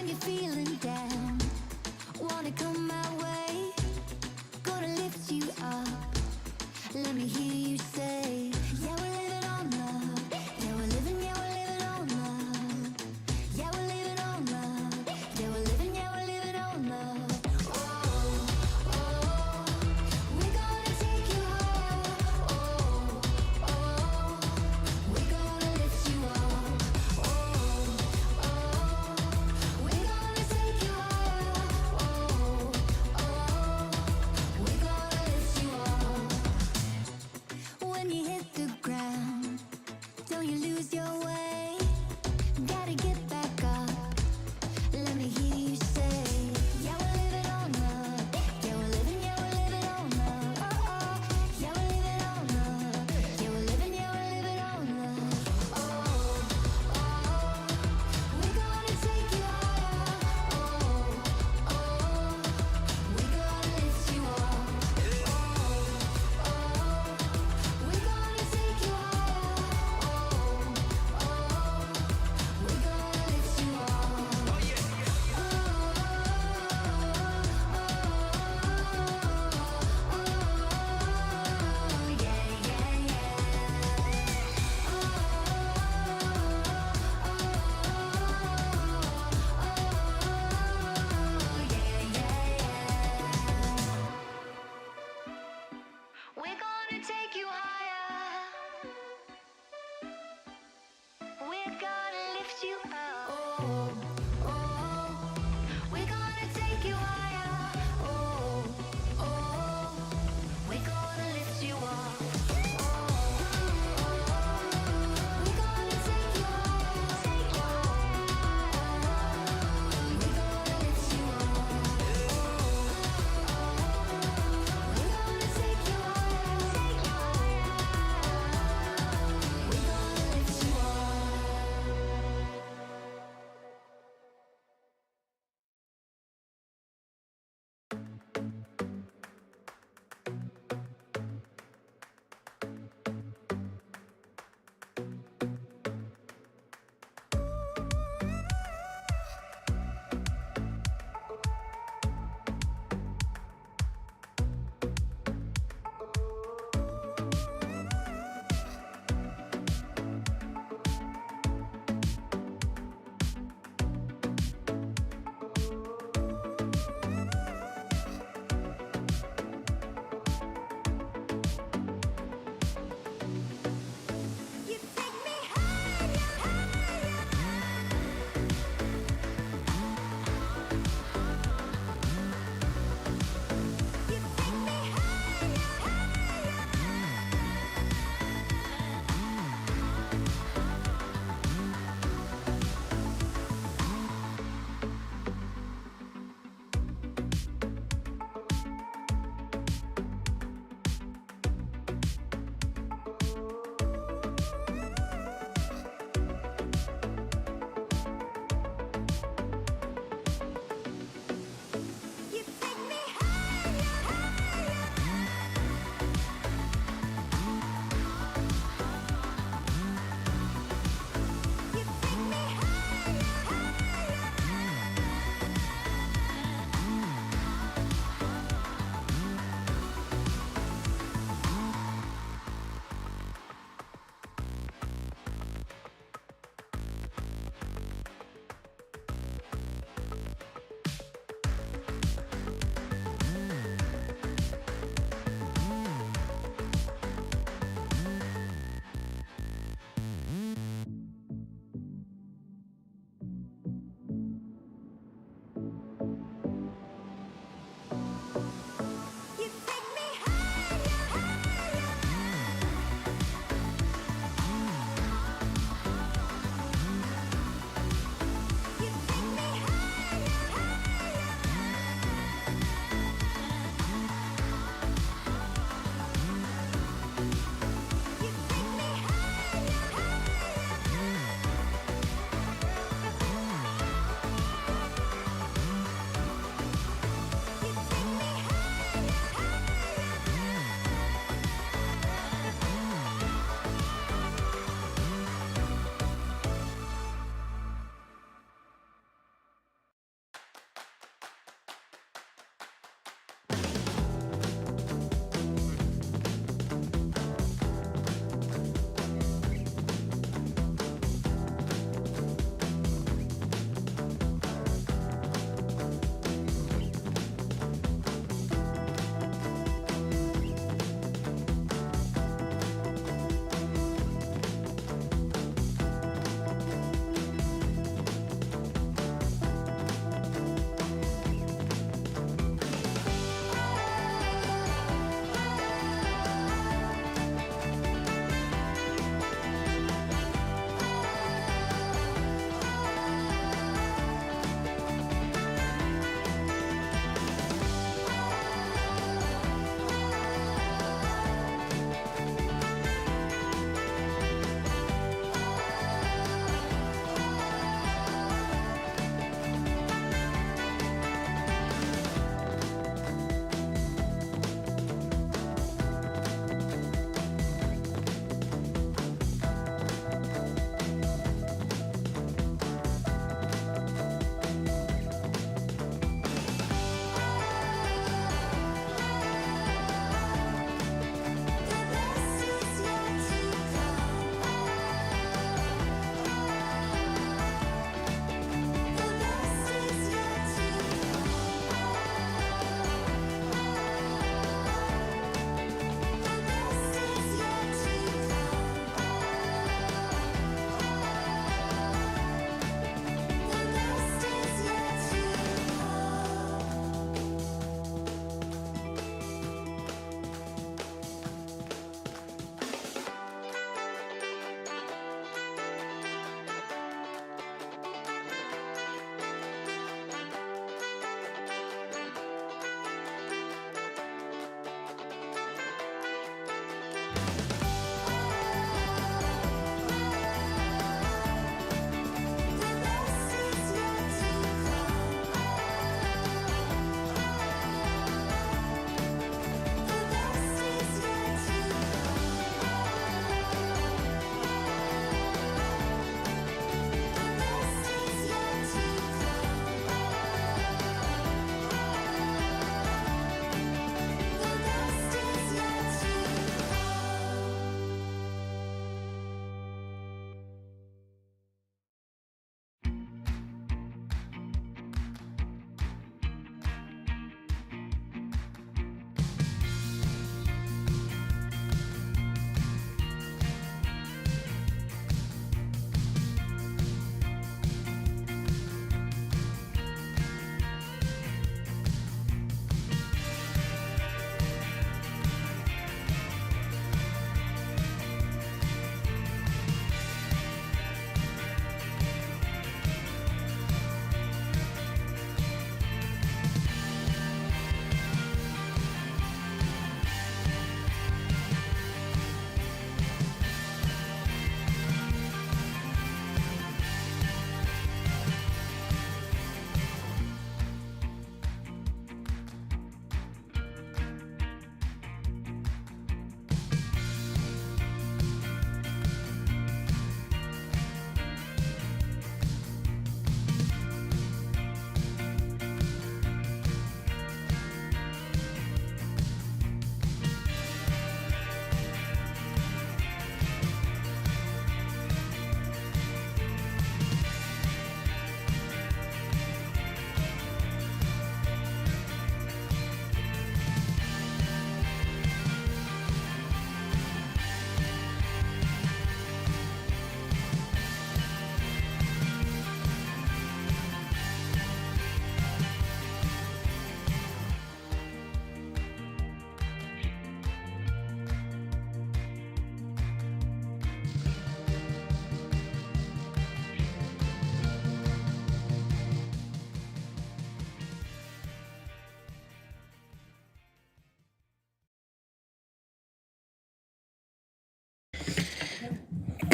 when you're feeling down, wanna come my way, gonna lift you up. Let me hear you say, yeah, we're living on love. Yeah, we're living, yeah, we're living on love. Yeah, we're living on love. Yeah, we're living, yeah, we're living on love. Oh, oh, we're gonna take you higher. Oh, oh, we're gonna lift you up. Oh, oh, we're gonna take you higher. Oh, oh, we're gonna lift you up. When you hit the ground, don't you lose your way. Gotta get back up. Let me hear you say, yeah, we're living on love. Yeah, we're living, yeah, we're living on love. Oh, oh, yeah, we're living on love. Yeah, we're living, yeah, we're living on love. Oh, oh, we're gonna take you higher. Oh, oh, we're gonna lift you up. Oh, oh, we're gonna take you higher. Oh, oh, we're gonna lift you up. Oh, yeah, yeah. We're gonna take you higher. We're gonna lift you up. Oh, oh, we're gonna take you higher. Oh, oh, we're gonna lift you up. Oh, oh, we're gonna take you higher. Take you higher. We're gonna lift you up. We're gonna take you higher. Take you higher. We're gonna lift you up.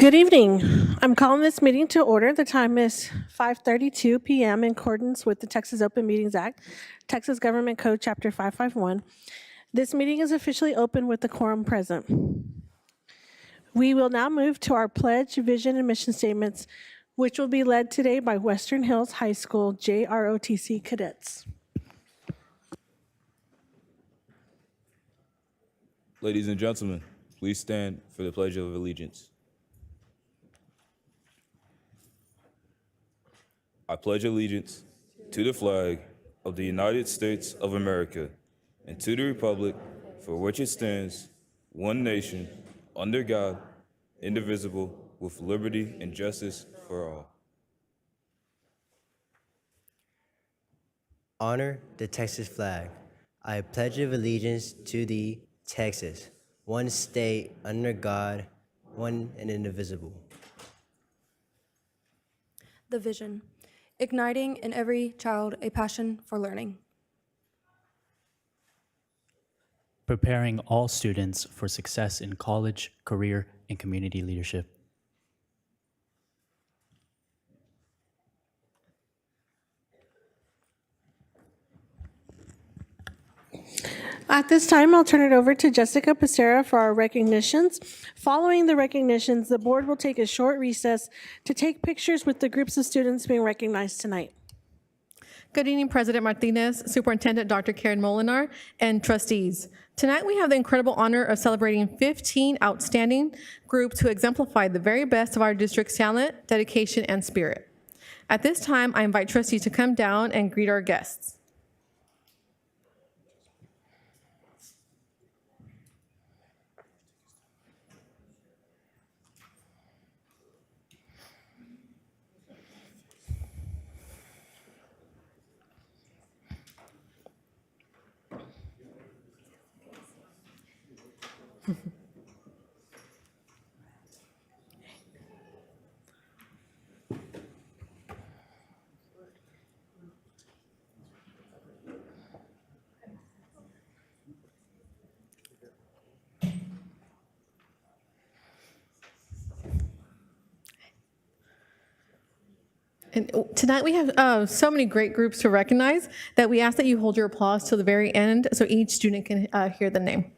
Good evening. I'm calling this meeting to order. The time is 5:32 p.m. in accordance with the Texas Open Meetings Act, Texas Government Code Chapter 551. This meeting is officially open with the quorum present. We will now move to our pledge, vision, and mission statements, which will be led today by Western Hills High School JROTC cadets. Ladies and gentlemen, please stand for the Pledge of Allegiance. I pledge allegiance to the flag of the United States of America and to the republic for which it stands, one nation, under God, indivisible, with liberty and justice for all. Honor the Texas flag. I pledge of allegiance to thee, Texas, one state under God, one and indivisible. The vision, igniting in every child a passion for learning. Preparing all students for success in college, career, and community leadership. At this time, I'll turn it over to Jessica Pacera for our recognitions. Following the recognitions, the board will take a short recess to take pictures with the groups of students being recognized tonight. Good evening, President Martinez, Superintendent Dr. Karen Molinar, and trustees. Tonight, we have the incredible honor of celebrating 15 outstanding groups who exemplify the very best of our district's talent, dedication, and spirit. At this time, I invite trustees to come down and greet our guests. And tonight we have so many great groups to recognize that we ask that you hold your applause till the very end so each student can hear the name.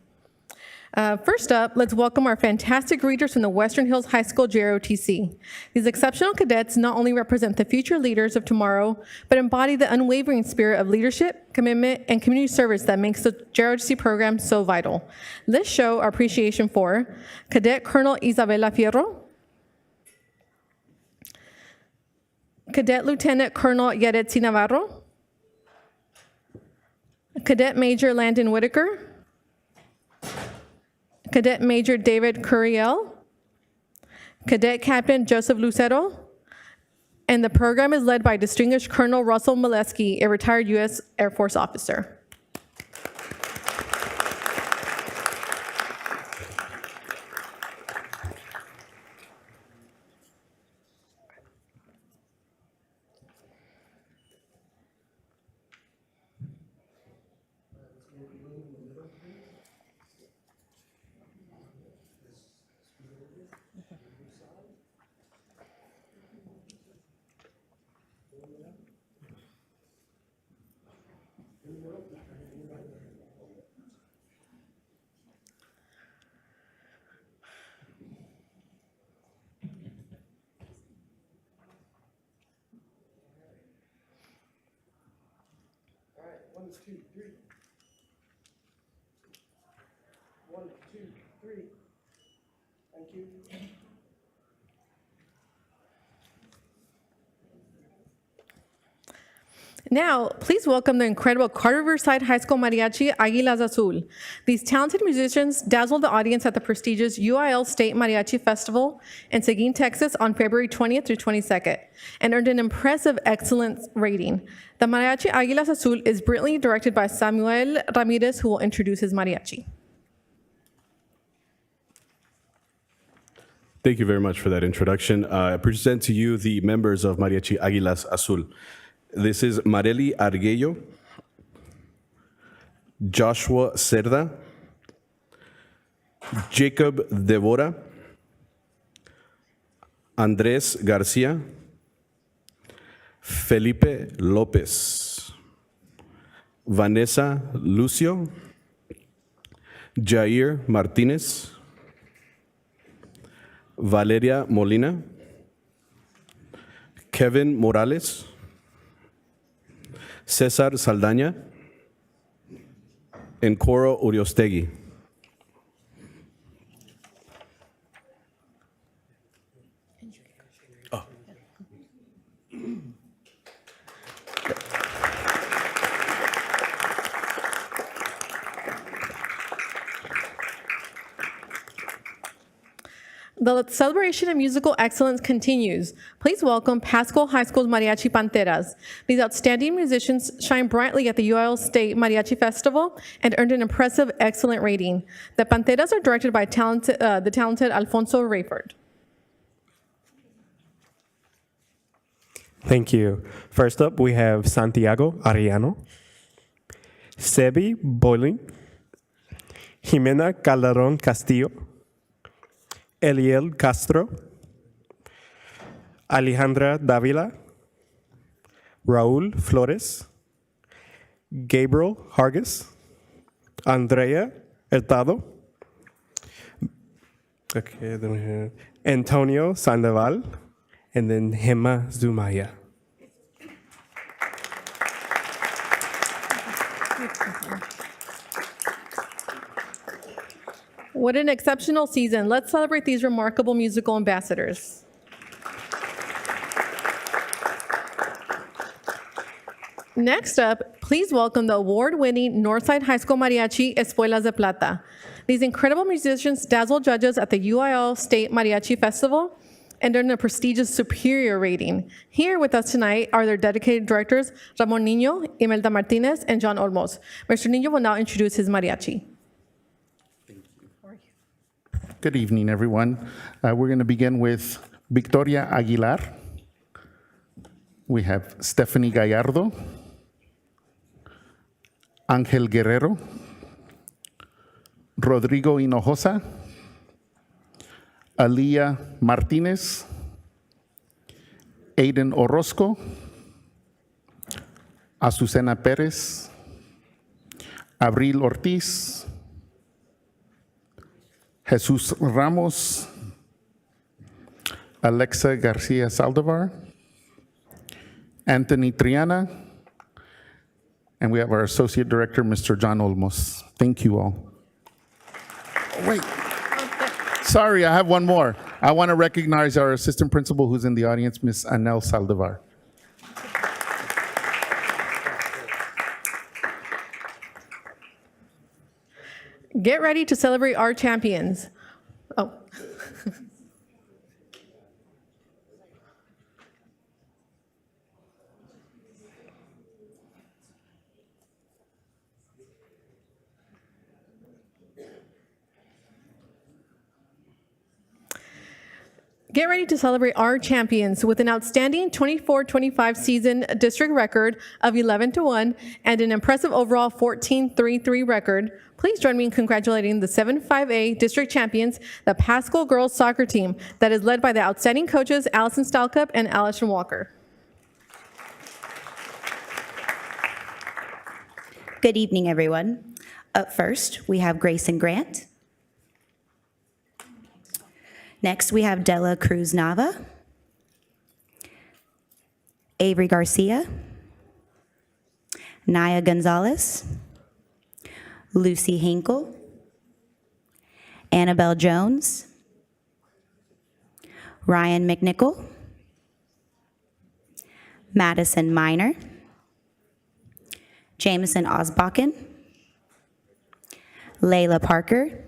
First up, let's welcome our fantastic greeters from the Western Hills High School JROTC. These exceptional cadets not only represent the future leaders of tomorrow, but embody the unwavering spirit of leadership, commitment, and community service that makes the JROTC program so vital. Let's show our appreciation for Cadet Colonel Isabela Fierro, Cadet Lieutenant Colonel Yaretsi Navarro, Cadet Major Landon Whitaker, Cadet Major David Curiel, Cadet Captain Joseph Lucero, and the program is led by Distinguished Colonel Russell Molesky, a retired U.S. Air Force officer. One, two, three. 1, 2, 3. Thank you. Now, please welcome the incredible Carter Riverside High School Mariachi Águilas Azul. These talented musicians dazzled the audience at the prestigious UIL State Mariachi Festival in Seguin, Texas on February 20th through 22nd and earned an impressive excellence rating. The Mariachi Águilas Azul is brilliantly directed by Samuel Ramirez, who will introduce his mariachi. Thank you very much for that introduction. I present to you the members of Mariachi Águilas Azul. This is Marely Arguello, Joshua Cerda, Jacob Devora, Andrés García, Felipe López, Vanessa Lucio, Jair Martínez, Valeria Molina, Kevin Morales, César Saldaña, and Coro Uriostegui. The celebration of musical excellence continues. Please welcome Pasco High School's Mariachi Panteras. These outstanding musicians shine brightly at the UIL State Mariachi Festival and earned an impressive, excellent rating. The Panteras are directed by the talented Alfonso Rayford. Thank you. First up, we have Santiago Arellano, Sebi Boiling, Jimena Calderon Castillo, Eliel Castro, Alejandra Davila, Raúl Flores, Gabriel Hargis, Andrea Hurtado, then we have Antonio Sandoval, and then Gemma Zumaya. What an exceptional season. Let's celebrate these remarkable musical ambassadors. Next up, please welcome the award-winning Northside High School Mariachi Espuelas de Plata. These incredible musicians dazzle judges at the UIL State Mariachi Festival and earned a prestigious superior rating. Here with us tonight are their dedicated directors, Ramon Niño, Imelda Martinez, and John Olmos. Mr. Niño will now introduce his mariachi. Good evening, everyone. We're going to begin with Victoria Aguilar. We have Stephanie Gallardo, Ángel Guerrero, Rodrigo Hinojosa, Aliyah Martinez, Aiden Orozco, Azucena Pérez, Abril Ortiz, Jesus Ramos, Alexa Garcia Saldivar, Anthony Triana, and we have our Associate Director, Mr. John Olmos. Thank you all. Wait. Sorry, I have one more. I want to recognize our Assistant Principal who's in the audience, Ms. Anel Saldivar. Get ready to celebrate our champions. Oh. Get ready to celebrate our champions with an outstanding 24-25 season district record of 11-1 and an impressive overall 14-3-3 record. Please join me in congratulating the 7-5A district champions, the Pasco girls soccer team that is led by the outstanding coaches Allison Stalcup and Allison Walker. Good evening, everyone. Up first, we have Grayson Grant. Next, we have Della Cruz Nava, Avery Garcia, Naya Gonzalez, Lucy Hinkle, Annabelle Jones, Ryan McNichol, Madison Miner, Jameson Osbakken, Layla Parker,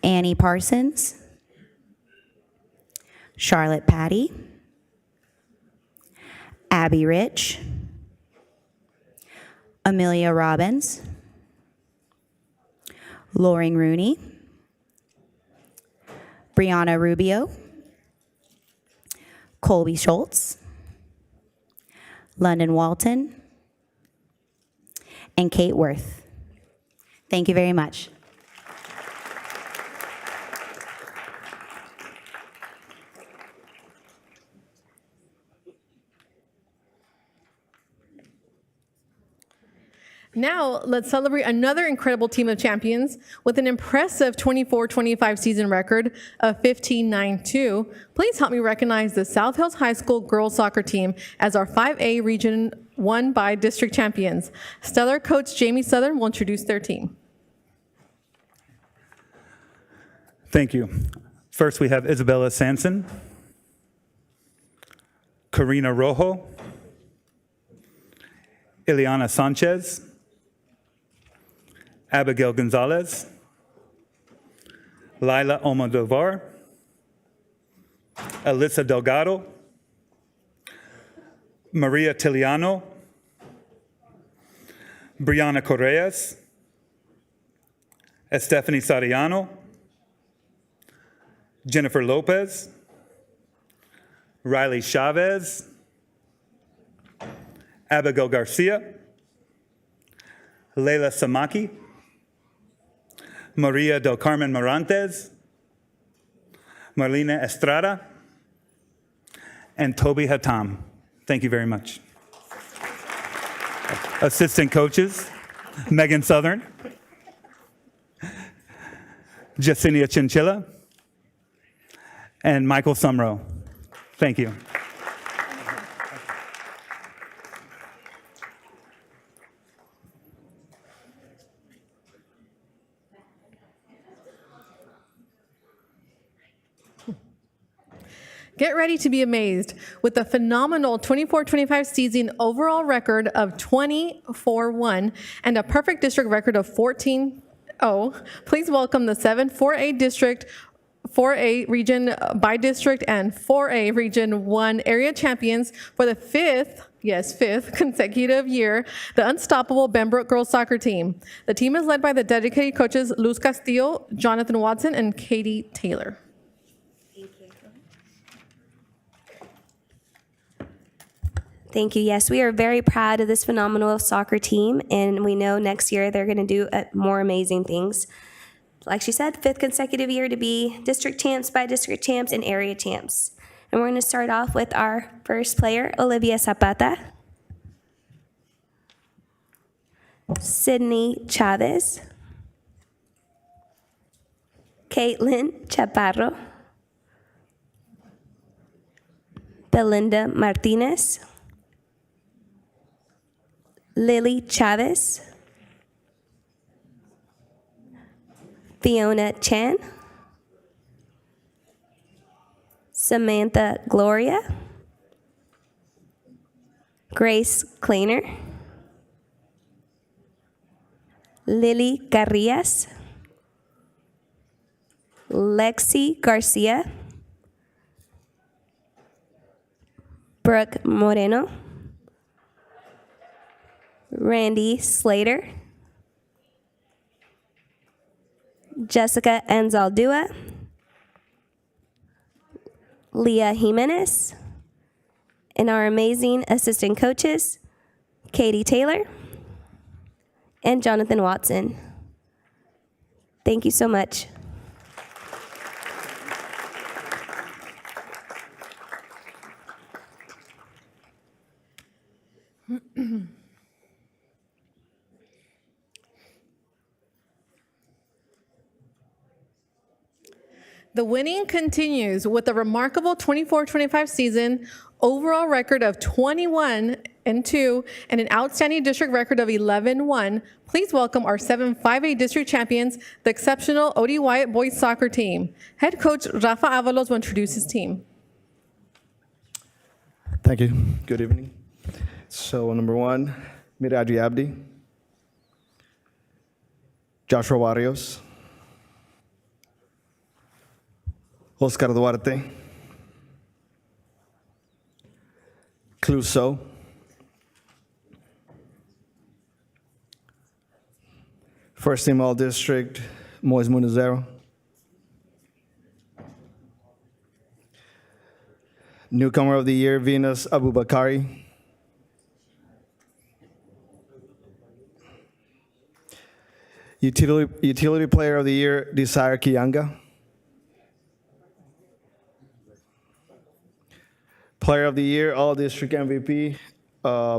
Annie Parsons, Charlotte Patty, Abby Rich, Amelia Robbins, Loring Rooney, Brianna Rubio, Colby Schultz, London Walton, and Kate Worth. Thank you very much. Now, let's celebrate another incredible team of champions with an impressive 24-25 season record of 15-9-2. Please help me recognize the South Hills High School girls soccer team as our 5A Region 1 by district champions. Stellar coach Jamie Southern will introduce their team. Thank you. First, we have Isabella Sanson, Karina Rojo, Ileana Sanchez, Abigail Gonzalez, Laila Almodovar, Alyssa Delgado, Maria Tiliano, Brianna Correas, Estefany Sariano, Jennifer Lopez, Riley Chavez, Abigail Garcia, Leila Samaki, Maria del Carmen Morantes, Marlena Estrada, and Toby Hatam. Thank you very much. Assistant coaches, Megan Southern, Jacinia Chinchilla, and Michael Sumrow. Thank you. Get ready to be amazed with a phenomenal 24-25 season overall record of 20-4-1 and a perfect district record of 14-0. Please welcome the 7 4A district, 4A region by district, and 4A region 1 area champions for the fifth consecutive year, the unstoppable Benbrook girls soccer team. The team is led by the dedicated coaches Luz Castillo, Jonathan Watson, and Katie Taylor. Thank you. Yes, we are very proud of this phenomenal soccer team, and we know next year they're going to do more amazing things. Like she said, 5th consecutive year to be district champs, by district champs, and area champs. And we're going to start off with our first player, Olivia Zapata, Sydney Chavez, Caitlin Chaparro, Belinda Martinez, Lily Chavez, Fiona Chan, Samantha Gloria, Grace Kleiner, Lily Carrillas, Lexi Garcia, Brooke Moreno, Randy Slater, Jessica Anzaldúa, Leah Jimenez, and our amazing assistant coaches, Katie Taylor and Jonathan Watson. Thank you so much. The winning continues with a remarkable 24-25 season, overall record of 21-2, and an outstanding district record of 11-1. Please welcome our 7 5A district champions, the exceptional O.D. Wyatt boys soccer team. Head coach Rafa Avalos will introduce his team. Thank you. Good evening. So number 1, Miraji Abdi, Joshua Barrios, Oscar Duarte, Cluso, First Team All District, Moise Munizero, Newcomer of the Year, Venus Abubakari, Utility Player of the Year, Desire Kianga, Player of the Year, All District MVP,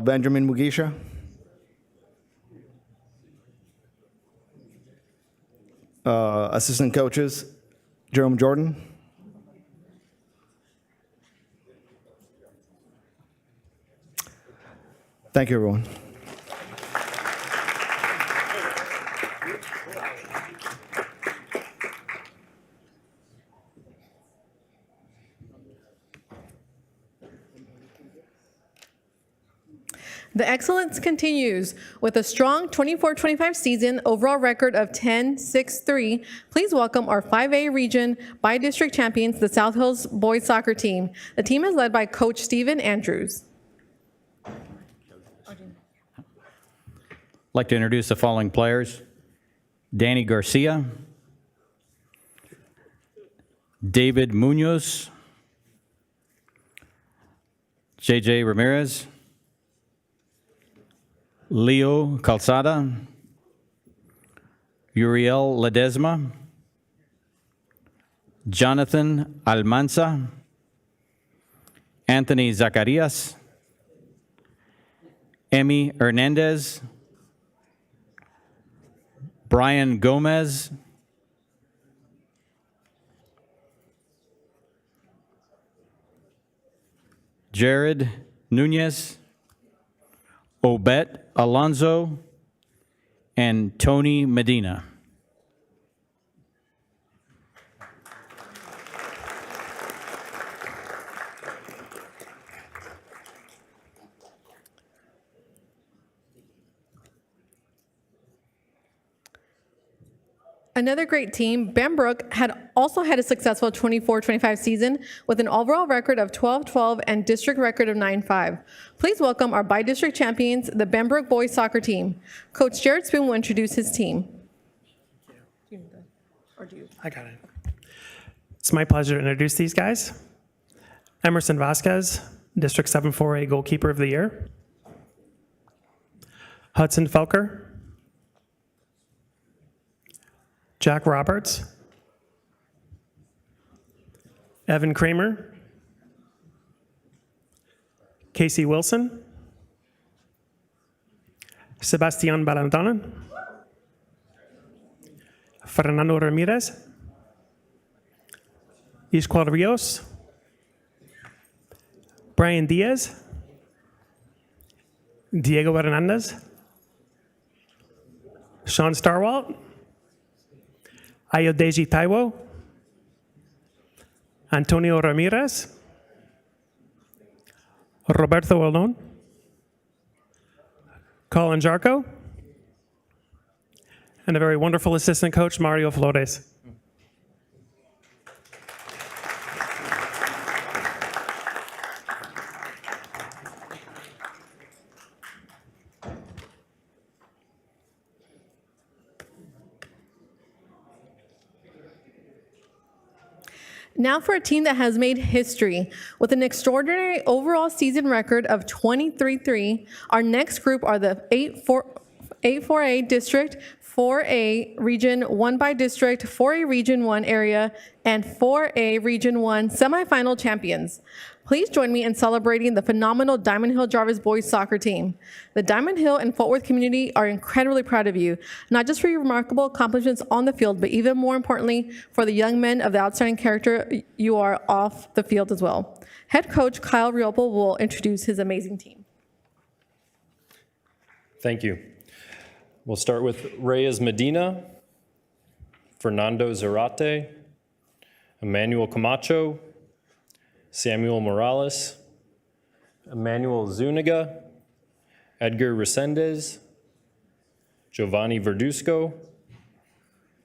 Benjamin Mugisha, assistant coaches, Jerome Jordan. Thank you, everyone. The excellence continues with a strong 24-25 season overall record of 10-6-3. Please welcome our 5A region by-district champions, the South Hills boys soccer team. The team is led by Coach Stephen Andrews. I'd like to introduce the following players: Danny Garcia, David Munoz, JJ Ramirez, Leo Calzada, Uriel Ledesma, Jonathan Almanza, Anthony Zacarias, Emmy Hernandez, Brian Gomez, Jared Nunez, Obet Alonso, and Tony Medina. Another great team, Bembrook, had also had a successful 24-25 season with an overall record of 12-12 and district record of 9-5. Please welcome our by-district champions, the Bembrook boys soccer team. Coach Jared Spoon will introduce his team. I got it. It's my pleasure to introduce these guys. Emerson Vasquez, District 7-4A Goalkeeper of the Year. Hudson Felker. Jack Roberts, Evan Kramer, Casey Wilson, Sebastian Balantonen, Fernando Ramirez, Isqual Rios, Brian Diaz, Diego Hernandez, Sean Starwalt, Ayodeji Taiwo, Antonio Ramirez, Roberto Olon, Colin Jarco, and a very wonderful assistant coach, Mario Flores. Now for a team that has made history. With an extraordinary overall season record of 23-3, our next group are the 8-4A District, 4A Region 1 by District, 4A Region 1 area, and 4A Region 1 semifinal champions. Please join me in celebrating the phenomenal Diamond Hill Jarvis boys soccer team. The Diamond Hill and Fort Worth community are incredibly proud of you, not just for your remarkable accomplishments on the field, but even more importantly, for the young men of the outstanding character you are off the field as well. Head coach Kyle Riopel will introduce his amazing team. Thank you. We'll start with Reyes Medina, Fernando Zarate, Emmanuel Camacho, Samuel Morales, Emmanuel Zuniga, Edgar Resendez, Giovanni Verduzco,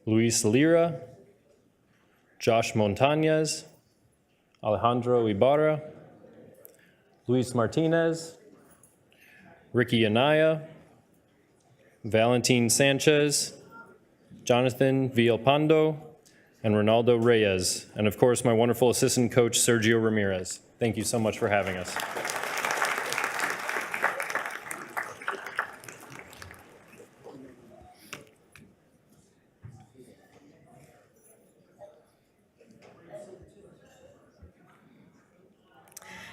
Luis Lira, Josh Montañez, Alejandro Ibarra, Luis Martinez, Ricky Anaya, Valentin Sanchez, Jonathan Villalpando, and Ronaldo Reyes, and of course, my wonderful assistant coach, Sergio Ramirez. Thank you so much for having us.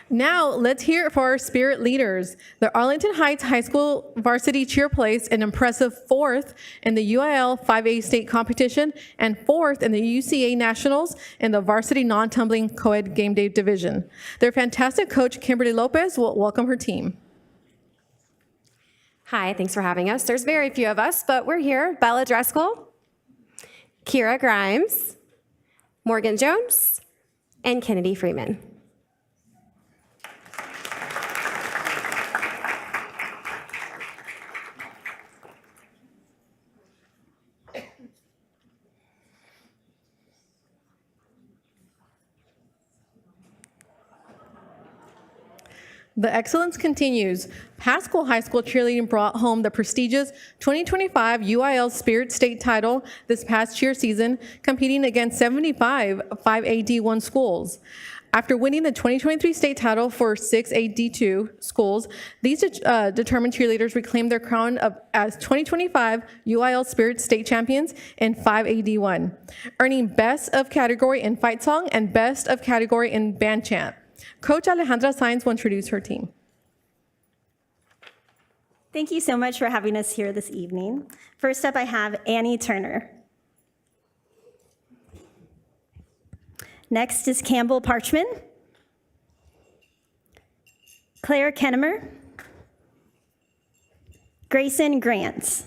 Now, let's hear it for our spirit leaders. The Arlington Heights High School varsity cheer placed an impressive 4th in the UIL 5A state competition and 4th in the UCA Nationals in the varsity non-tumbling co-ed game day division. Their fantastic coach, Kimberly Lopez, will welcome her team. Hi, thanks for having us. There's very few of us, but we're here. Bella Driscoll, Kira Grimes, Morgan Jones, and Kennedy Freeman. The excellence continues. Pascal High School cheerleading brought home the prestigious 2025 UIL Spirit State title this past cheer season, competing against 75 5AD1 schools. After winning the 2023 state title for 6AD2 schools, these determined cheerleaders reclaimed their crown as 2025 UIL Spirit State champions in 5AD1, earning Best of Category in Fight Song and Best of Category in Band Chant. Coach Alejandra Sainz will introduce her team. Thank you so much for having us here this evening. First up, I have Annie Turner. Next is Campbell Parchman, Claire Kennemer, Grayson Grant,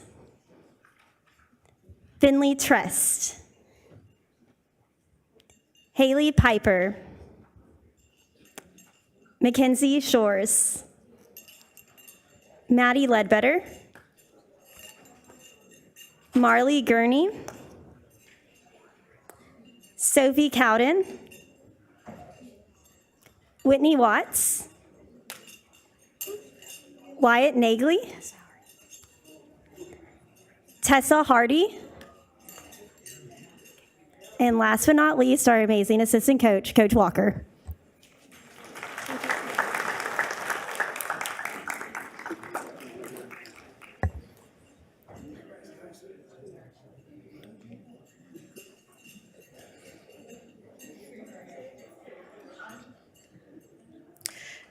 Finley Trest, Haley Piper, Mackenzie Shores, Maddie Ledbetter, Marley Gurney, Sophie Cowden, Whitney Watts, Wyatt Nagley, Tessa Hardy, and last but not least, our amazing assistant coach, Coach Walker.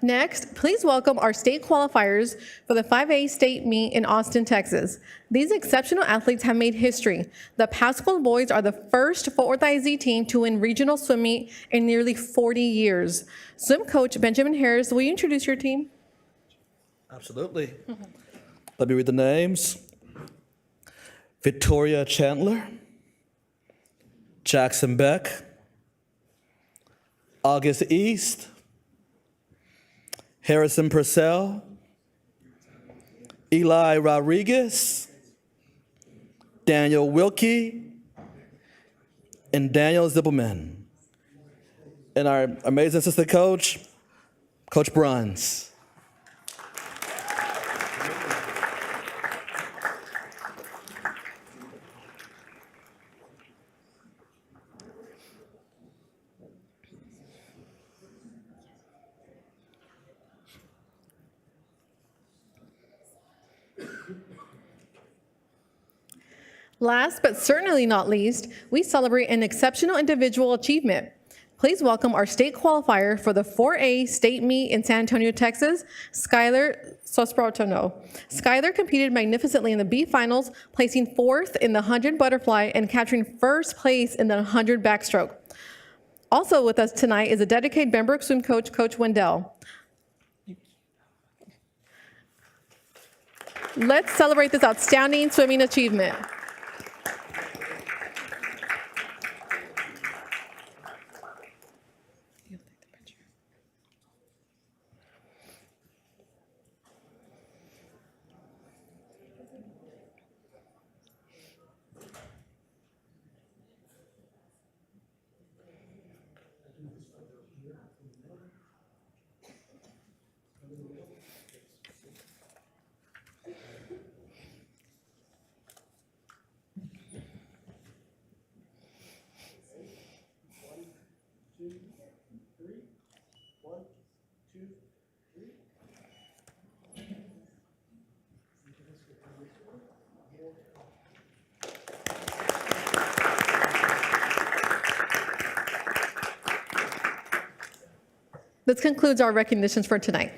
Next, please welcome our state qualifiers for the 5A state meet in Austin, Texas. These exceptional athletes have made history. The Pascal boys are the first Fort Worth ISD team to win regional swim meet in nearly 40 years. Swim coach Benjamin Harris, will you introduce your team? Absolutely. Let me read the names. Victoria Chandler, Jackson Beck, August East, Harrison Purcell, Eli Rodriguez, Daniel Wilkie, and Daniel Zippelman. And our amazing assistant coach, Coach Bruns. Last but certainly not least, we celebrate an exceptional individual achievement. Please welcome our state qualifier for the 4A state meet in San Antonio, Texas, Skylar Sosprotono. Skylar competed magnificently in the B finals, placing 4th in the 100 butterfly and capturing 1st place in the 100 backstroke. Also with us tonight is a dedicated Benbrook swim coach, Coach Wendell. Let's celebrate this outstanding swimming achievement. This concludes our recognitions for tonight.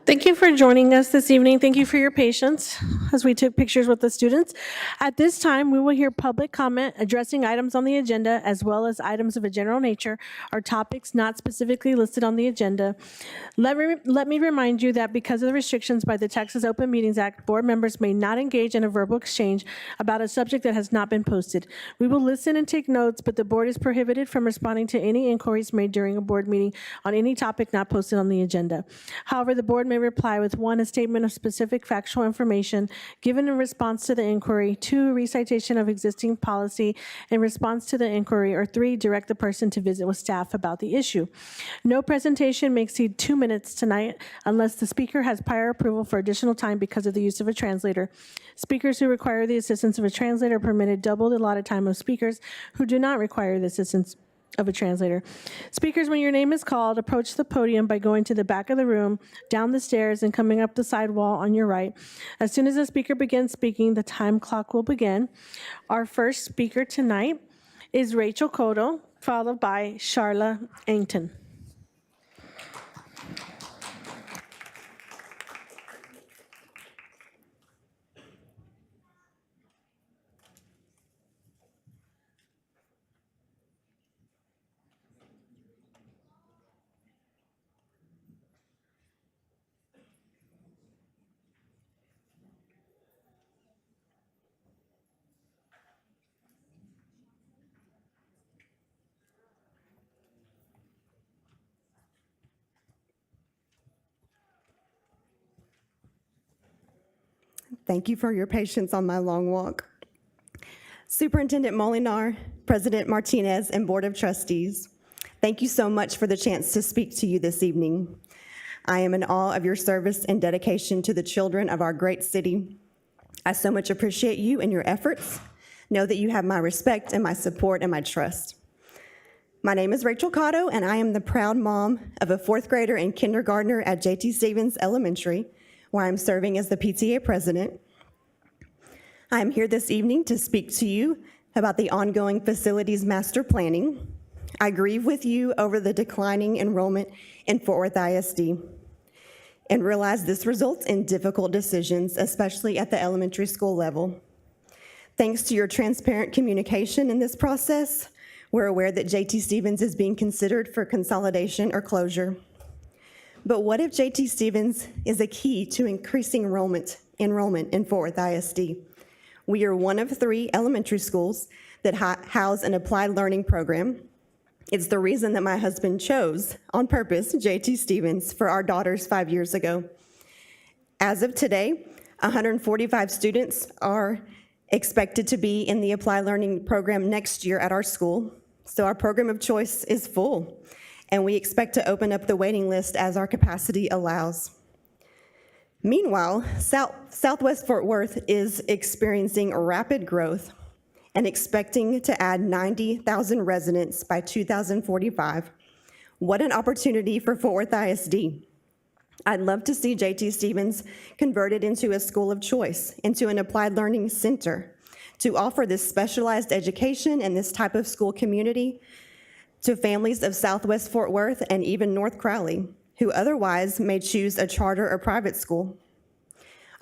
Thank you for joining us this evening. Thank you for your patience as we took pictures with the students. At this time, we will hear public comment addressing items on the agenda as well as items of a general nature or topics not specifically listed on the agenda. Let me remind you that because of the restrictions by the Texas Open Meetings Act, board members may not engage in a verbal exchange about a subject that has not been posted. We will listen and take notes, but the board is prohibited from responding to any inquiries made during a board meeting on any topic not posted on the agenda. However, the board may reply with 1, a statement of specific factual information given in response to the inquiry, 2, recitation of existing policy in response to the inquiry, or 3, direct the person to visit with staff about the issue. No presentation may exceed 2 minutes tonight unless the speaker has prior approval for additional time because of the use of a translator. Speakers who require the assistance of a translator are permitted double the allotted time of speakers who do not require the assistance of a translator. Speakers, when your name is called, approach the podium by going to the back of the room, down the stairs, and coming up the side wall on your right. As soon as the speaker begins speaking, the time clock will begin. Our first speaker tonight is Rachel Cotto, followed by Charla Angton. Thank you for your patience on my long walk. Superintendent Molinar, President Martinez, and Board of Trustees, thank you so much for the chance to speak to you this evening. I am in awe of your service and dedication to the children of our great city. I so much appreciate you and your efforts. Know that you have my respect and my support and my trust. My name is Rachel Cotto, and I am the proud mom of a 4th grader and kindergartner at J.T. Stevens Elementary, where I'm serving as the PTA president. I am here this evening to speak to you about the ongoing facilities master planning. I grieve with you over the declining enrollment in Fort Worth ISD and realize this results in difficult decisions, especially at the elementary school level. Thanks to your transparent communication in this process, we're aware that J.T. Stevens is being considered for consolidation or closure. But what if J.T. Stevens is a key to increasing enrollment in Fort Worth ISD? We are one of 3 elementary schools that house an applied learning program. It's the reason that my husband chose, on purpose, J.T. Stevens for our daughters 5 years ago. As of today, 145 students are expected to be in the applied learning program next year at our school, so our program of choice is full. And we expect to open up the waiting list as our capacity allows. Meanwhile, Southwest Fort Worth is experiencing rapid growth and expecting to add 90,000 residents by 2045. What an opportunity for Fort Worth ISD. I'd love to see J.T. Stevens converted into a school of choice, into an applied learning center, to offer this specialized education and this type of school community to families of Southwest Fort Worth and even North Crowley, who otherwise may choose a charter or private school.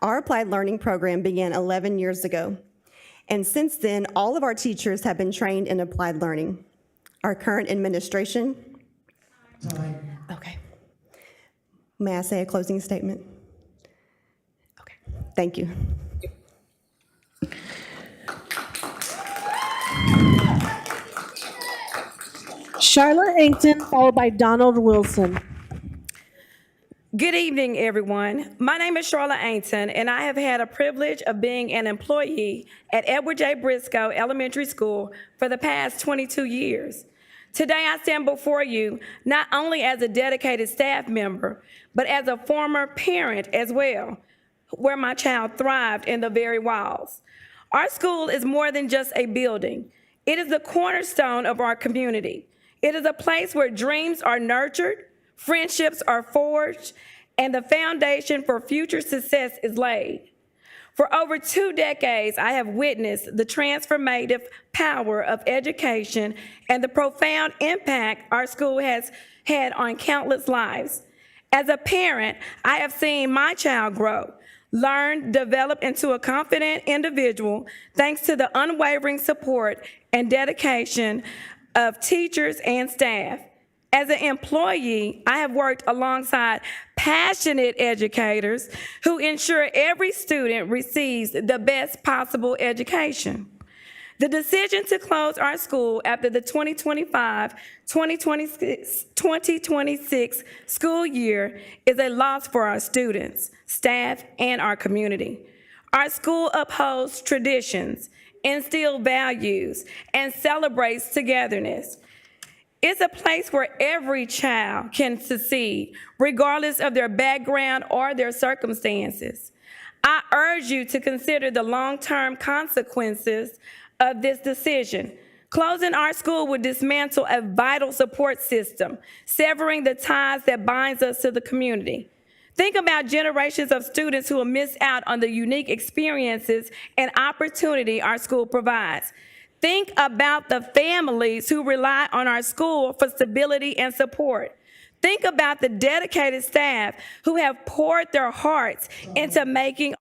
Our applied learning program began 11 years ago, and since then, all of our teachers have been trained in applied learning. Our current administration. Okay. May I say a closing statement? Okay, thank you. Charlotte Angton, followed by Donald Wilson. Good evening, everyone. My name is Charlotte Angton, and I have had a privilege of being an employee at Edward J. Briscoe Elementary School for the past 22 years. Today, I stand before you not only as a dedicated staff member, but as a former parent as well, where my child thrived in the very walls. Our school is more than just a building. It is the cornerstone of our community. It is a place where dreams are nurtured, friendships are forged, and the foundation for future success is laid. For over 2 decades, I have witnessed the transformative power of education and the profound impact our school has had on countless lives. As a parent, I have seen my child grow, learn, develop into a confident individual thanks to the unwavering support and dedication of teachers and staff. As an employee, I have worked alongside passionate educators who ensure every student receives the best possible education. The decision to close our school after the 2025-2026 school year is a loss for our students, staff, and our community. Our school upholds traditions, instills values, and celebrates togetherness. It's a place where every child can succeed, regardless of their background or their circumstances. I urge you to consider the long-term consequences of this decision. Closing our school would dismantle a vital support system, severing the ties that binds us to the community. Think about generations of students who will miss out on the unique experiences and opportunity our school provides. Think about the families who rely on our school for stability and support. Think about the dedicated staff who have poured their hearts into making a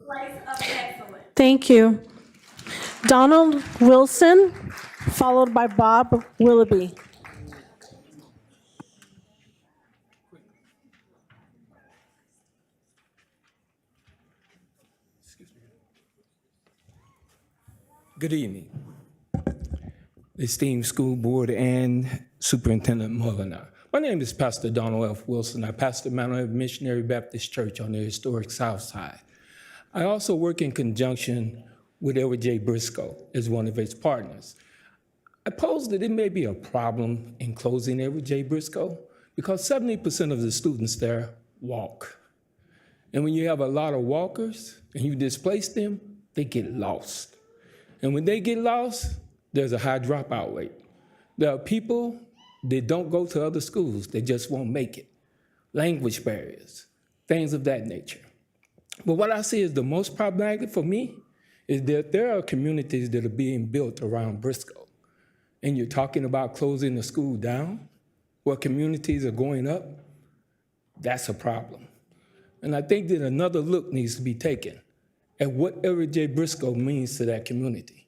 place of excellence. Thank you. Donald Wilson, followed by Bob Willoughby. Good evening, esteemed school board and Superintendent Molinar. My name is Pastor Donald F. Wilson. I pastor Mount Olive Missionary Baptist Church on the historic South Side. I also work in conjunction with Edward J. Briscoe as one of its partners. I pose that it may be a problem in closing Edward J. Briscoe because 70% of the students there walk. And when you have a lot of walkers and you displace them, they get lost. And when they get lost, there's a high dropout rate. There are people that don't go to other schools, they just won't make it. Language barriers, things of that nature. But what I see is the most problematic for me is that there are communities that are being built around Briscoe. And you're talking about closing the school down where communities are going up, that's a problem. And I think that another look needs to be taken at what Edward J. Briscoe means to that community.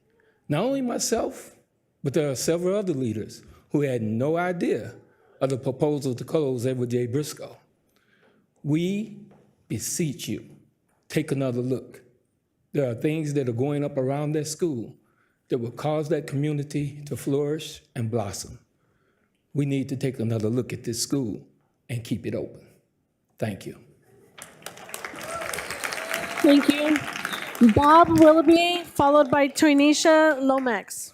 Not only myself, but there are several other leaders who had no idea of the proposal to close Edward J. Briscoe. We beseech you, take another look. There are things that are going up around that school that will cause that community to flourish and blossom. We need to take another look at this school and keep it open. Thank you. Thank you. Bob Willoughby, followed by Toinisha Lomax.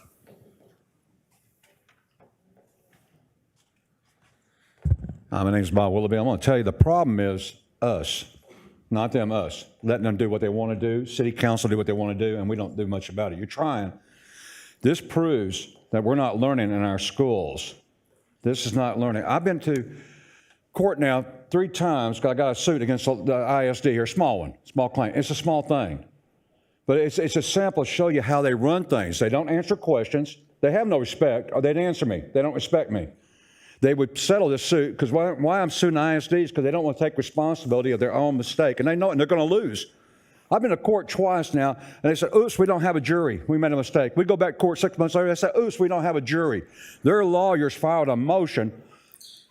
My name is Bob Willoughby. I'm going to tell you the problem is us, not them, us. Letting them do what they want to do, city council do what they want to do, and we don't do much about it. You're trying. This proves that we're not learning in our schools. This is not learning. I've been to court now 3 times because I got a suit against the ISD here, small one, small claim. It's a small thing. But it's a sample to show you how they run things. They don't answer questions. They have no respect, or they'd answer me. They don't respect me. They would settle this suit, because why I'm suing ISD is because they don't want to take responsibility of their own mistake, and they know it, and they're going to lose. I've been to court twice now, and they said, oops, we don't have a jury. We made a mistake. We go back to court 6 months later, they said, oops, we don't have a jury. Their lawyers filed a motion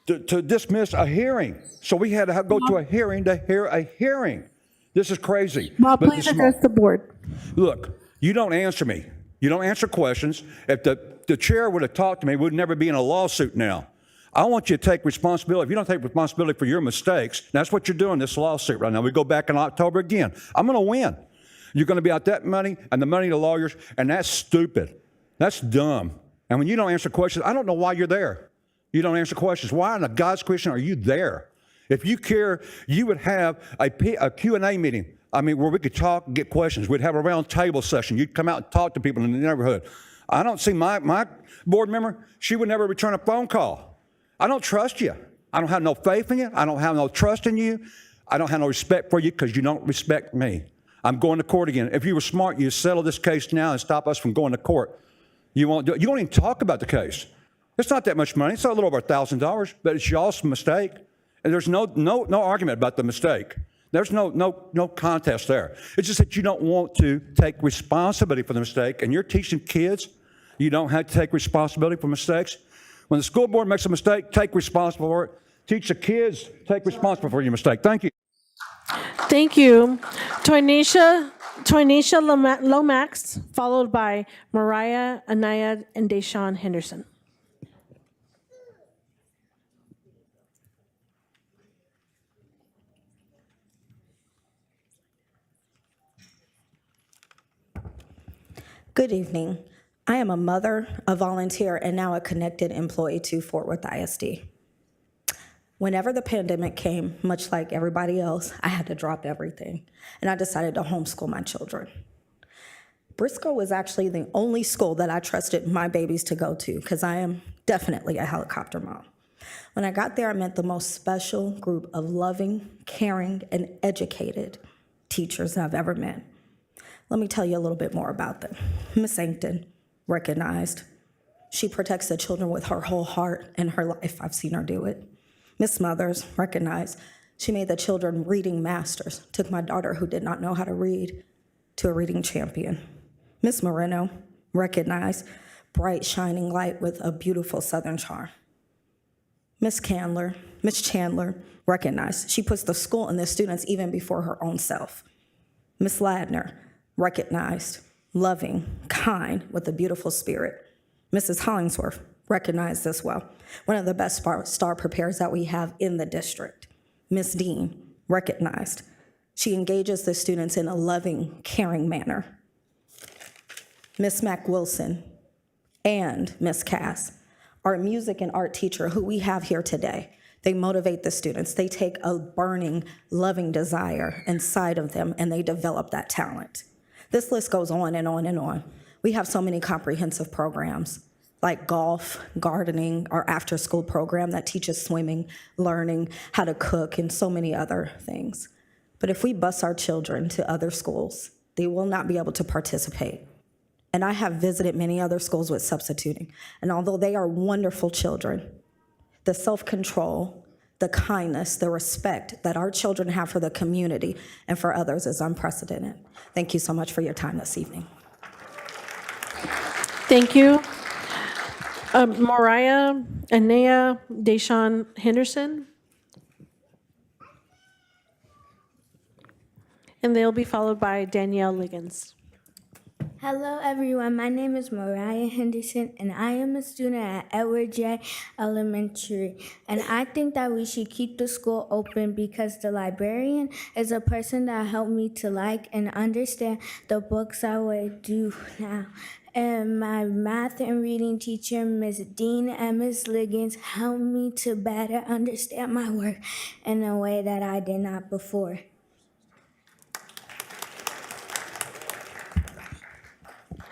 to dismiss a hearing. So we had to go to a hearing to hear a hearing. This is crazy. Bob, please address the board. Look, you don't answer me. You don't answer questions. If the chair would have talked to me, we'd never be in a lawsuit now. I want you to take responsibility. If you don't take responsibility for your mistakes, that's what you're doing in this lawsuit right now. We go back in October again. I'm going to win. You're going to be out that money and the money of the lawyers, and that's stupid. That's dumb. And when you don't answer questions, I don't know why you're there. You don't answer questions. Why in God's creation are you there? If you care, you would have a Q&A meeting. I mean, where we could talk and get questions. We'd have a round table session. You'd come out and talk to people in the neighborhood. I don't see my board member, she would never return a phone call. I don't trust you. I don't have no faith in you. I don't have no trust in you. I don't have no respect for you because you don't respect me. I'm going to court again. If you were smart, you'd settle this case now and stop us from going to court. You won't do it. You don't even talk about the case. It's not that much money. It's a little over $1,000, but it's y'all's mistake. And there's no argument about the mistake. There's no contest there. It's just that you don't want to take responsibility for the mistake, and you're teaching kids you don't have to take responsibility for mistakes. When the school board makes a mistake, take responsibility for it. Teach the kids, take responsibility for your mistake. Thank you. Thank you. Toynisha Lomax, followed by Mariah Anaya and Deshaun Henderson. Good evening. I am a mother, a volunteer, and now a connected employee to Fort Worth ISD. Whenever the pandemic came, much like everybody else, I had to drop everything, and I decided to homeschool my children. Briscoe was actually the only school that I trusted my babies to go to, because I am definitely a helicopter mom. When I got there, I met the most special group of loving, caring, and educated teachers that I've ever met. Let me tell you a little bit more about them. Miss Ankton, recognized. She protects the children with her whole heart and her life. I've seen her do it. Miss Mothers, recognized. She made the children reading masters, took my daughter who did not know how to read to a reading champion. Miss Moreno, recognized. Bright, shining light with a beautiful Southern charm. Miss Chandler, recognized. She puts the school and the students even before her own self. Miss Ladner, recognized, loving, kind, with a beautiful spirit. Mrs. Hollingsworth, recognized as well. One of the best star preparers that we have in the district. Miss Dean, recognized. She engages the students in a loving, caring manner. Miss Mac Wilson and Miss Cass, our music and art teacher who we have here today. They motivate the students. They take a burning, loving desire inside of them and they develop that talent. This list goes on and on and on. We have so many comprehensive programs like golf, gardening, our after-school program that teaches swimming, learning how to cook, and so many other things. But if we bus our children to other schools, they will not be able to participate. And I have visited many other schools with substituting. And although they are wonderful children, the self-control, the kindness, the respect that our children have for the community and for others is unprecedented. Thank you so much for your time this evening. Thank you. Mariah Anaya Deshaun Henderson. And they'll be followed by Danielle Liggins. Hello, everyone. My name is Mariah Henderson, and I am a student at Edward J. Elementary. And I think that we should keep the school open because the librarian is a person that helped me to like and understand the books I would do now. And my math and reading teacher, Ms. Dean and Ms. Liggins, helped me to better understand my work in a way that I did not before.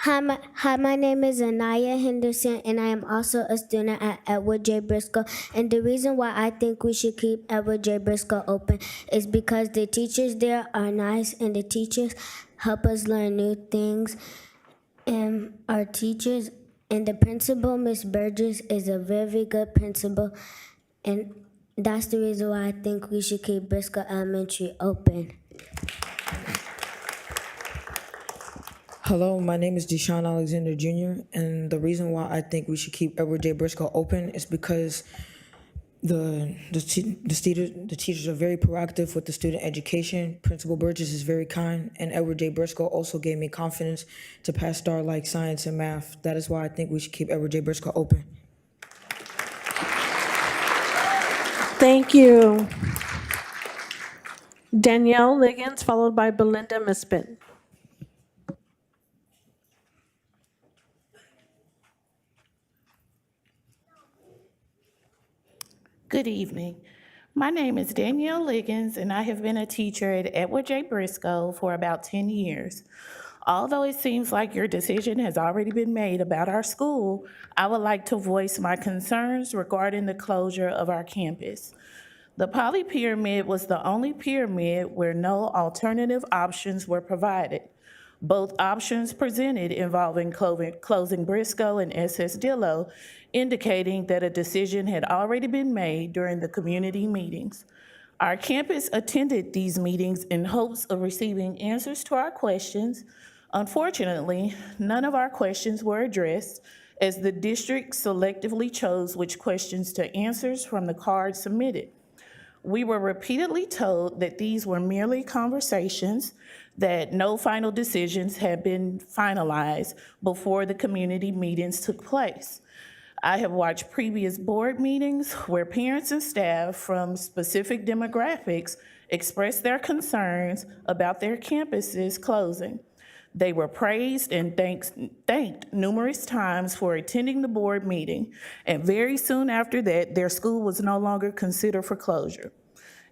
Hi, my name is Anaya Henderson, and I am also a student at Edward J. Briscoe. And the reason why I think we should keep Edward J. Briscoe open is because the teachers there are nice, and the teachers help us learn new things. And our teachers and the principal, Miss Burgess, is a very good principal. And that's the reason why I think we should keep Briscoe Elementary open. Hello, my name is Deshaun Alexander Jr., and the reason why I think we should keep Edward J. Briscoe open is because the teachers are very proactive with the student education. Principal Burgess is very kind, and Edward J. Briscoe also gave me confidence to pass STAR like science and math. That is why I think we should keep Edward J. Briscoe open. Thank you. Danielle Liggins, followed by Belinda Misbit. Good evening. My name is Danielle Liggins, and I have been a teacher at Edward J. Briscoe for about 10 years. Although it seems like your decision has already been made about our school, I would like to voice my concerns regarding the closure of our campus. The Poly Pyramid was the only pyramid where no alternative options were provided. Both options presented involving closing Briscoe and SS Dillo, indicating that a decision had already been made during the community meetings. Our campus attended these meetings in hopes of receiving answers to our questions. Unfortunately, none of our questions were addressed, as the district selectively chose which questions to answer from the cards submitted. We were repeatedly told that these were merely conversations, that no final decisions had been finalized before the community meetings took place. I have watched previous board meetings where parents and staff from specific demographics expressed their concerns about their campuses closing. They were praised and thanked numerous times for attending the board meeting, and very soon after that, their school was no longer considered for closure.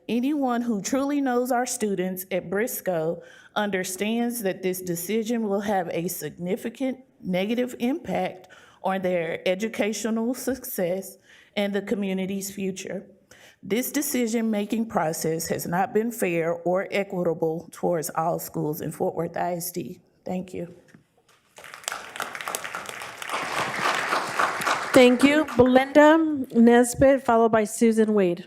Anyone who truly knows our students at Briscoe understands that this decision will have a significant negative impact on their educational success and the community's future. This decision-making process has not been fair or equitable towards all schools in Fort Worth ISD. Thank you. Thank you. Belinda Nesbitt, followed by Susan Wade.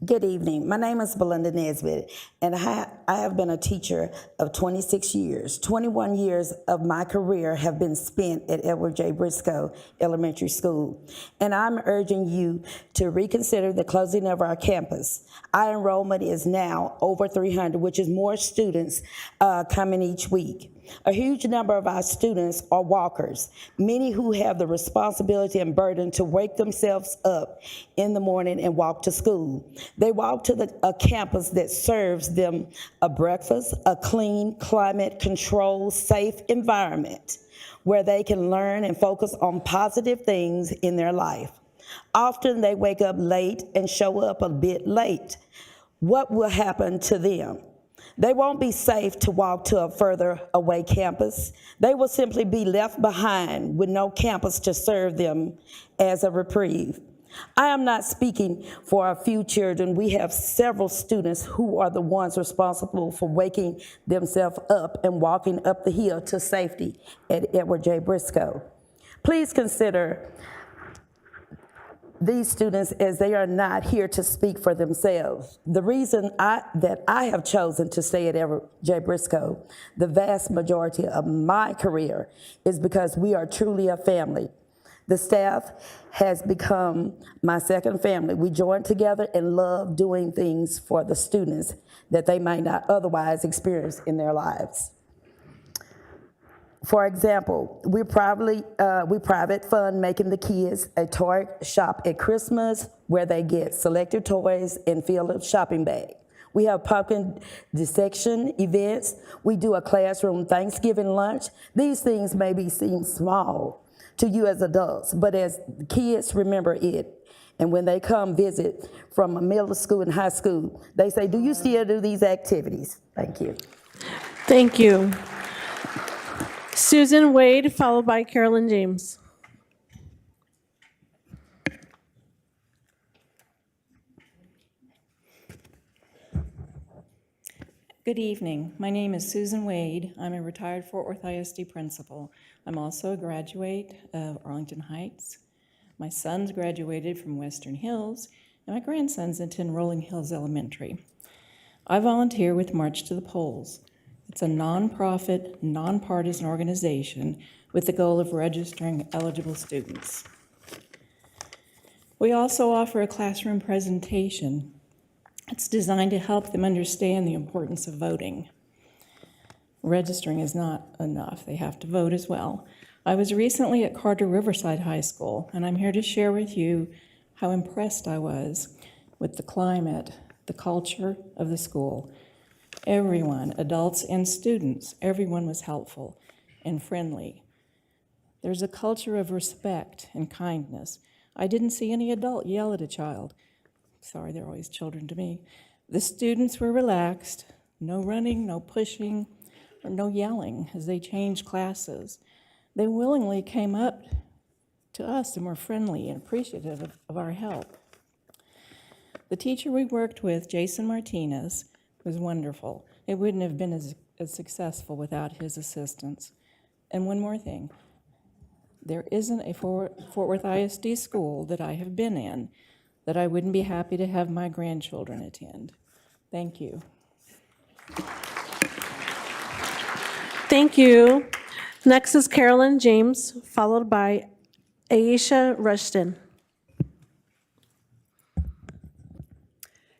Good evening. My name is Belinda Nesbitt, and I have been a teacher of 26 years. 21 years of my career have been spent at Edward J. Briscoe Elementary School, and I'm urging you to reconsider the closing of our campus. Our enrollment is now over 300, which is more students coming each week. A huge number of our students are walkers, many who have the responsibility and burden to wake themselves up in the morning and walk to school. They walk to a campus that serves them a breakfast, a clean, climate-controlled, safe environment where they can learn and focus on positive things in their life. Often they wake up late and show up a bit late. What will happen to them? They won't be safe to walk to a further away campus. They will simply be left behind with no campus to serve them as a reprieve. I am not speaking for a few children. We have several students who are the ones responsible for waking themselves up and walking up the hill to safety at Edward J. Briscoe. Please consider these students, as they are not here to speak for themselves. The reason that I have chosen to stay at Edward J. Briscoe the vast majority of my career is because we are truly a family. The staff has become my second family. We join together and love doing things for the students that they might not otherwise experience in their lives. For example, we private fund making the kids a toy shop at Christmas where they get selected toys and fill a shopping bag. We have pumpkin dissection events. We do a classroom Thanksgiving lunch. These things maybe seem small to you as adults, but as kids remember it. And when they come visit from middle school and high school, they say, "Do you still do these activities?" Thank you. Thank you. Susan Wade, followed by Carolyn James. Good evening. My name is Susan Wade. I'm a retired Fort Worth ISD principal. I'm also a graduate of Arlington Heights. My sons graduated from Western Hills, and my grandsons attend Rolling Hills Elementary. I volunteer with March to the Polls. It's a nonprofit, nonpartisan organization with the goal of registering eligible students. We also offer a classroom presentation. It's designed to help them understand the importance of voting. Registering is not enough. They have to vote as well. I was recently at Carter Riverside High School, and I'm here to share with you how impressed I was with the climate, the culture of the school. Everyone, adults and students, everyone was helpful and friendly. There's a culture of respect and kindness. I didn't see any adult yell at a child. Sorry, they're always children to me. The students were relaxed, no running, no pushing, or no yelling as they changed classes. They willingly came up to us and were friendly and appreciative of our help. The teacher we worked with, Jason Martinez, was wonderful. It wouldn't have been as successful without his assistance. And one more thing. There isn't a Fort Worth ISD school that I have been in that I wouldn't be happy to have my grandchildren attend. Thank you. Thank you. Next is Carolyn James, followed by Aisha Rushton.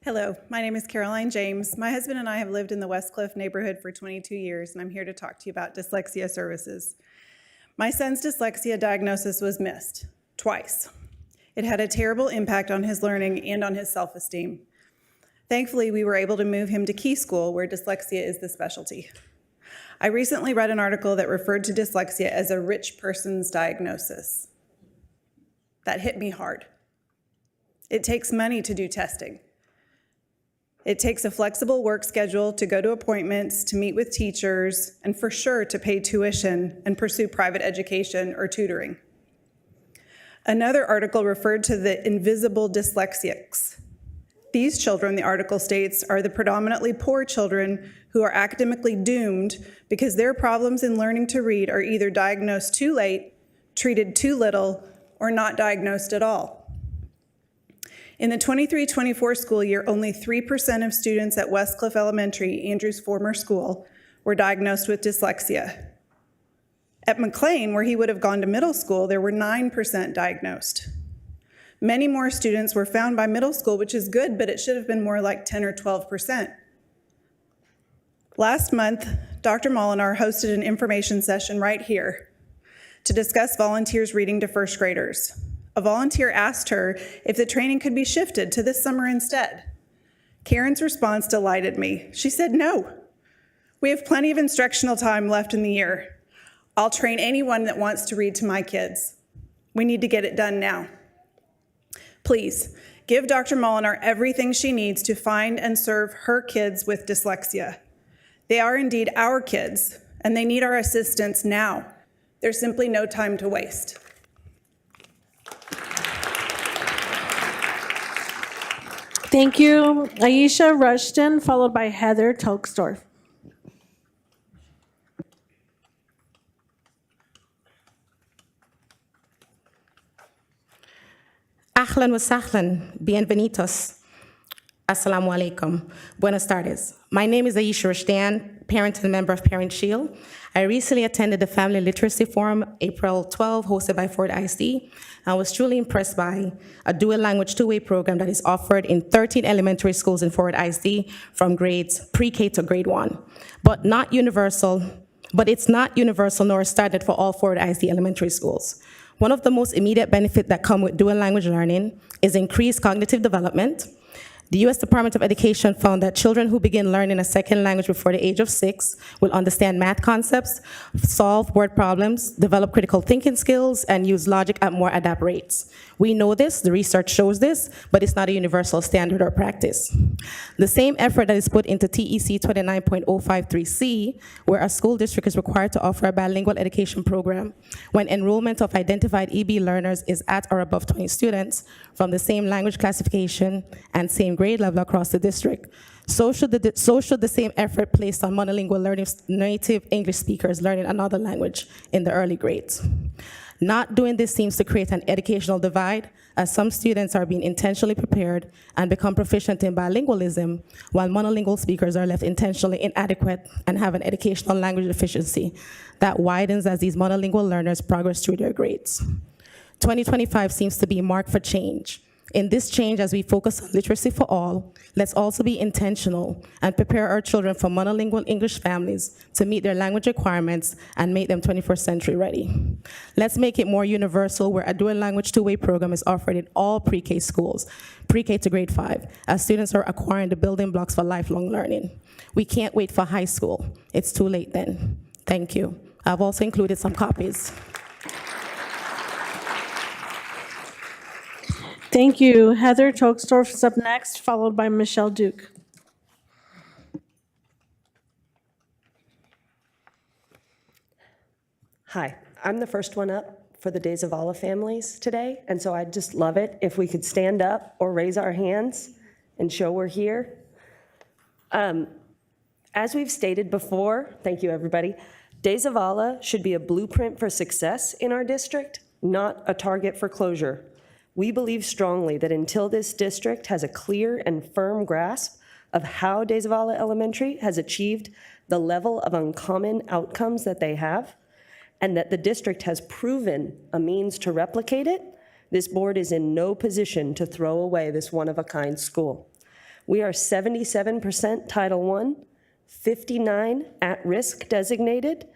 Hello, my name is Caroline James. My husband and I have lived in the Westcliff neighborhood for 22 years, and I'm here to talk to you about dyslexia services. My son's dyslexia diagnosis was missed twice. It had a terrible impact on his learning and on his self-esteem. Thankfully, we were able to move him to Key School, where dyslexia is the specialty. I recently read an article that referred to dyslexia as a rich person's diagnosis. That hit me hard. It takes money to do testing. It takes a flexible work schedule to go to appointments, to meet with teachers, and for sure to pay tuition and pursue private education or tutoring. Another article referred to the invisible dyslexics. These children, the article states, are the predominantly poor children who are academically doomed because their problems in learning to read are either diagnosed too late, treated too little, or not diagnosed at all. In the 23-24 school year, only 3% of students at Westcliff Elementary, Andrew's former school, were diagnosed with dyslexia. At McLean, where he would have gone to middle school, there were 9% diagnosed. Many more students were found by middle school, which is good, but it should have been more like 10 or 12%. Last month, Dr. Molinar hosted an information session right here to discuss volunteers reading to first graders. A volunteer asked her if the training could be shifted to this summer instead. Karen's response delighted me. She said, "No, we have plenty of instructional time left in the year. I'll train anyone that wants to read to my kids. We need to get it done now." Please, give Dr. Molinar everything she needs to find and serve her kids with dyslexia. They are indeed our kids, and they need our assistance now. There's simply no time to waste. Thank you, Aisha Rushton, followed by Heather Tolksdorf. Ahlan wa sahlan, bienvenidos. Assalamu alaikum. Buenas tardes. My name is Aisha Rushton, parent and member of Parent Shield. I recently attended the Family Literacy Forum, April 12, hosted by Ford ISD. I was truly impressed by a dual language two-way program that is offered in 13 elementary schools in Ford ISD from grades pre-K to grade 1, but it's not universal nor standard for all Ford ISD elementary schools. One of the most immediate benefits that come with dual language learning is increased cognitive development. The U.S. Department of Education found that children who begin learning a second language before the age of 6 will understand math concepts, solve word problems, develop critical thinking skills, and use logic at more adept rates. We know this, the research shows this, but it's not a universal standard or practice. The same effort that is put into TEC 29.053C, where a school district is required to offer a bilingual education program when enrollment of identified EB learners is at or above 20 students from the same language classification and same grade level across the district. So should the same effort placed on monolingual learning, native English speakers learning another language in the early grades. Not doing this seems to create an educational divide, as some students are being intentionally prepared and become proficient in bilingualism, while monolingual speakers are left intentionally inadequate and have an educational language deficiency that widens as these monolingual learners progress through their grades. 2025 seems to be a mark for change. In this change, as we focus on literacy for all, let's also be intentional and prepare our children from monolingual English families to meet their language requirements and make them 21st century ready. Let's make it more universal, where a dual language two-way program is offered in all pre-K schools, pre-K to grade 5, as students are acquiring the building blocks for lifelong learning. We can't wait for high school. It's too late then. Thank you. I've also included some copies. Thank you. Heather Tolksdorf is up next, followed by Michelle Duke. Hi, I'm the first one up for the Days of Alla Families today, and so I'd just love it if we could stand up or raise our hands and show we're here. As we've stated before, thank you everybody, Days of Allah should be a blueprint for success in our district, not a target for closure. We believe strongly that until this district has a clear and firm grasp of how Days of Allah Elementary has achieved the level of uncommon outcomes that they have, and that the district has proven a means to replicate it, this board is in no position to throw away this one-of-a-kind school. We are 77% Title I, 59 at-risk designated,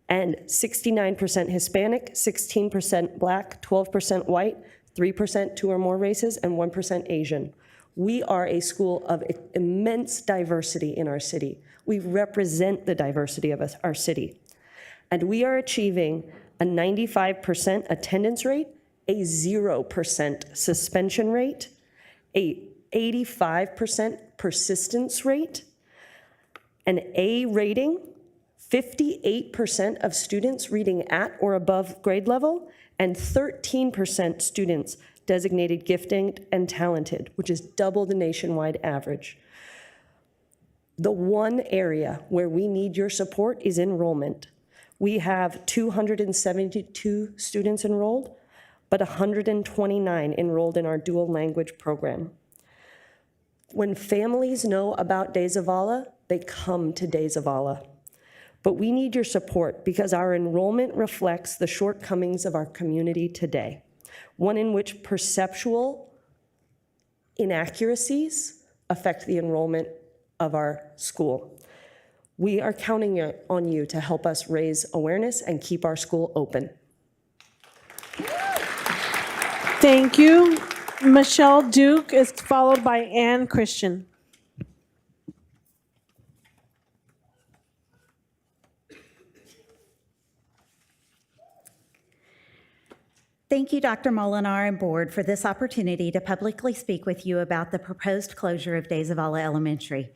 and 69% Hispanic, 16% Black, 12% white, 3% two or more races, and 1% Asian. We are a school of immense diversity in our city. We represent the diversity of our city. And we are achieving a 95% attendance rate, a 0% suspension rate, a 85% persistence rate, an A rating, 58% of students reading at or above grade level, and 13% students designated gifted and talented, which is double the nationwide average. The one area where we need your support is enrollment. We have 272 students enrolled, but 129 enrolled in our dual language program. When families know about Days of Allah, they come to Days of Allah. But we need your support because our enrollment reflects the shortcomings of our community today, one in which perceptual inaccuracies affect the enrollment of our school. We are counting on you to help us raise awareness and keep our school open. Thank you. Michelle Duke is followed by Ann Christian. Thank you, Dr. Molinar and board, for this opportunity to publicly speak with you about the proposed closure of Days of Allah Elementary.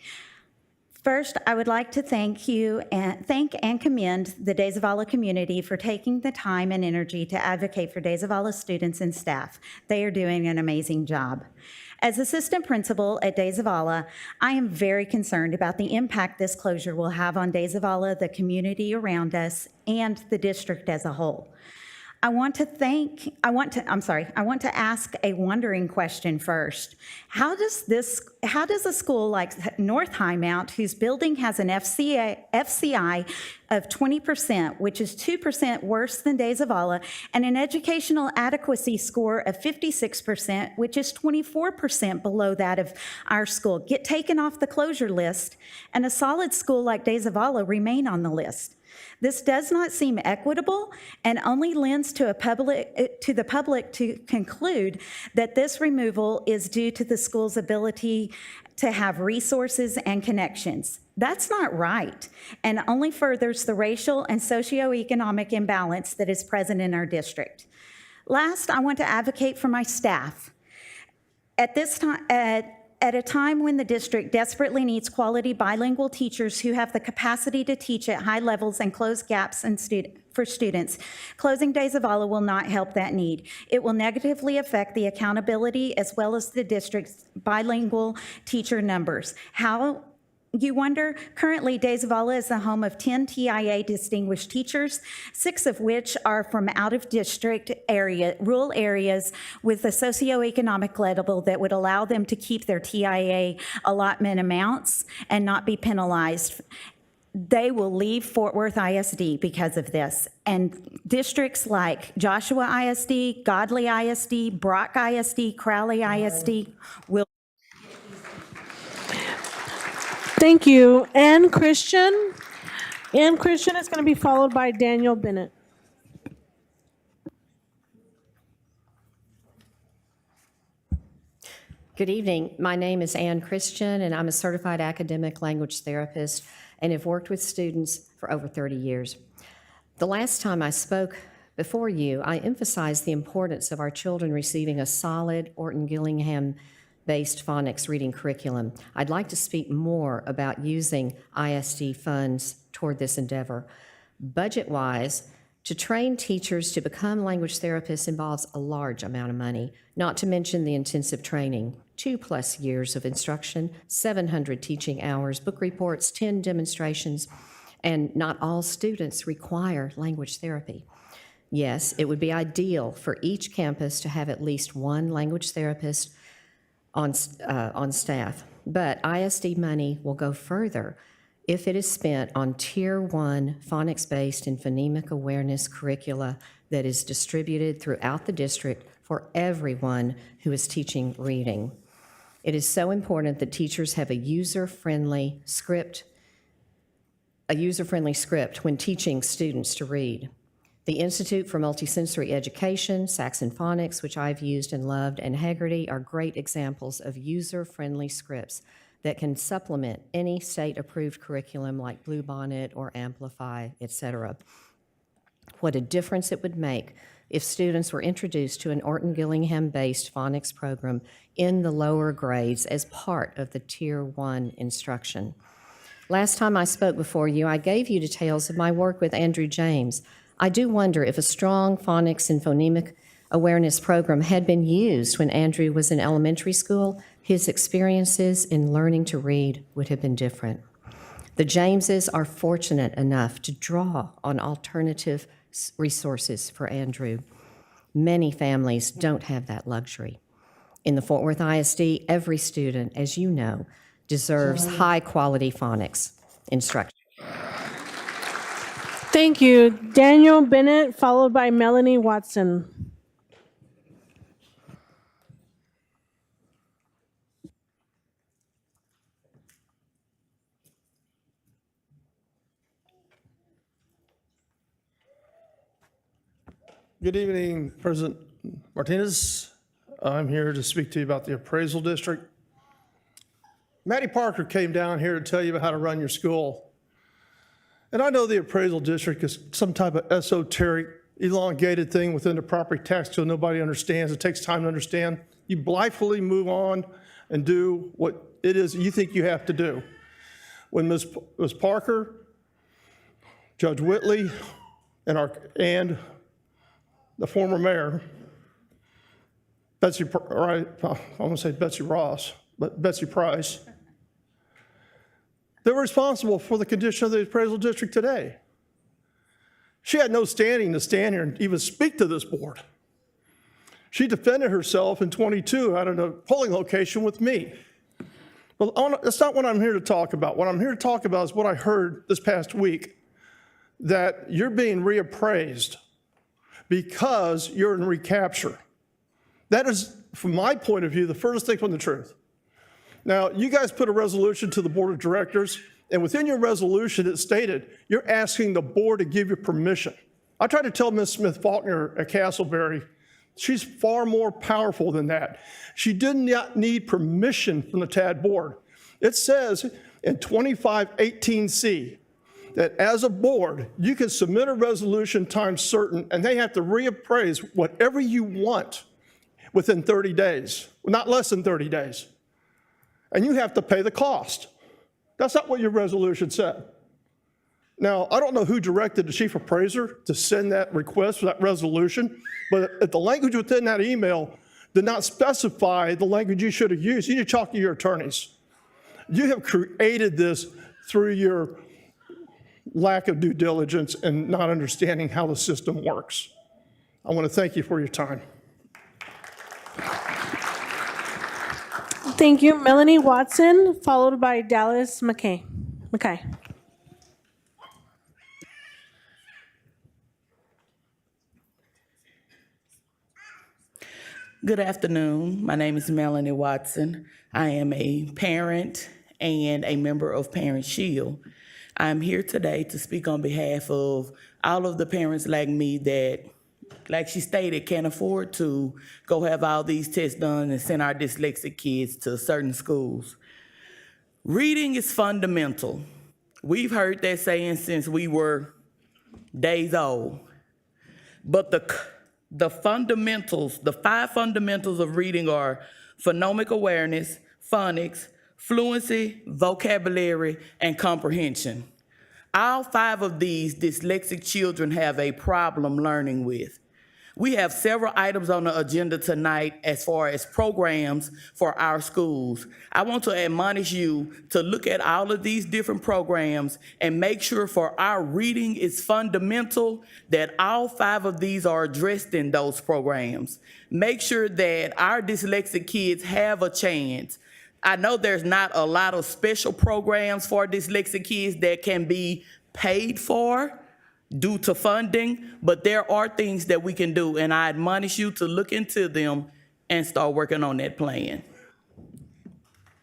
First, I would like to thank and commend the Days of Allah community for taking the time and energy to advocate for Days of Allah students and staff. They are doing an amazing job. As assistant principal at Days of Allah, I am very concerned about the impact this closure will have on Days of Allah, the community around us, and the district as a whole. I want to ask a wondering question first. How does a school like North Highmount, whose building has an FCI of 20%, which is 2% worse than Days of Allah, and an educational adequacy score of 56%, which is 24% below that of our school, get taken off the closure list, and a solid school like Days of Allah remain on the list? This does not seem equitable and only lends to the public to conclude that this removal is due to the school's ability to have resources and connections. That's not right, and only furthers the racial and socioeconomic imbalance that is present in our district. Last, I want to advocate for my staff. At a time when the district desperately needs quality bilingual teachers who have the capacity to teach at high levels and close gaps for students, closing Days of Allah will not help that need. It will negatively affect the accountability as well as the district's bilingual teacher numbers. How? You wonder? Currently, Days of Allah is the home of 10 TIA distinguished teachers, 6 of which are from out-of-district rural areas with a socioeconomic level that would allow them to keep their TIA allotment amounts and not be penalized. They will leave Fort Worth ISD because of this. And districts like Joshua ISD, Godley ISD, Brock ISD, Crowley ISD will. Thank you. Ann Christian. Ann Christian is going to be followed by Daniel Bennett. Good evening. My name is Ann Christian, and I'm a certified academic language therapist and have worked with students for over 30 years. The last time I spoke before you, I emphasized the importance of our children receiving a solid Orton Gillingham-based phonics reading curriculum. I'd like to speak more about using ISD funds toward this endeavor. Budget-wise, to train teachers to become language therapists involves a large amount of money, not to mention the intensive training. 2+ years of instruction, 700 teaching hours, book reports, 10 demonstrations, and not all students require language therapy. Yes, it would be ideal for each campus to have at least one language therapist on staff, but ISD money will go further if it is spent on Tier 1 phonics-based and phonemic awareness curricula that is distributed throughout the district for everyone who is teaching reading. It is so important that teachers have a user-friendly script when teaching students to read. The Institute for Multisensory Education, Saxon Phonics, which I've used and loved, and Haggerty are great examples of user-friendly scripts that can supplement any state-approved curriculum like Bluebonnet or Amplify, etc. What a difference it would make if students were introduced to an Orton Gillingham-based phonics program in the lower grades as part of the Tier 1 instruction. Last time I spoke before you, I gave you details of my work with Andrew James. I do wonder if a strong phonics and phonemic awareness program had been used when Andrew was in elementary school, his experiences in learning to read would have been different. The Jameses are fortunate enough to draw on alternative resources for Andrew. Many families don't have that luxury. In the Fort Worth ISD, every student, as you know, deserves high-quality phonics instruction. Thank you. Daniel Bennett, followed by Melanie Watson. Good evening, President Martinez. I'm here to speak to you about the appraisal district. Maddie Parker came down here to tell you about how to run your school. And I know the appraisal district is some type of esoteric, elongated thing within the property tax code nobody understands. It takes time to understand. You blithely move on and do what it is you think you have to do. When Ms. Parker, Judge Whitley, and the former mayor, Betsy, right, I want to say Betsy Ross, but Betsy Price, they're responsible for the condition of the appraisal district today. She had no standing to stand here and even speak to this board. She defended herself in 22 out of a polling location with me. But that's not what I'm here to talk about. What I'm here to talk about is what I heard this past week, that you're being reappraised because you're in recapture. That is, from my point of view, the furthest thing from the truth. Now, you guys put a resolution to the board of directors, and within your resolution, it stated you're asking the board to give you permission. I tried to tell Ms. Smith-Faulkner at Castleberry, she's far more powerful than that. She did not need permission from the TAD board. It says in 2518C that as a board, you can submit a resolution time certain, and they have to reappraise whatever you want within 30 days, not less than 30 days. And you have to pay the cost. That's not what your resolution said. Now, I don't know who directed the chief appraiser to send that request for that resolution, but if the language within that email did not specify the language you should have used, you need to talk to your attorneys. You have created this through your lack of due diligence and not understanding how the system works. I want to thank you for your time. Thank you. Melanie Watson, followed by Dallas McKay. Good afternoon. My name is Melanie Watson. I am a parent and a member of Parent Shield. I'm here today to speak on behalf of all of the parents like me that, like she stated, can't afford to go have all these tests done and send our dyslexic kids to certain schools. Reading is fundamental. We've heard that saying since we were days old. But the fundamentals, the 5 fundamentals of reading are phonemic awareness, phonics, fluency, vocabulary, and comprehension. All 5 of these dyslexic children have a problem learning with. We have several items on the agenda tonight as far as programs for our schools. I want to admonish you to look at all of these different programs and make sure for our reading is fundamental that all 5 of these are addressed in those programs. Make sure that our dyslexic kids have a chance. I know there's not a lot of special programs for dyslexic kids that can be paid for due to funding, but there are things that we can do, and I admonish you to look into them and start working on that plan.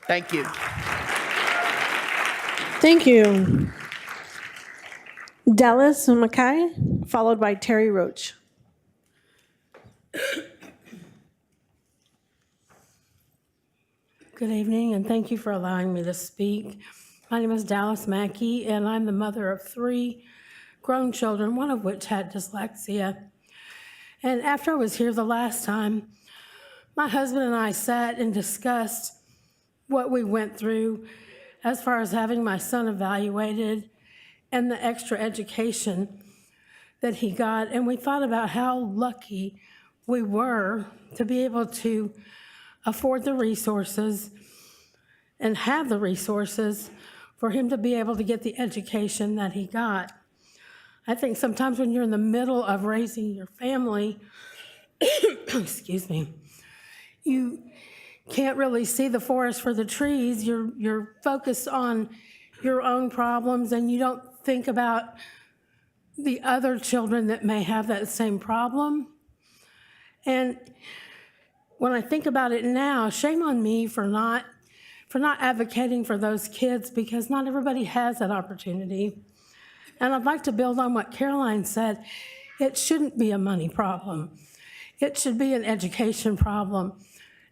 Thank you. Thank you. Dallas Mackay, followed by Terry Roach. Good evening, and thank you for allowing me to speak. My name is Dallas Mackey, and I'm the mother of 3 grown children, one of which had dyslexia. And after I was here the last time, my husband and I sat and discussed what we went through as far as having my son evaluated and the extra education that he got. And we thought about how lucky we were to be able to afford the resources and have the resources for him to be able to get the education that he got. I think sometimes when you're in the middle of raising your family, excuse me, you can't really see the forest for the trees. You're focused on your own problems, and you don't think about the other children that may have that same problem. And when I think about it now, shame on me for not advocating for those kids, because not everybody has that opportunity. And I'd like to build on what Caroline said. It shouldn't be a money problem. It should be an education problem.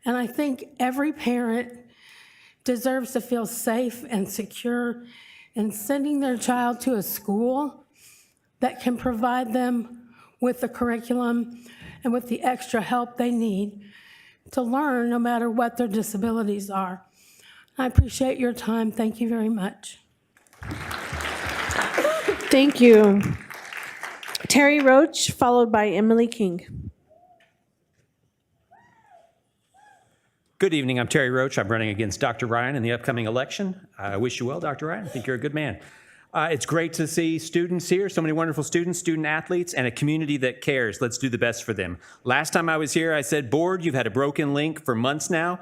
And I think every parent deserves to feel safe and secure in sending their child to a school that can provide them with the curriculum and with the extra help they need to learn, no matter what their disabilities are. I appreciate your time. Thank you very much. Thank you. Terry Roach, followed by Emily King. Good evening. I'm Terry Roach. I'm running against Dr. Ryan in the upcoming election. I wish you well, Dr. Ryan. I think you're a good man. It's great to see students here, so many wonderful students, student athletes, and a community that cares. Let's do the best for them. Last time I was here, I said, board, you've had a broken link for months now.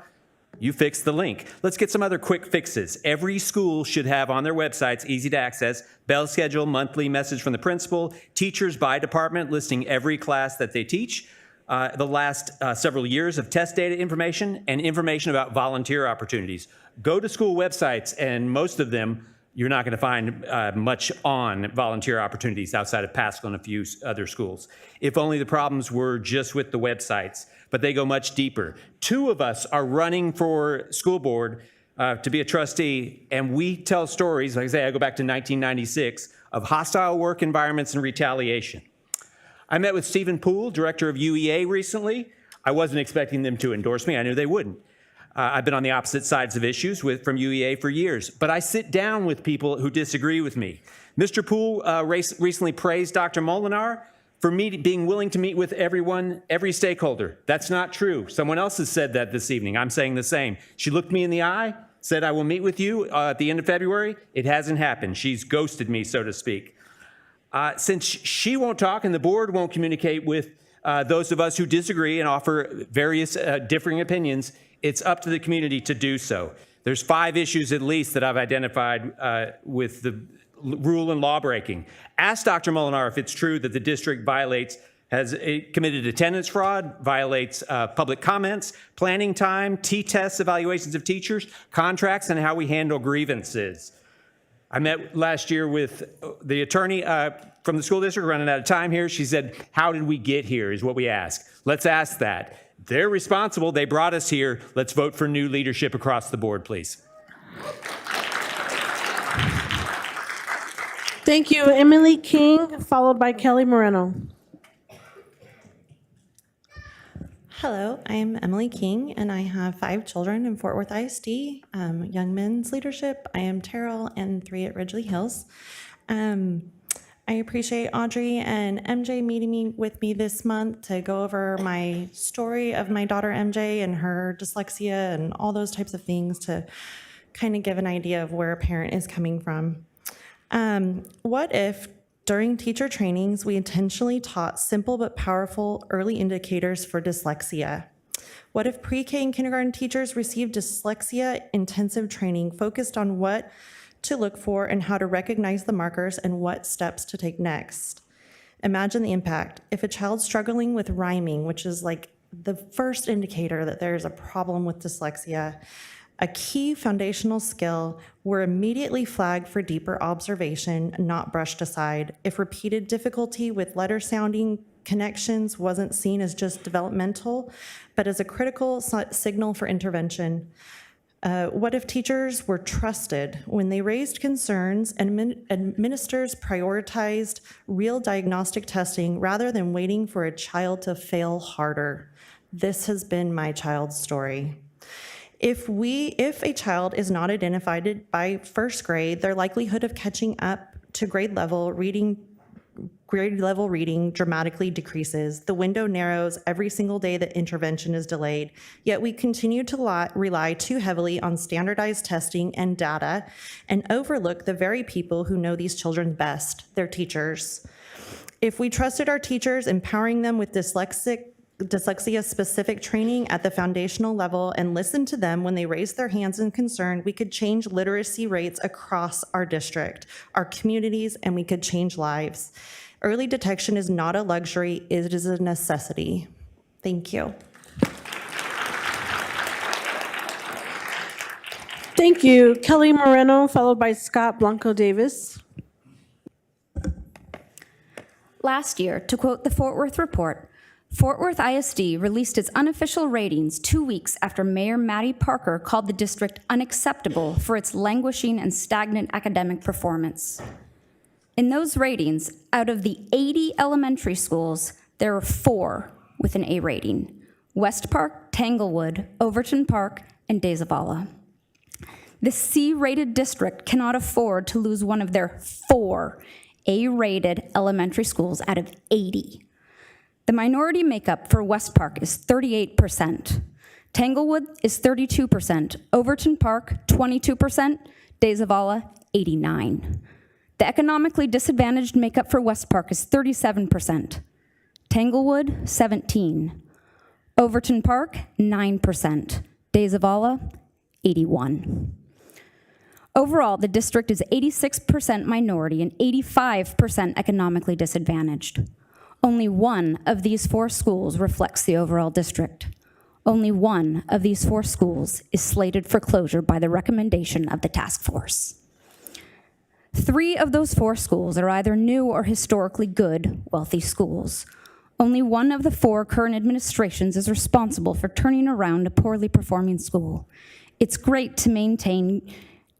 You fixed the link. Let's get some other quick fixes. Every school should have on their websites, easy to access, bell schedule, monthly message from the principal, teachers by department listing every class that they teach, the last several years of test data information, and information about volunteer opportunities. Go to school websites, and most of them, you're not going to find much on volunteer opportunities outside of Pascal and a few other schools. If only the problems were just with the websites, but they go much deeper. 2 of us are running for school board to be a trustee, and we tell stories, like I say, I go back to 1996, of hostile work environments and retaliation. I met with Stephen Poole, director of UEA, recently. I wasn't expecting them to endorse me. I knew they wouldn't. I've been on the opposite sides of issues from UEA for years, but I sit down with people who disagree with me. Mr. Poole recently praised Dr. Molinar for being willing to meet with everyone, every stakeholder. That's not true. Someone else has said that this evening. I'm saying the same. She looked me in the eye, said, I will meet with you at the end of February. It hasn't happened. She's ghosted me, so to speak. Since she won't talk and the board won't communicate with those of us who disagree and offer various differing opinions, it's up to the community to do so. There's 5 issues at least that I've identified with the rule and law breaking. Ask Dr. Molinar if it's true that the district has committed attendance fraud, violates public comments, planning time, T-tests, evaluations of teachers, contracts, and how we handle grievances. I met last year with the attorney from the school district, running out of time here. She said, how did we get here is what we ask. Let's ask that. They're responsible. They brought us here. Let's vote for new leadership across the board, please. Thank you, Emily King, followed by Kelly Moreno. Hello, I'm Emily King, and I have 5 children in Fort Worth ISD, Young Men's Leadership. I am Terrell, and 3 at Ridgely Hills. I I appreciate Audrey and MJ meeting with me this month to go over my story of my daughter MJ and her dyslexia and all those types of things to kind of give an idea of where a parent is coming from. What if during teacher trainings we intentionally taught simple but powerful early indicators for dyslexia? What if pre-K and kindergarten teachers received dyslexia intensive training focused on what to look for and how to recognize the markers and what steps to take next? Imagine the impact. If a child's struggling with rhyming, which is like the first indicator that there's a problem with dyslexia, a key foundational skill, were immediately flagged for deeper observation, not brushed aside. If repeated difficulty with letter sounding connections wasn't seen as just developmental, but as a critical signal for intervention. What if teachers were trusted when they raised concerns and administrators prioritized real diagnostic testing rather than waiting for a child to fail harder? This has been my child's story. If a child is not identified by first grade, their likelihood of catching up to grade level reading dramatically decreases. The window narrows every single day that intervention is delayed, yet we continue to rely too heavily on standardized testing and data and overlook the very people who know these children best, their teachers. If we trusted our teachers, empowering them with dyslexia-specific training at the foundational level and listened to them when they raised their hands in concern, we could change literacy rates across our district, our communities, and we could change lives. Early detection is not a luxury, it is a necessity. Thank you. Thank you. Kelly Moreno, followed by Scott Blanco Davis. Last year, to quote the Fort Worth report, Fort Worth ISD released its unofficial ratings 2 weeks after Mayor Mattie Parker called the district unacceptable for its languishing and stagnant academic performance. In those ratings, out of the 80 elementary schools, there were 4 with an A rating: West Park, Tanglewood, Overton Park, and De Zavala. The C-rated district cannot afford to lose one of their 4 A-rated elementary schools out of 80. The minority makeup for West Park is 38%. Tanglewood is 32%. Overton Park, 22%. De Zavala, 89%. The economically disadvantaged makeup for West Park is 37%. Tanglewood, 17%. Overton Park, 9%. De Zavala, 81%. Overall, the district is 86% minority and 85% economically disadvantaged. Only one of these 4 schools reflects the overall district. Only one of these 4 schools is slated for closure by the recommendation of the task force. 3 of those 4 schools are either new or historically good, wealthy schools. Only one of the 4 current administrations is responsible for turning around a poorly performing school. It's great to maintain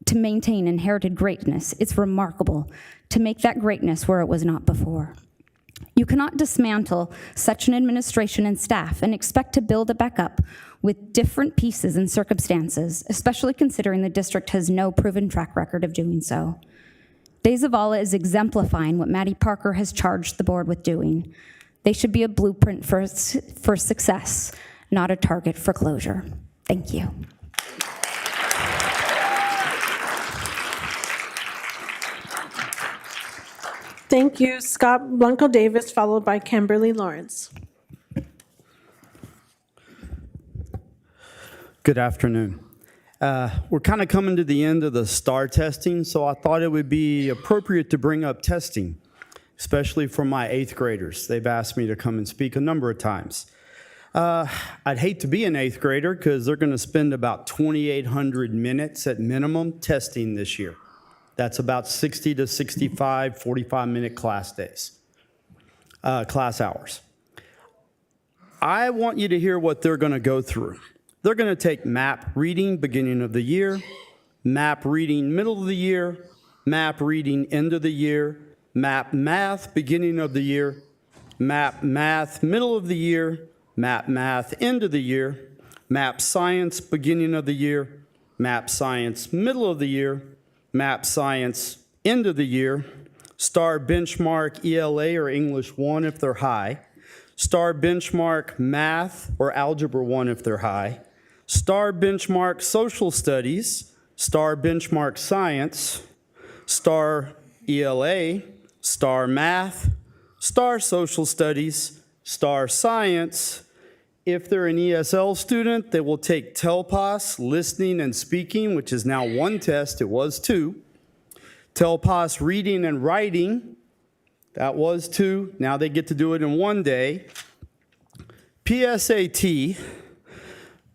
inherited greatness. It's remarkable to make that greatness where it was not before. You cannot dismantle such an administration and staff and expect to build it back up with different pieces and circumstances, especially considering the district has no proven track record of doing so. De Zavala is exemplifying what Mattie Parker has charged the board with doing. They should be a blueprint for success, not a target for closure. Thank you. Thank you. Scott Blanco Davis, followed by Kimberly Lawrence. Good afternoon. We're kind of coming to the end of the STAR testing, so I thought it would be appropriate to bring up testing, especially for my 8th graders. They've asked me to come and speak a number of times. I'd hate to be an 8th grader because they're going to spend about 2,800 minutes at minimum testing this year. That's about 60 to 65 45-minute class hours. I want you to hear what they're going to go through. They're going to take map reading beginning of the year, map reading middle of the year, map reading end of the year, map math beginning of the year, map math middle of the year, map math end of the year, map science beginning of the year, map science middle of the year, map science end of the year, Star benchmark ELA or English 1 if they're high. Star benchmark math or algebra 1 if they're high. Star benchmark social studies. Star benchmark science. Star ELA. Star math. Star social studies. Star science. If they're an ESL student, they will take TELPAS, listening and speaking, which is now 1 test, it was 2. TELPAS, reading and writing, that was 2. Now they get to do it in 1 day. PSAT,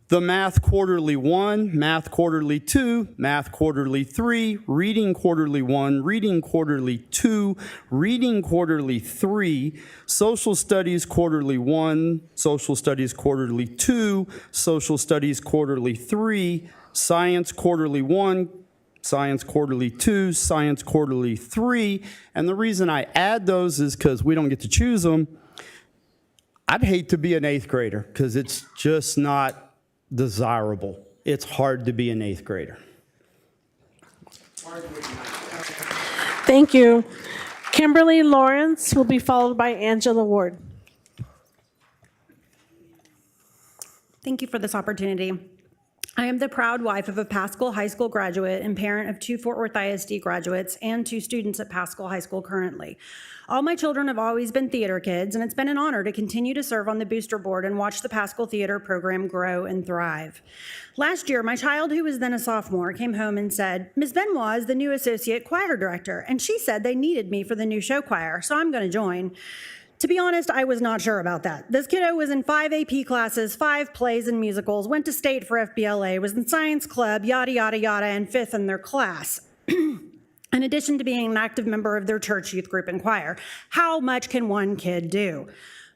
the Math Quarterly 1, Math Quarterly 2, Math Quarterly 3, Reading Quarterly 1, Reading Quarterly 2, Reading Quarterly 3, Social Studies Quarterly 1, Social Studies Quarterly 2, Social Studies Quarterly 3, Science Quarterly 1, Science Quarterly 2, Science Quarterly 3. And the reason I add those is because we don't get to choose them. I'd hate to be an 8th grader because it's just not desirable. It's hard to be an 8th grader. Thank you. Kimberly Lawrence will be followed by Angela Ward. Thank you for this opportunity. I am the proud wife of a Paschal High School graduate and parent of 2 Fort Worth ISD graduates and 2 students at Paschal High School currently. All my children have always been theater kids, and it's been an honor to continue to serve on the booster board and watch the Paschal Theater program grow and thrive. Last year, my child, who was then a sophomore, came home and said, "Ms. Benoit is the new associate choir director, and she said they needed me for the new show choir, so I'm going to join." To be honest, I was not sure about that. This kiddo was in 5 AP classes, 5 plays and musicals, went to state for FBLA, was in science club, yada, yada, yada, and 5th in their class. In addition to being an active member of their church youth group and choir. How much can one kid do?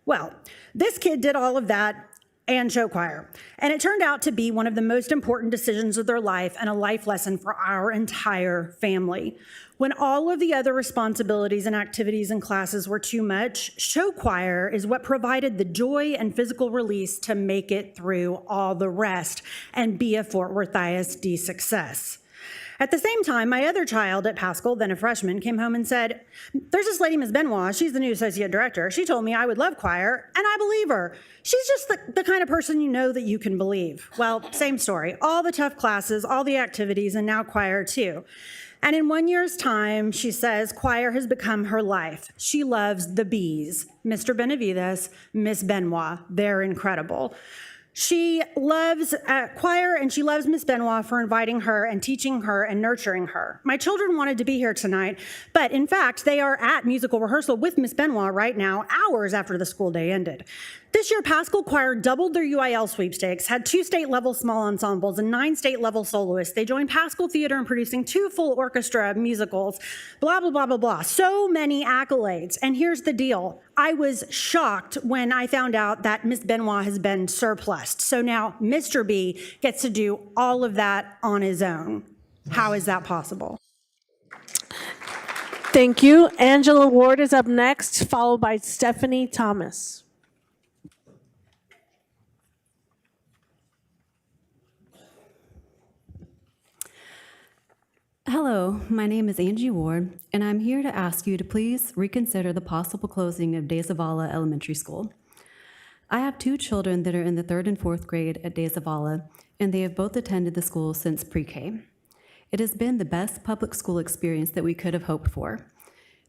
Well, this kid did all of that and show choir. And it turned out to be one of the most important decisions of their life and a life lesson for our entire family. When all of the other responsibilities and activities and classes were too much, show choir is what provided the joy and physical release to make it through all the rest and be a Fort Worth ISD success. At the same time, my other child at Paschal, then a freshman, came home and said, "There's this lady, Ms. Benoit, she's the new associate director. She told me I would love choir, and I believe her. She's just the kind of person you know that you can believe." Well, same story. All the tough classes, all the activities, and now choir too. And in 1 year's time, she says, choir has become her life. She loves the bees, Mr. Benavides, Miss Benoit. They're incredible. She loves choir, and she loves Miss Benoit for inviting her and teaching her and nurturing her. My children wanted to be here tonight, but in fact, they are at musical rehearsal with Miss Benoit right now, hours after the school day ended. This year, Paschal Choir doubled their UIL sweepstakes, had 2 state-level small ensembles and 9 state-level soloists. They joined Paschal Theater in producing 2 full orchestra musicals, blah, blah, blah, blah, blah. So many accolades. And here's the deal. I was shocked when I found out that Miss Benoit has been surplused. So now Mr. B gets to do all of that on his own. How is that possible? Thank you. Angela Ward is up next, followed by Stephanie Thomas. Hello, my name is Angie Ward, and I'm here to ask you to please reconsider the possible closing of De Zavala Elementary School. I have 2 children that are in the 3rd and 4th grade at De Zavala, and they have both attended the school since pre-K. It has been the best public school experience that we could have hoped for.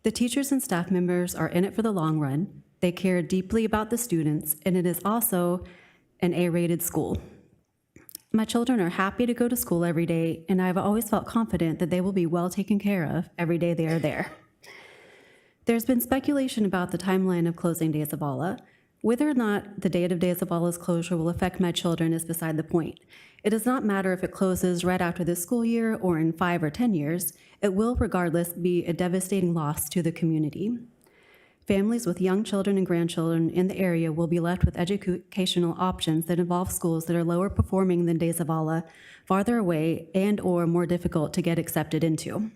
The teachers and staff members are in it for the long run. They care deeply about the students, and it is also an A-rated school. My children are happy to go to school every day, and I've always felt confident that they will be well taken care of every day they are there. There's been speculation about the timeline of closing De Zavala. Whether or not the date of De Zavala's closure will affect my children is beside the point. It does not matter if it closes right after this school year or in 5 or 10 years. It will regardless be a devastating loss to the community. Families with young children and grandchildren in the area will be left with educational options that involve schools that are lower performing than De Zavala, farther away, and or more difficult to get accepted into.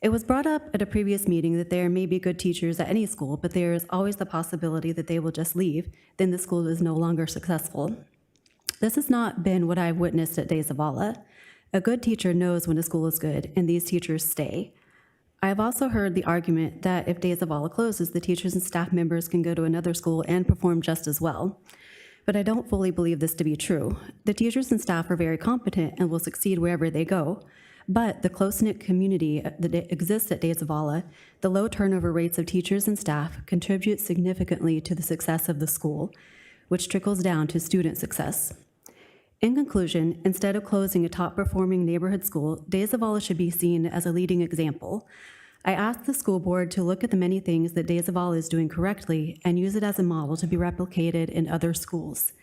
It was brought up at a previous meeting that there may be good teachers at any school, but there is always the possibility that they will just leave, then the school is no longer successful. This has not been what I've witnessed at De Zavala. A good teacher knows when a school is good, and these teachers stay. I have also heard the argument that if Days of Allah closes, the teachers and staff members can go to another school and perform just as well. But I don't fully believe this to be true. The teachers and staff are very competent and will succeed wherever they go. But the close-knit community that exists at Days of Allah, the low turnover rates of teachers and staff contribute significantly to the success of the school, which trickles down to student success. In conclusion, instead of closing a top-performing neighborhood school, Days of Allah should be seen as a leading example. I ask the school board to look at the many things that Days of Allah is doing correctly and use it as a model to be replicated in other schools.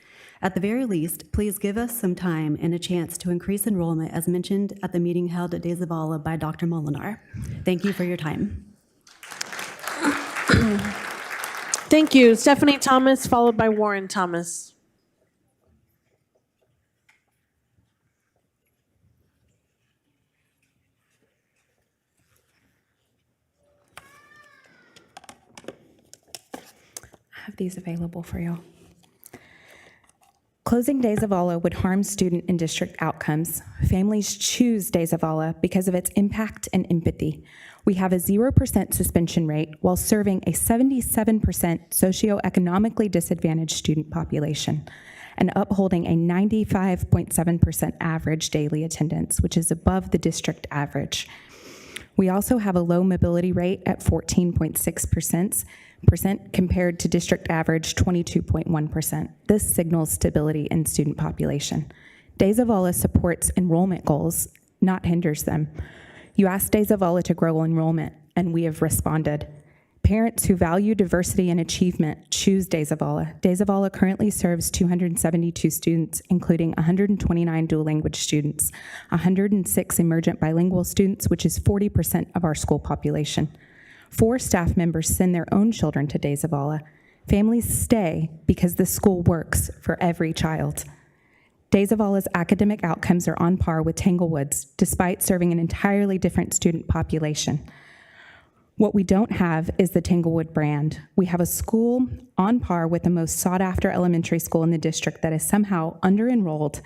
At the very least, please give us some time and a chance to increase enrollment as mentioned at the meeting held at Days of Allah by Dr. Molinar. Thank you for your time. Thank you. Stephanie Thomas, followed by Warren Thomas. I have these available for you. Closing Days of Allah would harm student and district outcomes. Families choose Days of Allah because of its impact and empathy. We have a 0% suspension rate while serving a 77% socioeconomically disadvantaged student population and upholding a 95.7% average daily attendance, which is above the district average. We also have a low mobility rate at 14.6%, compared to district average 22.1%. This signals stability in student population. Days of Allah supports enrollment goals, not hinders them. You asked Days of Allah to grow enrollment, and we have responded. Parents who value diversity and achievement choose Days of Allah. Days of Allah currently serves 272 students, including 129 dual language students, 106 emergent bilingual students, which is 40% of our school population. 4 staff members send their own children to Days of Allah. Families stay because the school works for every child. Days of Allah's academic outcomes are on par with Tanglewood's, despite serving an entirely different student population. What we don't have is the Tanglewood brand. We have a school on par with the most sought-after elementary school in the district that is somehow under-enrolled,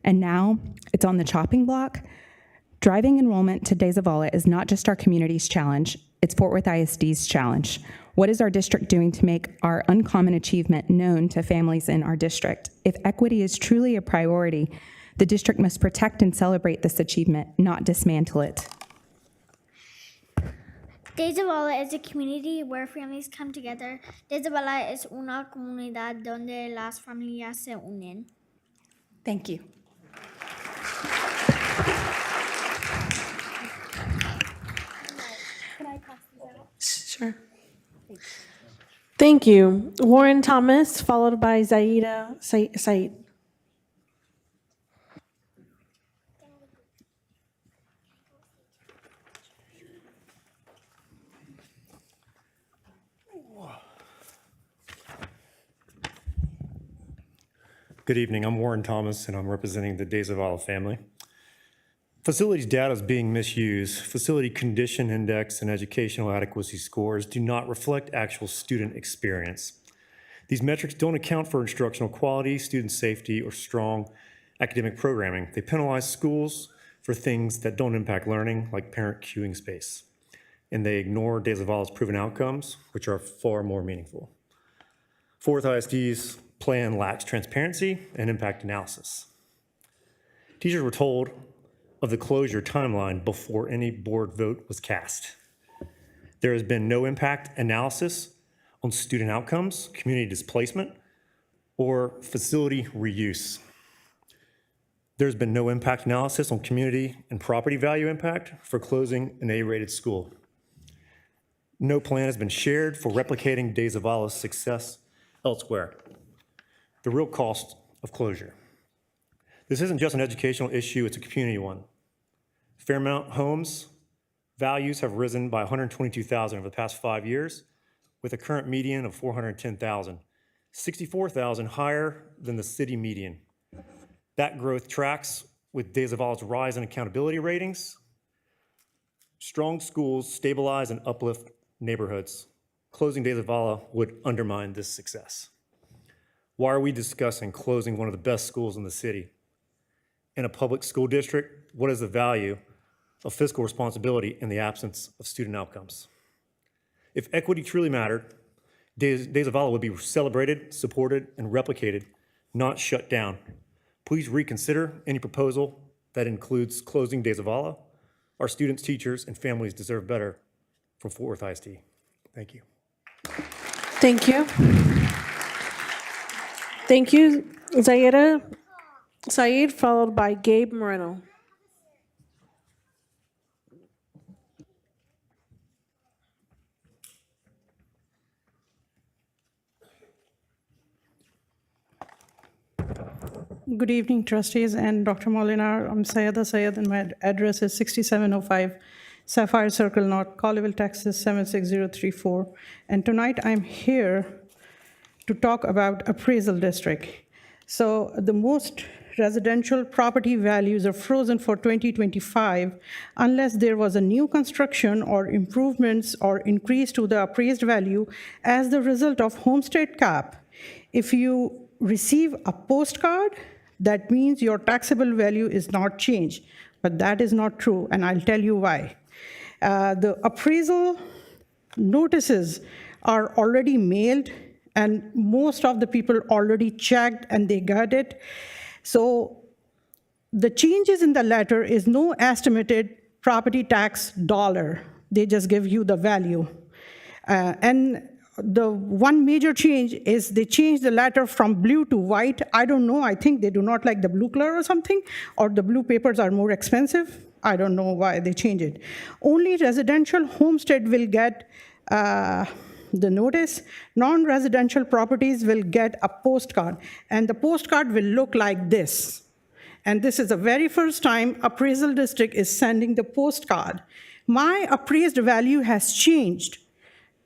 and now it's on the chopping block. Driving enrollment to Days of Allah is not just our community's challenge, it's Fort Worth ISD's challenge. What is our district doing to make our uncommon achievement known to families in our district? If equity is truly a priority, the district must protect and celebrate this achievement, not dismantle it. Days of Allah is a community where families come together. Days of Allah es una comunidad donde las familias se unen. Thank you. Sure. Thank you. Warren Thomas, followed by Zaida Said. Good evening. I'm Warren Thomas, and I'm representing the Days of Allah family. Facilities data is being misused. Facility condition index and educational adequacy scores do not reflect actual student experience. These metrics don't account for instructional quality, student safety, or strong academic programming. They penalize schools for things that don't impact learning, like parent queuing space. And they ignore Days of Allah's proven outcomes, which are far more meaningful. Fort Worth ISD's plan lacks transparency and impact analysis. Teachers were told of the closure timeline before any board vote was cast. There has been no impact analysis on student outcomes, community displacement, or facility reuse. There's been no impact analysis on community and property value impact for closing an A-rated school. No plan has been shared for replicating Days of Allah's success elsewhere. The real cost of closure. This isn't just an educational issue, it's a community one. Fairmount Homes values have risen by $122,000 over the past 5 years, with a current median of $410,000, $64,000 higher than the city median. That growth tracks with Days of Allah's rise in accountability ratings. Strong schools stabilize and uplift neighborhoods. Closing Days of Allah would undermine this success. Why are we discussing closing one of the best schools in the city? In a public school district, what is the value of fiscal responsibility in the absence of student outcomes. If equity truly mattered, Days of Allah would be celebrated, supported, and replicated, not shut down. Please reconsider any proposal that includes closing Days of Allah. Our students, teachers, and families deserve better from Fort Worth ISD. Thank you. Thank you. Thank you, Zayeda Saeed, followed by Gabe Moreno. Good evening, trustees and Dr. Molinar. I'm Sayeda Sayed, and my address is 6705 Sapphire Circle North, Colleyville, Texas, 76034. And tonight I'm here to talk about appraisal district. So the most residential property values are frozen for 2025 unless there was a new construction or improvements or increase to the appraised value as the result of homestead cap. If you receive a postcard, that means your taxable value is not changed, but that is not true, and I'll tell you why. The appraisal notices are already mailed, and most of the people already checked and they got it. So the changes in the letter is no estimated property tax dollar. They just give you the value. And the one major change is they changed the letter from blue to white. I don't know, I think they do not like the blue color or something, or the blue papers are more expensive. I don't know why they changed it. Only residential homestead will get the notice. Non-residential properties will get a postcard, and the postcard will look like this. And this is the very first time appraisal district is sending the postcard. My appraised value has changed.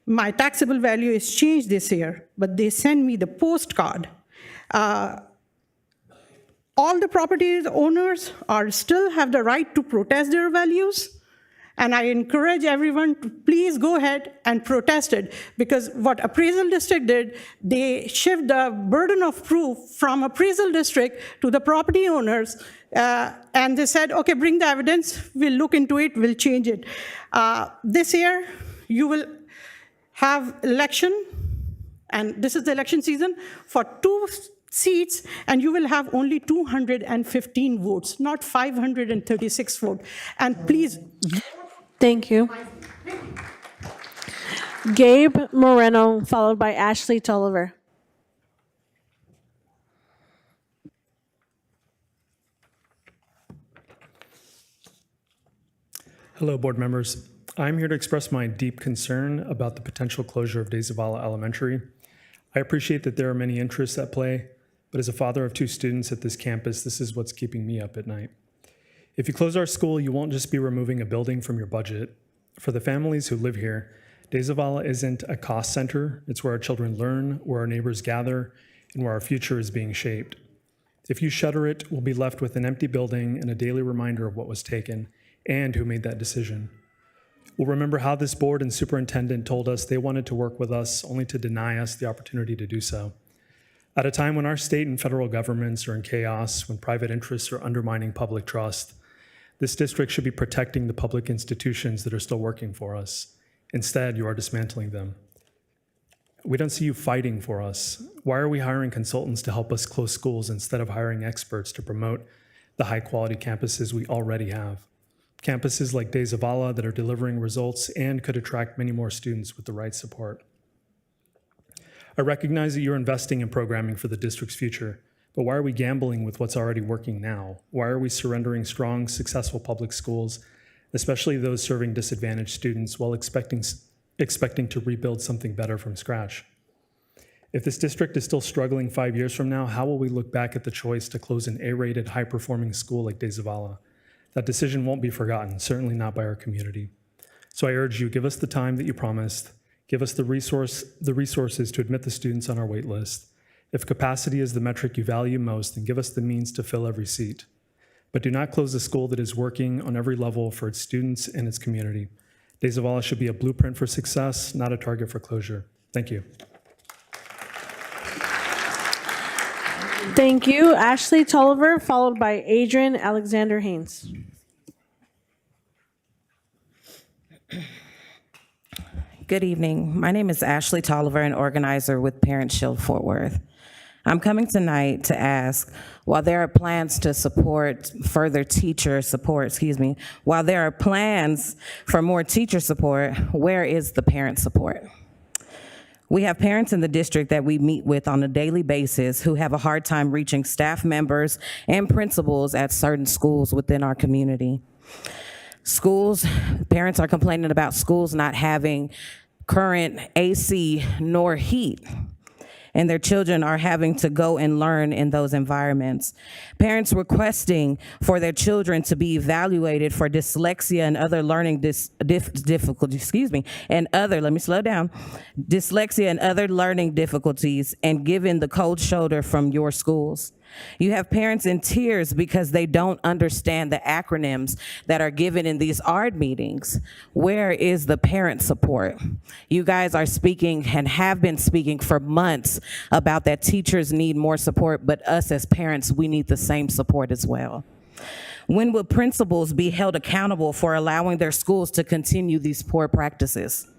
My taxable value is changed this year, but they send me the postcard. All the property owners still have the right to protest their values, and I encourage everyone to please go ahead and protest it, because what appraisal district did, they shift the burden of proof from appraisal district to the property owners, and they said, okay, bring the evidence, we'll look into it, we'll change it. This year, you will have election, and this is the election season, for 2 seats, and you will have only 215 votes, not 536 votes. And please. Thank you. Gabe Moreno, followed by Ashley Tolliver. Hello, board members. I'm here to express my deep concern about the potential closure of Days of Allah Elementary. I appreciate that there are many interests at play, but as a father of 2 students at this campus, this is what's keeping me up at night. If you close our school, you won't just be removing a building from your budget. For the families who live here, Days of Allah isn't a cost center. It's where our children learn, where our neighbors gather, and where our future is being shaped. If you shutter it, we'll be left with an empty building and a daily reminder of what was taken and who made that decision. We'll remember how this board and superintendent told us they wanted to work with us only to deny us the opportunity to do so. At a time when our state and federal governments are in chaos, when private interests are undermining public trust, this district should be protecting the public institutions that are still working for us. Instead, you are dismantling them. We don't see you fighting for us. Why are we hiring consultants to help us close schools instead of hiring experts to promote the high-quality campuses we already have? Campuses like Days of Allah that are delivering results and could attract many more students with the right support. I recognize that you're investing in programming for the district's future, but why are we gambling with what's already working now? Why are we surrendering strong, successful public schools, especially those serving disadvantaged students, while expecting to rebuild something better from scratch? If this district is still struggling 5 years from now, how will we look back at the choice to close an A-rated, high-performing school like Days of Allah? That decision won't be forgotten, certainly not by our community. So I urge you, give us the time that you promised. Give us the resources to admit the students on our wait list. If capacity is the metric you value most, then give us the means to fill every seat. But do not close a school that is working on every level for its students and its community. Days of Allah should be a blueprint for success, not a target for closure. Thank you. Thank you. Ashley Tolliver, followed by Adrian Alexander Haynes. Good evening. My name is Ashley Tolliver, an organizer with Parent Shield Fort Worth. I'm coming tonight to ask, while there are plans to support further teacher support, while there are plans for more teacher support, where is the parent support? We have parents in the district that we meet with on a daily basis who have a hard time reaching staff members and principals at certain schools within our community. Parents are complaining about schools not having current AC nor heat, and their children are having to go and learn in those environments. Parents requesting for their children to be evaluated for dyslexia and other learning difficulties, dyslexia and other learning difficulties, and given the cold shoulder from your schools. You have parents in tears because they don't understand the acronyms that are given in these ARD meetings. Where is the parent support? You guys are speaking and have been speaking for months about that teachers need more support, but us as parents, we need the same support as well. When will principals be held accountable for allowing their schools to continue these poor practices?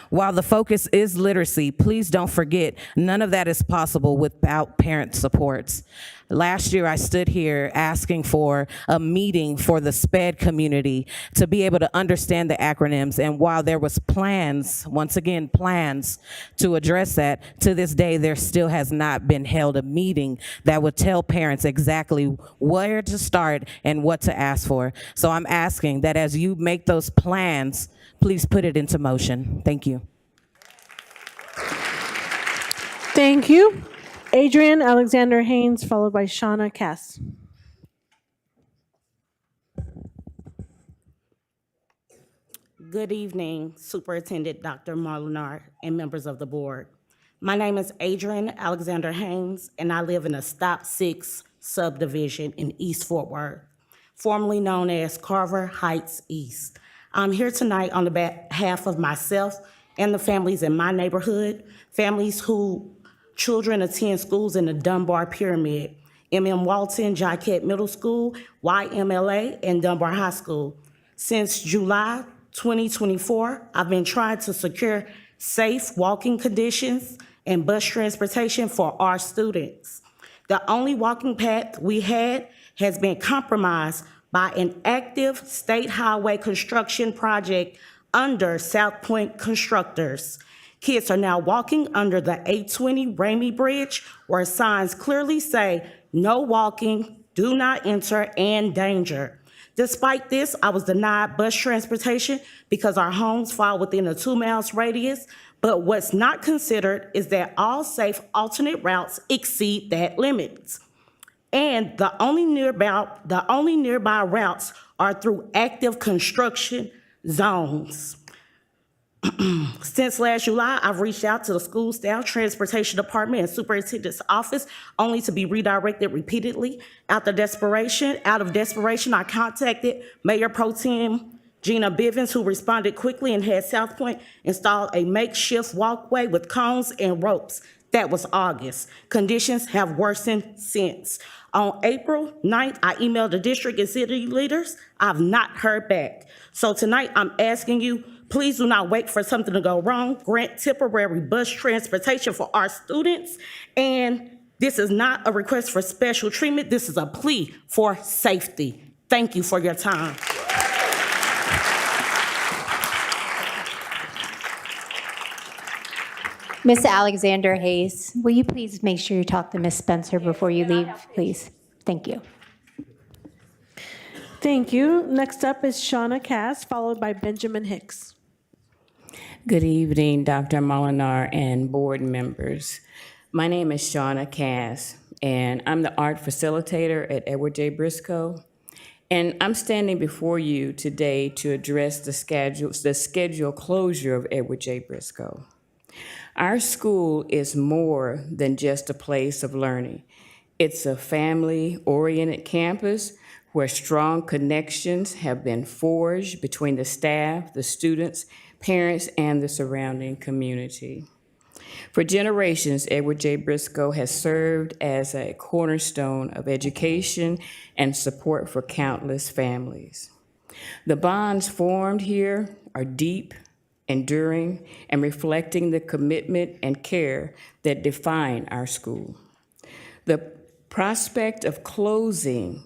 While the focus is literacy, please don't forget, none of that is possible without parent supports. Last year, I stood here asking for a meeting for the SPED community to be able to understand the acronyms, and while there was plans, once again, plans to address that, to this day, there still has not been held a meeting that would tell parents exactly where to start and what to ask for. So I'm asking that as you make those plans, please put it into motion. Thank you. Thank you. Adrian Alexander Haynes, followed by Shauna Cass. Good evening, Superintendent Dr. Molinar and members of the board. My name is Adrian Alexander Haynes, and I live in the Stop 6 subdivision in East Fort Worth, formerly known as Carver Heights East. I'm here tonight on the behalf of myself and the families in my neighborhood, families who children attend schools in the Dunbar Pyramid, M.M. Walton, Joliet Middle School, YMLA, and Dunbar High School. Since July 2024, I've been trying to secure safe walking conditions and bus transportation for our students. The only walking path we had has been compromised by an active state highway construction project under South Point Constructors. Kids are now walking under the 820 Ramey Bridge, where signs clearly say, no walking, do not enter, and danger. Despite this, I was denied bus transportation because our homes fall within a 2 miles radius, but what's not considered is that all safe alternate routes exceed that limit. And the only nearby routes are through active construction zones. Since last July, I've reached out to the school staff, transportation department, and superintendent's office, only to be redirected repeatedly. Out of desperation, I contacted Mayor Pro Tem Gina Bivens, who responded quickly and had South Point install a makeshift walkway with cones and ropes. That was August. Conditions have worsened since. On April 9th, I emailed the district and city leaders. I've not heard back. So tonight, I'm asking you, please do not wait for something to go wrong. Grant temporary bus transportation for our students. And this is not a request for special treatment. This is a plea for safety. Thank you for your time. Ms. Alexander Hayes, will you please make sure you talk to Ms. Spencer before you leave, please? Thank you. Thank you. Next up is Shauna Cass, followed by Benjamin Hicks. Good evening, Dr. Molinar and board members. My name is Shauna Cass, and I'm the art facilitator at Edward J. Briscoe. And I'm standing before you today to address the scheduled closure of Edward J. Briscoe. Our school is more than just a place of learning. It's a family-oriented campus where strong connections have been forged between the staff, the students, parents, and the surrounding community. For generations, Edward J. Briscoe has served as a cornerstone of education and support for countless families. The bonds formed here are deep enduring, and reflecting the commitment and care that define our school. The prospect of closing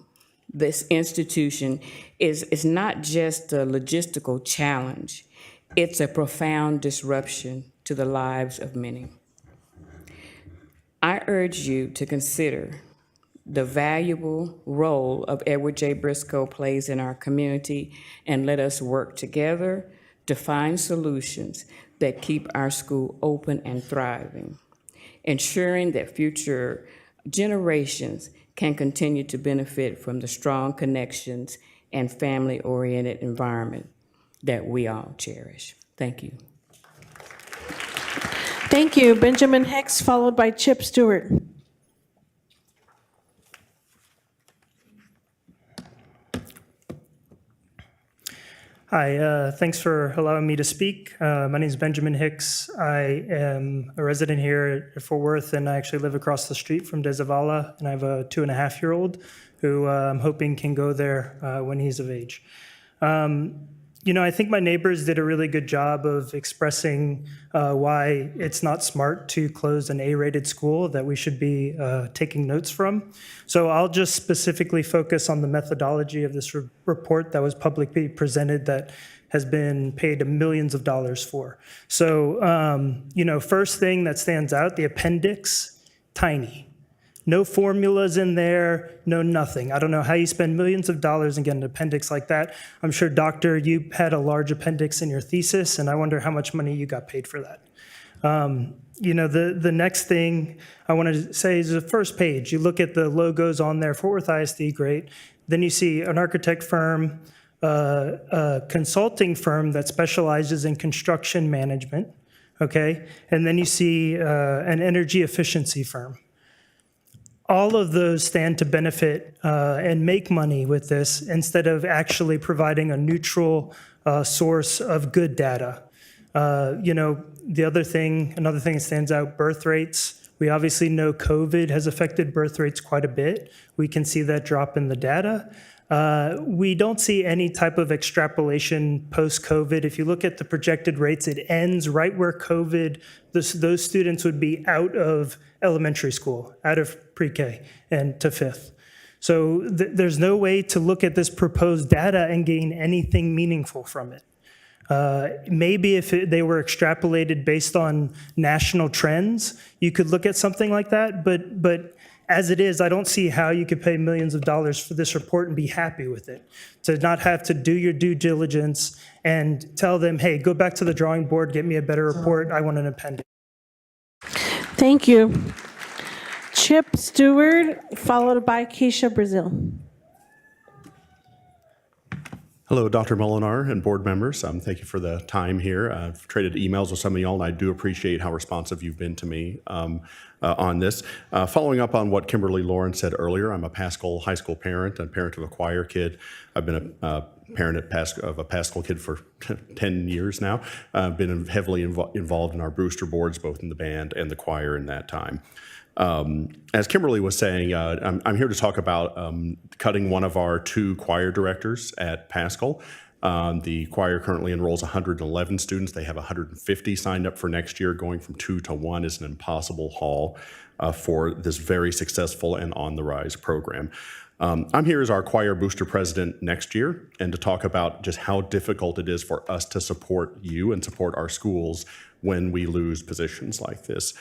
this institution is not just a logistical challenge, it's a profound disruption to the lives of many. I urge you to consider the valuable role of Edward J. Briscoe plays in our community, and let us work together to find solutions that keep our school open and thriving, ensuring that future generations can continue to benefit from the strong connections and family-oriented environment that we all cherish. Thank you. Thank you. Benjamin Hicks, followed by Chip Stewart. Hi, thanks for allowing me to speak. My name is Benjamin Hicks. I am a resident here at Fort Worth, and I actually live across the street from De Zavala, and I have a 2.5-year-old who I'm hoping can go there when he's of age. I think my neighbors did a really good job of expressing why it's not smart to close an A-rated school that we should be taking notes from. So I'll just specifically focus on the methodology of this report that was publicly presented that has been paid millions of dollars for. So, first thing that stands out, the appendix, tiny. No formulas in there, no nothing. I don't know how you spend millions of dollars and get an appendix like that. I'm sure, Doctor, you had a large appendix in your thesis, and I wonder how much money you got paid for that. The next thing I want to say is the first page. You look at the logos on there, Fort Worth ISD, great. Then you see an architect firm, a consulting firm that specializes in construction management, okay? And then you see an energy efficiency firm. All of those stand to benefit and make money with this instead of actually providing a neutral source of good data. Another thing that stands out, birth rates. We obviously know COVID has affected birth rates quite a bit. We can see that drop in the data. We don't see any type of extrapolation post-COVID. If you look at the projected rates, it ends right where COVID, those students would be out of elementary school, out of pre-K and to 5th. So there's no way to look at this proposed data and gain anything meaningful from it. Maybe if they were extrapolated based on national trends, you could look at something like that, but as it is, I don't see how you could pay millions of dollars for this report and be happy with it. To not have to do your due diligence and tell them, hey, go back to the drawing board, get me a better report, I want an appendix. Thank you. Chip Stewart, followed by Keisha Brazil. Hello, Dr. Molinar and board members. Thank you for the time here. I've traded emails with some of y'all, and I do appreciate how responsive you've been to me on this. Following up on what Kimberly Lawrence said earlier, I'm a Pascal High School parent and parent of a choir kid. I've been a parent of a Pascal kid for 10 years now. I've been heavily involved in our booster boards, both in the band and the choir in that time. As Kimberly was saying, I'm here to talk about cutting one of our 2 choir directors at Pascal. The choir currently enrolls 111 students. They have 150 signed up for next year. Going from 2 to 1 is an impossible haul for this very successful and on-the-rise program. I'm here as our choir booster president next year, and to talk about just how difficult it is for us to support you and support our schools when we lose positions like this.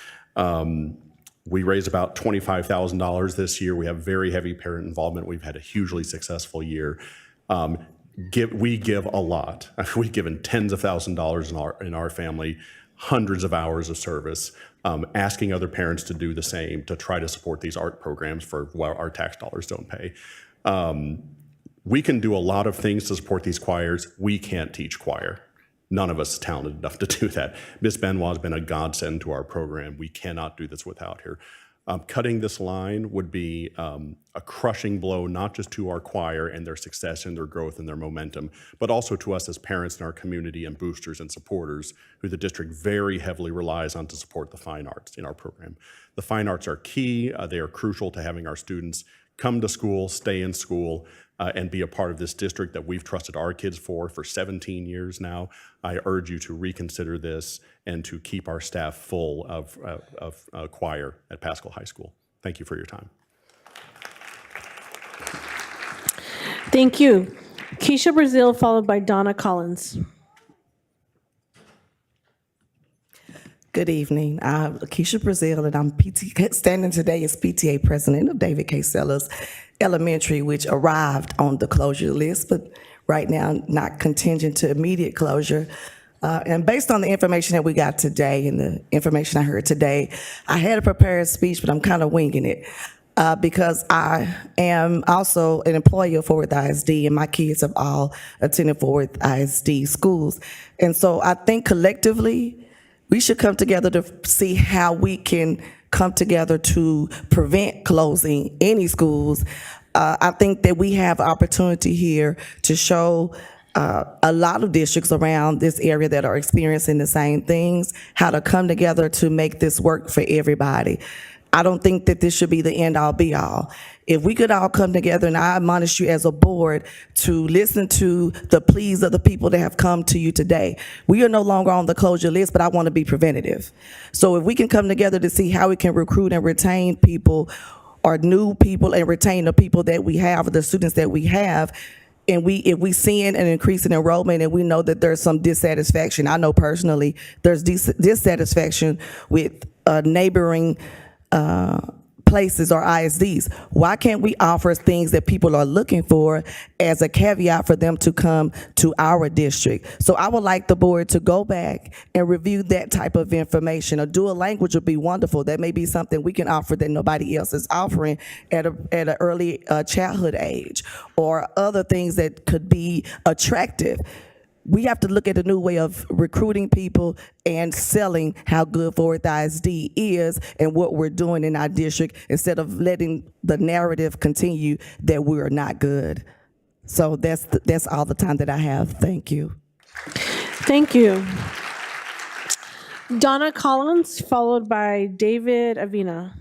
We raised about $25,000 this year. We have very heavy parent involvement. We've had a hugely successful year. We give a lot. We've given tens of thousands of dollars in our family, hundreds of hours of service, asking other parents to do the same to try to support these art programs for what our tax dollars don't pay. We can do a lot of things to support these choirs. We can't teach choir. None of us is talented enough to do that. Ms. Benoit has been a godsend to our program. We cannot do this without her. Cutting this line would be a crushing blow, not just to our choir and their success and their growth and their momentum, but also to us as parents in our community and boosters and supporters who the district very heavily relies on to support the fine arts in our program. The fine arts are key. They are crucial to having our students come to school, stay in school, and be a part of this district that we've trusted our kids for 17 years now. I urge you to reconsider this and to keep our staff full of choir at Paschal High School. Thank you for your time. Thank you. Keisha Brazil, followed by Donna Collins. Good evening. I'm Keisha Brazil, and I'm standing today as PTA president of David K. Sellers Elementary, which arrived on the closure list, but right now not contingent to immediate closure. And based on the information that we got today and the information I heard today, I had a prepared speech, but I'm kind of winging it because I am also an employee of Fort Worth ISD, and my kids have all attended Fort Worth ISD schools. And so I think collectively, we should come together to see how we can come together to prevent closing any schools. I think that we have opportunity here to show a lot of districts around this area that are experiencing the same things, how to come together to make this work for everybody. I don't think that this should be the end-all, be-all. If we could all come together, and I admonish you as a board to listen to the pleas of the people that have come to you today. We are no longer on the closure list, but I want to be preventative. So if we can come together to see how we can recruit and retain people, or new people, and retain the people that we have, or the students that we have, and if we seeing an increase in enrollment and we know that there's some dissatisfaction, I know personally there's dissatisfaction with neighboring places or ISDs. Why can't we offer things that people are looking for as a caveat for them to come to our district? So I would like the board to go back and review that type of information. A dual language would be wonderful. That may be something we can offer that nobody else is offering at an early childhood age, or other things that could be attractive. We have to look at a new way of recruiting people and selling how good Fort Worth ISD is and what we're doing in our district, instead of letting the narrative continue that we are not good. So that's all the time that I have. Thank you. Thank you. Donna Collins, followed by David Avina.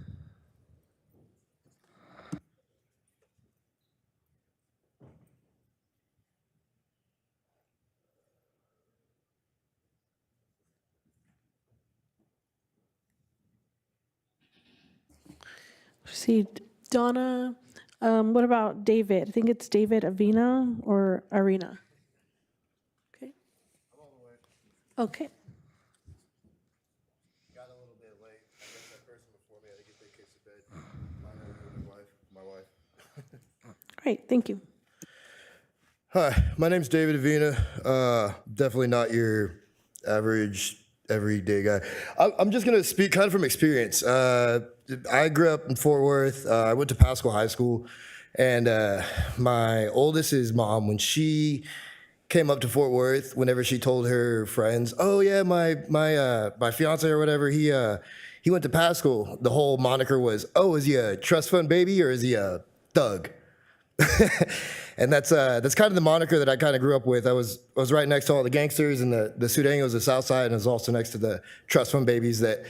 See, Donna, what about David? I think it's David Avina or Arena. Okay. Okay. Got a little bit late. I guess that person before me had to get their kids to bed. My wife. Great, thank you. Hi, my name's David Avina. Definitely not your average everyday guy. I'm just gonna speak kind of from experience. I grew up in Fort Worth. I went to Paschal High School, and my oldest's mom, when she came up to Fort Worth, whenever she told her friends, "Oh yeah, my fiance or whatever, he went to Paschal," the whole moniker was, "Oh, is he a trust fund baby or is he a thug?" And that's kind of the moniker that I kind of grew up with. I was right next to all the gangsters, and the Sudango's, the South Side, and I was also next to the trust fund babies that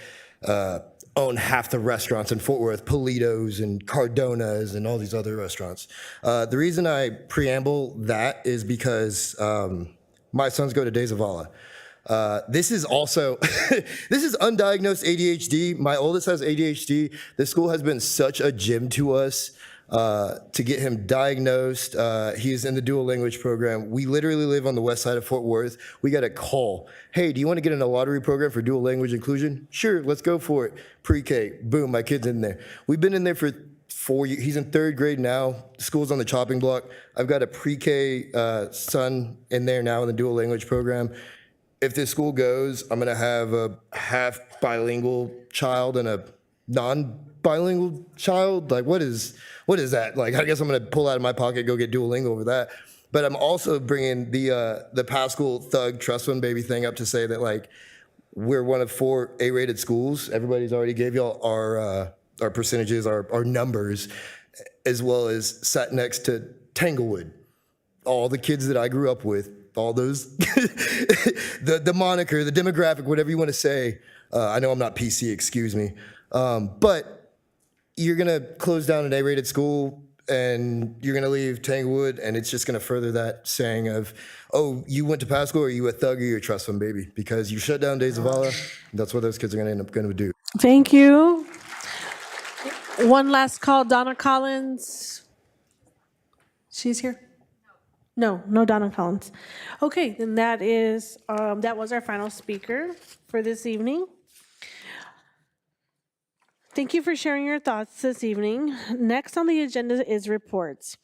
own half the restaurants in Fort Worth, Politos and Cardonas and all these other restaurants. The reason I preamble that is because my sons go to Days of Allah. This is also, this is undiagnosed ADHD. My oldest has ADHD. This school has been such a gem to us to get him diagnosed. He is in the dual language program. We literally live on the west side of Fort Worth. We got a call. "Hey, do you want to get in a lottery program for dual language inclusion?" "Sure, let's go for it." Pre-K, boom, my kid's in there. We've been in there for 4 years. He's in 3rd grade now. The school's on the chopping block. I've got a pre-K son in there now in the dual language program. If this school goes, I'm gonna have a half bilingual child and a non-bilingual child. Like, what is that? Like, I guess I'm gonna pull out of my pocket, go get Duolingo over that. But I'm also bringing the Paschal thug trust fund baby thing up to say that, like, we're one of 4 A-rated schools. Everybody's already gave y'all our percentages, our numbers, as well as sat next to Tanglewood. All the kids that I grew up with, all those, the moniker, the demographic, whatever you want to say. I know I'm not PC, excuse me. But you're gonna close down an A-rated school and you're going to leave Tanglewood, and it's just going to further that saying of, oh, you went to Pascal, or you a thug, or you're a trust fund baby, because you shut down Days of Allah. That's what those kids are going to end up going to do. Thank you. One last call, Donna Collins. She's here? No Donna Collins. Okay, then that was our final speaker for this evening. Thank you for sharing your thoughts this evening. Next on the agenda is reports.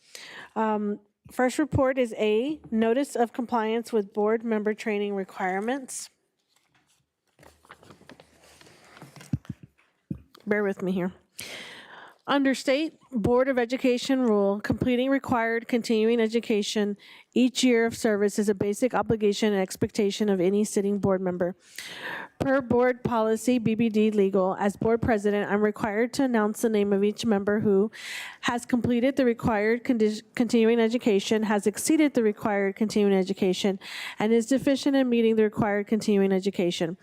First report is A, notice of compliance with board member training requirements. Bear with me here. Under State Board of Education rule, completing required continuing education each year of service is a basic obligation and expectation of any sitting board member. Per board policy, BBD legal, as board president, I'm required to announce the name of each member who has completed the required continuing education, has exceeded the required continuing education, and is deficient in meeting the required continuing education.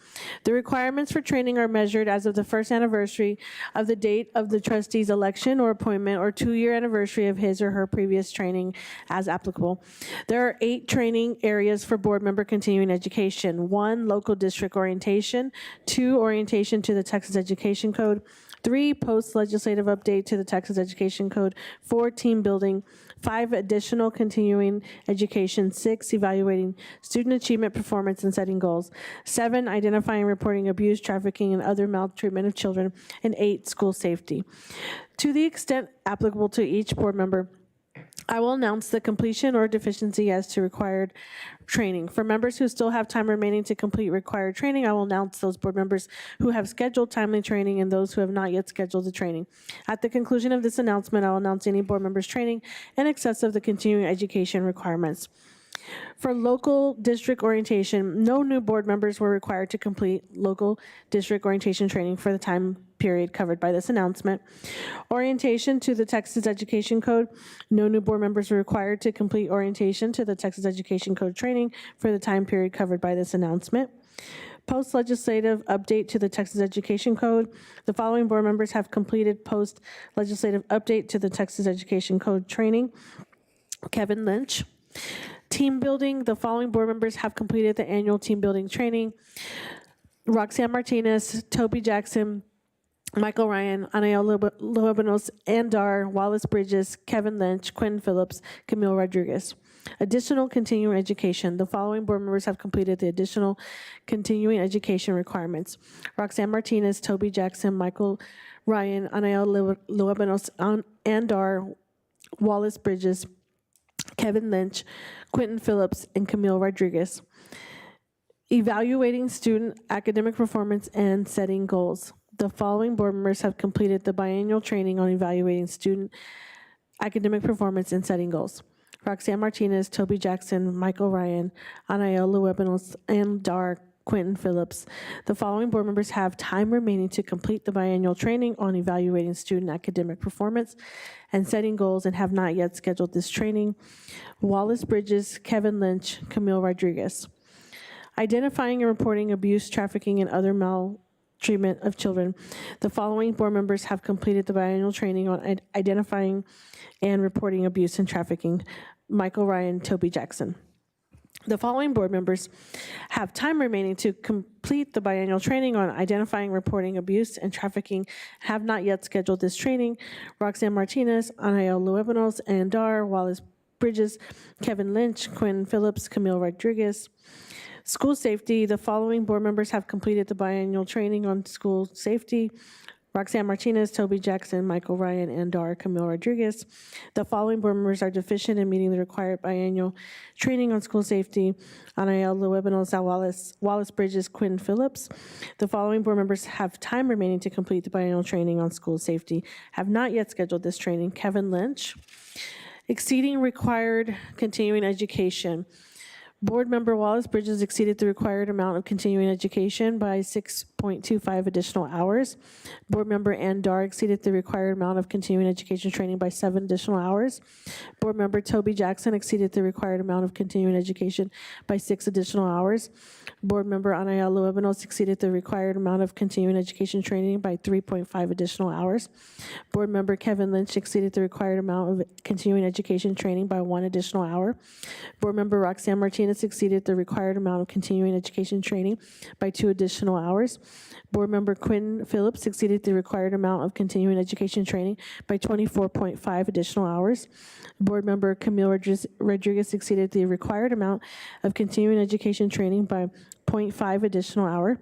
The requirements for training are measured as of the first anniversary of the date of the trustee's election or appointment, or 2-year anniversary of his or her previous training as applicable. There are 8 training areas for board member continuing education. 1, local district orientation. 2, orientation to the Texas Education Code. 3, post-legislative update to the Texas Education Code. 4, team building. 5, additional continuing education. 6, evaluating student achievement, performance, and setting goals. 7, identifying and reporting abuse, trafficking, and other maltreatment of children. And 8, school safety. To the extent applicable to each board member, I will announce the completion or deficiency as to required training. For members who still have time remaining to complete required training, I will announce those board members who have scheduled timely training and those who have not yet scheduled the training. At the conclusion of this announcement, I will announce any board members' training in excess of the continuing education requirements. For local district orientation, no new board members were required to complete local district orientation training for the time period covered by this announcement. Orientation to the Texas Education Code, no new board members were required to complete orientation to the Texas Education Code training for the time period covered by this announcement. Post-legislative update to the Texas Education Code. The following board members have completed post-legislative update to the Texas Education Code training. Kevin Lynch. Team building, the following board members have completed the annual team building training. Roxanne Martinez, Toby Jackson, Michael Ryan, Anael Luebanos, Andar, Wallace Bridges, Kevin Lynch, Quentin Phillips, Camille Rodriguez. Additional continuing education. The following board members have completed the additional continuing education requirements. Roxanne Martinez, Toby Jackson, Michael Ryan, Anael Luebanos, Andar, Wallace Bridges, Kevin Lynch, Quentin Phillips, and Camille Rodriguez. Evaluating student academic performance and setting goals. The following board members have completed the biannual training on evaluating student academic performance and setting goals. Roxanne Martinez, Toby Jackson, Michael Ryan, Anael Luebanos, and Quentin Phillips. The following board members have time remaining to complete the biannual training on evaluating student academic performance and setting goals and have not yet scheduled this training. Wallace Bridges, Kevin Lynch, Camille Rodriguez. Identifying and reporting abuse, trafficking, and other maltreatment of children. The following board members have completed the biannual training on identifying and reporting abuse and trafficking. Michael Ryan, Toby Jackson. The following board members have time remaining to complete the biannual training on identifying, reporting abuse, and trafficking, have not yet scheduled this training. Roxanne Martinez, Anael Luebanos, Andar, Wallace Bridges, Kevin Lynch, Quentin Phillips, Camille Rodriguez. School safety, the following board members have completed the biannual training on school safety. Roxanne Martinez, Toby Jackson, Michael Ryan, Andar, Camille Rodriguez. The following board members are deficient in meeting the required biannual training on school safety. Anael Luebanos, Wallace Bridges, Quentin Phillips. The following board members have time remaining to complete the biannual training on school safety, have not yet scheduled this training. Kevin Lynch. Exceeding required continuing education. Board member Wallace Bridges exceeded the required amount of continuing education by 6.5 6.25 additional hours. Board Member Ann Dar exceeded the required amount of continuing education training by 7 additional hours. Board Member Toby Jackson exceeded the required amount of continuing education by 6 additional hours. Board Member Anaya Luebanos exceeded the required amount of continuing education training by 3.5 additional hours. Board Member Kevin Lynch exceeded the required amount of continuing education training by 1 additional hour. Board Member Roxanne Martinez exceeded the required amount of continuing education training by 2 additional hours. Board Member Quinn Phillips exceeded the required amount of continuing education training by 24.5 additional hours. Board Member Camille Rodriguez exceeded the required amount of continuing education training by 0.5 additional hour.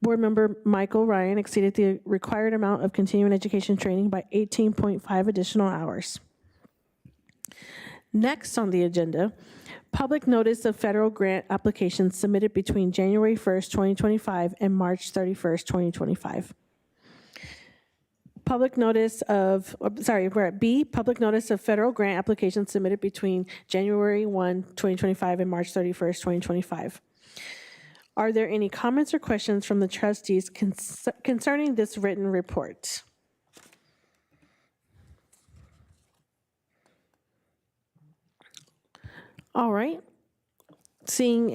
Board Member Michael Ryan exceeded the required amount of continuing education training by 18.5 additional hours. Next on the agenda, public notice of federal grant applications submitted between January 1st, 2025 and March 31st, 2025. We're at B, public notice of federal grant applications submitted between January 1, 2025 and March 31st, 2025. Are there any comments or questions from the trustees concerning this written report? All right. Seeing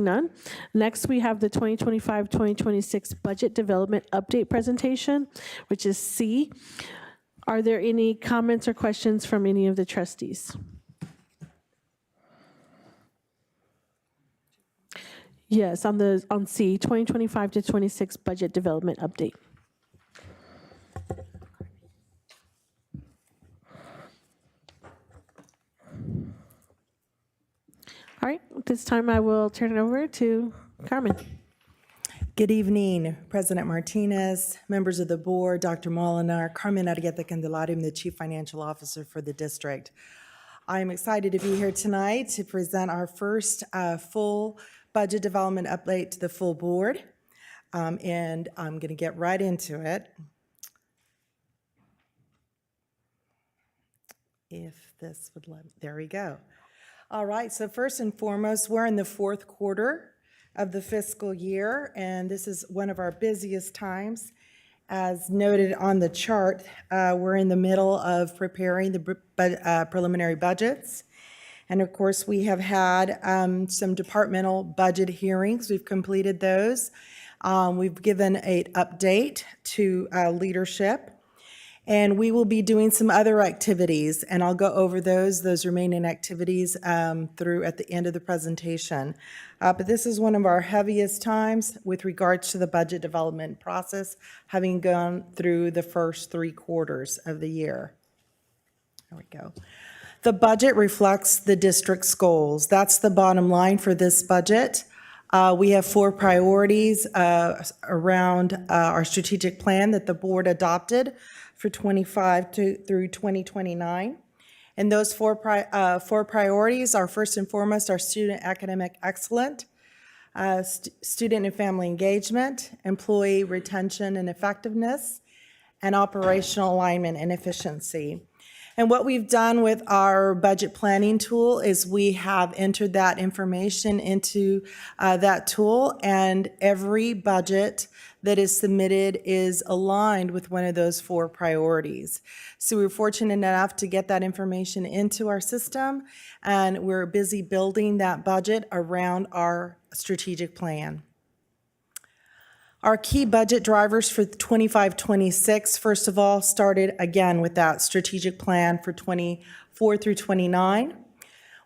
none. Next, we have the 2025-2026 Budget Development Update presentation, which is C. Are there any comments or questions from any of the trustees? Yes, on C, 2025-26 Budget Development Update. All right, at this time I will turn it over to Carmen. Good evening, President Martinez, members of the board, Dr. Molinar, Carmen Argueta Candelario, I'm the Chief Financial Officer for the district. I am excited to be here tonight to present our first full budget development update to the full board, and I'm going to get right into it. If this would let me, there we go. All right, so first and foremost, we're in the fourth quarter of the fiscal year, and this is one of our busiest times. As noted on the chart, we're in the middle of preparing the preliminary budgets. And of course, we have had some departmental budget hearings. We've completed those. We've given an update to leadership. And we will be doing some other activities, and I'll go over those remaining activities through at the end of the presentation. But this is one of our heaviest times with regards to the budget development process, having gone through the first 3 quarters of the year. There we go. The budget reflects the district's goals. That's the bottom line for this budget. We have 4 priorities around our strategic plan that the board adopted for 25 through 2029. And those four priorities are first and foremost our student academic excellence, student and family engagement, employee retention and effectiveness, and operational alignment and efficiency. And what we've done with our budget planning tool is we have entered that information into that tool, and every budget that is submitted is aligned with one of those 4 priorities. So we're fortunate enough to get that information into our system, and we're busy building that budget around our strategic plan. Our key budget drivers for 25-26, first of all, started again with that strategic plan for 24 through 29.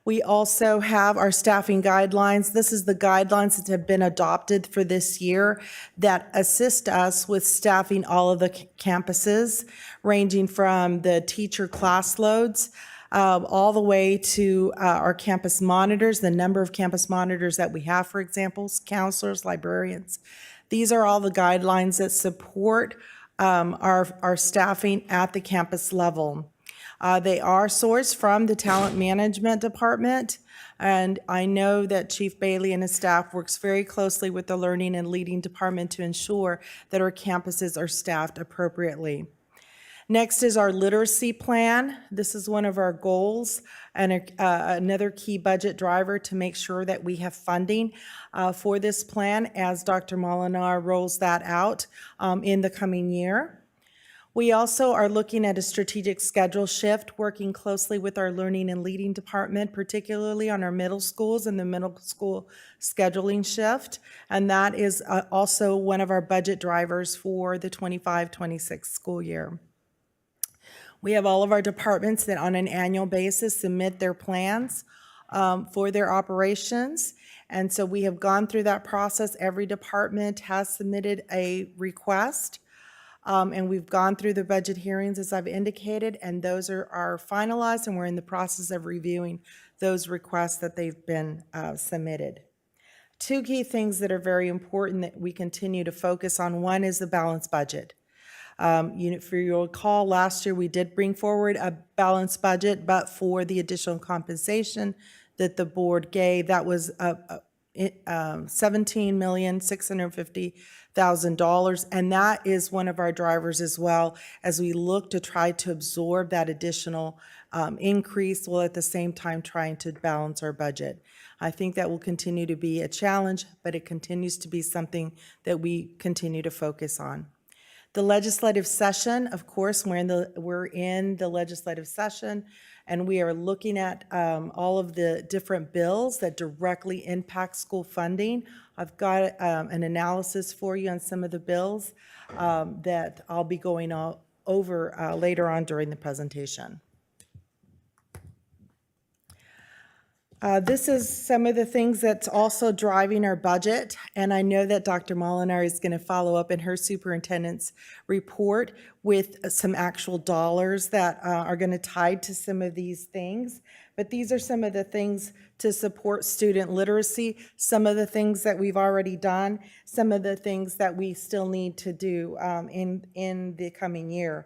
We also have our staffing guidelines. This is the guidelines that have been adopted for this year that assist us with staffing all of the campuses, ranging from the teacher class loads all the way to our campus monitors, the number of campus monitors that we have, for example, counselors, librarians. These are all the guidelines that support our staffing at the campus level. They are sourced from the Talent Management Department, and I know that Chief Bailey and his staff works very closely with the Learning and Leading Department to ensure that our campuses are staffed appropriately. Next is our literacy plan. This is one of our goals and another key budget driver to make sure that we have funding for this plan as Dr. Molinar rolls that out in the coming year. We also are looking at a strategic schedule shift, working closely with our learning and leading department, particularly on our middle schools and the middle school scheduling shift. And that is also one of our budget drivers for the 25-26 school year. We have all of our departments that on an annual basis submit their plans for their operations. And so we have gone through that process. Every department has submitted a request. And we've gone through the budget hearings, as I've indicated, and those are finalized, and we're in the process of reviewing those requests that they've been submitted. Two key things that are very important that we continue to focus on. One is the balanced budget. If you'll recall, last year we did bring forward a balanced budget, but for the additional compensation that the board gave, that was $17,650,000, and that is one of our drivers as well as we look to try to absorb that additional increase while at the same time trying to balance our budget. I think that will continue to be a challenge, but it continues to be something that we continue to focus on. The legislative session, of course, we're in the legislative session, and we are looking at all of the different bills that directly impact school funding. I've got an analysis for you on some of the bills that I'll be going over later on during the presentation. This is some of the things that's also driving our budget, and I know that Dr. Molinar is going to follow up in her superintendent's report with some actual dollars that are going to tie to some of these things. But these are some of the things to support student literacy, some of the things that we've already done, some of the things that we still need to do in the coming year.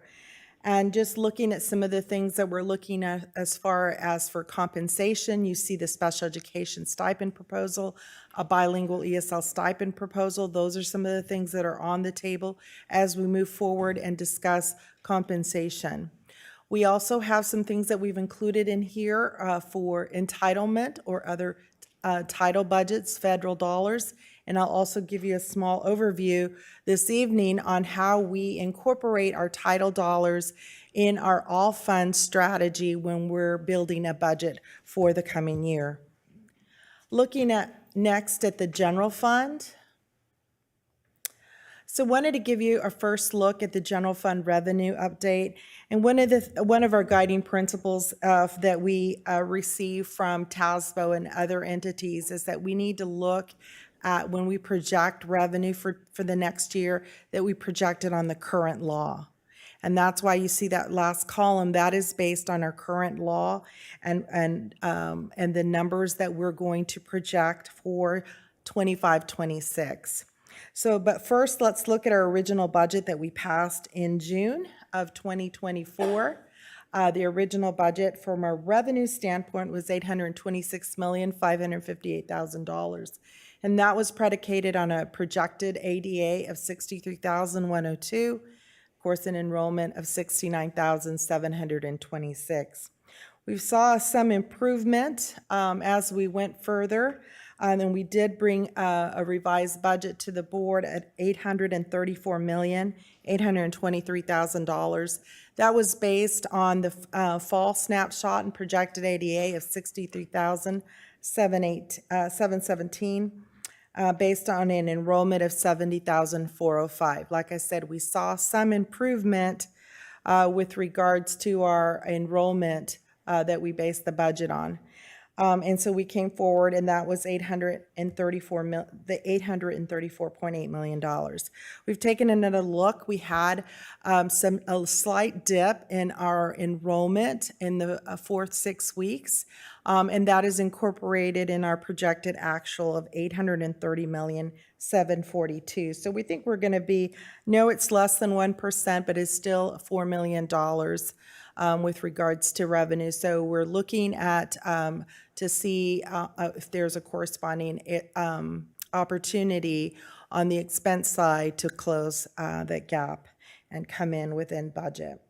And just looking at some of the things that we're looking at as far as for compensation, you see the special education stipend proposal, a bilingual ESL stipend proposal. Those are some of the things that are on the table as we move forward and discuss compensation. We also have some things that we've included in here for entitlement or other title budgets, federal dollars. And I'll also give you a small overview this evening on how we incorporate our title dollars in our all funds strategy when we're building a budget for the coming year. Looking at next at the general fund. So wanted to give you a first look at the general fund revenue update. And one of our guiding principles that we receive from TASBO and other entities is that we need to look at when we project revenue for the next year, that we project it on the current law. And that's why you see that last column, that is based on our current law and the numbers that we're going to project for 25-26. So, but first, let's look at our original budget that we passed in June of 2024. The original budget from a revenue standpoint was $826,558,000. And that was predicated on a projected ADA of 63,102, of course, an enrollment of 69,726. We saw some improvement as we went further. And we did bring a revised budget to the board at $834,823,000. That was based on the fall snapshot and projected ADA of 63,717, based on an enrollment of 70,405. Like I said, we saw some improvement with regards to our enrollment that we based the budget on. And so we came forward, and that was $834.8 million. We've taken another look. We had a slight dip in our enrollment in the fourth 6 weeks, and that is incorporated in our projected actual of $830,742,000. So we think we're going to be, no, it's less than 1%, but it's still $4 million with regards to revenue. So we're looking at to see if there's a corresponding opportunity on the expense side to close that gap and come in within budget.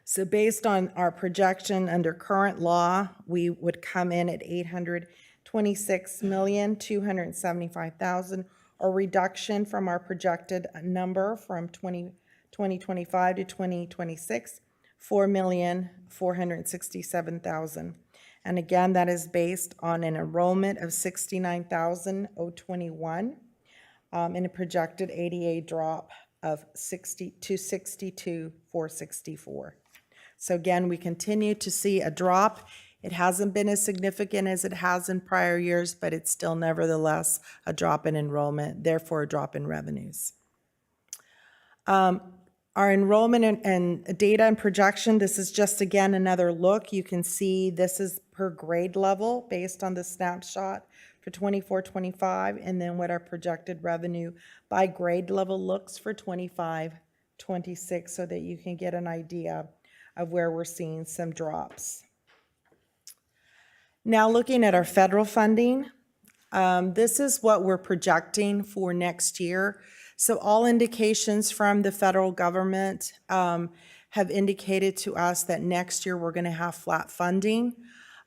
So based on our projection under current law, we would come in at $826,275,000, a reduction from our projected number from 2025 to 2026, $4,467,000. And again, that is based on an enrollment of 69,021 and a projected ADA drop of 62,464. So again, we continue to see a drop. It hasn't been as significant as it has in prior years, but it's still nevertheless a drop in enrollment, therefore a drop in revenues. Our enrollment and data and projection, this is just again another look. You can see this is per grade level based on the snapshot for 24-25, and then what our projected revenue by grade level looks for 25-26, so that you can get an idea of where we're seeing some drops. Now looking at our federal funding, this is what we're projecting for next year. So all indications from the federal government have indicated to us that next year we're going to have flat funding.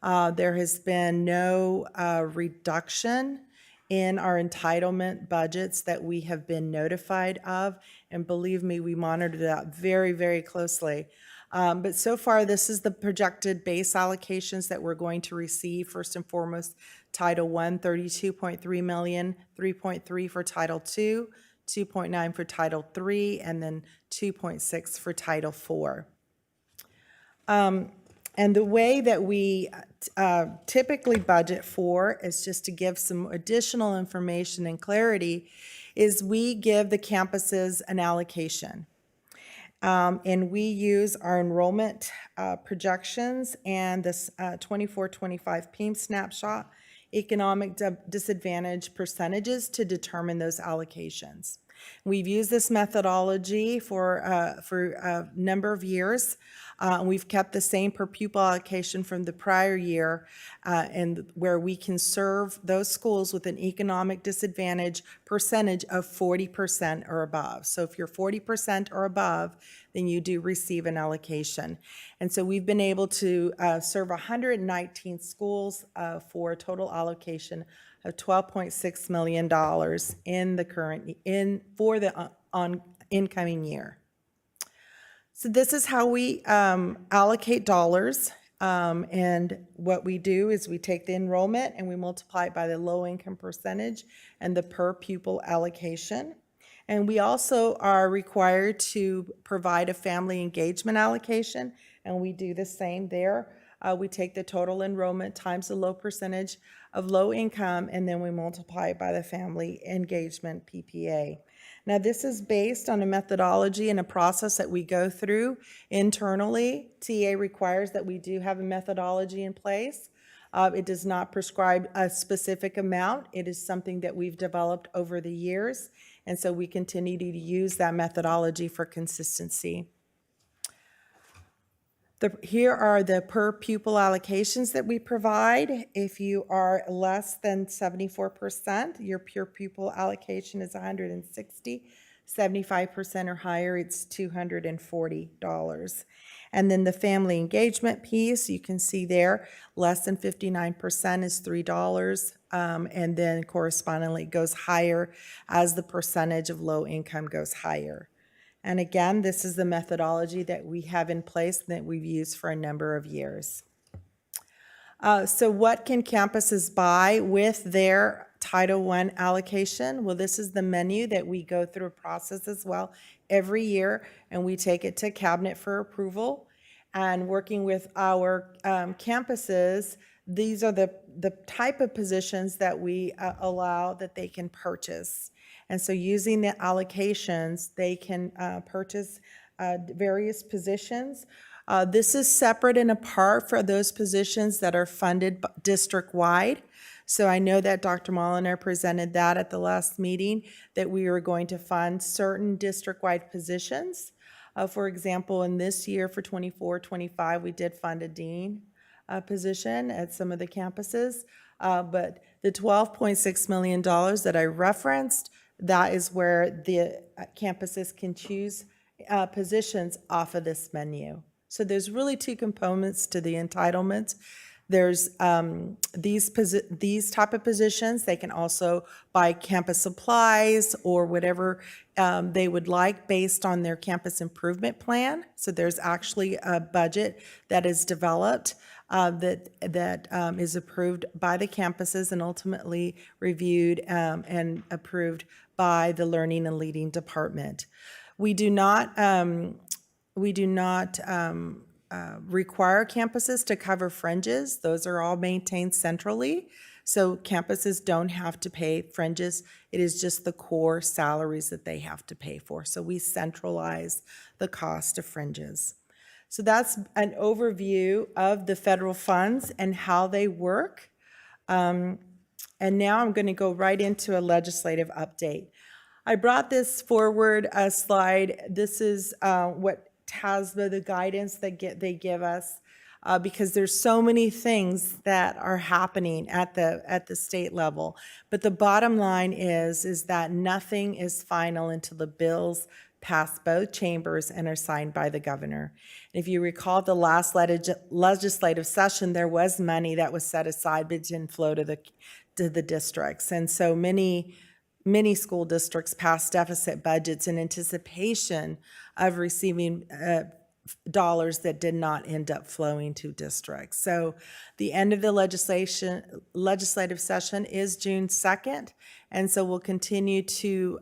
There has been no reduction in our entitlement budgets that we have been notified of. And believe me, we monitor that very, very closely. But so far, this is the projected base allocations that we're going to receive. First and foremost, Title I, $32.3 million, 3.3 for Title II, 2.9 for Title III, and then 2.6 for Title IV. And the way that we typically budget for is just to give some additional information and clarity, is we give the campuses an allocation. And we use our enrollment projections and this 24-25 PEAM snapshot, economic disadvantage percentages, to determine those allocations. We've used this methodology for a number of years. We've kept the same per pupil allocation from the prior year, and where we can serve those schools with an economic disadvantage percentage of 40% or above. So if you're 40% or above, then you do receive an allocation. And so we've been able to serve 119 schools for a total allocation of $12.6 million in the for the incoming year. So this is how we allocate dollars, and what we do is we take the enrollment and we multiply it by the low income percentage and the per pupil allocation. And we also are required to provide a family engagement allocation, and we do the same there. We take the total enrollment times the low percentage of low income, and then we multiply it by the family engagement PPA. Now, this is based on a methodology and a process that we go through internally. TA requires that we do have a methodology in place. It does not prescribe a specific amount. It is something that we've developed over the years, and so we continue to use that methodology for consistency. Here are the per pupil allocations that we provide. If you are less than 74%, your per pupil allocation is $160. 75% or higher, it's $240. And then the family engagement piece, you can see there, less than 59% is $3, and then correspondingly it goes higher as the percentage of low income goes higher. And again, this is the methodology that we have in place that we've used for a number of years. So what can campuses buy with their Title I allocation? Well, this is the menu that we go through a process as well every year, and we take it to cabinet for approval. And working with our campuses, these are the type of positions that we allow that they can purchase. And so using the allocations, they can purchase various positions. This is separate and apart for those positions that are funded district-wide. So I know that Dr. Moliner presented that at the last meeting, that we are going to fund certain district-wide positions. For example, in this year for 24-25, we did fund a dean position at some of the campuses. But the $12.6 million that I referenced, that is where the campuses can choose positions off of this menu. So there's really two components to the entitlements. There's these type of positions. They can also buy campus supplies or whatever they would like based on their campus improvement plan. So there's actually a budget that is developed that is approved by the campuses and ultimately reviewed and approved by the Learning and Leading Department. We do not require campuses to cover fringes. Those are all maintained centrally. So campuses don't have to pay fringes. It is just the core salaries that they have to pay for. So we centralize the cost of fringes. So that's an overview of the federal funds and how they work. And now I'm going to go right into a legislative update. I brought this forward a slide. This is what TASBA, the guidance that they give us, because there's so many things that are happening at the state level. But the bottom line is that nothing is final until the bills pass both chambers and are signed by the governor. If you recall the last legislative session, there was money that was set aside but didn't flow to the districts. And so many school districts passed deficit budgets in anticipation of receiving dollars that did not end up flowing to districts. So the end of the legislative session is June 2nd, and so we'll continue to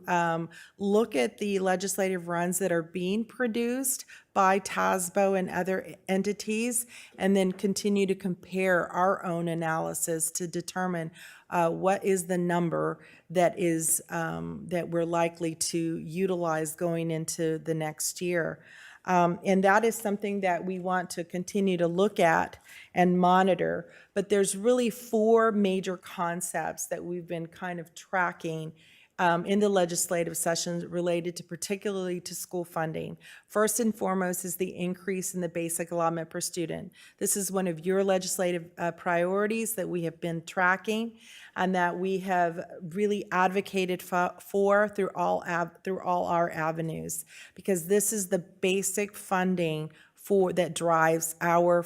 look at the legislative runs that are being produced by TASBO and other entities, and then continue to compare our own analysis to determine what is the number that is that we're likely to utilize going into the next year. And that is something that we want to continue to look at and monitor. But there's really four major concepts that we've been kind of tracking in the legislative sessions related to particularly to school funding. First and foremost is the increase in the basic allotment per student. This is one of your legislative priorities that we have been tracking and that we have really advocated for through all our avenues, because this is the basic funding that drives our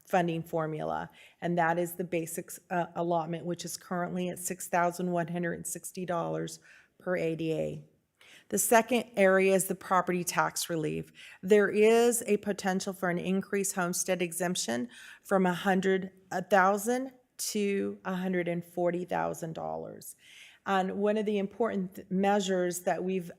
funding formula, and that is the basic allotment, which is currently at $6,160 per ADA. The second area is the property tax relief. There is a potential for an increased homestead exemption from $100,000 to $140,000. And one of the important measures that we've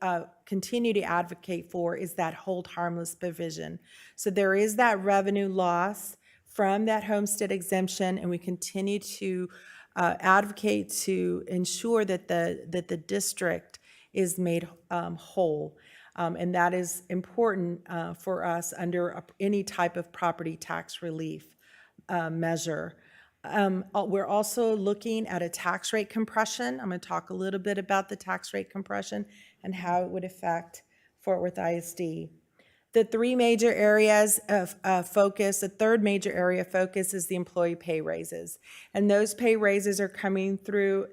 continued to advocate for is that hold harmless provision. So there is that revenue loss from that homestead exemption, and we continue to advocate to ensure that the district is made whole. And that is important for us under any type of property tax relief measure. We're also looking at a tax rate compression. I'm going to talk a little bit about the tax rate compression and how it would affect Fort Worth ISD. The three major areas of focus, the third major area of focus is the employee pay raises. And those pay raises are coming through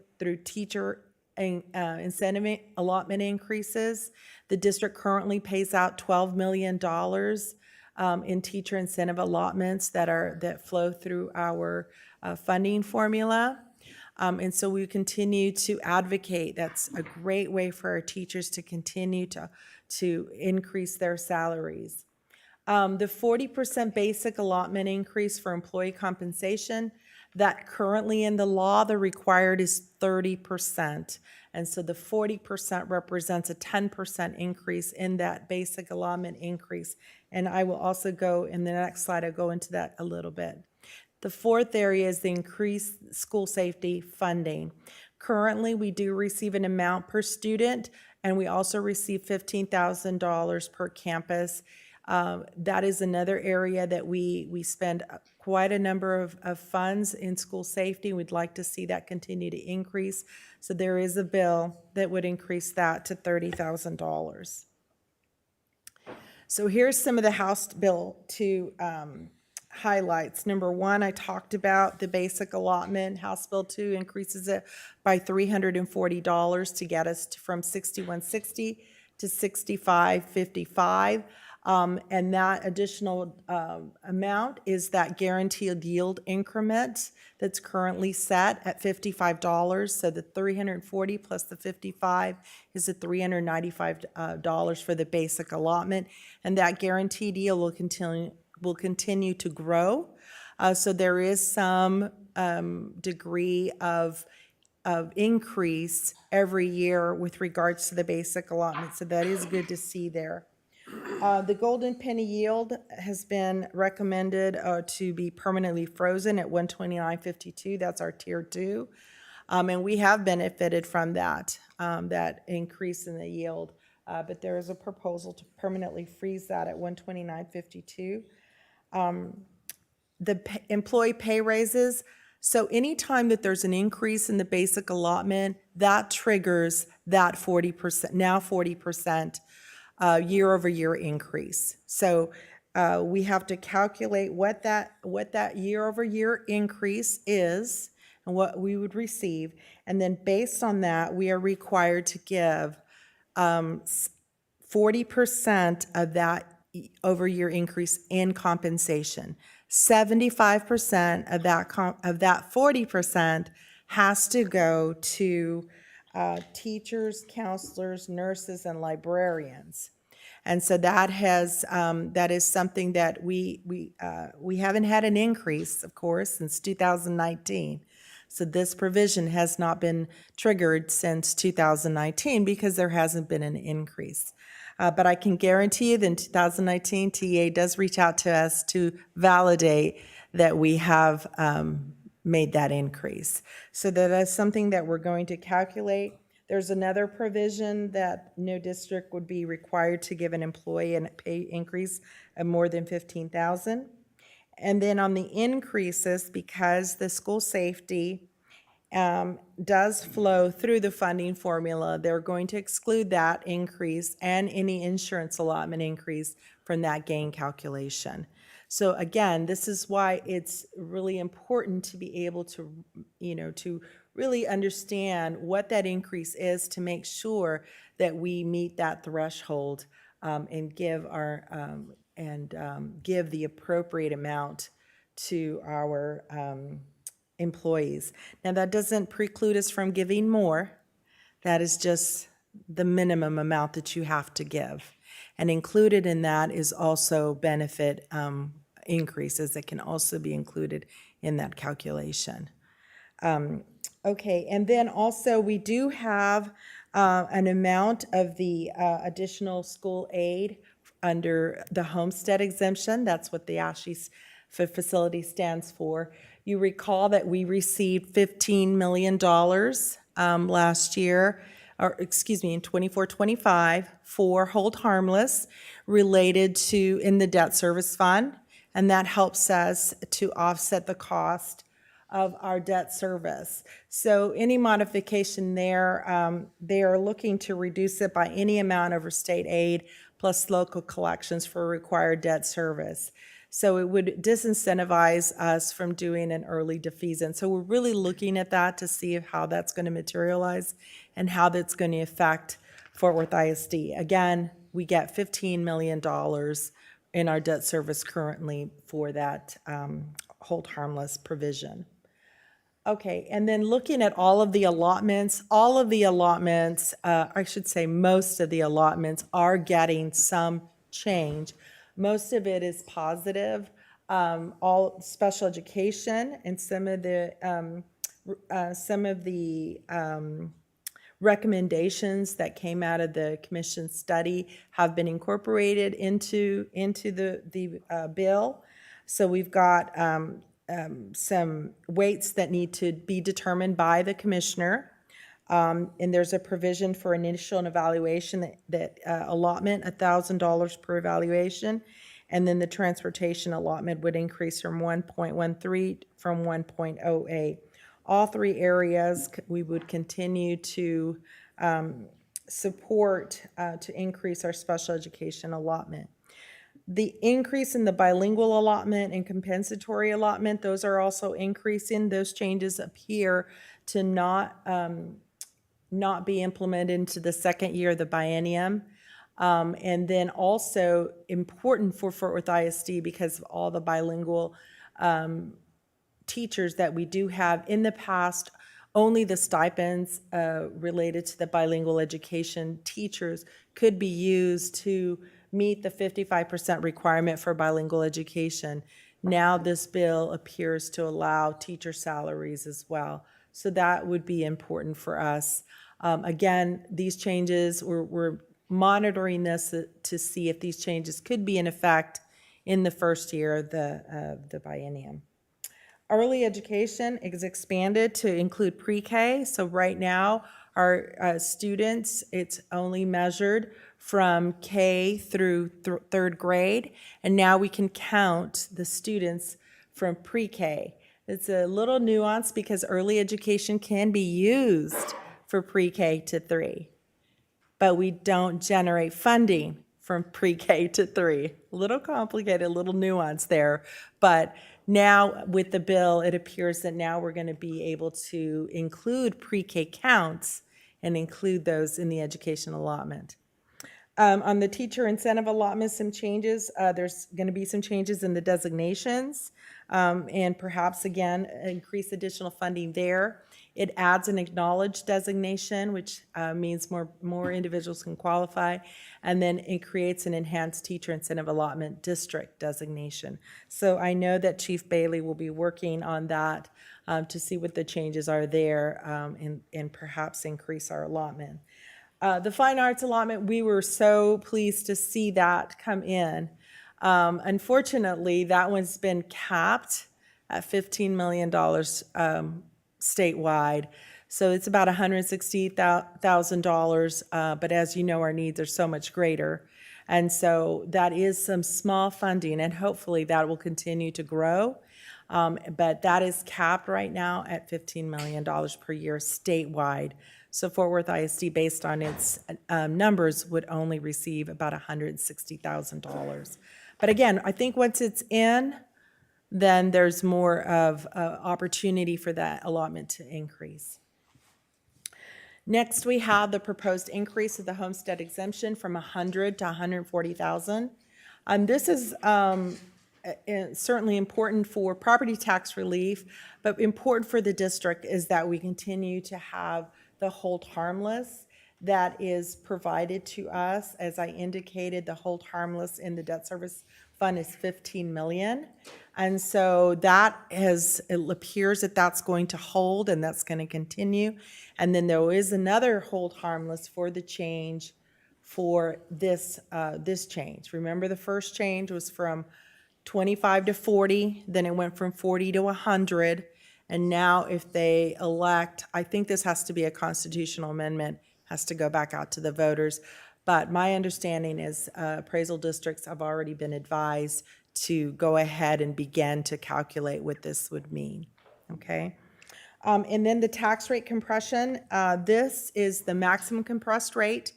teacher incentive allotment increases. The district currently pays out $12 million in teacher incentive allotments that flow through our funding formula. And so we continue to advocate. That's a great way for our teachers to continue to increase their salaries. The 40% basic allotment increase for employee compensation, that currently in the law, the required is 30%. And so the 40% represents a 10% increase in that basic allotment increase. And I will also go, in the next slide, I'll go into that a little bit. The fourth area is the increased school safety funding. Currently, we do receive an amount per student, and we also receive $15,000 per campus. That is another area that we spend quite a number of funds in school safety. We'd like to see that continue to increase. So there is a bill that would increase that to $30,000. So here's some of the House Bill 2 highlights. Number one, I talked about the basic allotment. House Bill 2 increases it by $340 to get us from $61.60 to $65.55. And that additional amount is that guaranteed yield increment that's currently set at $55. So the 340 plus the 55 is the $395 for the basic allotment. And that guaranteed yield will continue to grow. So there is some degree of increase every year with regards to the basic allotment. So that is good to see there. The golden penny yield has been recommended to be permanently frozen at 129.52. That's our tier 2. And we have benefited from that, that increase in the yield. But there is a proposal to permanently freeze that at 129.52. The employee pay raises. So anytime that there's an increase in the basic allotment, that triggers that 40%, now 40% year-over-year increase. So we have to calculate what that year-over-year increase is and what we would receive. And then based on that, we are required to give 40% of that over-year increase in compensation. 75% of that 40% has to go to teachers, counselors, nurses, and librarians. And so that is something that we haven't had an increase, of course, since 2019. So this provision has not been triggered since 2019 because there hasn't been an increase. But I can guarantee you that in 2019, TA does reach out to us to validate that we have made that increase. So that is something that we're going to calculate. There's another provision that no district would be required to give an employee a pay increase of more than $15,000. And then on the increases, because the school safety does flow through the funding formula, they're going to exclude that increase and any insurance allotment increase from that gain calculation. So again, this is why it's really important to be able to, to really understand what that increase is to make sure that we meet that threshold and give give the appropriate amount to our employees. Now, that doesn't preclude us from giving more. That is just the minimum amount that you have to give. And included in that is also benefit increases that can also be included in that calculation. Okay, and then also we do have an amount of the additional school aid under the homestead exemption. That's what the ASHE facility stands for. You recall that we received $15 million last year, in 24-25 for hold harmless related to in the debt service fund, and that helps us to offset the cost of our debt service. So any modification there, they are looking to reduce it by any amount over state aid plus local collections for required debt service. So it would disincentivize us from doing an early defeasance. So we're really looking at that to see how that's going to materialize and how that's going to affect Fort Worth ISD. Again, we get $15 million in our debt service currently for that hold harmless provision. Okay, and then looking at all of the allotments, I should say most of the allotments are getting some change. Most of it is positive. All special education and some of the recommendations that came out of the commission study have been incorporated into the bill. So we've got some weights that need to be determined by the commissioner. And there's a provision for initial and evaluation that allotment, $1,000 per evaluation. And then the transportation allotment would increase from 1.13 from 1.08. All three areas we would continue to support to increase our special education allotment. The increase in the bilingual allotment and compensatory allotment, those are also increasing. Those changes appear to not be implemented into the second year of the biennium. And then also important for Fort Worth ISD because of all the bilingual teachers that we do have. In the past, only the stipends related to the bilingual education teachers could be used to meet the 55% requirement for bilingual education. Now this bill appears to allow teacher salaries as well. So that would be important for us. Again, these changes, we're monitoring this to see if these changes could be in effect in the first year of the biennium. Early education is expanded to include pre-K. So right now, our students, it's only measured from K through third grade. And now we can count the students from pre-K. It's a little nuance because early education can be used for pre-K to 3, but we don't generate funding from pre-K to 3. A little complicated, a little nuance there, but now with the bill, it appears that now we're going to be able to include pre-K counts and include those in the education allotment. On the teacher incentive allotment, some changes. There's going to be some changes in the designations and perhaps, again, increase additional funding there. It adds an acknowledged designation, which means more individuals can qualify, and then it creates an enhanced teacher incentive allotment district designation. So I know that Chief Bailey will be working on that to see what the changes are there and perhaps increase our allotment. The fine arts allotment, we were so pleased to see that come in. Unfortunately, that one's been capped at $15 million statewide. So it's about $160,000, but as you know, our needs are so much greater. And so that is some small funding, and hopefully that will continue to grow. But that is capped right now at $15 million per year statewide. So Fort Worth ISD, based on its numbers, would only receive about $160,000. But again, I think once it's in, then there's more of opportunity for that allotment to increase. Next, we have the proposed increase of the homestead exemption from $100,000 to $140,000. This is certainly important for property tax relief, but important for the district is that we continue to have the hold harmless that is provided to us. As I indicated, the hold harmless in the debt service fund is $15 million. And so that it appears that that's going to hold and that's going to continue. And then there is another hold harmless for the change for this change. Remember, the first change was from 25 to 40, then it went from 40 to 100. And now if they elect, I think this has to be a constitutional amendment, has to go back out to the voters. But my understanding is appraisal districts have already been advised to go ahead and begin to calculate what this would mean, okay? And then the tax rate compression, this is the maximum compressed rate,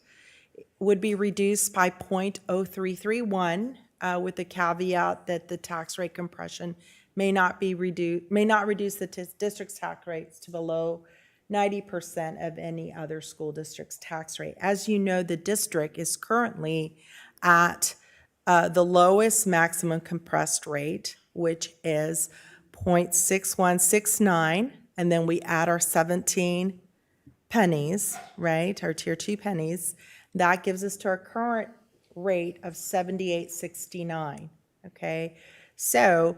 would be reduced by 0.0331 with the caveat that the tax rate compression may not reduce the district's tax rates to below 90% of any other school district's tax rate. As you know, the district is currently at the lowest maximum compressed rate, which is 0.6169, and then we add our 17 pennies, right, our tier 2 pennies. That gives us to our current rate of 78.69, okay? So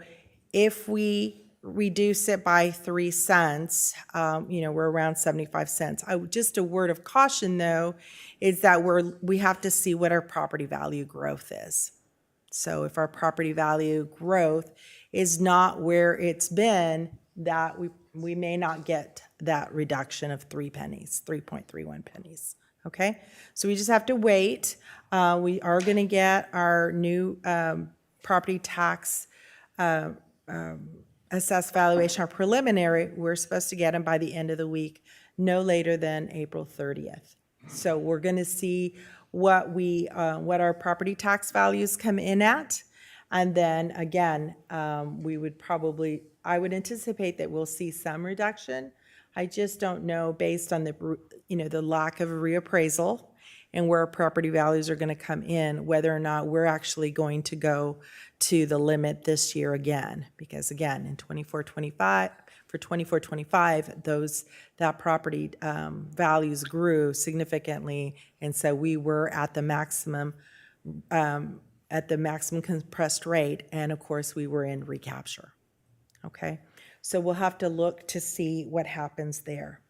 if we reduce it by 3 cents, we're around 75 cents. Just a word of caution, though, is that we have to see what our property value growth is. So if our property value growth is not where it's been, that we may not get that reduction of 3 pennies, 3.31 pennies. Okay, so we just have to wait. We are going to get our new property tax assessed valuation, our preliminary. We're supposed to get them by the end of the week, no later than April 30th. So we're going to see what our property tax values come in at, and then again, I would anticipate that we'll see some reduction. I just don't know based on the lack of a reappraisal and where property values are going to come in, whether or not we're actually going to go to the limit this year again. Because again, in 24-25, for 24-25, that property values grew significantly, and so we were at the maximum compressed rate, and of course we were in recapture. Okay, so we'll have to look to see what happens there.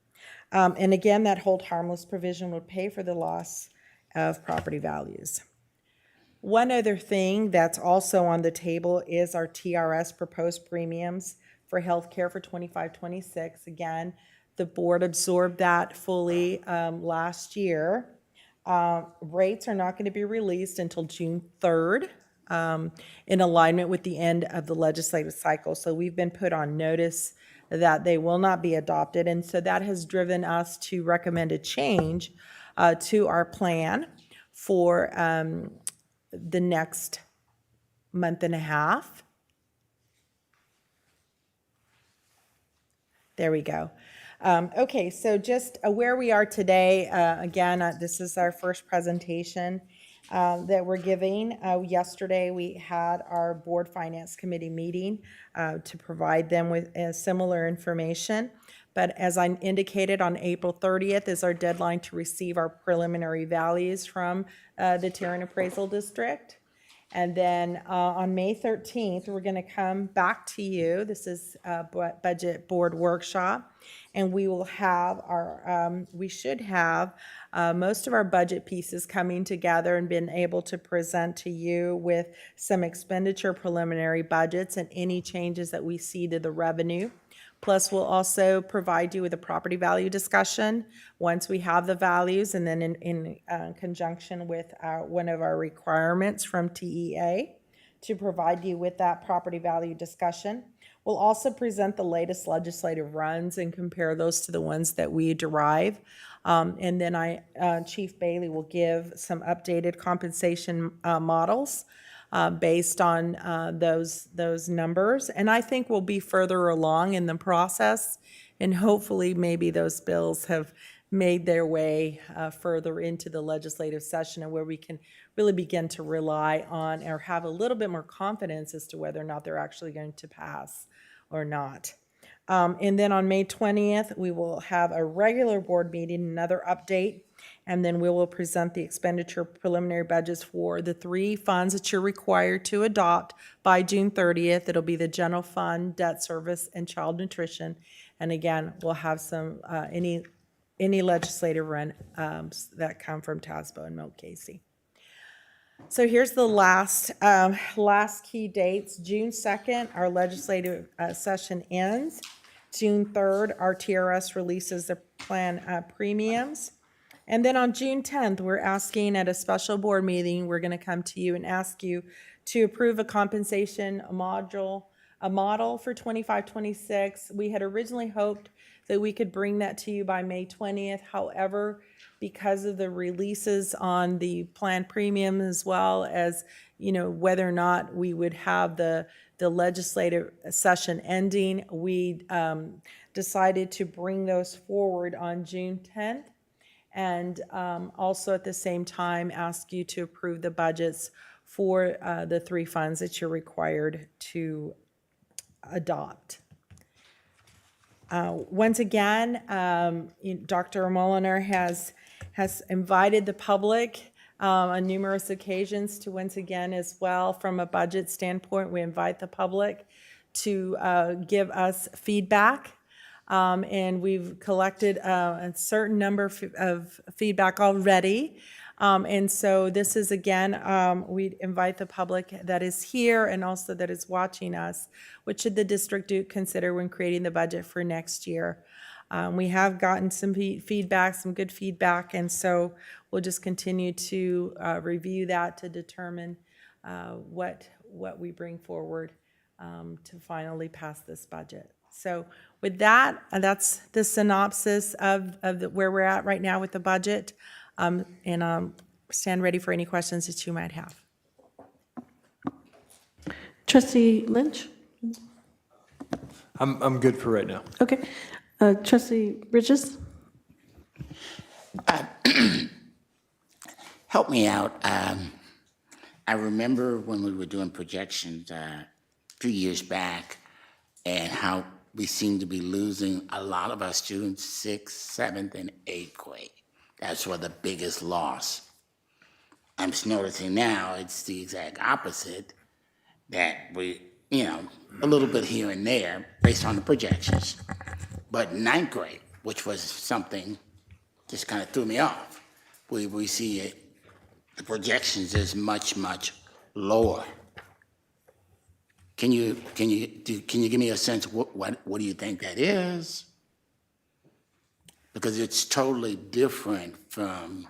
And again, that hold harmless provision would pay for the loss of property values. One other thing that's also on the table is our TRS proposed premiums for healthcare for 25-26. Again, the board absorbed that fully last year. Rates are not going to be released until June 3rd in alignment with the end of the legislative cycle. So we've been put on notice that they will not be adopted. And so that has driven us to recommend a change to our plan for the next month and a half. There we go. Okay, so just where we are today, again, this is our first presentation that we're giving. Yesterday, we had our Board Finance Committee meeting to provide them with similar information. But as I indicated, on April 30th is our deadline to receive our preliminary values from the Tarrant Appraisal District. And then on May 13th, we're going to come back to you. This is a budget board workshop, and we will have we should have most of our budget pieces coming together and been able to present to you with some expenditure preliminary budgets and any changes that we see to the revenue. Plus, we'll also provide you with a property value discussion once we have the values, and then in conjunction with one of our requirements from TEA to provide you with that property value discussion. We'll also present the latest legislative runs and compare those to the ones that we derive. And then Chief Bailey will give some updated compensation models based on those numbers. And I think we'll be further along in the process, and hopefully maybe those bills have made their way further into the legislative session, and where we can really begin to rely on or have a little bit more confidence as to whether or not they're actually going to pass or not. And then on May 20th, we will have a regular board meeting, another update, and then we will present the expenditure preliminary budgets for the 3 funds that you're required to adopt by June 30th. It'll be the general fund, debt service, and child nutrition. And again, we'll have some any legislative run that come from TASBO and Milk Casey. So here's the last key dates. June 2nd, our legislative session ends. June 3rd, our TRS releases the plan premiums. And then on June 10th, we're asking at a special board meeting, we're going to come to you and ask you to approve a compensation model for 25-26. We had originally hoped that we could bring that to you by May 20th. However, because of the releases on the plan premium, as well as whether or not we would have the legislative session ending, we decided to bring those forward on June 10th. And also at the same time ask you to approve the budgets for the 3 funds that you're required to adopt. Once again, Dr. Molinar has invited the public on numerous occasions to once again as well, from a budget standpoint, we invite the public to give us feedback. And we've collected a certain number of feedback already. And so this is, again, we invite the public that is here and also that is watching us. What should the district do consider when creating the budget for next year? We have gotten some feedback, some good feedback, and so we'll just continue to review that to determine what we bring forward to finally pass this budget. So with that, that's the synopsis of where we're at right now with the budget. And stand ready for any questions that you might have. Trustee Lynch? I'm good for right now. Okay. Trustee Bridges? help me out. I remember when we were doing projections a few years back and how we seem to be losing a lot of our students, 6th, 7th, and 8th grade. That's where the biggest loss. I'm just noticing now it's the exact opposite, that we, a little bit here and there based on the projections. But 9th grade, which was something just kind of threw me off, we see it, the projections is much, much lower. Can you give me a sense what do you think that is? Because it's totally different from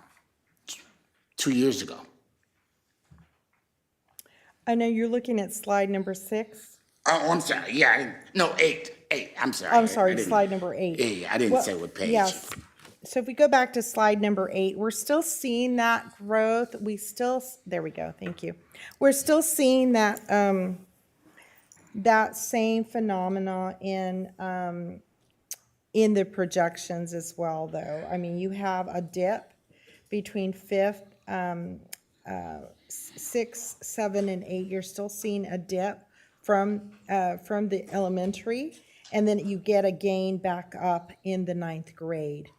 2 years ago. I know you're looking at slide number 6. Oh, I'm sorry. Yeah, no, 8. I'm sorry. I'm sorry, I didn't- slide number 8. Yeah, I didn't say what page. Yes. So if we go back to slide number 8, we're still seeing that growth. There we go. Thank you. We're still seeing that that same phenomena in the projections as well, though. I mean, you have a dip between 5th, 6, 7, and 8. You're still seeing a dip from the elementary, and then you get a gain back up in the 9th grade.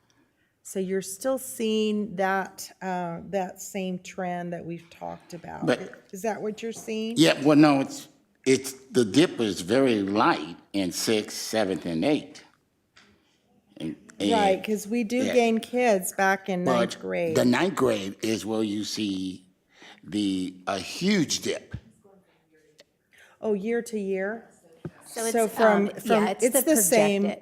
So you're still seeing that that same trend that we've talked about. But- Is that what you're seeing? Yeah, well, no, it's the dip is very light in 6th, 7th, and 8th. Right, because we do yeah. gain kids back in 9th grade. The 9th grade is where you see a huge dip. Oh, year to year? So it's, it's the same.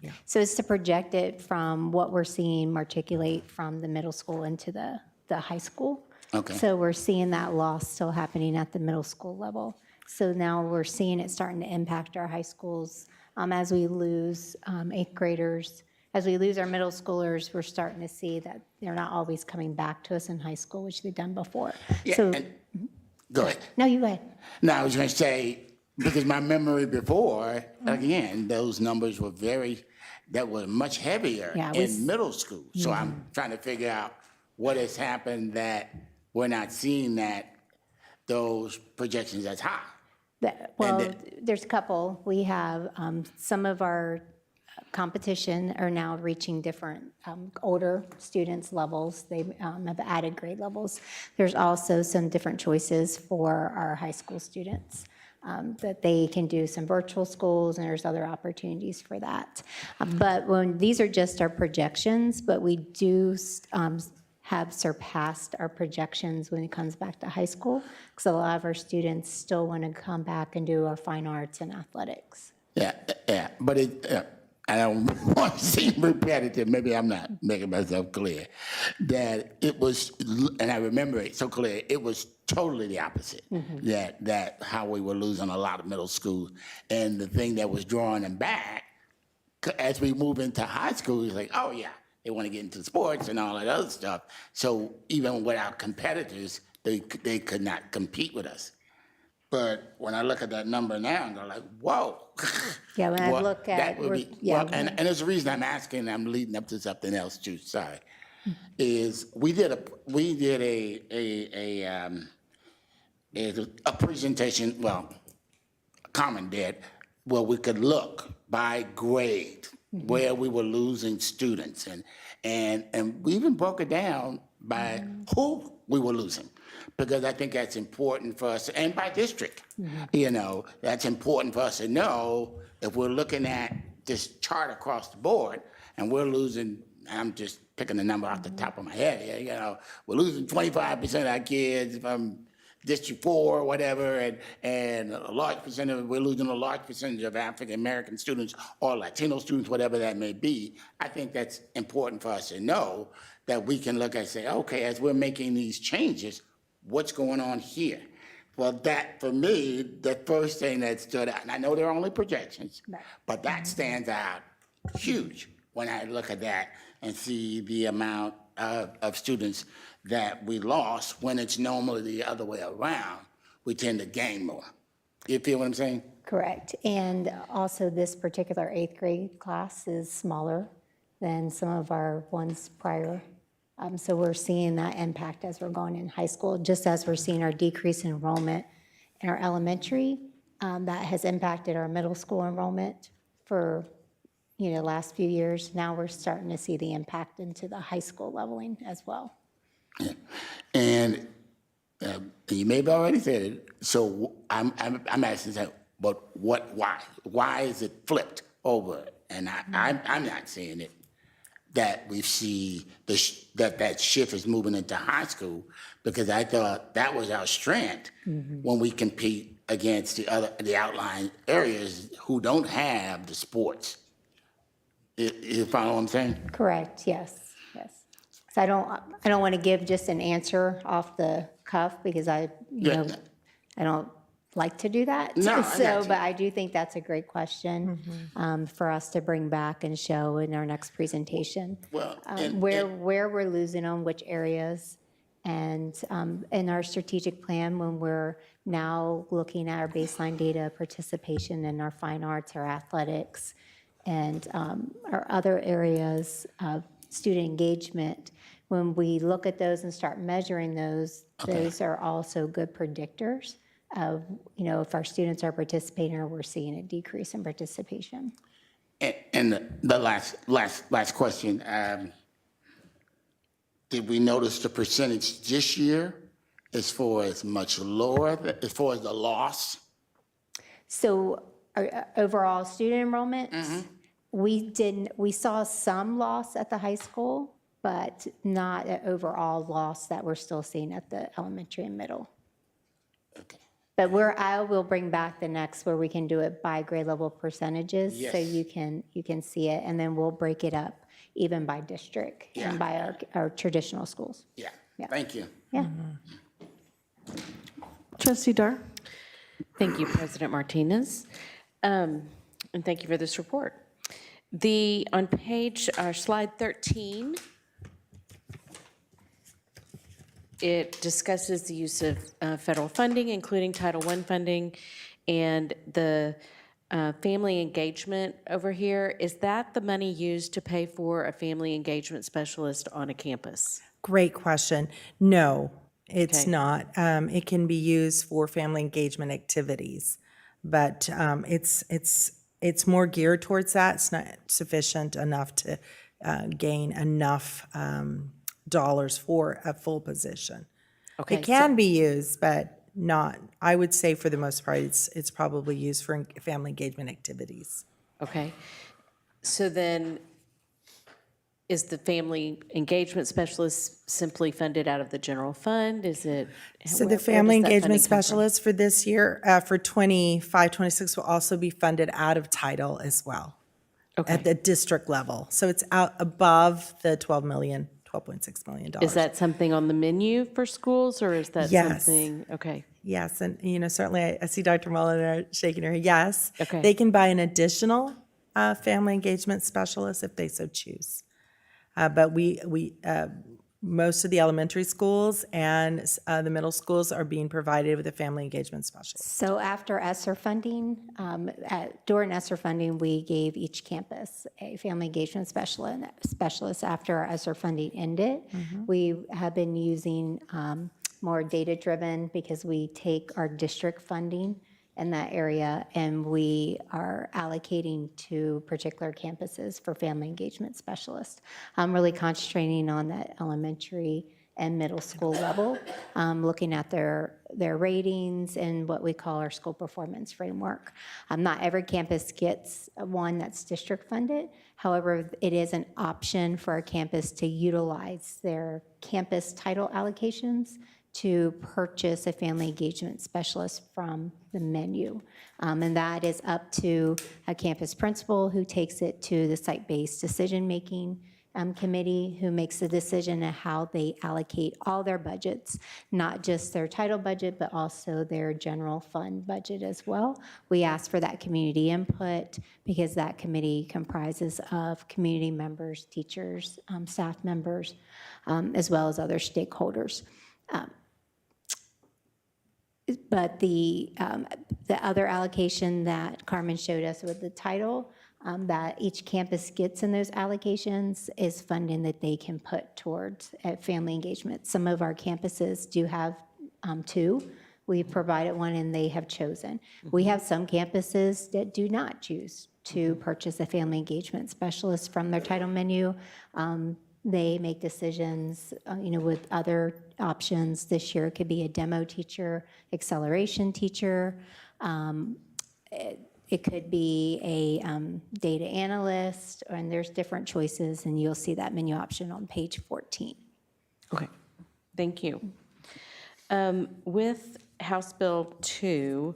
Yeah. So it's to project it from what we're seeing matriculate from the middle school into the high school. Okay. So we're seeing that loss still happening at the middle school level. So now we're seeing it starting to impact our high schools as we lose 8th graders. As we lose our middle schoolers, we're starting to see that they're not always coming back to us in high school, which they've done before. Yeah, So, go ahead. no, you go ahead. No, I was going to say, because my memory before, again, those numbers were much heavier Yeah, in middle school. So I'm trying to figure out what has happened that we're not seeing those projections as high. There's a couple. We have some of our competition are now reaching different older students' levels. They have added grade levels. There's also some different choices for our high school students. That they can do some virtual schools, and there's other opportunities for that. But these are just our projections, but we do have surpassed our projections when it comes back to high school, because a lot of our students still want to come back and do our fine arts and athletics. Yeah, but I don't want to seem repetitive, maybe I'm not making myself clear, that it was, and I remember it so clear, it was totally the opposite, that how we were losing a lot of middle school, and the thing that was drawing them back, as we move into high school, it's like, oh yeah, they want to get into sports and all that other stuff, so even with our competitors, they could not compete with us. But when I look at that number now, I'm like, whoa. Yeah, when I look at, and there's a reason I'm asking, I'm leading up to something else too, sorry, is we did a presentation, Common did, where we could look by grade where we were losing students, and we even broke it down by who we were losing, because I think that's important for us, and by district, that's important for us to know if we're looking at this chart across the board and we're losing, I'm just picking the number off the top of my head here, we're losing 25% of our kids from District 4 or whatever, and a large percentage, we're losing a large percentage of African-American students or Latino students, whatever that may be. I think that's important for us to know, that we can look and say, okay, as we're making these changes, what's going on here? Well, that, for me, the first thing that stood out, and I know they're only projections, but that stands out huge when I look at that and see the amount of students that we lost, when it's normally the other way around. We tend to gain more. You feel what I'm saying? correct. And also this particular 8th grade class is smaller than some of our ones prior So we're seeing that impact as we're going in high school, just as we're seeing our decrease in enrollment in our elementary. That has impacted our middle school enrollment for, last few years. Now we're starting to see the impact into the high school leveling as well. And you may have already said it, so I'm asking that, but why is it flipped over? And I'm not saying it, that we see that shift is moving into high school, because I thought that was our strength when we compete against the outlying areas who don't have the sports. You follow what I'm saying? Correct, yes. So I don't want to give just an answer off the cuff, because I don't like to do that. No, but I do think that's a great question for us to bring back and show in our next presentation. Well, where we're losing on which areas, and in our strategic plan, when we're now looking at our baseline data participation in our fine arts, our athletics, and our other areas of student engagement. When we look at those and start measuring those, those are also good predictors of, if our students are participating or we're seeing a decrease in participation. And the last question, did we notice the percentage this year as far as much lower, as far as the loss? So our overall student enrollment, we saw some loss at the high school, but not an overall loss that we're still seeing at the elementary and middle. Okay. But I will bring back the next where we can do it by grade level percentages, so you can see it, and then we'll break it up even by district and by our traditional schools. Yeah. Thank you. Yeah. Trustee Dar. Thank you, President Martinez, and thank you for this report. On slide 13, it discusses the use of federal funding, including Title I funding, and the family engagement over here. Is that the money used to pay for a family engagement specialist on a campus? Great question. No, it's Okay. not. It can be used for family engagement activities, but it's more geared towards that. It's not sufficient enough to gain enough dollars for a full position. Okay, It can be used, but not, I would say for the most part, it's probably used for family engagement activities. Okay. So then, is the family engagement specialist simply funded out of the general fund? Is it? So where the family does that engagement funding come from? specialist for this year, for 25-26, will also be funded out of title as well. Okay. At the district level. So it's out above the $12.6 million. Is that something on the menu for schools, or is that Yes. something? Okay. Yes, and certainly I see Dr. Molina shaking her head. Yes. Okay. They can buy an additional family engagement specialist if they so choose. But most of the elementary schools and the middle schools are being provided with a family engagement specialist. So after ESSER funding, during ESSER funding, we gave each campus a family engagement specialist after our ESSER funding ended. We have been using more data-driven, because we take our district funding in that area, and we are allocating to particular campuses for family engagement specialists. I'm really concentrating on that elementary and middle school level, looking at their ratings and what we call our school performance framework. Not every campus gets one that's district funded. However, it is an option for a campus to utilize their campus title allocations to purchase a family engagement specialist from the menu. And that is up to a campus principal, who takes it to the site-based decision-making committee, who makes the decision of how they allocate all their budgets, not just their title budget, but also their general fund budget as well. We ask for that community input, because that committee comprises of community members, teachers, staff members, as well as other stakeholders. But the other allocation that Carmen showed us with the title, that each campus gets in those allocations is funding that they can put towards family engagement. Some of our campuses do have two. We've provided one and they have chosen. We have some campuses that do not choose to purchase a family engagement specialist from their title menu. They make decisions, with other options. This year it could be a demo teacher, acceleration teacher. It could be a data analyst, and there's different choices, and you'll see that menu option on page 14. Okay, thank you. With House Bill 2,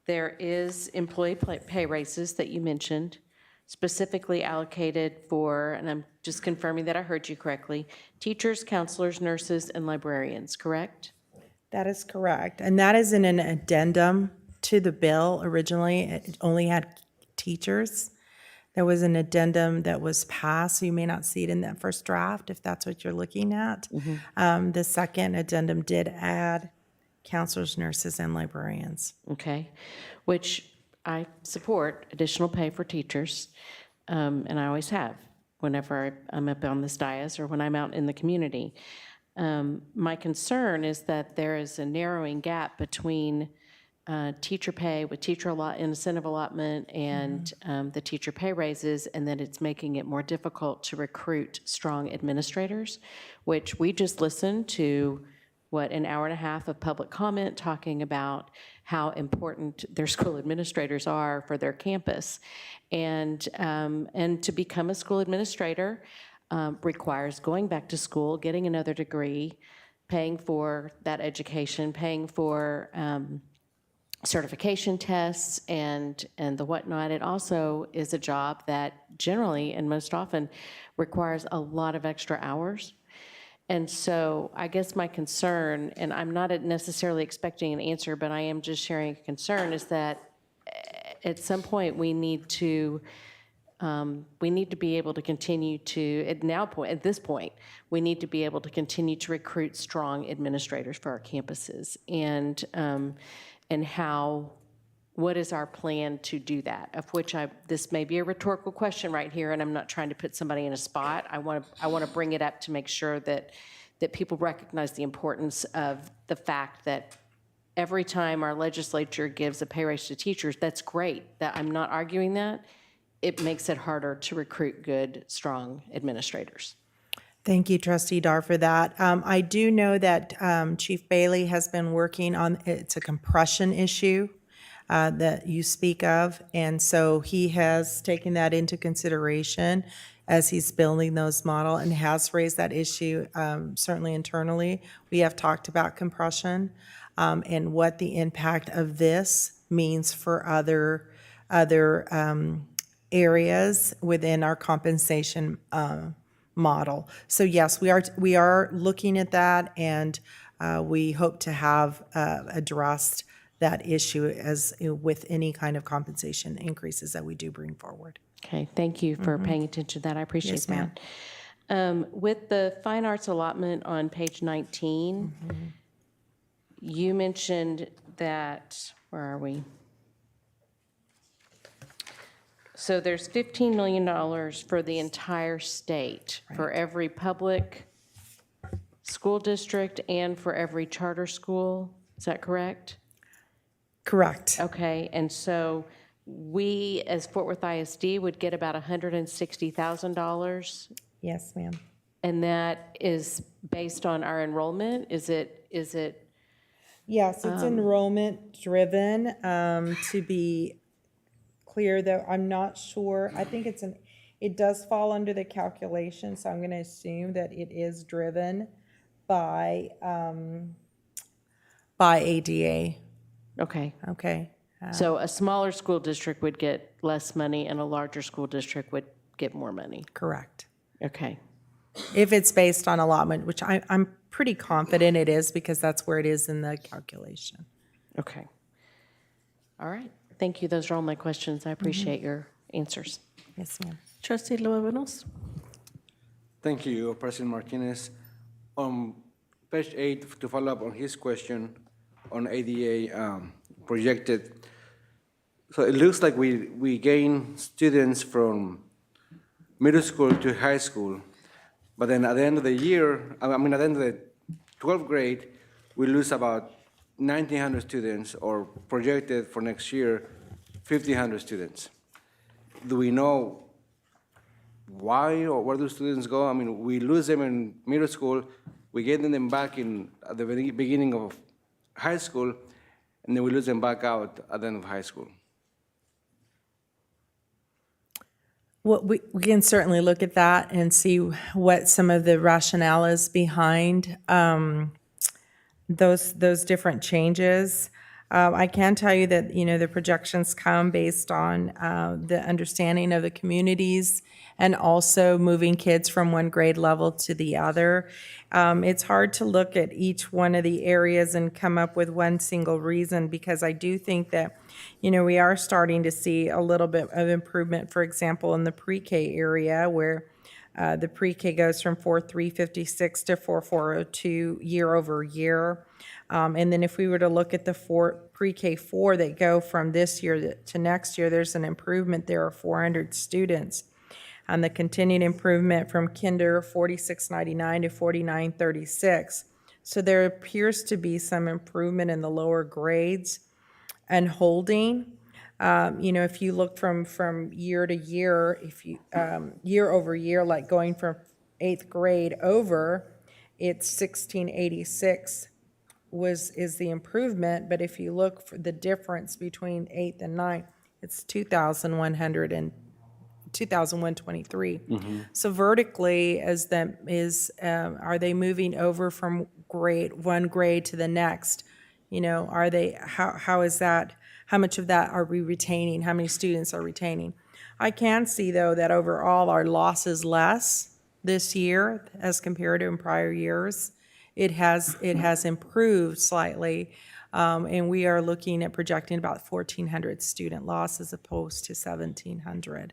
there is employee pay raises that you mentioned, specifically allocated for, and I'm just confirming that I heard you correctly, teachers, counselors, nurses, and librarians, correct? That is correct. And that is in an addendum to the bill. Originally, it only had teachers. There was an addendum that was passed, so you may not see it in that first draft if that's what you're looking at. The second addendum did add counselors, nurses, and librarians. Okay, which I support additional pay for teachers, and I always have whenever I'm up on this dais or when I'm out in the community. My concern is that there is a narrowing gap between teacher pay with teacher incentive allotment and the teacher pay raises, and that it's making it more difficult to recruit strong administrators, which we just listened to, an hour and a half of public comment talking about how important their school administrators are for their campus. And to become a school administrator requires going back to school, getting another degree, paying for that education, paying for certification tests and the whatnot. It also is a job that generally and most often requires a lot of extra hours. And so I guess my concern, and I'm not necessarily expecting an answer, but I am just sharing a concern, is that at some point we need to be able to continue to, at this point, we need to be able to continue to recruit strong administrators for our campuses. And what is our plan to do that? Of which this may be a rhetorical question right here, and I'm not trying to put somebody in a spot. I want to bring it up to make sure that people recognize the importance of the fact that every time our legislature gives a pay raise to teachers, that's great. That I'm not arguing that. It makes it harder to recruit good, strong administrators. Thank you, Trustee Dar, for that. I do know that Chief Bailey has been working on, it's a compression issue that you speak of, and so he has taken that into consideration as he's building those model and has raised that issue certainly internally. We have talked about compression and what the impact of this means for other areas within our compensation model. So yes, we are looking at that, and we hope to have addressed that issue as with any kind of compensation increases that we do bring forward. Okay, thank you for paying attention to that. I appreciate Yes, ma'am. that. With the fine arts allotment on page 19, you mentioned that, where are we? So there's $15 million for the entire state, for every public school district and for every charter school. Is that correct? Correct. Okay, and so we, as Fort Worth ISD, would get about $160,000, Yes, ma'am. and that is based on our enrollment? Is it? Yes, it's enrollment driven. To be clear, though, I'm not sure. I think it does fall under the calculation, so I'm going to assume that it is driven by ADA. Okay. Okay. So a smaller school district would get less money and a larger school district would get more money? Correct. Okay. If it's based on allotment, which I'm pretty confident it is because that's where it is in the calculation. Okay. All right. Thank you. Those are all my questions. I appreciate your answers. Yes, ma'am. Trustee Luevanos. Thank you, President Martinez. Page 8, to follow up on his question on ADA projected So it looks like we gain students from middle school to high school, but then at the end of the year, at the end of the 12th grade, we lose about 1,900 students, or projected for next year, 1,500 students. Do we know why or where do students go? I mean, we lose them in middle school, we get them back at the beginning of high school, and then we lose them back out at the end of high school. Well, we can certainly look at that and see what some of the rationale is behind those different changes. I can tell you that, the projections come based on the understanding of the communities and also moving kids from one grade level to the other. It's hard to look at each one of the areas and come up with one single reason, because I do think that, we are starting to see a little bit of improvement, for example, in the pre-K area, where the pre-K goes from 4,356 to 4,402 year over year. And then if we were to look at the pre-K 4 that go from this year to next year, there's an improvement there of 400 students. And the continued improvement from kinder 4,699 to 4,936. So there appears to be some improvement in the lower grades and holding. If you look from year to year, if you year over year, like going from 8th grade over, it's 1686 is the improvement. But if you look for the difference between 8th and 9th, it's 2,123. So vertically, are they moving over from one grade to the next? Are they, how is that? How much of that are we retaining? How many students are retaining? I can see, though, that overall our loss is less this year as compared to in prior years. It has improved slightly, and we are looking at projecting about 1,400 student loss as opposed to 1,700.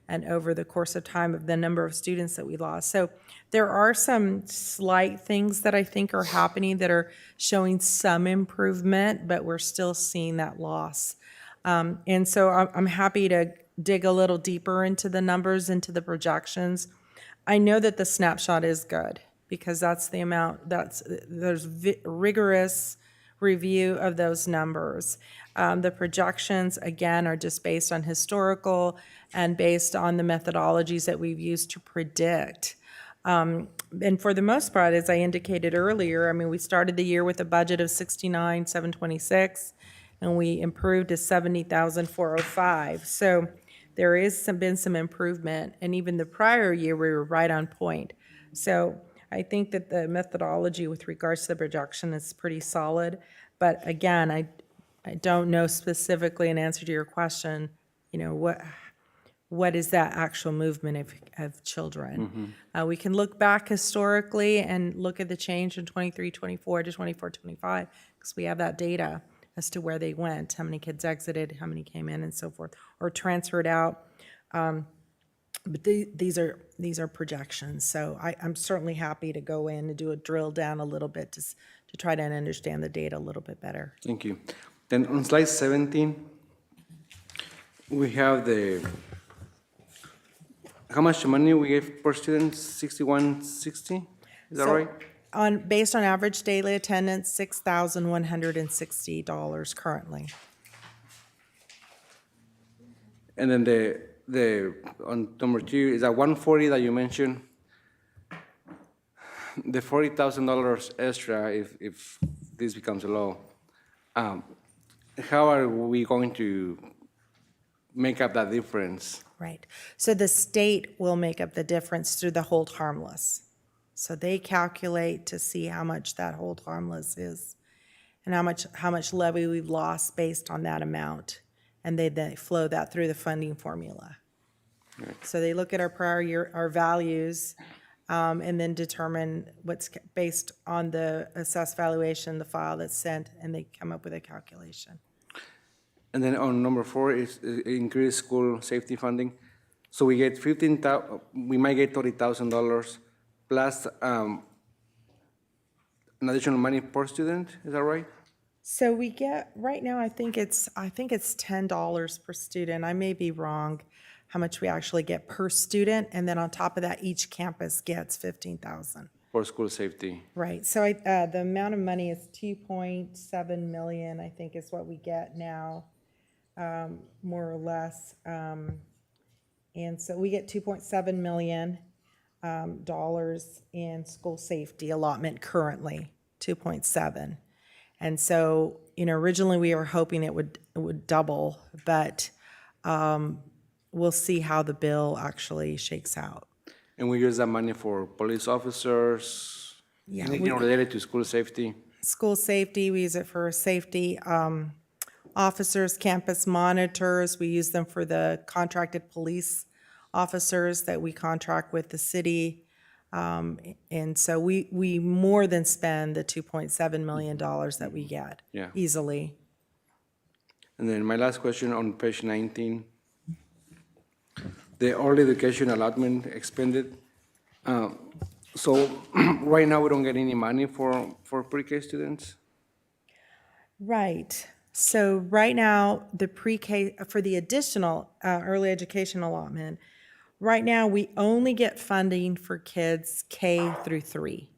And over the course of time of the number of students that we lost. So there are some slight things that I think are happening that are showing some improvement, but we're still seeing that loss. And so I'm happy to dig a little deeper into the numbers, into the projections. I know that the snapshot is good, because that's the amount, there's rigorous review of those numbers. The projections, again, are just based on historical and based on the methodologies that we've used to predict. And for the most part, as I indicated earlier, we started the year with a budget of $69,726, and we improved to $70,405. So there is been some improvement, and even the prior year, we were right on point. So I think that the methodology with regards to the projection is pretty solid. But again, I don't know specifically, in answer to your question, what is that actual movement of children. We can look back historically and look at the change in 23-24 to 24-25, because we have that data as to where they went, how many kids exited, how many came in, and so forth, or transferred out. But these are projections, so I'm certainly happy to go in and do a drill down a little bit to try to understand the data a little bit better. Thank you. Then on slide 17, we have how much money we gave per student, 6160, is that right? Based on average daily attendance, $6,160 currently. And then on number 2, is that 140 that you mentioned? The $40,000 extra, if this becomes a law, how are we going to make up that difference? Right. So the state will make up the difference through the hold harmless. So they calculate to see how much that hold harmless is and how much levy we've lost based on that amount. And they flow that through the funding formula. Right. So they look at our prior year, our values, and then determine what's based on the assessed valuation, the file that's sent, and they come up with a calculation. And then on number 4 is increased school safety funding. So we get we might get $30,000 plus an additional money per student. Is that right? So we get, right now, I think it's $10 per student. I may be wrong how much we actually get per student. And then on top of that, each campus gets 15,000. For school safety. Right. So the amount of money is 2.7 million, I think is what we get now, more or less. And so we get $2.7 million dollars in school safety allotment currently, 2.7. And so, originally we were hoping it would double, but we'll see how the bill actually shakes out. And we use that money for police officers, Yeah, anything related to school safety. School safety, we use it for safety. Officers, campus monitors, we use them for the contracted police officers that we contract with the city. And so we more than spend the $2.7 million that we get Yeah. easily. And then my last question on page 19. The early education allotment expended. So right now, we don't get any money for pre-K students? Right. So right now, the pre-K, for the additional early education allotment, right now, we only get funding for kids K through 3.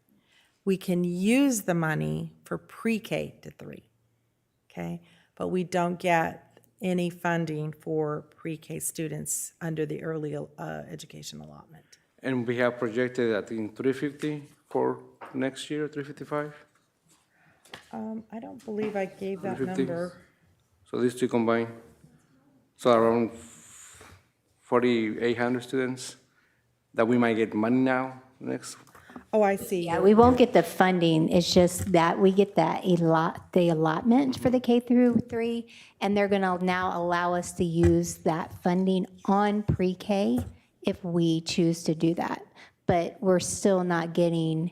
We can use the money for pre-K to 3, okay? But we don't get any funding for pre-K students under the early education allotment. And we have projected, I think, 350 for next year, 355? I don't believe I gave that 350? number. So these two combined, so around 4,800 students that we might get money now next. Oh, I see. Yeah, we won't get the funding, it's just that we get that the allotment for the K through 3, and they're gonna now allow us to use that funding on pre-K if we choose to do that. But we're still not getting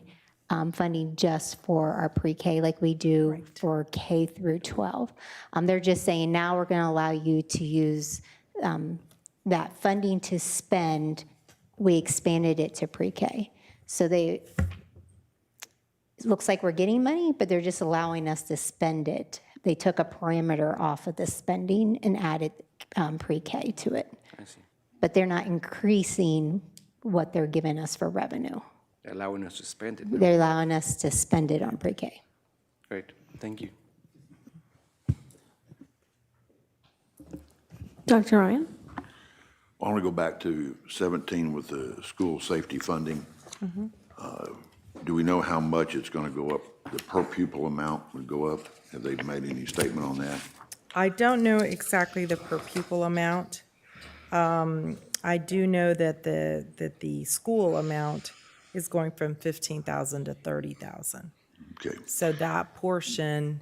funding just for our pre-K like we do for K through 12. They're just saying now we're gonna allow you to use that funding to spend, we expanded it to pre-K. So it looks like we're getting money, but they're just allowing us to spend it. They took a parameter off of the spending and added pre-K to it. I see. But they're not increasing what they're giving us for revenue. They're allowing us to spend it now. They're allowing us to spend it on pre-K. Great, thank you. Dr. Ryan? I want to go back to 17 with the school safety funding. Do we know how much it's going to go up? The per pupil amount would go up? Have they made any statement on that? I don't know exactly the per pupil amount. I do know that the school amount is going from 15,000 to 30,000. Okay. So that portion,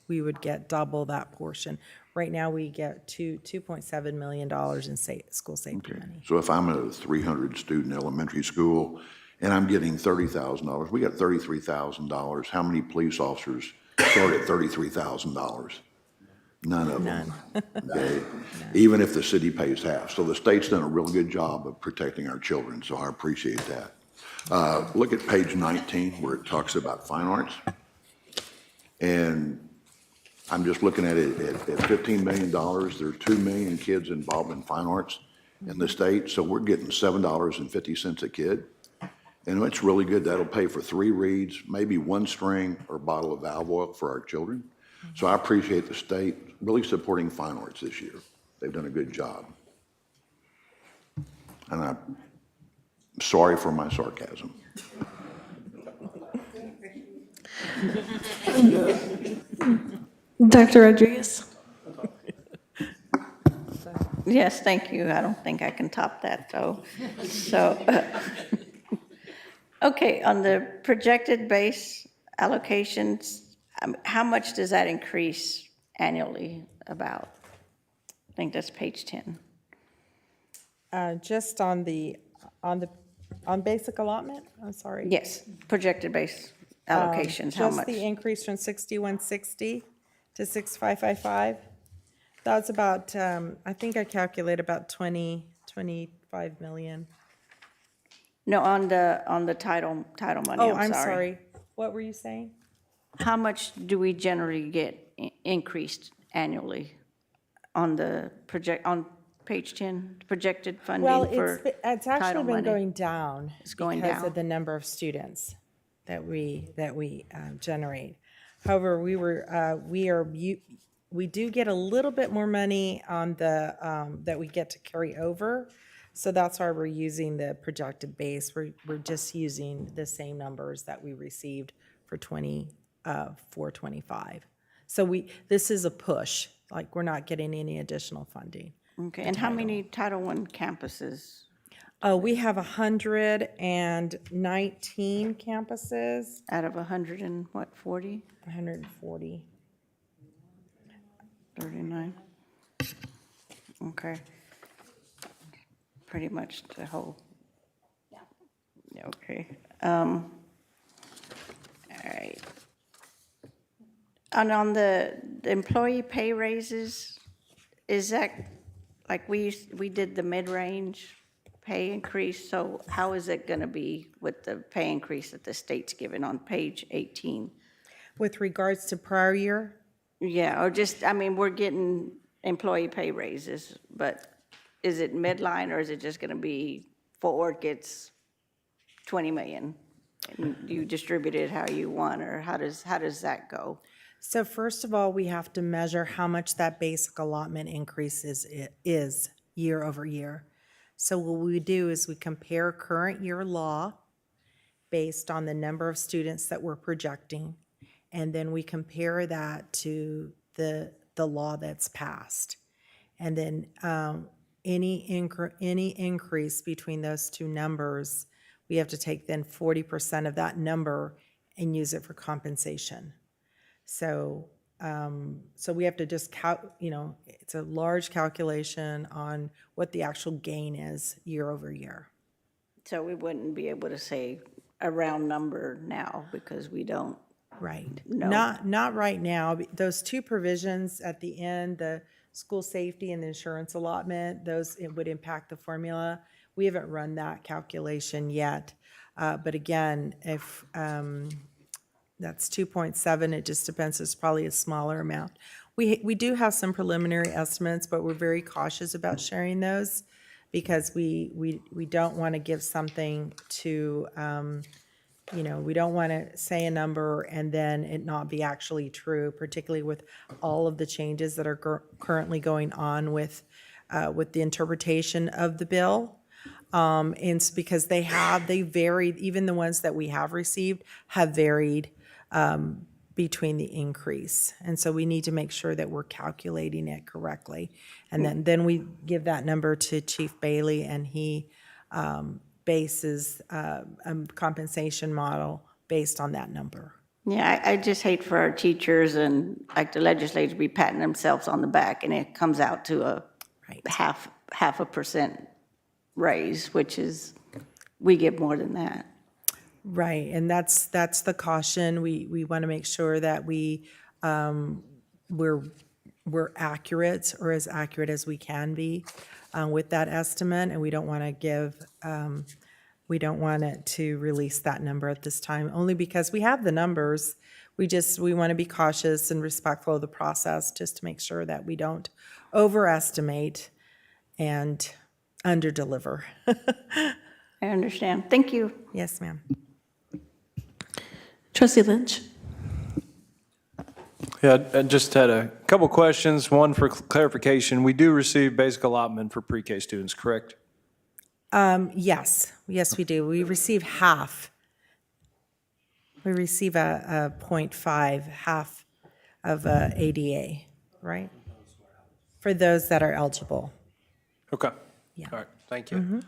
we would get double that portion. Right now, we get $2.7 million in school safety money. So if I'm a 300-student elementary school and I'm getting $30,000, we got $33,000. How many police officers start at $33,000? None of them. Okay? Even if the city pays half. So the state's done a real good job of protecting our children, so I appreciate that. Look at page 19 where it talks about fine arts. And I'm just looking at it at $15 million. There are 2 million kids involved in fine arts in the state, so we're getting $7.50 a kid. And it's really good. That'll pay for 3 reeds, maybe 1 string or a bottle of valve oil for our children. So I appreciate the state really supporting fine arts this year. They've done a good job. And I'm sorry for my sarcasm. Dr. Rodriguez? Yes, thank you. I don't think I can top that, though. So, okay, on the projected base allocations, how much does that increase annually about? I think that's page 10. Just on basic allotment? I'm sorry. Yes, projected base allocations, how much? Just the increase from 6160 to 6555. That's about, I think I calculate about 25 million. No, on the title money, Oh, I'm I'm sorry. sorry. What were you saying? how much do we generally get increased annually on the on page 10, projected Well, funding for it's actually title been money? going down. It's going because down? of the number of students that we generate. However, we do get a little bit more money on the, that we get to carry over. So that's why we're using the projected base. We're just using the same numbers that we received for 25. So this is a push, like we're not getting any additional funding. Okay, and how many Title I campuses? We have 119 campuses. Out of 100 and what, 40? 140. 39? Okay. Pretty much the whole. Yeah. Okay. All right. And on the employee pay raises, is that, like we did the mid-range pay increase, so how is it going to be with the pay increase that the state's given on page 18? With regards to prior year? Yeah, or just, I mean, we're getting employee pay raises, but is it midline or is it just going to be Fort Worth gets 20 million? And you distribute it how you want, or how does that go? So first of all, we have to measure how much that basic allotment increase is year over year. So what we do is we compare current year law based on the number of students that we're projecting, and then we compare that to the law that's passed. And then any increase between those two numbers, we have to take then 40% of that number and use it for compensation. So we have to just it's a large calculation on what the actual gain is year over year. So we wouldn't be able to say a round number now because we don't. Right. know. Not right now. Those two provisions at the end, the school safety and the insurance allotment, it would impact the formula. We haven't run that calculation yet. But again, if that's 2.7, it just depends. It's probably a smaller amount. We do have some preliminary estimates, but we're very cautious about sharing those because we don't want to give something to, we don't want to say a number and then it not be actually true, particularly with all of the changes that are currently going on with the interpretation of the bill. And it's because they varied, even the ones that we have received have varied between the increase. And so we need to make sure that we're calculating it correctly. And then we give that number to Chief Bailey and he bases a compensation model based on that number. Yeah, I just hate for our teachers and like the legislators be patting themselves on the back and it comes out to a half a percent raise, which is, we get more than that. Right, and that's the caution. We want to make sure that we're accurate or as accurate as we can be with that estimate, and we don't want to to release that number at this time, only because we have the numbers. We want to be cautious and respectful of the process just to make sure that we don't overestimate and underdeliver. I understand. Thank you. Yes, ma'am. Trustee Lynch. Yeah, I just had a couple questions. One for clarification. We do receive basic allotment for pre-K students, correct? Yes, we do. We receive half. We receive a 0.5, half of ADA, right? For those that are eligible. Okay. Yeah. All right, thank you.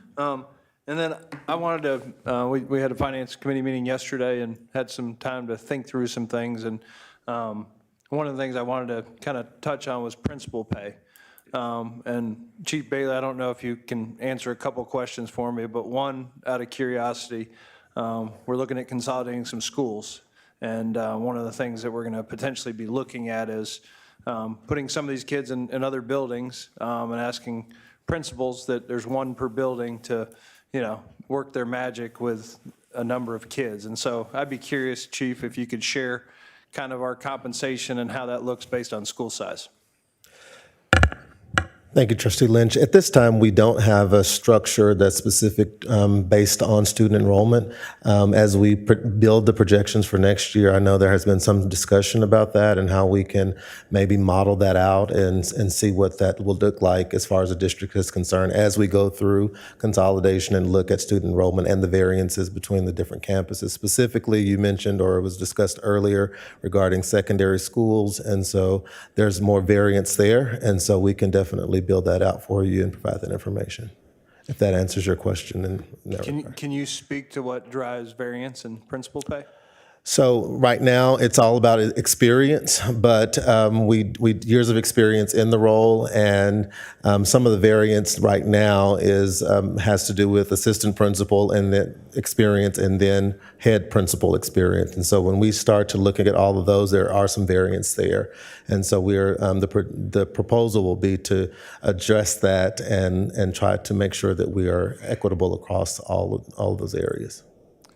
And then I wanted to, we had a finance committee meeting yesterday and had some time to think through some things. And one of the things I wanted to kind of touch on was principal pay. And Chief Bailey, I don't know if you can answer a couple questions for me, but one, out of curiosity, we're looking at consolidating some schools. And one of the things that we're going to potentially be looking at is putting some of these kids in other buildings and asking principals that there's one per building to, work their magic with a number of kids. And so I'd be curious, Chief, if you could share kind of our compensation and how that looks based on school size. Thank you, Trustee Lynch. At this time, we don't have a structure that's specific based on student enrollment. As we build the projections for next year, I know there has been some discussion about that and how we can maybe model that out and see what that will look like as far as the district is concerned as we go through consolidation and look at student enrollment and the variances between the different campuses. Specifically, you mentioned, or it was discussed earlier, regarding secondary schools, and so there's more variance there, and so we can definitely build that out for you and provide that information, if that answers your question. In that regard. Can you speak to what drives variance in principal pay? So right now, it's all about experience, but we years of experience in the role, and some of the variance right now is has to do with assistant principal and the experience, and then head principal experience. And so when we start to looking at all of those, there are some variance there, and so we're the proposal will be to address that and try to make sure that we are equitable across all of those areas.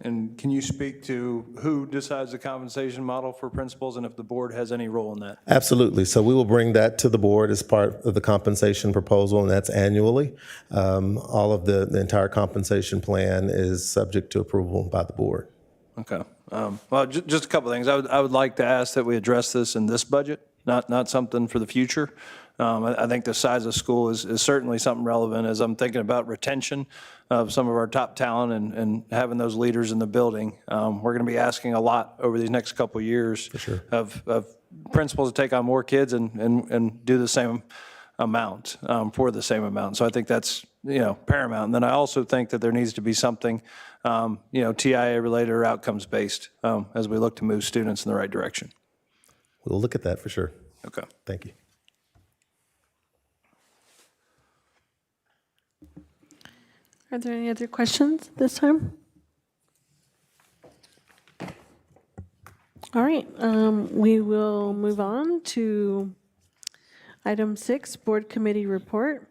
And can you speak to who decides the compensation model for principals and if the board has any role in that? Absolutely. So we will bring that to the board as part of the compensation proposal, and that's annually. All of the entire compensation plan is subject to approval by the board. Okay. Well, just a couple of things. I would like to ask that we address this in this budget, not something for the future. I think the size of school is certainly something relevant as I'm thinking about retention of some of our top talent and having those leaders in the building. We're going to be asking a lot over these next couple of years of principals to take on more kids and do the same amount for the same amount. So I think that's paramount. And then I also think that there needs to be something TIA related or outcomes based as we look to move students in the right direction. We'll look at that for sure. Okay. Thank you. Are there any other questions this time? All right, we will move on to item 6, board committee report.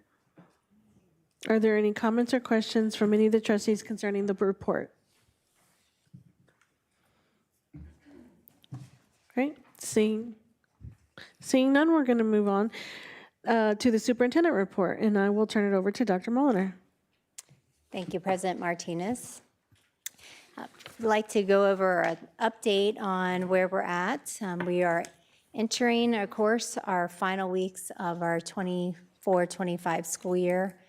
Are there any comments or questions from any of the trustees concerning the report? Right, seeing none, we're going to move on to the superintendent report, and I will turn it over to Dr. Molinar. Thank you, President Martinez. I'd like to go over an update on where we're at. We are entering, of course, our final weeks of our 24-25 school year.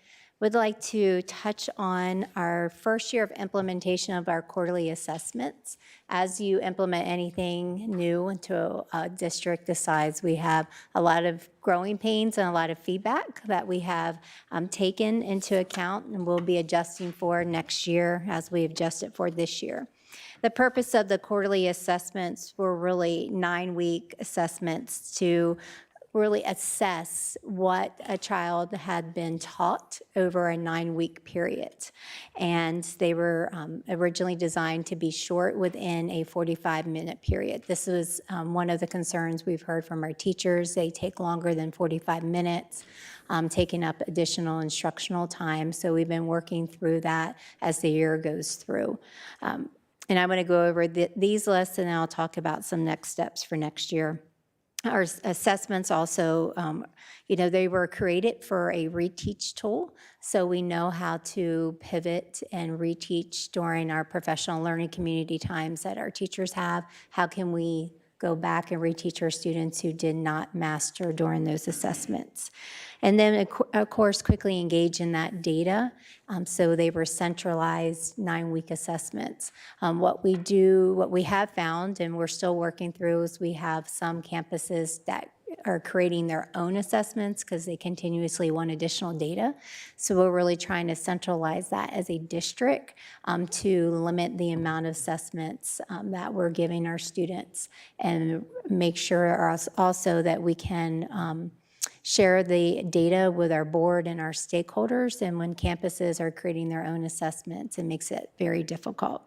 Would like to touch on our first year of implementation of our quarterly assessments. As you implement anything new into a district this size, we have a lot of growing pains and a lot of feedback that we have taken into account and we'll be adjusting for next year as we adjust it for this year. The purpose of the quarterly assessments were really 9-week assessments to really assess what a child had been taught over a 9-week period. And they were originally designed to be short within a 45-minute period. This was one of the concerns we've heard from our teachers. They take longer than 45 minutes, taking up additional instructional time. So we've been working through that as the year goes through. And I'm going to go over these lists, and then I'll talk about some next steps for next year. Our assessments also, they were created for a reteach tool, so we know how to pivot and reteach during our professional learning community times that our teachers have. How can we go back and reteach our students who did not master during those assessments? And then, of course, quickly engage in that data. So they were centralized 9-week assessments. What we have found, and we're still working through, is we have some campuses that are creating their own assessments because they continuously want additional data. So we're really trying to centralize that as a district to limit the amount of assessments that we're giving our students and make sure also that we can share the data with our board and our stakeholders. And when campuses are creating their own assessments, it makes it very difficult.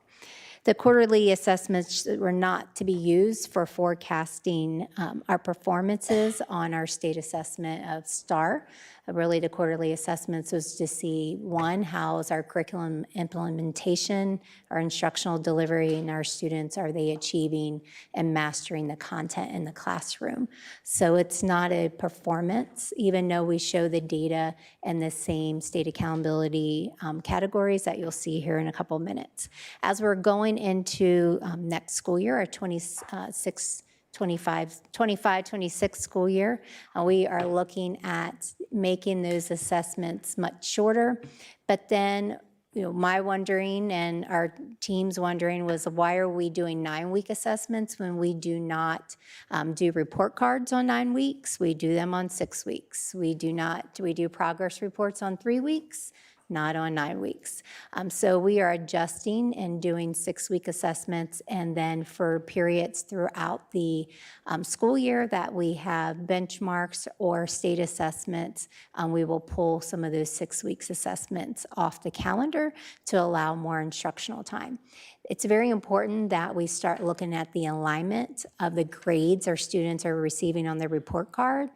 The quarterly assessments were not to be used for forecasting our performances on our state assessment of STAR. Really, the quarterly assessments was to see, one, how is our curriculum implementation, our instructional delivery, and our students, are they achieving and mastering the content in the classroom? So it's not a performance, even though we show the data in the same state accountability categories that you'll see here in a couple minutes. As we're going into next school year, our 25-26 school year, we are looking at making those assessments much shorter. But then, my wondering and our team's wondering was, why are we doing 9-week assessments when we do not do report cards on 9 weeks? We do them on 6 weeks. We do progress reports on 3 weeks, not on 9 weeks. So we are adjusting and doing 6-week assessments, and then for periods throughout the school year that we have benchmarks or state assessments, we will pull some of those 6 weeks assessments off the calendar to allow more instructional time. It's very important that we start looking at the alignment of the grades our students are receiving on their report card,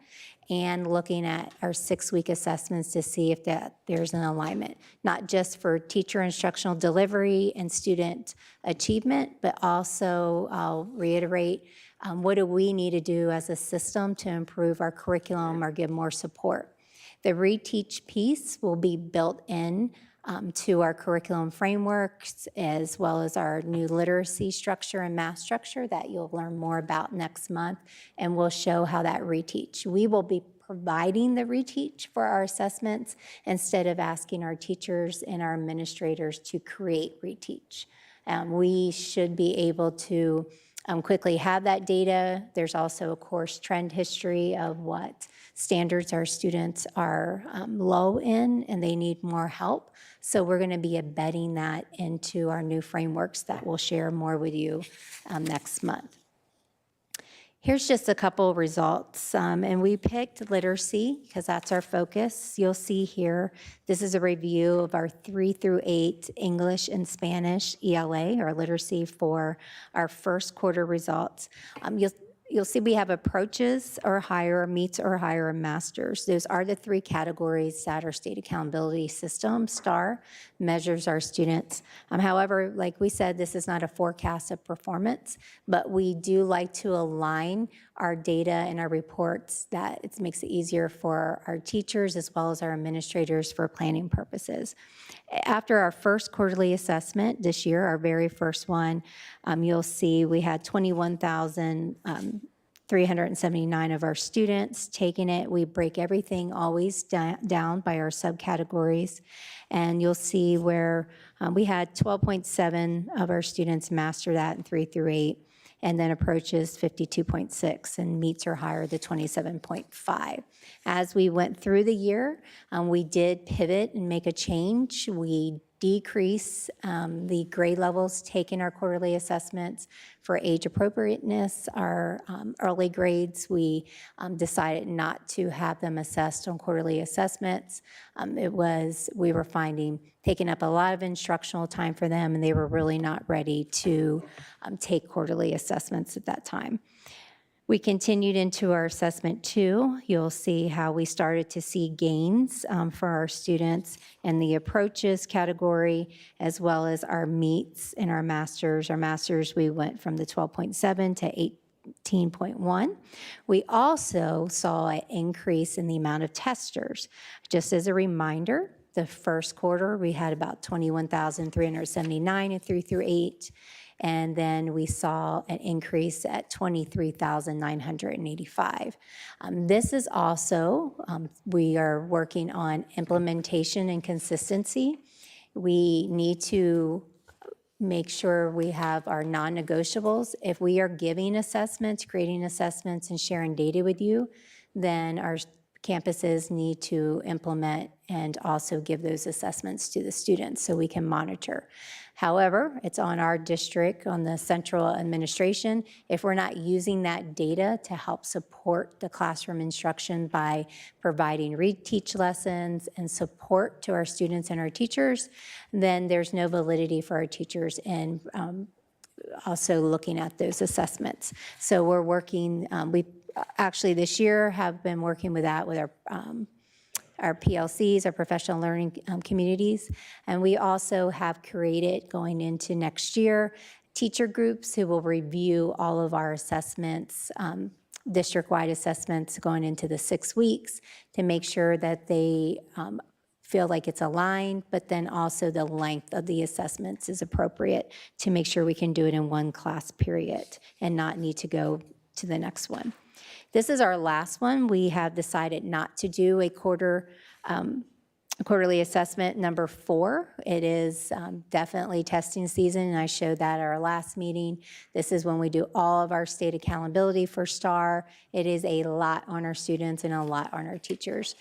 and looking at our 6-week assessments to see if there's an alignment, not just for teacher instructional delivery and student achievement, but also, I'll reiterate, what do we need to do as a system to improve our curriculum or give more support? The reteach piece will be built in to our curriculum frameworks, as well as our new literacy structure and math structure that you'll learn more about next month, and we'll show how that reteach. We will be providing the reteach for our assessments instead of asking our teachers and our administrators to create reteach. We should be able to quickly have that data. There's also a course trend history of what standards our students are low in and they need more help. So we're going to be embedding that into our new frameworks that we'll share more with you next month. Here's just a couple results, and we picked literacy because that's our focus. You'll see here, this is a review of our 3 through 8 English and Spanish ELA, or literacy, for our first quarter results. You'll see we have approaches or higher, meets or higher, and masters. Those are the 3 categories that our state accountability system, STAR, measures our students. However, like we said, this is not a forecast of performance, but we do like to align our data and our reports that it makes it easier for our teachers as well as our administrators for planning purposes. After our first quarterly assessment this year, our very first one, you'll see we had 21,379 of our students taking it. We break everything always down by our subcategories. And you'll see where we had 12.7 of our students master that in 3 through 8, and then approaches 52.6, and meets or higher the 27.5. As we went through the year, we did pivot and make a change. We decrease the grade levels taken our quarterly assessments for age appropriateness. Our early grades, we decided not to have them assessed on quarterly assessments. We were finding taking up a lot of instructional time for them, and they were really not ready to take quarterly assessments at that time. We continued into our assessment 2. You'll see how we started to see gains for our students in the approaches category, as well as our meets and our masters. Our masters, we went from the 12.7 to 18.1. We also saw an increase in the amount of testers. Just as a reminder, the first quarter, we had about 21,379 in 3 through 8. And then we saw an increase at 23,985. This is also, we are working on implementation and consistency. We need to make sure we have our non-negotiables. If we are giving assessments, creating assessments, and sharing data with you, then our campuses need to implement and also give those assessments to the students so we can monitor. However, it's on our district, on the central administration, if we're not using that data to help support the classroom instruction by providing reteach lessons and support to our students and our teachers, then there's no validity for our teachers in also looking at those assessments. So we're working, we actually this year have been working with that with our PLCs, our professional learning communities, and we also have created, going into next year, teacher groups who will review all of our assessments, district-wide assessments going into the 6 weeks to make sure that they feel like it's aligned, but then also the length of the assessments is appropriate to make sure we can do it in one class period and not need to go to the next one. This is our last one. We have decided not to do a quarterly assessment number 4. It is definitely testing season, and I showed that at our last meeting. This is when we do all of our state accountability for STAR. It is a lot on our students and a lot on our teachers.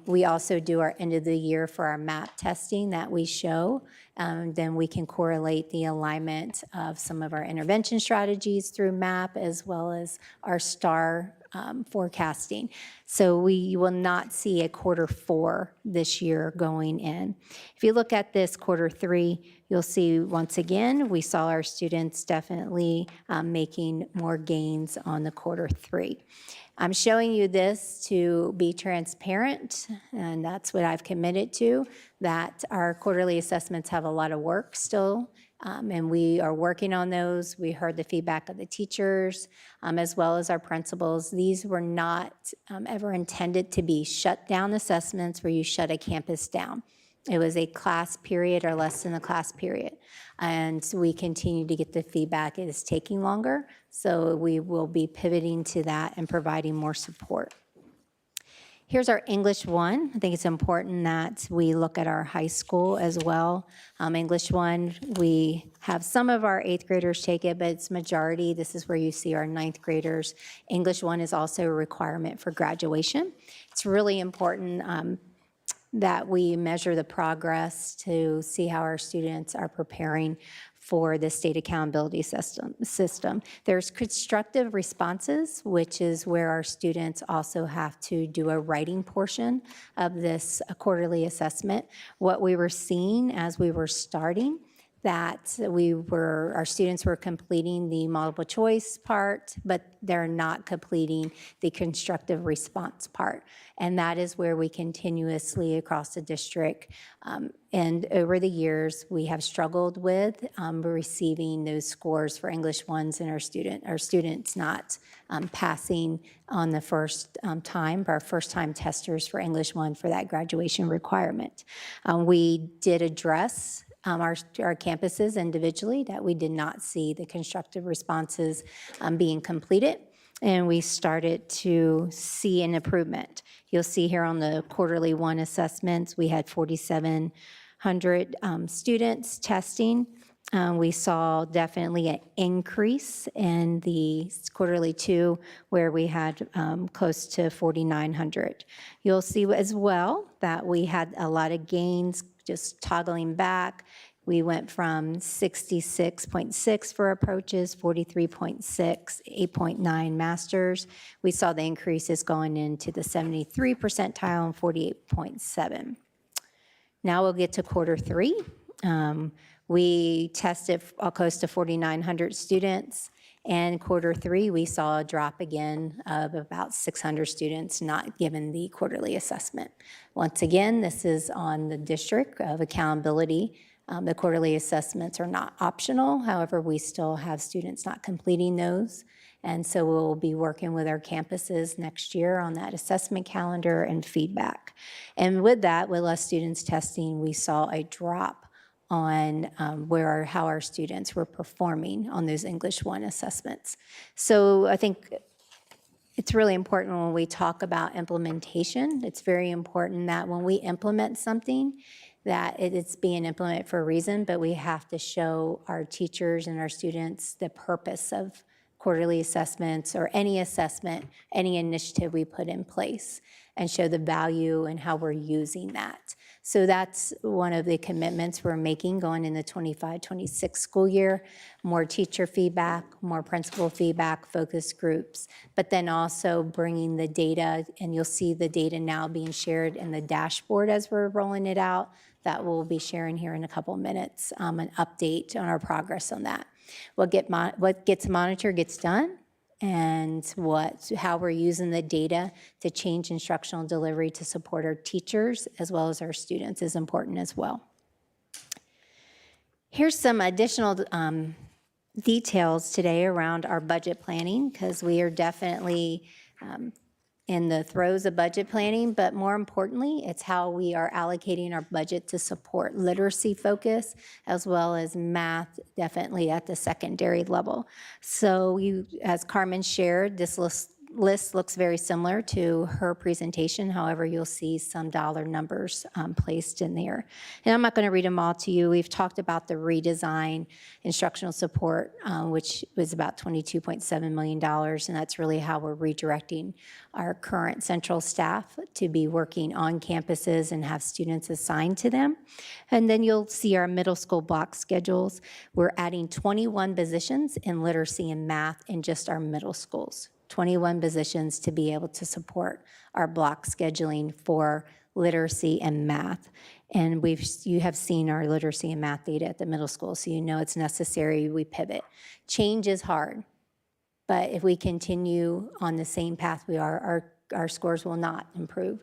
We also do our end of the year for our MAP testing that we show. Then we can correlate the alignment of some of our intervention strategies through MAP as well as our STAR forecasting. So we will not see a quarter 4 this year going in. If you look at this quarter 3, you'll see once again, we saw our students definitely making more gains on the quarter 3. I'm showing you this to be transparent, and that's what I've committed to, that our quarterly assessments have a lot of work still, and we are working on those. We heard the feedback of the teachers as well as our principals. These were not ever intended to be shut down assessments where you shut a campus down. It was a class period or less than a class period. And we continue to get the feedback. It is taking longer, so we will be pivoting to that and providing more support. Here's our English 1. I think it's important that we look at our high school as well. English 1, we have some of our 8th graders take it, but it's majority. This is where you see our 9th graders. English 1 is also a requirement for graduation. It's really important that we measure the progress to see how our students are preparing for the state accountability system. There's constructive responses, which is where our students also have to do a writing portion of this quarterly assessment. What we were seeing as we were starting, that our students were completing the multiple choice part, but they're not completing the constructive response part. And that is where we continuously across the district and over the years, we have struggled with receiving those scores for English 1s and our students not passing on the first time, our first time testers for English 1 for that graduation requirement. We did address our campuses individually that we did not see the constructive responses being completed, and we started to see an improvement. You'll see here on the quarterly 1 assessments, we had 4,700 students testing. We saw definitely an increase in the quarterly 2 where we had close to 4,900. You'll see as well that we had a lot of gains. Just toggling back, we went from 66.6 for approaches, 43.6, 8.9 masters. We saw the increases going into the 73 percentile and 48.7. Now we'll get to quarter 3. We tested close to 4,900 students. And quarter 3, we saw a drop again of about 600 students not given the quarterly assessment. Once again, this is on the district of accountability. The quarterly assessments are not optional. However, we still have students not completing those. And so we'll be working with our campuses next year on that assessment calendar and feedback. And with that, with less students testing, we saw a drop on how our students were performing on those English 1 assessments. So I think it's really important when we talk about implementation. It's very important that when we implement something, that it's being implemented for a reason, but we have to show our teachers and our students the purpose of quarterly assessments, or any assessment, any initiative we put in place, and show the value and how we're using that. So that's one of the commitments we're making going in the 25-26 school year. More teacher feedback, more principal feedback, focus groups, but then also bringing the data, and you'll see the data now being shared in the dashboard as we're rolling it out. That we'll be sharing here in a couple of minutes, an update on our progress on that. What gets monitored gets done, and how we're using the data to change instructional delivery to support our teachers as well as our students is important as well. Here's some additional details today around our budget planning, because we are definitely in the throes of budget planning, but more importantly, it's how we are allocating our budget to support literacy focus as well as math, definitely at the secondary level. So as Carmen shared, this list looks very similar to her presentation. However, you'll see some dollar numbers placed in there. And I'm not going to read them all to you. We've talked about the redesign instructional support, which was about $22.7 million, and that's really how we're redirecting our current central staff to be working on campuses and have students assigned to them. And then you'll see our middle school block schedules. We're adding 21 positions in literacy and math in just our middle schools. 21 positions to be able to support our block scheduling for literacy and math. And you have seen our literacy and math data at the middle school, so you know it's necessary we pivot. Change is hard, but if we continue on the same path we are, our scores will not improve.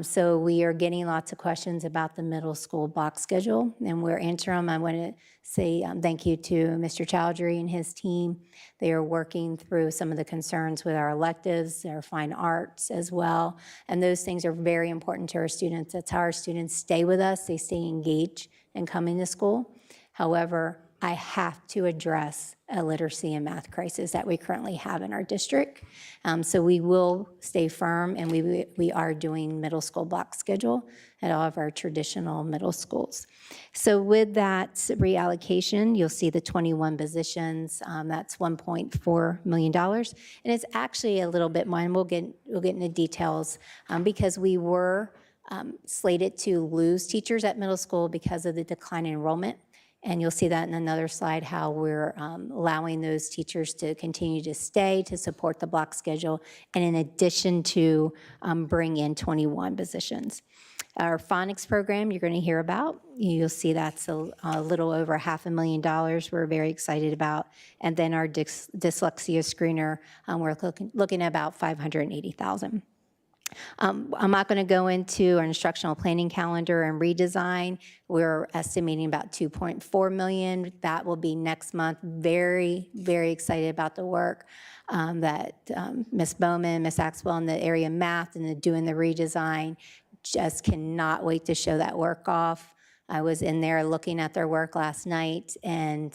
So we are getting lots of questions about the middle school block schedule, and we're answering them. I want to say thank you to Mr. Chowdhury and his team. They are working through some of the concerns with our electives, our fine arts as well, and those things are very important to our students. That's how our students stay with us. They stay engaged and coming to school. However, I have to address a literacy and math crisis that we currently have in our district. So we will stay firm, and we are doing middle school block schedule at all of our traditional middle schools. So with that reallocation, you'll see the 21 positions. That's $1.4 million, and it's actually a little bit more, and we'll get into details because we were slated to lose teachers at middle school because of the decline in enrollment. And you'll see that in another slide, how we're allowing those teachers to continue to stay to support the block schedule, and in addition to bring in 21 positions. Our phonics program you're going to hear about, you'll see that's a little over $500,000 we're very excited about. And then our dyslexia screener, we're looking at about $580,000. I'm not going to go into our instructional planning calendar and redesign. We're estimating about $2.4 million. That will be next month. Very, very excited about the work that Ms. Bowman, Ms. Axwell in the area of math and doing the redesign. Just cannot wait to show that work off. I was in there looking at their work last night, and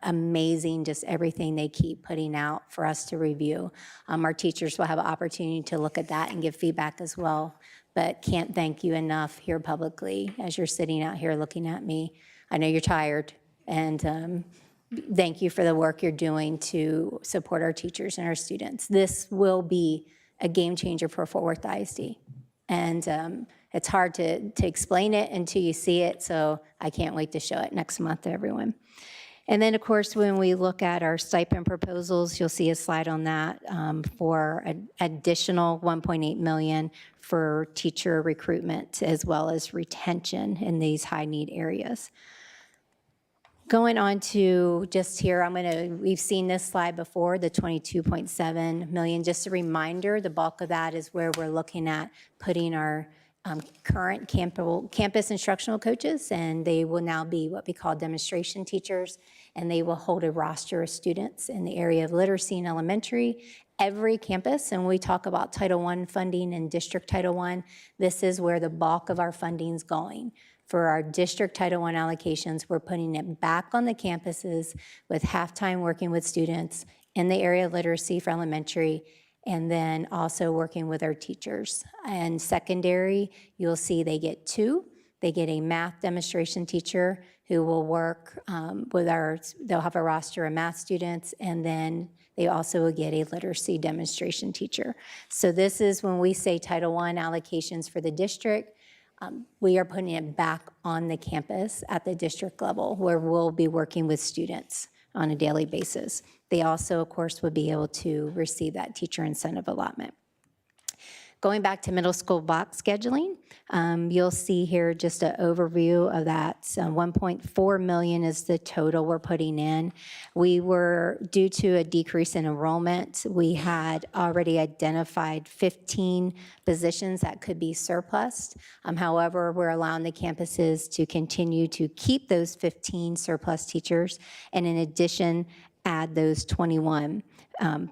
amazing, just everything they keep putting out for us to review. Our teachers will have an opportunity to look at that and give feedback as well, but can't thank you enough here publicly as you're sitting out here looking at me. I know you're tired, and thank you for the work you're doing to support our teachers and our students. This will be a game changer for Fort Worth ISD, and it's hard to explain it until you see it, so I can't wait to show it next month to everyone. And then, of course, when we look at our stipend proposals, you'll see a slide on that for an additional $1.8 million for teacher recruitment as well as retention in these high-need areas. Going on to just here, we've seen this slide before, the $22.7 million. Just a reminder, the bulk of that is where we're looking at putting our current campus instructional coaches, and they will now be what we call demonstration teachers, and they will hold a roster of students in the area of literacy and elementary. Every campus, and we talk about Title I funding and District Title I, this is where the bulk of our funding's going. For our District Title I allocations, we're putting it back on the campuses with half-time working with students in the area of literacy for elementary, and then also working with our teachers. And secondary, you'll see they get two. They get a math demonstration teacher who will work they'll have a roster of math students, and then They also will get a literacy demonstration teacher. So this is when we say Title I allocations for the district, we are putting it back on the campus at the district level where we'll be working with students on a daily basis. They also, of course, would be able to receive that teacher incentive allotment. Going back to middle school block scheduling, you'll see here just an overview of that. So 1.4 million is the total we're putting in. We were, due to a decrease in enrollment, we had already identified 15 positions that could be surplus. However, we're allowing the campuses to continue to keep those 15 surplus teachers, and in addition, add those 21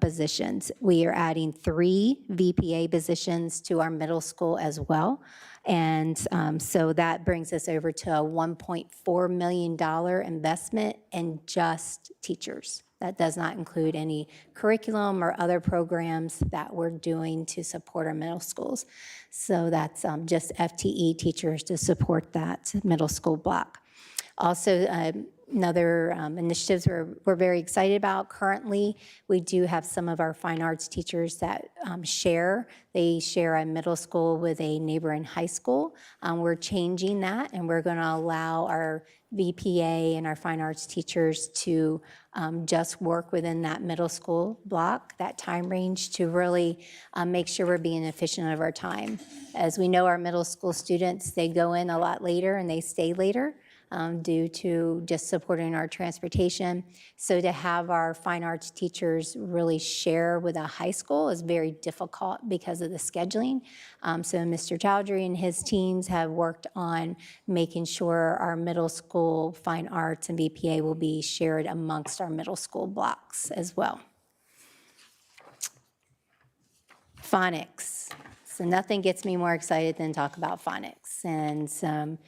positions. We are adding 3 VPA positions to our middle school as well. And so that brings us over to a $1.4 million investment in just teachers. That does not include any curriculum or other programs that we're doing to support our middle schools. So that's just FTE teachers to support that middle school block. Also, another initiatives we're very excited about currently, we do have some of our fine arts teachers that share. They share a middle school with a neighboring high school. We're changing that, and we're going to allow our VPA and our fine arts teachers to just work within that middle school block, that time range, to really make sure we're being efficient of our time. As we know, our middle school students, they go in a lot later and they stay later. Due to just supporting our transportation. So to have our fine arts teachers really share with a high school is very difficult because of the scheduling. So Mr. Chowdhury and his teams have worked on making sure our middle school fine arts and VPA will be shared amongst our middle school blocks as well. Phonics. So nothing gets me more excited than talk about phonics. And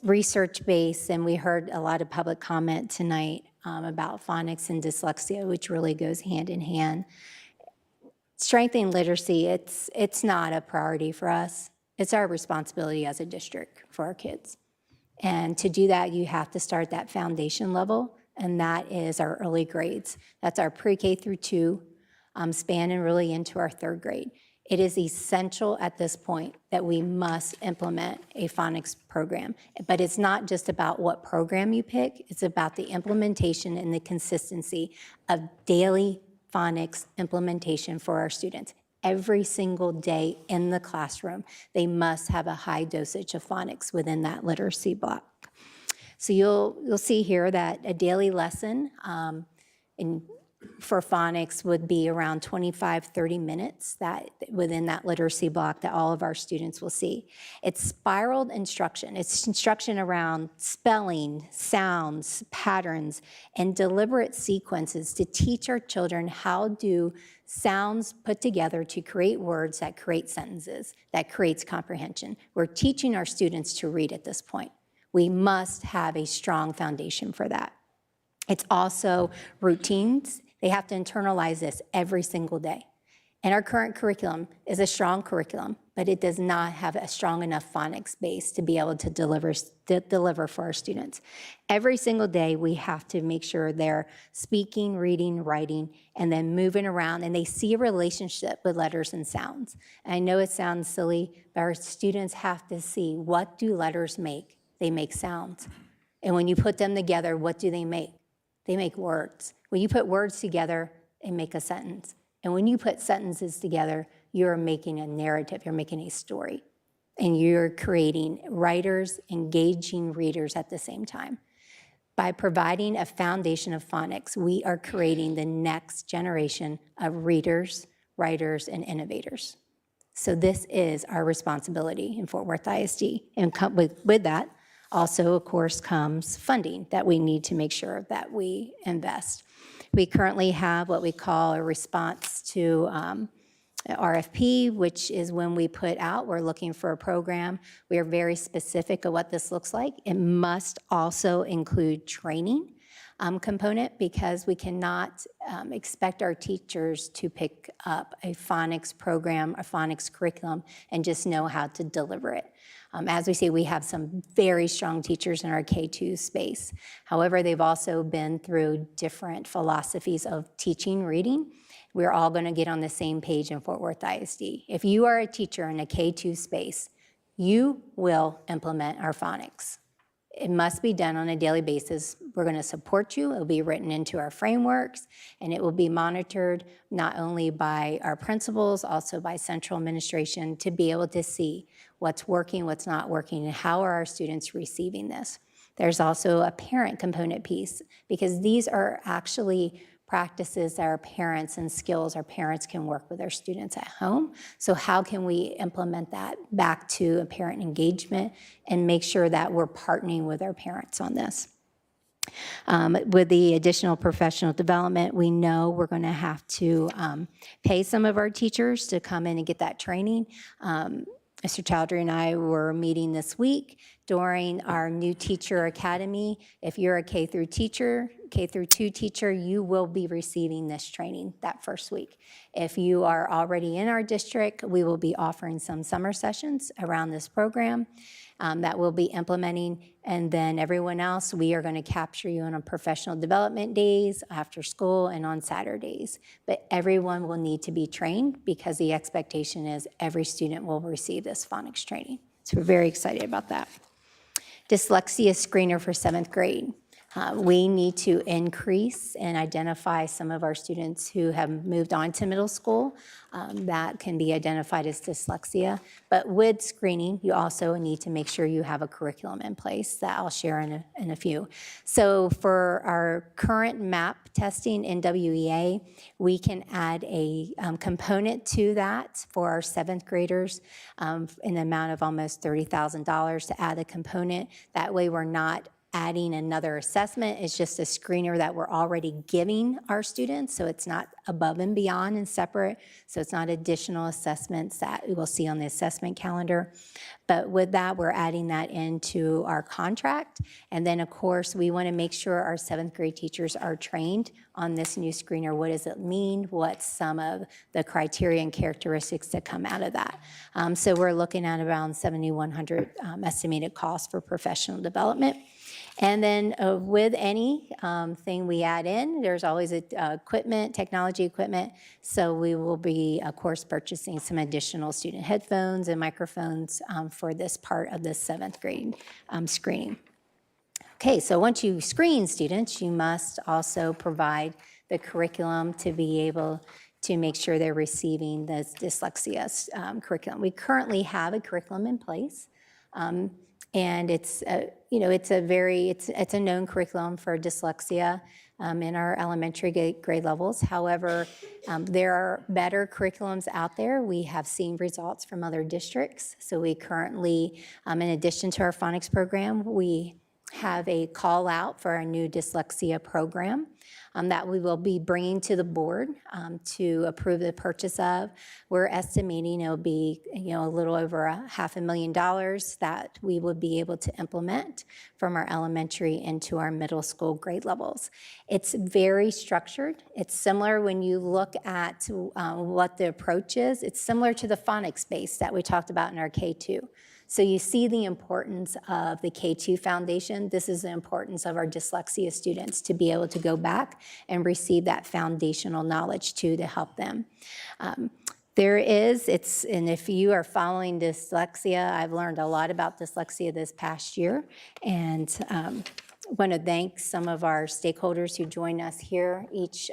research-based, and we heard a lot of public comment tonight about phonics and dyslexia, which really goes hand in hand. Strengthening literacy, it's not a priority for us. It's our responsibility as a district for our kids. And to do that, you have to start that foundation level, and that is our early grades. That's our pre-K through 2, spanning really into our 3rd grade. It is essential at this point that we must implement a phonics program. But it's not just about what program you pick, it's about the implementation and the consistency of daily phonics implementation for our students. Every single day in the classroom, they must have a high dosage of phonics within that literacy block. So you'll see here that a daily lesson for phonics would be around 25, 30 minutes that within that literacy block that all of our students will see. It's spiraled instruction. It's instruction around spelling, sounds, patterns, and deliberate sequences to teach our children how do sounds put together to create words that create sentences, that creates comprehension. We're teaching our students to read at this point. We must have a strong foundation for that. It's also routines. They have to internalize this every single day. And our current curriculum is a strong curriculum, but it does not have a strong enough phonics base to be able to deliver for our students. Every single day, we have to make sure they're speaking, reading, writing, and then moving around, and they see a relationship with letters and sounds. And I know it sounds silly, but our students have to see, what do letters make? They make sounds. And when you put them together, what do they make? They make words. When you put words together, they make a sentence. And when you put sentences together, you're making a narrative, you're making a story. And you're creating writers, engaging readers at the same time. By providing a foundation of phonics, we are creating the next generation of readers, writers, and innovators. So this is our responsibility in Fort Worth ISD. And with that, also, of course, comes funding that we need to make sure that we invest. We currently have what we call a response to RFP, which is when we put out, we're looking for a program. We are very specific of what this looks like. It must also include training. component, because we cannot expect our teachers to pick up a phonics program, a phonics curriculum, and just know how to deliver it. As we see, we have some very strong teachers in our K-2 space. However, they've also been through different philosophies of teaching reading. We're all going to get on the same page in Fort Worth ISD. If you are a teacher in a K-2 space, you will implement our phonics. It must be done on a daily basis. We're going to support you. It will be written into our frameworks, and it will be monitored not only by our principals, also by central administration, to be able to see what's working, what's not working, and how are our students receiving this. There's also a parent component piece, because these are actually practices that our parents and skills our parents can work with their students at home. So how can we implement that back to a parent engagement and make sure that we're partnering with our parents on this? With the additional professional development, we know we're going to have to pay some of our teachers to come in and get that training. Mr. Chowdhury and I were meeting this week during our new teacher academy. If you're a K through 2 teacher, you will be receiving this training that first week. If you are already in our district, we will be offering some summer sessions around this program that we'll be implementing. And then everyone else, we are going to capture you on a professional development days, after school, and on Saturdays. But everyone will need to be trained, because the expectation is every student will receive this phonics training. So we're very excited about that. Dyslexia screener for 7th grade. We need to increase and identify some of our students who have moved on to middle school that can be identified as dyslexia. But with screening, you also need to make sure you have a curriculum in place that I'll share in a few. So for our current MAP testing in WEA, we can add a component to that for our 7th graders in the amount of almost $30,000 to add a component. That way we're not adding another assessment. It's just a screener that we're already giving our students, so it's not above and beyond and separate, so it's not additional assessments that we will see on the assessment calendar. But with that, we're adding that into our contract. And then, of course, we want to make sure our 7th grade teachers are trained on this new screener. What does it mean? What's some of the criteria and characteristics that come out of that? So we're looking at around $7,100 estimated cost for professional development. And then with any thing we add in, there's always equipment, technology equipment. So we will be, of course, purchasing some additional student headphones and microphones for this part of the 7th grade screening. Okay, so once you screen students, you must also provide the curriculum to be able to make sure they're receiving the dyslexia curriculum. We currently have a curriculum in place. And it's it's a known curriculum for dyslexia in our elementary grade levels. However, there are better curriculums out there. We have seen results from other districts. So we currently, in addition to our phonics program, we have a call out for our new dyslexia program that we will be bringing to the board to approve the purchase of. We're estimating it'll be a little over $500,000 that we will be able to implement from our elementary into our middle school grade levels. It's very structured. It's similar when you look at what the approach is. It's similar to the phonics base that we talked about in our K-2. So you see the importance of the K-2 foundation. This is the importance of our dyslexia students to be able to go back and receive that foundational knowledge too to help them. And if you are following dyslexia, I've learned a lot about dyslexia this past year, and want to thank some of our stakeholders who join us here each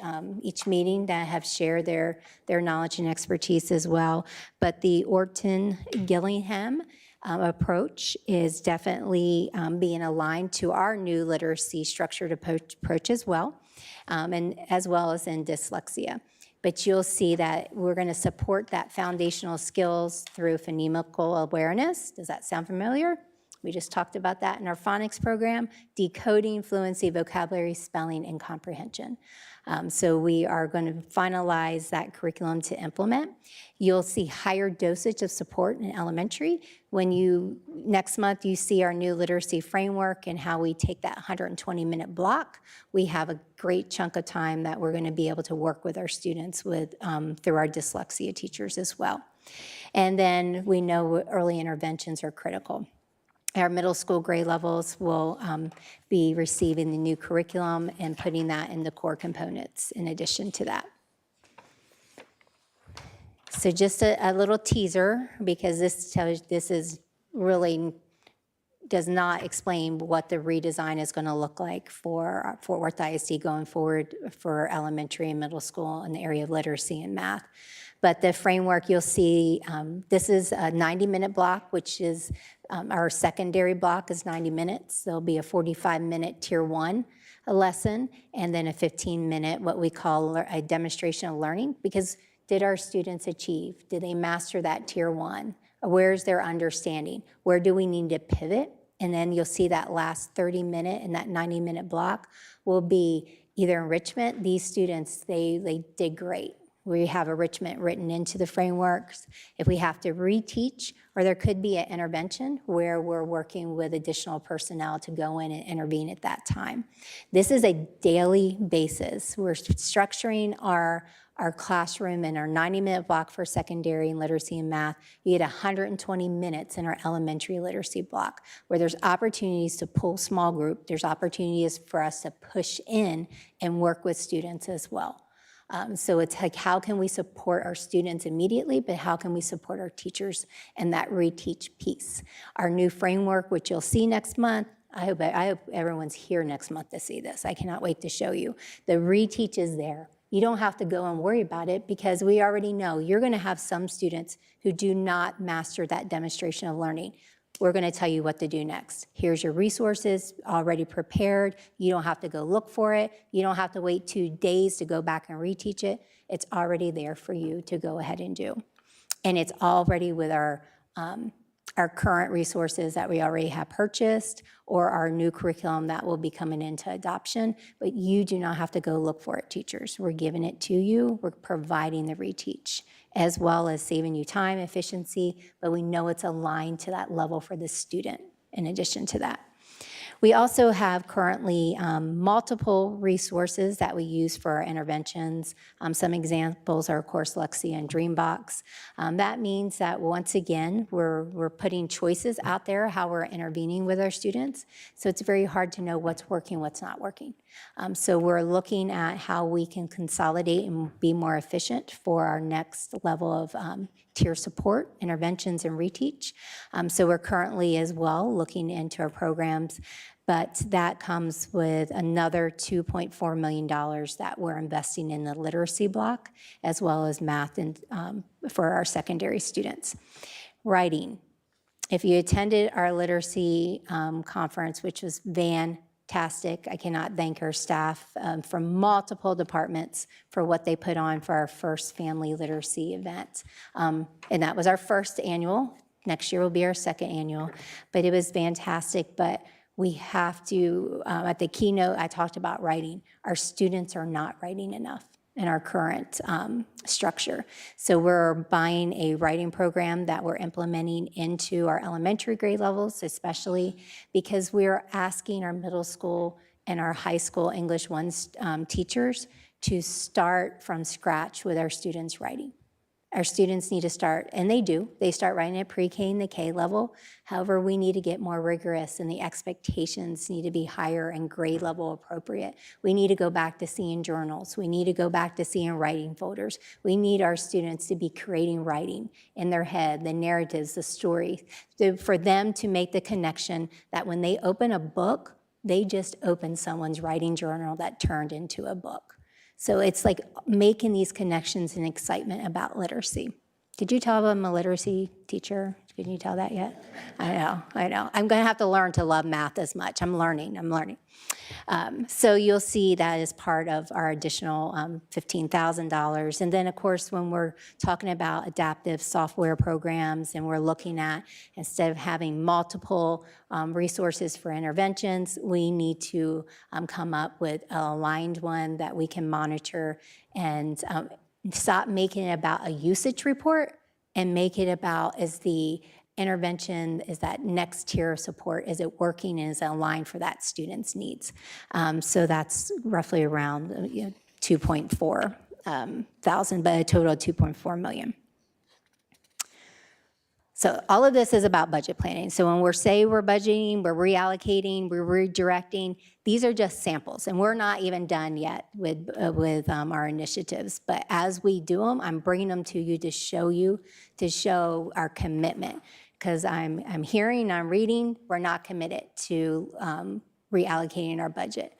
meeting that have shared their knowledge and expertise as well. But the Orton-Gillingham approach is definitely being aligned to our new literacy structured approach as well, and as well as in dyslexia. But you'll see that we're going to support that foundational skills through phonemical awareness. Does that sound familiar? We just talked about that in our phonics program, decoding, fluency, vocabulary, spelling, and comprehension. So we are going to finalize that curriculum to implement. You'll see higher dosage of support in elementary. Next month, you see our new literacy framework and how we take that 120-minute block. We have a great chunk of time that we're going to be able to work with our students with through our dyslexia teachers as well. And then we know early interventions are critical. Our middle school grade levels will be receiving the new curriculum and putting that in the core components in addition to that. So just a little teaser, because this is really does not explain what the redesign is going to look like for Fort Worth ISD going forward for elementary and middle school in the area of literacy and math. But the framework you'll see, this is a 90-minute block, which is our secondary block is 90 minutes. There'll be a 45-minute tier 1 lesson, and then a 15-minute what we call a demonstration of learning, because did our students achieve? Did they master that tier 1? Where's their understanding? Where do we need to pivot? And then you'll see that last 30-minute and that 90-minute block will be either enrichment. These students, they did great. We have enrichment written into the frameworks. If we have to reteach, or there could be an intervention where we're working with additional personnel to go in and intervene at that time. This is a daily basis. We're structuring our classroom in our 90-minute block for secondary and literacy and math. You get 120 minutes in our elementary literacy block, where there's opportunities to pull small group. There's opportunities for us to push in and work with students as well. So it's like, how can we support our students immediately, but how can we support our teachers and that reteach piece? Our new framework, which you'll see next month, I hope everyone's here next month to see this. I cannot wait to show you. The reteach is there. You don't have to go and worry about it, because we already know you're going to have some students who do not master that demonstration of learning. We're going to tell you what to do next. Here's your resources already prepared. You don't have to go look for it. You don't have to wait 2 days to go back and reteach it. It's already there for you to go ahead and do. And it's already with our current resources that we already have purchased, or our new curriculum that will be coming into adoption, but you do not have to go look for it, teachers. We're giving it to you. We're providing the reteach, as well as saving you time, efficiency, but we know it's aligned to that level for the student in addition to that. We also have currently multiple resources that we use for our interventions. Some examples are, of course, Lexia and Dreambox. That means that, once again, we're putting choices out there how we're intervening with our students. So it's very hard to know what's working, what's not working. So we're looking at how we can consolidate and be more efficient for our next level of tier support, interventions, and reteach. So we're currently as well looking into our programs, but that comes with another $2.4 million that we're investing in the literacy block, as well as math and for our secondary students. Writing. If you attended our literacy conference, which was fantastic, I cannot thank our staff from multiple departments for what they put on for our first family literacy event. And that was our first annual. Next year will be our second annual, but it was fantastic. But we have to, at the keynote, I talked about writing. Our students are not writing enough in our current structure. So we're buying a writing program that we're implementing into our elementary grade levels, especially because we're asking our middle school and our high school English 1 teachers to start from scratch with our students' writing. Our students need to start, and they do, they start writing at pre-K and the K level. However, we need to get more rigorous, and the expectations need to be higher and grade level appropriate. We need to go back to seeing journals. We need to go back to seeing writing folders. We need our students to be creating writing in their head, the narratives, the stories, for them to make the connection that when they open a book, they just opened someone's writing journal that turned into a book. So it's like making these connections and excitement about literacy. Did you tell them I'm a literacy teacher Can you tell that yet? I know. I'm going to have to learn to love math as much. I'm learning. So you'll see that as part of our additional $15,000. And then, of course, when we're talking about adaptive software programs and we're looking at, instead of having multiple resources for interventions, we need to come up with an aligned one that we can monitor and stop making it about a usage report and make it about, is the intervention, is that next tier of support, is it working and is it aligned for that student's needs? So that's roughly around 2.4 thousand, but a total of 2.4 million. So all of this is about budget planning. So when we're budgeting, we're reallocating, we're redirecting, these are just samples, and we're not even done yet with our initiatives. But as we do them, I'm bringing them to you, to show our commitment. Because I'm hearing, I'm reading, we're not committed to reallocating our budget.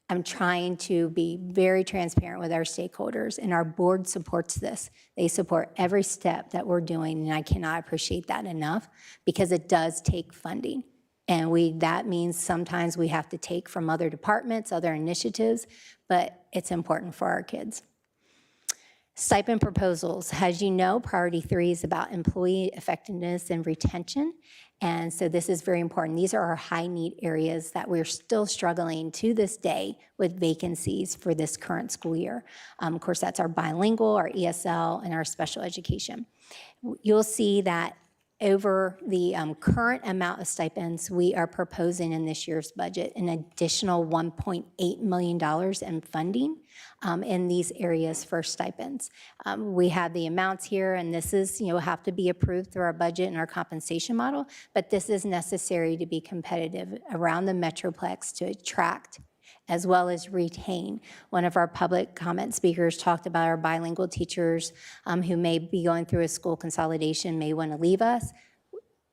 I'm trying to be very transparent with our stakeholders, and our board supports this. They support every step that we're doing, and I cannot appreciate that enough, because it does take funding. And that means sometimes we have to take from other departments, other initiatives, but it's important for our kids. Stipend proposals. As you know, priority 3 is about employee effectiveness and retention. And so this is very important. These are our high need areas that we're still struggling to this day with vacancies for this current school year. Of course, that's our bilingual, our ESL, and our special education. You'll see that over the current amount of stipends, we are proposing in this year's budget an additional $1.8 million in funding in these areas for stipends. We have the amounts here, and this is, have to be approved through our budget and our compensation model, but this is necessary to be competitive around the Metroplex to attract as well as retain. One of our public comment speakers talked about our bilingual teachers who may be going through a school consolidation, may want to leave us.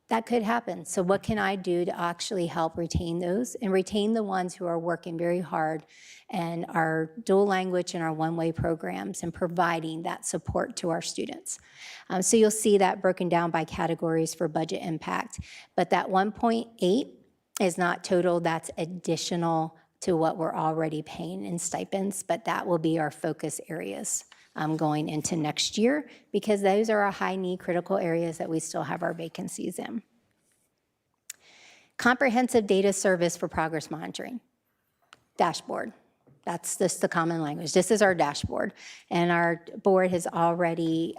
That could happen. So what can I do to actually help retain those and retain the ones who are working very hard and our dual language and our one-way programs and providing that support to our students? So you'll see that broken down by categories for budget impact. But that 1.8 is not total, that's additional to what we're already paying in stipends, but that will be our focus areas going into next year, because those are our high need critical areas that we still have our vacancies in. Comprehensive data service for progress monitoring. Dashboard. That's just the common language. This is our dashboard, and our board has already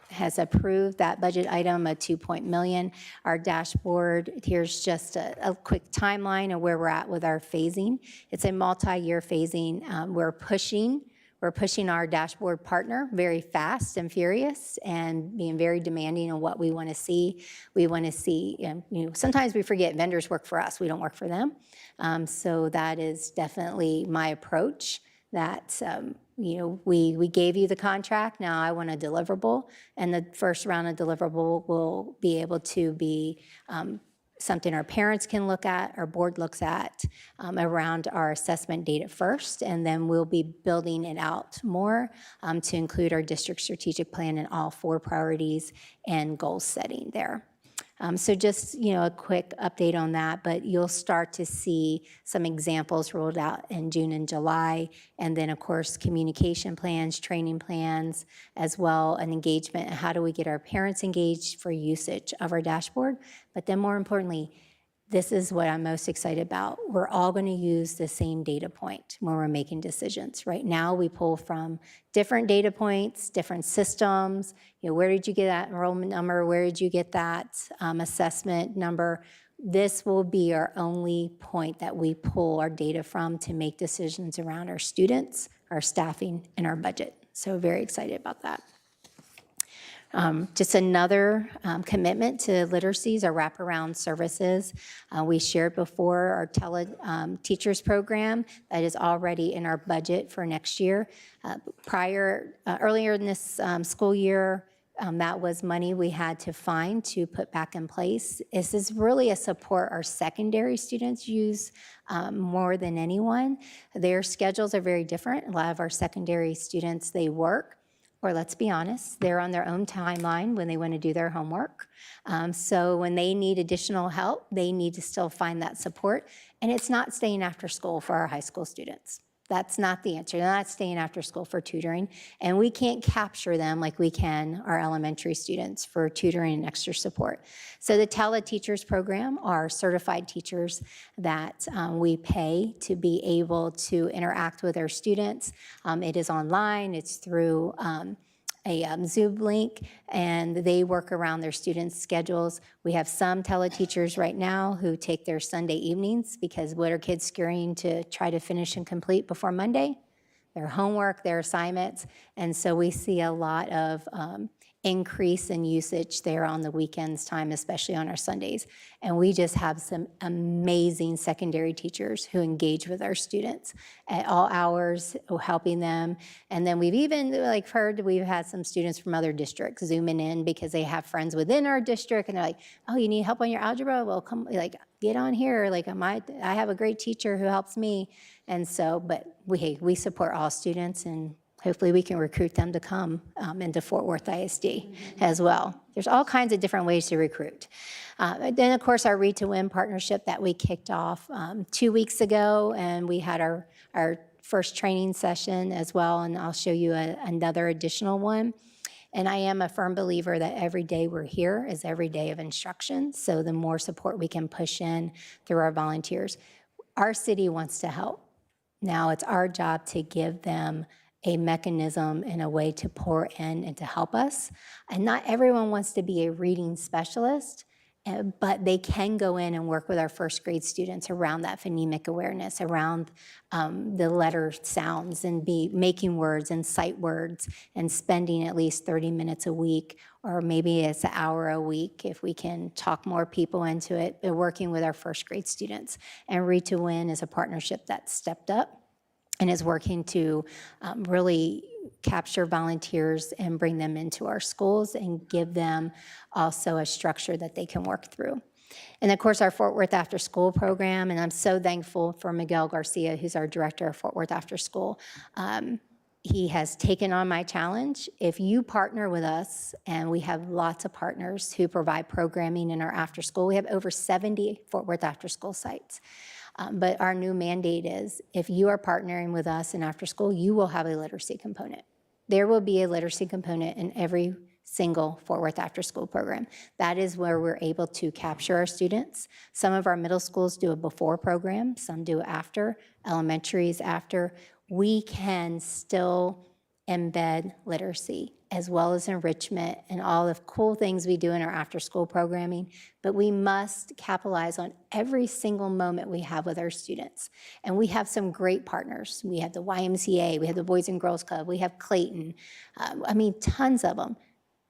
has approved that budget item of $2 million. Our dashboard, here's just a quick timeline of where we're at with our phasing. It's a multi-year phasing. We're pushing our dashboard partner very fast and furious and being very demanding on what we want to see. We want to see, sometimes we forget vendors work for us. We don't work for them. So that is definitely my approach, that we gave you the contract, now I want a deliverable, and the first round of deliverable will be able to be something our parents can look at, our board looks at around our assessment data first, and then we'll be building it out more to include our district strategic plan and all 4 priorities and goal setting there. So just, a quick update on that, but you'll start to see some examples rolled out in June and July, and then of course communication plans, training plans, as well an engagement. How do we get our parents engaged for usage of our dashboard? But then more importantly, this is what I'm most excited about. We're all going to use the same data point when we're making decisions. Right now, we pull from different data points, different systems. Where did you get that enrollment number? Where did you get that assessment number? This will be our only point that we pull our data from to make decisions around our students, our staffing, and our budget. So very excited about that. Just another commitment to literacies, our wraparound services. We shared before our teachers program that is already in our budget for next year. Earlier in this school year, that was money we had to find to put back in place. This is really a support our secondary students use more than anyone. Their schedules are very different. A lot of our secondary students, they work. or let's be honest, they're on their own timeline when they want to do their homework. So when they need additional help, they need to still find that support. And it's not staying after school for our high school students. That's not the answer. They're not staying after school for tutoring. And we can't capture them like we can our elementary students for tutoring and extra support. So the Tele-Teachers program are certified teachers that we pay to be able to interact with our students. It is online. It's through a Zoom link, and they work around their students' schedules. We have some teleteachers right now who take their Sunday evenings because what are kids scurrying to try to finish and complete before Monday? Their homework, their assignments, and so we see a lot of increase in usage there on the weekends time, especially on our Sundays. And we just have some amazing secondary teachers who engage with our students at all hours, helping them. And then we've even heard we've had some students from other districts zooming in because they have friends within our district, and they're like, "Oh, you need help on your algebra? Well, come get on here. I have a great teacher who helps me." And so, but we support all students, and hopefully we can recruit them to come into Fort Worth ISD as well. There's all kinds of different ways to recruit. Then, of course, our Read to Win partnership that we kicked off 2 weeks ago, and we had our first training session as well, and I'll show you another additional one. And I am a firm believer that every day we're here is every day of instruction, so the more support we can push in through our volunteers. Our city wants to help. Now it's our job to give them a mechanism and a way to pour in and to help us. And not everyone wants to be a reading specialist, but they can go in and work with our first grade students around that phonemic awareness, around the letter sounds, and be making words and sight words, and spending at least 30 minutes a week, or maybe it's an hour a week if we can talk more people into it, but working with our first grade students. And Read to Win is a partnership that stepped up and is working to really capture volunteers and bring them into our schools and give them also a structure that they can work through. And of course, our Fort Worth After School program, and I'm so thankful for Miguel Garcia, who's our director of Fort Worth After School. He has taken on my challenge. If you partner with us, and we have lots of partners who provide programming in our after school, we have over 70 Fort Worth After School sites. But our new mandate is, if you are partnering with us in after school, you will have a literacy component. There will be a literacy component in every single Fort Worth After School program. That is where we're able to capture our students. Some of our middle schools do a before program, some do after, elementaries after. We can still embed literacy as well as enrichment and all the cool things we do in our after-school programming, but we must capitalize on every single moment we have with our students. And we have some great partners. We have the YMCA, we have the Boys and Girls Club, we have Clayton, tons of them.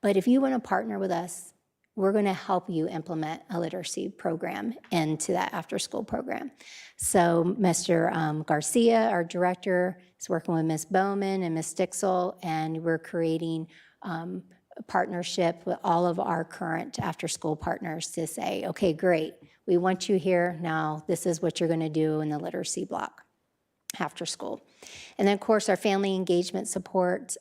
But if you want to partner with us, we're going to help you implement a literacy program into that after-school program. So Mr. Garcia, our director, is working with Ms. Bowman and Ms. Dixell, and we're creating a partnership with all of our current after-school partners to say, okay, great, we want you here. Now this is what you're going to do in the literacy block after school. And then, of course, our family engagement support,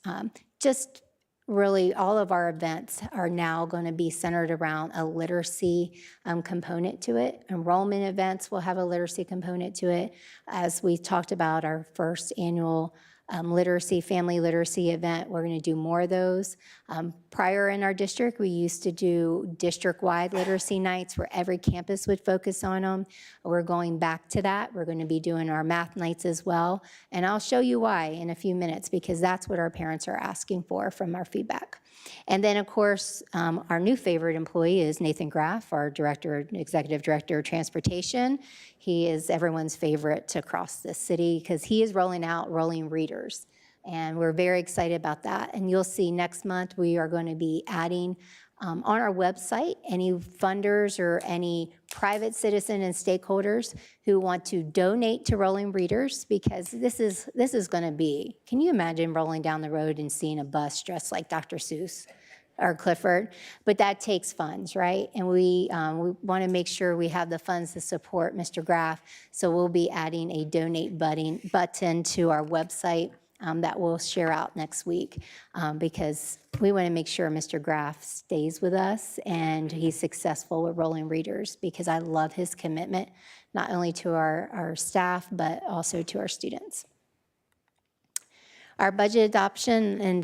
really, all of our events are now going to be centered around a literacy component to it. Enrollment events will have a literacy component to it. As we talked about our first annual family literacy event, we're going to do more of those. Prior in our district, we used to do district-wide literacy nights where every campus would focus on them. We're going back to that. We're going to be doing our math nights as well. And I'll show you why in a few minutes, because that's what our parents are asking for from our feedback. And then, of course, our new favorite employee is Nathan Graff, our executive director of transportation. He is everyone's favorite across the city because he is rolling out rolling readers. And we're very excited about that. And you'll see next month we are going to be adding on our website any funders or any private citizen and stakeholders who want to donate to rolling readers, because this is going to be, can you imagine rolling down the road and seeing a bus dressed like Dr. Seuss or Clifford? But that takes funds, right? And we want to make sure we have the funds to support Mr. Graff. So we'll be adding a donate button to our website that we'll share out next week because we want to make sure Mr. Graff stays with us and he's successful with Rolling Readers because I love his commitment, not only to our staff, but also to our students. Our budget adoption, and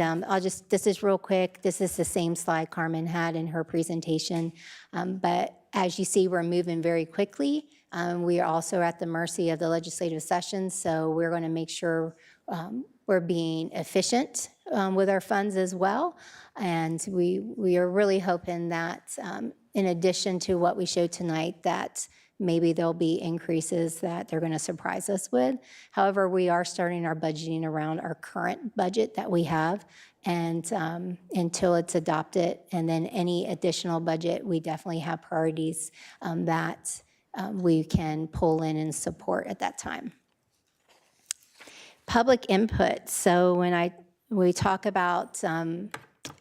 this is real quick. This is the same slide Carmen had in her presentation, but as you see, we're moving very quickly. We are also at the mercy of the legislative session, so we're going to make sure we're being efficient with our funds as well. And we are really hoping that in addition to what we showed tonight, that maybe there'll be increases that they're going to surprise us with. However, we are starting our budgeting around our current budget that we have, and until it's adopted, and then any additional budget, we definitely have priorities that we can pull in and support at that time. Public input. So when we talk about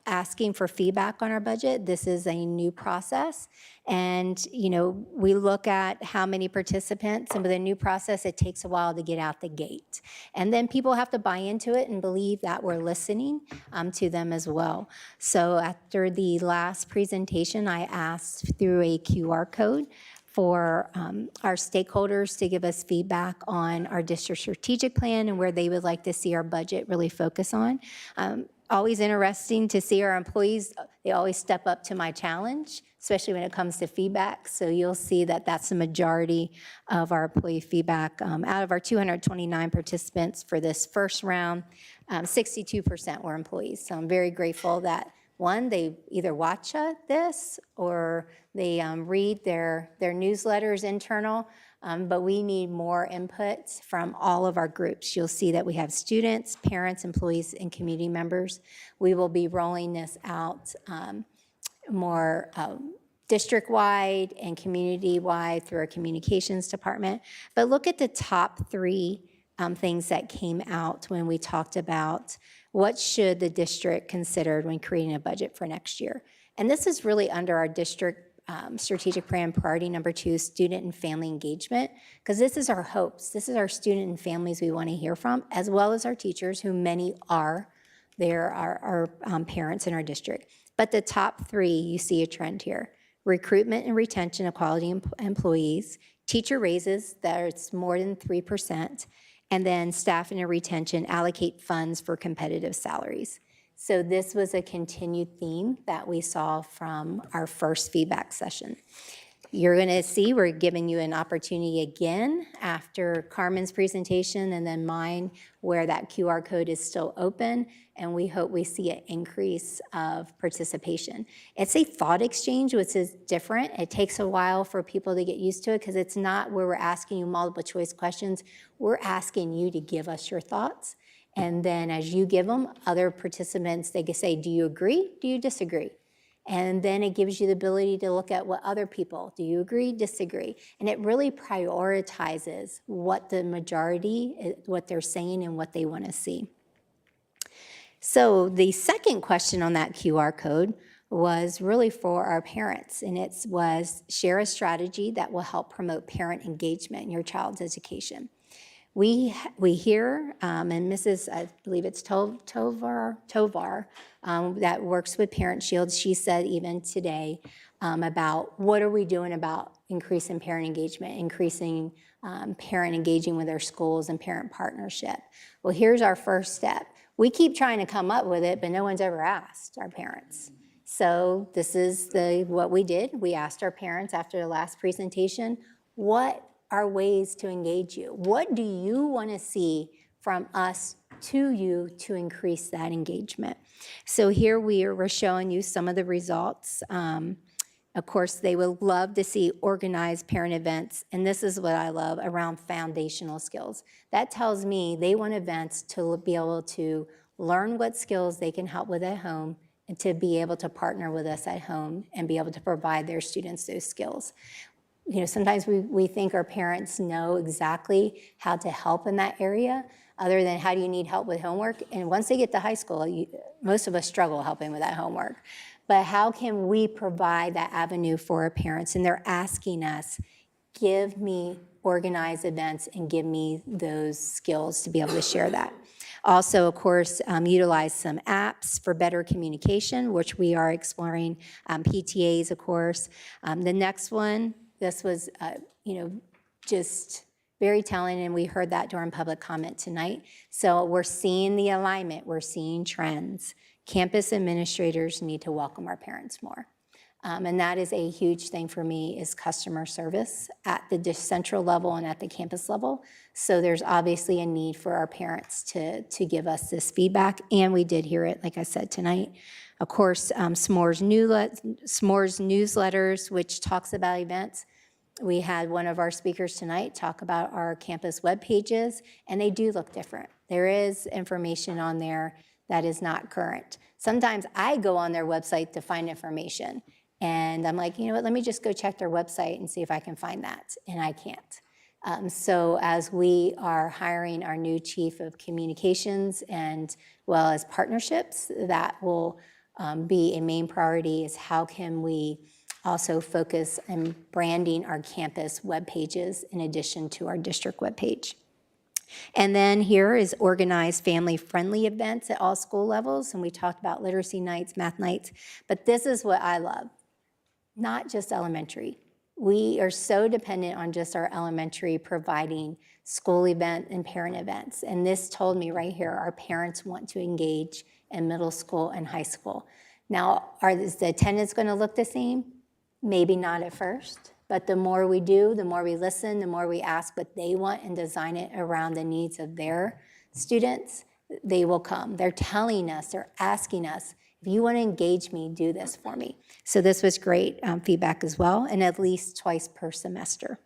asking for feedback on our budget, this is a new process. And, we look at how many participants, and with a new process, it takes a while to get out the gate. And then people have to buy into it and believe that we're listening to them as well. So after the last presentation, I asked through a QR code for our stakeholders to give us feedback on our district strategic plan and where they would like to see our budget really focus on. Always interesting to see our employees, they always step up to my challenge, especially when it comes to feedback. So you'll see that that's the majority of our employee feedback. Out of our 229 participants for this first round, 62% were employees. So I'm very grateful that one, they either watch this or they read their newsletters internal, but we need more input from all of our groups. You'll see that we have students, parents, employees, and community members. We will be rolling this out more district-wide and community-wide through our communications department. But look at the top three things that came out when we talked about what should the district consider when creating a budget for next year. And this is really under our district strategic plan priority number 2, student and family engagement, because this is our hopes. This is our student and families we want to hear from, as well as our teachers, who many are. There are our parents in our district. But the top 3, you see a trend here. Recruitment and retention of quality employees, teacher raises, that's more than 3%, and then staffing and retention, allocate funds for competitive salaries. So this was a continued theme that we saw from our first feedback session. You're going to see we're giving you an opportunity again after Carmen's presentation and then mine, where that QR code is still open, and we hope we see an increase of participation. It's a thought exchange, which is different. It takes a while for people to get used to it because it's not where we're asking you multiple choice questions. We're asking you to give us your thoughts. And then as you give them, other participants, they can say, do you agree? Do you disagree? And then it gives you the ability to look at what other people, do you agree, disagree? And it really prioritizes what the majority, what they're saying and what they want to see. So the second question on that QR code was really for our parents, and it was share a strategy that will help promote parent engagement in your child's education. We hear, and Mrs., I believe it's Tovar, that works with Parent Shield, she said even today about what are we doing about increasing parent engagement, increasing parent engaging with their schools and parent partnership. Well, here's our first step. We keep trying to come up with it, but no one's ever asked our parents. So this is what we did. We asked our parents after the last presentation, what are ways to engage you? What do you want to see from us to you to increase that engagement? So here we're showing you some of the results. Of course, they would love to see organized parent events, and this is what I love, around foundational skills. That tells me they want events to be able to learn what skills they can help with at home and to be able to partner with us at home and be able to provide their students those skills. Sometimes we think our parents know exactly how to help in that area, other than how do you need help with homework? And once they get to high school, most of us struggle helping with that homework. But how can we provide that avenue for our parents? And they're asking us, give me organized events and give me those skills to be able to share that. Also, of course, utilize some apps for better communication, which we are exploring. PTAs, of course. The next one, this was, just very telling, and we heard that during public comment tonight. So we're seeing the alignment, we're seeing trends. Campus administrators need to welcome our parents more. And that is a huge thing for me, is customer service at the central level and at the campus level. So there's obviously a need for our parents to give us this feedback, and we did hear it, like I said, tonight. Of course, S'mores newsletters, which talks about events. We had one of our speakers tonight talk about our campus web pages, and they do look different. There is information on there that is not current. Sometimes I go on their website to find information, and I'm like, you know what, let me just go check their website and see if I can find that, and I can't. So as we are hiring our new chief of communications and well as partnerships, that will be a main priority, is how can we also focus on branding our campus web pages in addition to our district web page. And then here is organized family-friendly events at all school levels, and we talked about literacy nights, math nights, but this is what I love, not just elementary. We are so dependent on just our elementary providing school event and parent events, and this told me right here, our parents want to engage in middle school and high school. Now, is the attendance gonna look the same? Maybe not at first, but the more we do, the more we listen, the more we ask what they want and design it around the needs of their students, they will come. They're telling us, they're asking us, if you want to engage me, do this for me. So this was great feedback as well, and at least twice per semester.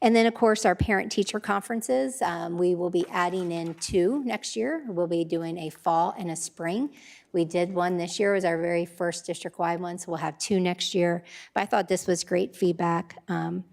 And then, of course, our parent-teacher conferences, we will be adding in 2 next year. We'll be doing a fall and a spring. We did one this year. It was our very first district-wide one, so we'll have 2 next year. But I thought this was great feedback. For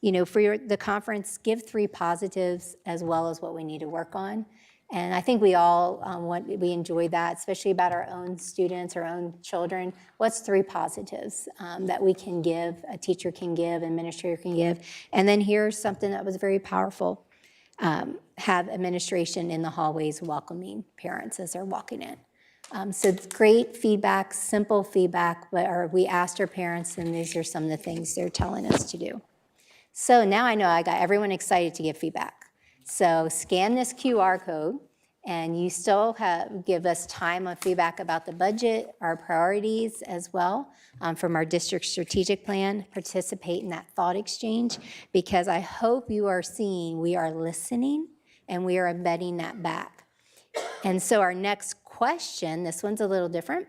the conference, give 3 positives as well as what we need to work on. And I think we all we enjoy that, especially about our own students, our own children. What's 3 positives that we can give, a teacher can give, an administrator can give? And then here's something that was very powerful. Have administration in the hallways welcoming parents as they're walking in. So it's great feedback, simple feedback, but we asked our parents, and these are some of the things they're telling us to do. So now I know I got everyone excited to give feedback. So scan this QR code, and you still give us time of feedback about the budget, our priorities as well, from our district strategic plan. Participate in that thought exchange, because I hope you are seeing we are listening and we are embedding that back. And so our next question, this one's a little different.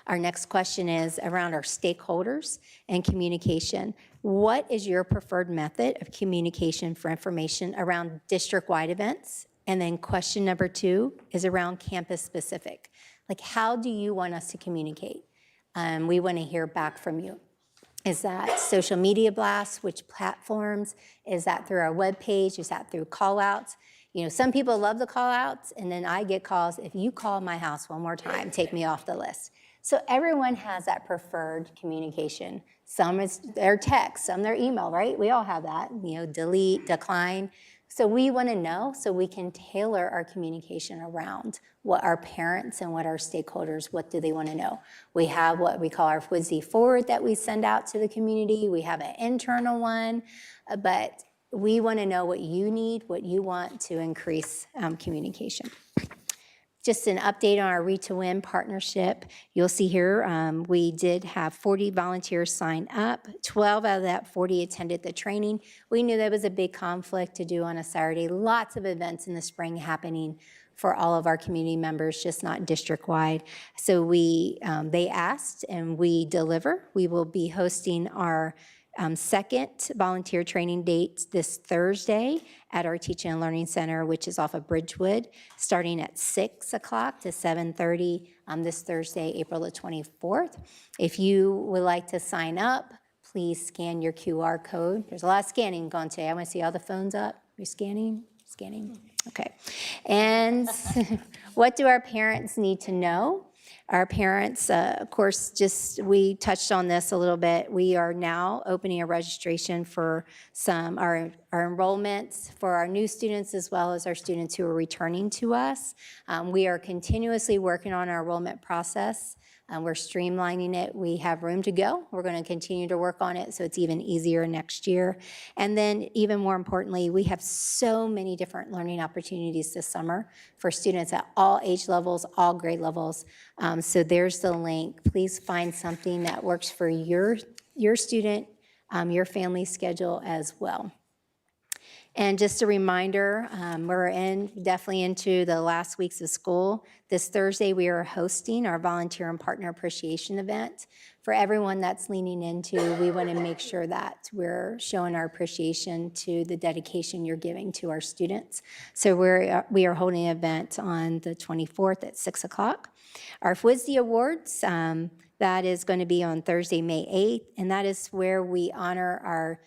Our next question is around our stakeholders and communication. What is your preferred method of communication for information around district-wide events? And then question number 2 is around campus-specific. Like, how do you want us to communicate? We want to hear back from you. Is that social media blasts? Which platforms? Is that through our webpage? Is that through call-outs? Some people love the call-outs, and then I get calls, if you call my house one more time, take me off the list. So everyone has that preferred communication. Some is their text, some their email, right? We all have that, delete, decline. So we want to know so we can tailor our communication around what our parents and what our stakeholders, what do they want to know? We have what we call our WSDE forward that we send out to the community. We have an internal one, but we want to know what you need, what you want to increase communication. Just an update on our Read to Win partnership. You'll see here we did have 40 volunteers sign up. 12 out of that 40 attended the training. We knew there was a big conflict to do on a Saturday. Lots of events in the spring happening for all of our community members, just not district-wide. So they asked, and we deliver. We will be hosting our second volunteer training date this Thursday at our Teaching and Learning Center, which is off of Bridgewood, starting at 6 o'clock to 7:30 this Thursday, April the 24th. If you would like to sign up, please scan your QR code. There's a lot of scanning going today. I want to see all the phones up. You're scanning? Scanning. Okay. And what do our parents need to know? Our parents, of course, we touched on this a little bit. We are now opening a registration for our enrollments for our new students as well as our students who are returning to us. We are continuously working on our enrollment process. We're streamlining it. We have room to go. We're going to continue to work on it so it's even easier next year. And then even more importantly, we have so many different learning opportunities this summer for students at all age levels, all grade levels. So there's the link. Please find something that works for your student, your family schedule as well. And just a reminder, we're definitely into the last weeks of school. This Thursday, we are hosting our volunteer and partner appreciation event. For everyone that's leaning into, we want to make sure that we're showing our appreciation to the dedication you're giving to our students. So we are holding an event on the 24th at 6 o'clock. Our FWSD Awards, that is going to be on Thursday, May 8th, and that is where we honor our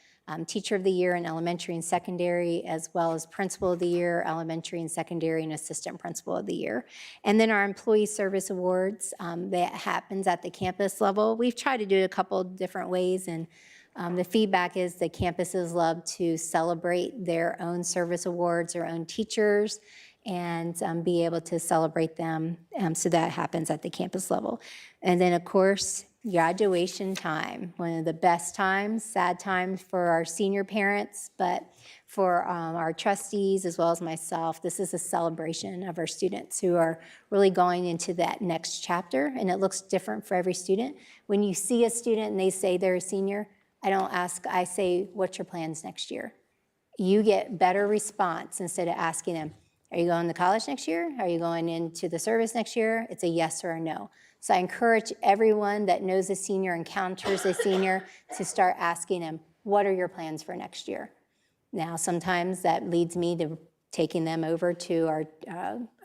Teacher of the Year in elementary and secondary, as well as Principal of the Year, elementary and secondary, and Assistant Principal of the Year. And then our Employee Service Awards, that happens at the campus level. We've tried to do it a couple different ways, and the feedback is the campuses love to celebrate their own service awards, their own teachers, and be able to celebrate them. So that happens at the campus level. And then, of course, graduation time, one of the best times, sad times for our senior parents, but for our trustees as well as myself, this is a celebration of our students who are really going into that next chapter, and it looks different for every student. When you see a student and they say they're a senior, I don't ask, I say, what's your plans next year? You get better response instead of asking them, are you going to college next year? Are you going into the service next year? It's a yes or a no. So I encourage everyone that knows a senior, encounters a senior, to start asking them, what are your plans for next year? Now, sometimes that leads me to taking them over to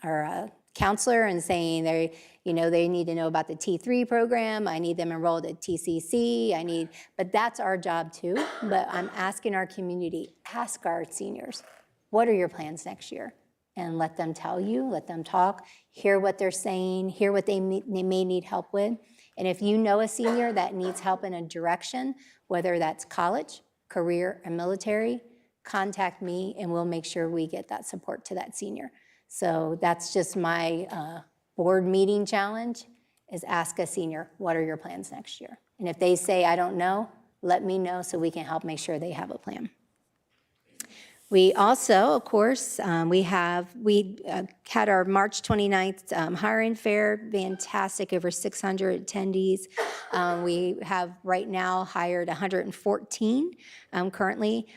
our counselor and saying they need to know about the T3 program. I need them enrolled at TCC. But that's our job too. But I'm asking our community, ask our seniors, what are your plans next year? And let them tell you, let them talk, hear what they're saying, hear what they may need help with. And if you know a senior that needs help in a direction, whether that's college, career, or military, contact me and we'll make sure we get that support to that senior. So that's just my board meeting challenge, is ask a senior, what are your plans next year? And if they say, I don't know, let me know so we can help make sure they have a plan. We also, of course, we had our March 29th hiring fair, fantastic, over 600 attendees. We have right now hired 114 currently.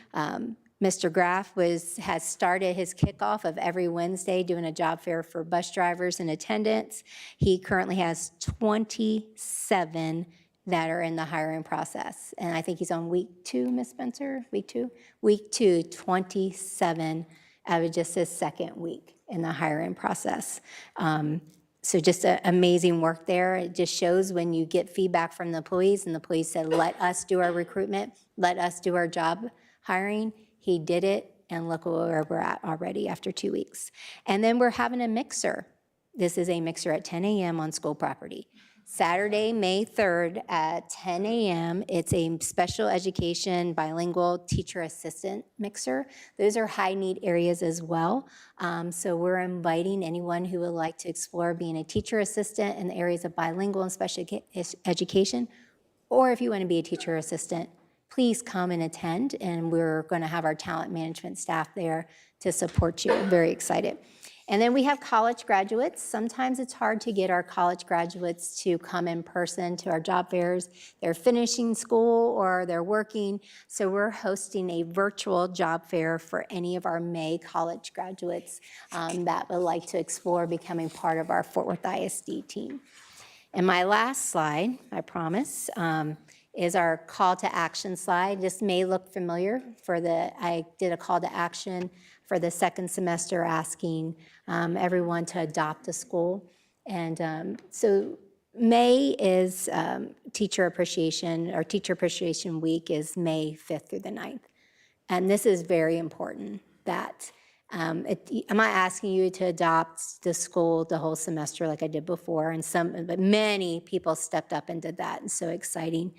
Mr. Graff has started his kickoff of every Wednesday doing a job fair for bus drivers and attendants. He currently has 27 that are in the hiring process. And I think he's on week 2, Ms. Spencer, week 2? Week 2, 27 out of just his second week in the hiring process. So just amazing work there. It just shows when you get feedback from the employees and the employees said, let us do our recruitment, let us do our job hiring. He did it, and look where we're at already after 2 weeks. And then we're having a mixer. This is a mixer at 10 a.m. on school property. Saturday, May 3rd at 10 a.m. It's a special education bilingual teacher assistant mixer. Those are high need areas as well. So we're inviting anyone who would like to explore being a teacher assistant in the areas of bilingual and special education, or if you want to be a teacher assistant, please come and attend, and we're going to have our talent management staff there to support you. I'm very excited. And then we have college graduates. Sometimes it's hard to get our college graduates to come in person to our job fairs. They're finishing school or they're working. So we're hosting a virtual job fair for any of our May college graduates that would like to explore becoming part of our Fort Worth ISD team. And my last slide, I promise, is our call to action slide. This may look familiar. I did a call to action for the second semester asking everyone to adopt a school. And so May is Teacher Appreciation, or Teacher Appreciation Week is May 5th through the 9th. And this is very important that I'm not asking you to adopt the school the whole semester like I did before, but many people stepped up and did that, and so exciting.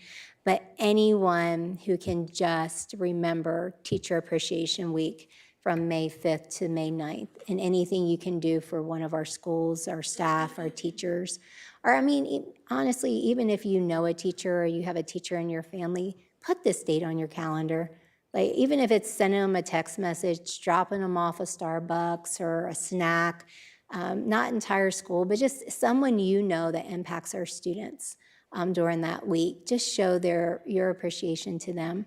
But anyone who can just remember Teacher Appreciation Week from May 5th to May 9th, and anything you can do for one of our schools, our staff, our teachers, or I mean, honestly, even if you know a teacher or you have a teacher in your family, put this date on your calendar. Like, even if it's sending them a text message, dropping them off a Starbucks or a snack, not entire school, but just someone you know that impacts our students during that week. Just show your appreciation to them,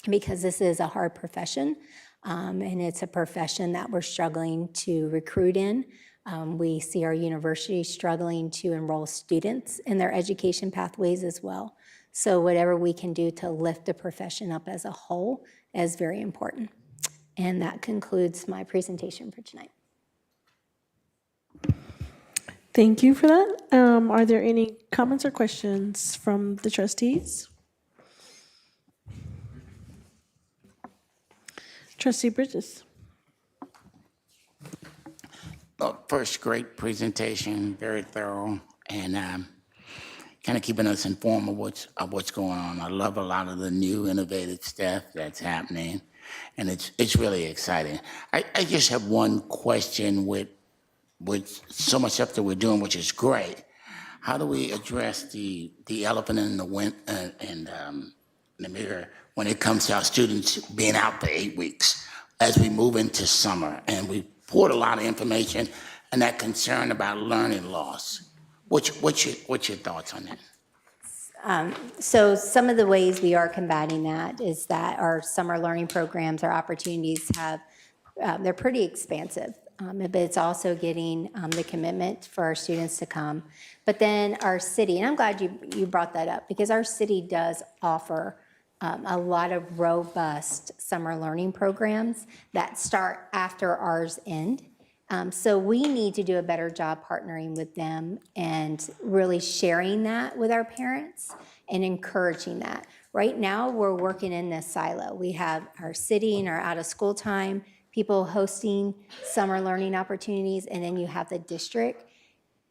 because this is a hard profession, and it's a profession that we're struggling to recruit in. We see our university struggling to enroll students in their education pathways as well. So whatever we can do to lift the profession up as a whole is very important. And that concludes my presentation for tonight. Thank you for that. Are there any comments or questions from the trustees? Trustee Bridges. First, great presentation, very thorough, and kind of keeping us informed of what's going on. I love a lot of the new innovative stuff that's happening, and it's really exciting. I just have one question with so much stuff that we're doing, which is great. How do we address the elephant in the mirror when it comes to our students being out for 8 weeks as we move into summer? And we poured a lot of information and that concern about learning loss. What's your thoughts on that? So some of the ways we are combating that is that our summer learning programs, our opportunities they're pretty expansive. But it's also getting the commitment for our students to come. But then our city, and I'm glad you brought that up, because our city does offer a lot of robust summer learning programs that start after ours end. So we need to do a better job partnering with them and really sharing that with our parents and encouraging that. Right now, we're working in this silo. We have our city and our out-of-school time, people hosting summer learning opportunities, and then you have the district.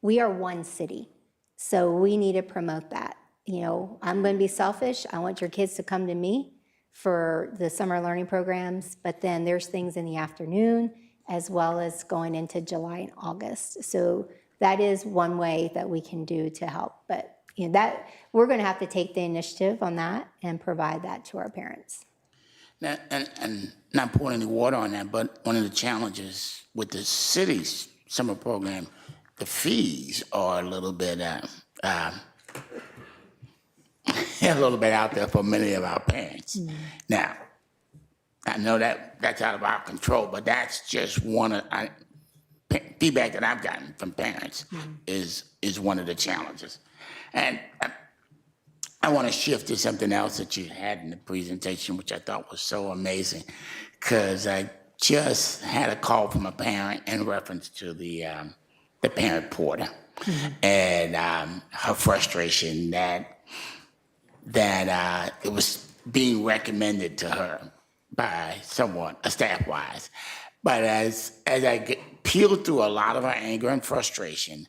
We are one city, so we need to promote that. You know, I'm going to be selfish. I want your kids to come to me for the summer learning programs, but then there's things in the afternoon as well as going into July and August. So that is one way that we can do to help. But you know, that we're going to have to take the initiative on that and provide that to our parents. Now, and not pouring any water on that, but one of the challenges with the city's summer program, the fees are a little bit out there for many of our parents. Mm-hmm. Now, I know that's out of our control, but that's just one of feedback that I've gotten from parents. Mm-hmm. is one of the challenges. And I want to shift to something else that you had in the presentation, which I thought was so amazing, because I just had a call from a parent in reference to the parent portal. Mm-hmm. And her frustration that it was being recommended to her by someone, a staff-wise. But as I peeled through a lot of her anger and frustration,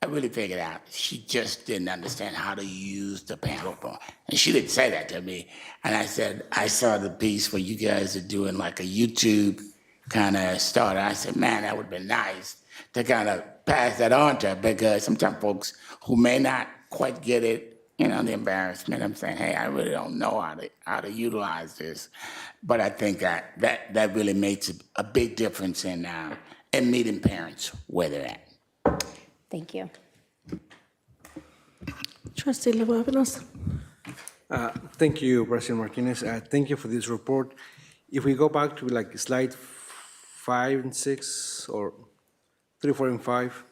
I really figured out she just didn't understand how to use the panel phone. And she didn't say that to me. And I said, I saw the piece where you guys are doing like a YouTube kind of starter. I said, man, that would have been nice to kind of pass that on to her, because sometimes folks who may not quite get it, you know, the embarrassment, I'm saying, hey, I really don't know how to utilize this. But I think that really makes a big difference in meeting parents where they're at. Thank you. Trustee Lubanos. Thank you, President Martinez. Thank you for this report. If we go back to like slide 5 and 6, or 3, 4, and 5.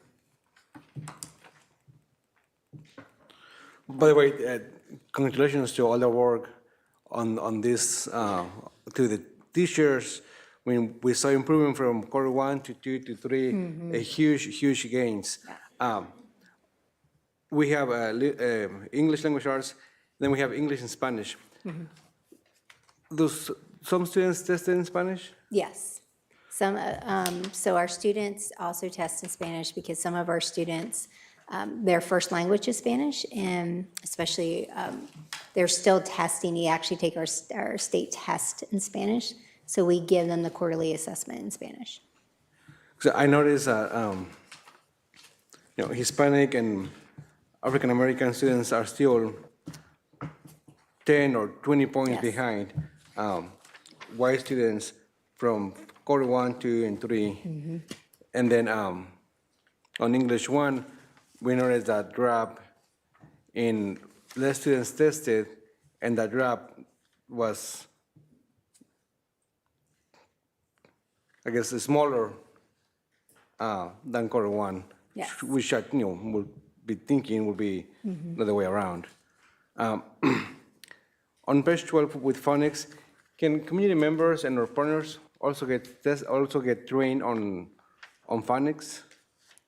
By the way, congratulations to all the work on this, to the teachers. I mean, we saw improvement from quarter 1 to 2 to 3, mm-hmm. A huge gains. We have English language arts, then we have English and Spanish. Mm-hmm. Some students tested in Spanish? Yes. So our students also test in Spanish because some of our students, their first language is Spanish, and especially they're still testing. You actually take our state test in Spanish, so we give them the quarterly assessment in Spanish. So I noticed that Hispanic and African American students are still 10 or 20 points Yes. behind white students from quarter 1, 2, and 3. And then on English 1, we noticed that drop in less students tested, and that drop was, I guess, smaller than quarter 1, Yes. which I would be thinking would be the other way around. On page 12 with phonics, can community members and our partners also get trained on phonics?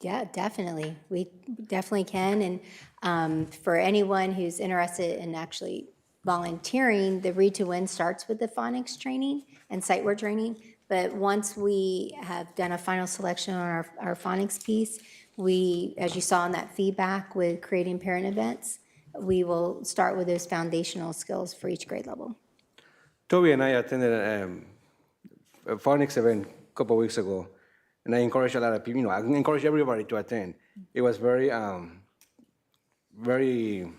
Yeah, definitely. We definitely can. And for anyone who's interested in actually volunteering, the Read to Win starts with the phonics training and sight word training. But once we have done a final selection on our phonics piece, we, as you saw in that feedback with creating parent events, we will start with those foundational skills for each grade level. Toby and I attended a phonics event a couple of weeks ago, and I encourage a lot of people, I encourage everybody to attend. It was very, very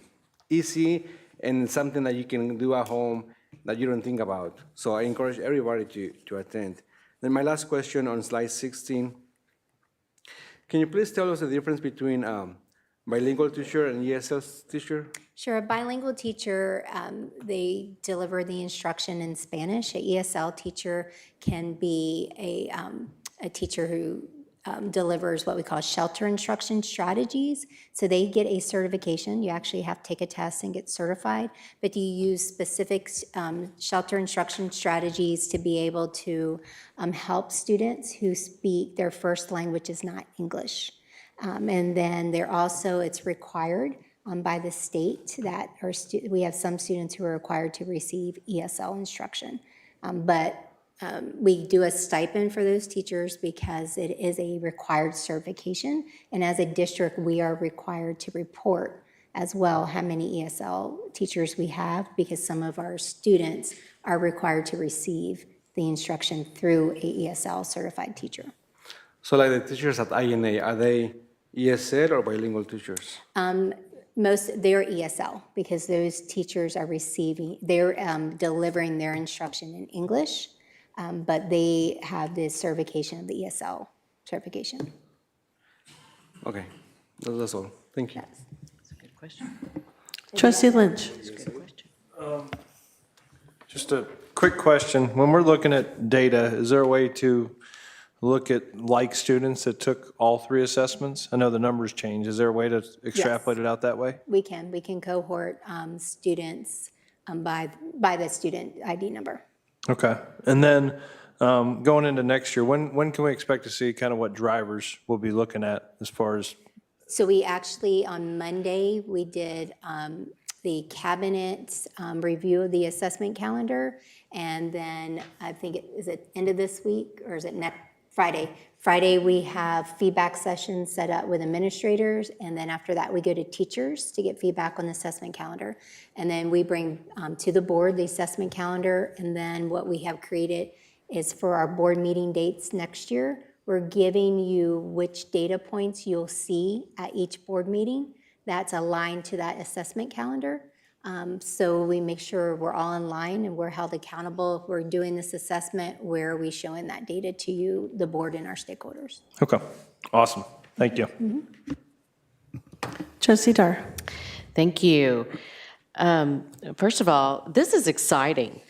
easy and something that you can do at home that you don't think about. So I encourage everybody to attend. Then my last question on slide 16, can you please tell us the difference between bilingual teacher and ESL teacher? Sure, a bilingual teacher, they deliver the instruction in Spanish. A ESL teacher can be a teacher who delivers what we call shelter instruction strategies. So they get a certification. You actually have to take a test and get certified, but you use specific shelter instruction strategies to be able to help students who speak their first language is not English. And then they're also, it's required by the state that we have some students who are required to receive ESL instruction. But we do a stipend for those teachers because it is a required certification. And as a district, we are required to report as well how many ESL teachers we have because some of our students are required to receive the instruction through a ESL certified teacher. So like the teachers at INA, are they ESL or bilingual teachers? They're ESL because those teachers are they're delivering their instruction in English, but they have the certification of the ESL certification. Okay, that's all. Thank you. That's a good question. Trustee Lynch. That's a good question. Just a quick question. When we're looking at data, is there a way to look at like students that took all 3 assessments? I know the numbers change. Is there a way to extrapolate it out that way? We can cohort students by the student ID number. Okay. And then going into next year, when can we expect to see kind of what drivers we'll be looking at as far as? So we actually, on Monday, we did the cabinet review of the assessment calendar. And then I think, is it end of this week or is it next Friday? Friday, we have feedback sessions set up with administrators. And then after that, we go to teachers to get feedback on the assessment calendar. And then we bring to the board the assessment calendar. And then what we have created is for our board meeting dates next year, we're giving you which data points you'll see at each board meeting that's aligned to that assessment calendar. So we make sure we're all in line and we're held accountable. If we're doing this assessment, where are we showing that data to you, the board and our stakeholders? Okay, awesome. Thank you. Trustee Dar. Thank you. First of all, this is exciting.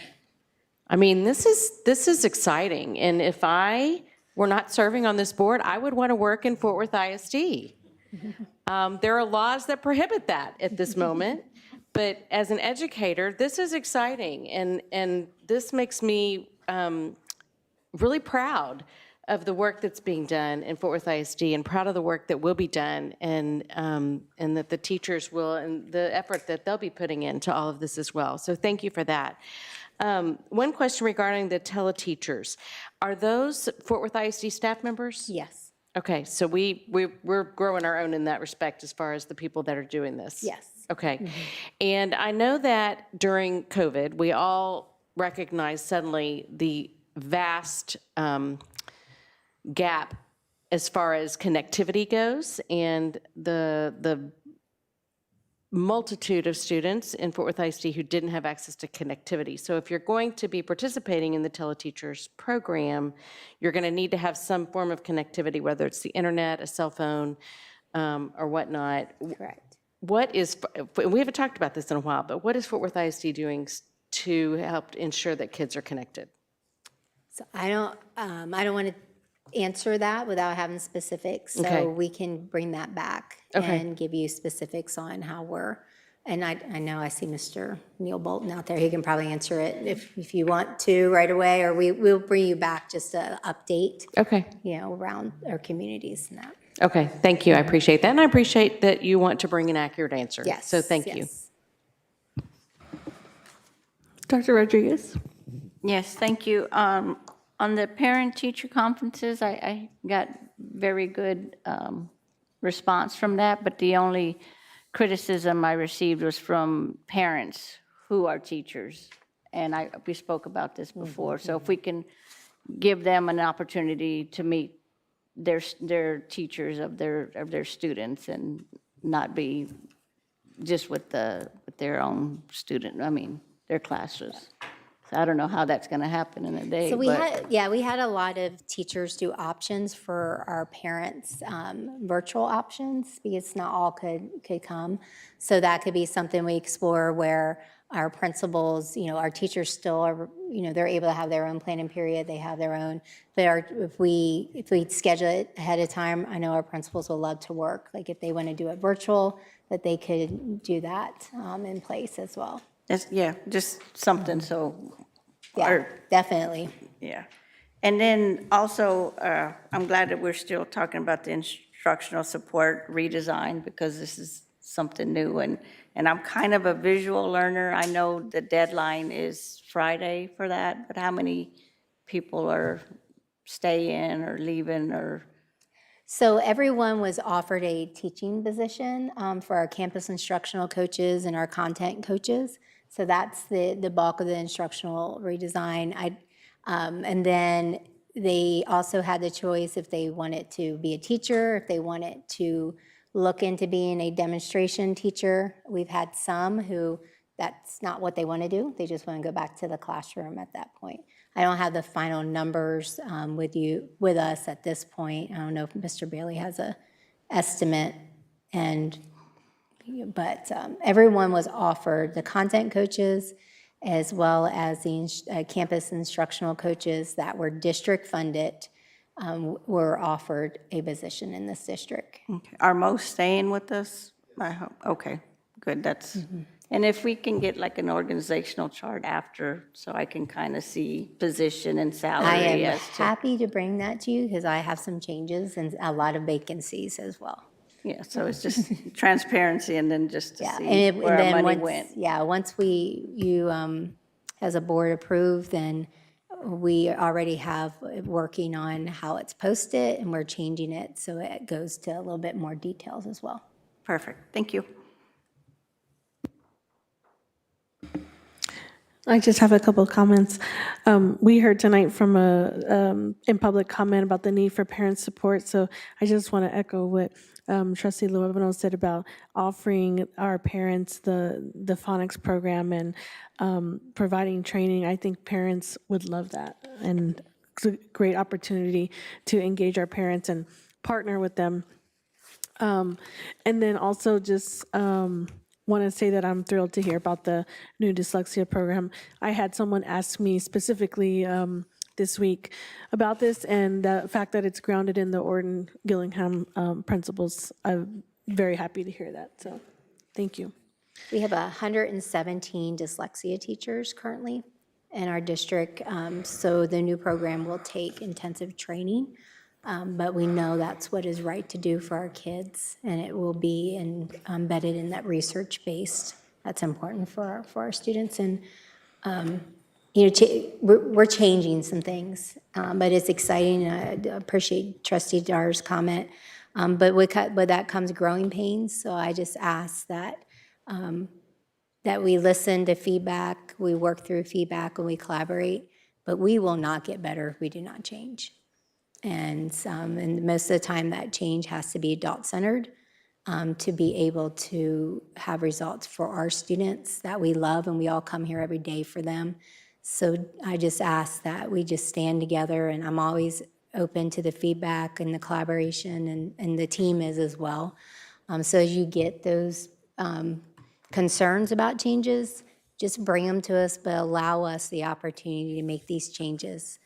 I mean, this is exciting. And if I were not serving on this board, I would want to work in Fort Worth ISD. There are laws that prohibit that at this moment. But as an educator, this is exciting, and this makes me really proud of the work that's being done in Fort Worth ISD, and proud of the work that will be done, and that the teachers will, and the effort that they'll be putting into all of this as well. So thank you for that. One question regarding the teleteachers. Are those Fort Worth ISD staff members? Yes. Okay, so we're growing our own in that respect as far as the people that are doing this? Yes. Okay. And I know that during COVID, we all recognized suddenly the vast gap as far as connectivity goes, and the multitude of students in Fort Worth ISD who didn't have access to connectivity. So if you're going to be participating in the teleteachers program, you're going to need to have some form of connectivity, whether it's the internet, a cell phone, or whatnot. Correct. What is, we haven't talked about this in a while, but what is Fort Worth ISD doing to help ensure that kids are connected? So I don't want to answer that without having specifics. So Okay. we can bring that back Okay. and give you specifics on how we're, and I know I see Mr. Neil Bolton out there. He can probably answer it if you want to right away, or we'll bring you back just an update. Okay. Around our communities and that. Okay, thank you, I appreciate that, and I appreciate that you want to bring an accurate answer. Yes. So thank you. yes. Dr. Rodriguez? Yes, thank you. On the parent-teacher conferences, I got very good response from that, but the only criticism I received was from parents who are teachers. And we spoke about this before. So if we can give them an opportunity to meet their teachers of their students and not be just with their own their classes. So I don't know how that's going to happen in a day. So we but- had a lot of teachers do options for our parents, virtual options, because not all could come. So that could be something we explore where our principals, our teachers still are, they're able to have their own planning period, they have their own, but if we schedule it ahead of time, I know our principals will love to work. Like if they want to do it virtual, that they could do that in place as well. Yeah, just something, so. Yeah, definitely. Yeah. And then also, I'm glad that we're still talking about the instructional support redesign, because this is something new, and I'm kind of a visual learner. I know the deadline is Friday for that, but how many people are staying or leaving or? So everyone was offered a teaching position for our campus instructional coaches and our content coaches. So that's the bulk of the instructional redesign. And then they also had the choice if they wanted to be a teacher, if they wanted to look into being a demonstration teacher. We've had some who that's not what they want to do. They just want to go back to the classroom at that point. I don't have the final numbers with us at this point. I don't know if Mr. Bailey has a estimate, but everyone was offered, the content coaches as well as the campus instructional coaches that were district funded were offered a position in this district. Okay. Are most staying with us? I hope. Okay, good. That's. And if we can get like an organizational chart after, so I can kind of see position and salary. I am as to, happy to bring that to you because I have some changes and a lot of vacancies as well. Yeah, so it's just transparency and then just to see And where our then money once, went. yeah, once you as a board approve, then we already have working on how it's posted and we're changing it so it goes to a little bit more details as well. Perfect. Thank you. I just have a couple of comments. We heard tonight from in public comment about the need for parent support. So I just want to echo what Trustee Luevano said about offering our parents the phonics program and providing training. I think parents would love that, and it's a great opportunity to engage our parents and partner with them. And then also just want to say that I'm thrilled to hear about the new dyslexia program. I had someone ask me specifically this week about this, and the fact that it's grounded in the Orton Gillingham principles. I'm very happy to hear that, so thank you. We have 117 dyslexia teachers currently in our district, so the new program will take intensive training. But we know that's what is right to do for our kids, and it will be embedded in that research-based. That's important for our students, and we're changing some things, but it's exciting. I appreciate Trustee Dar's comment. But with that comes growing pains. So I just ask that that we listen to feedback, we work through feedback, and we collaborate. But we will not get better if we do not change. And most of the time, that change has to be adult-centered to be able to have results for our students that we love, and we all come here every day for them. So I just ask that we just stand together, and I'm always open to the feedback and the collaboration, and the team is as well. So as you get those concerns about changes, just bring them to us, but allow us the opportunity to make these changes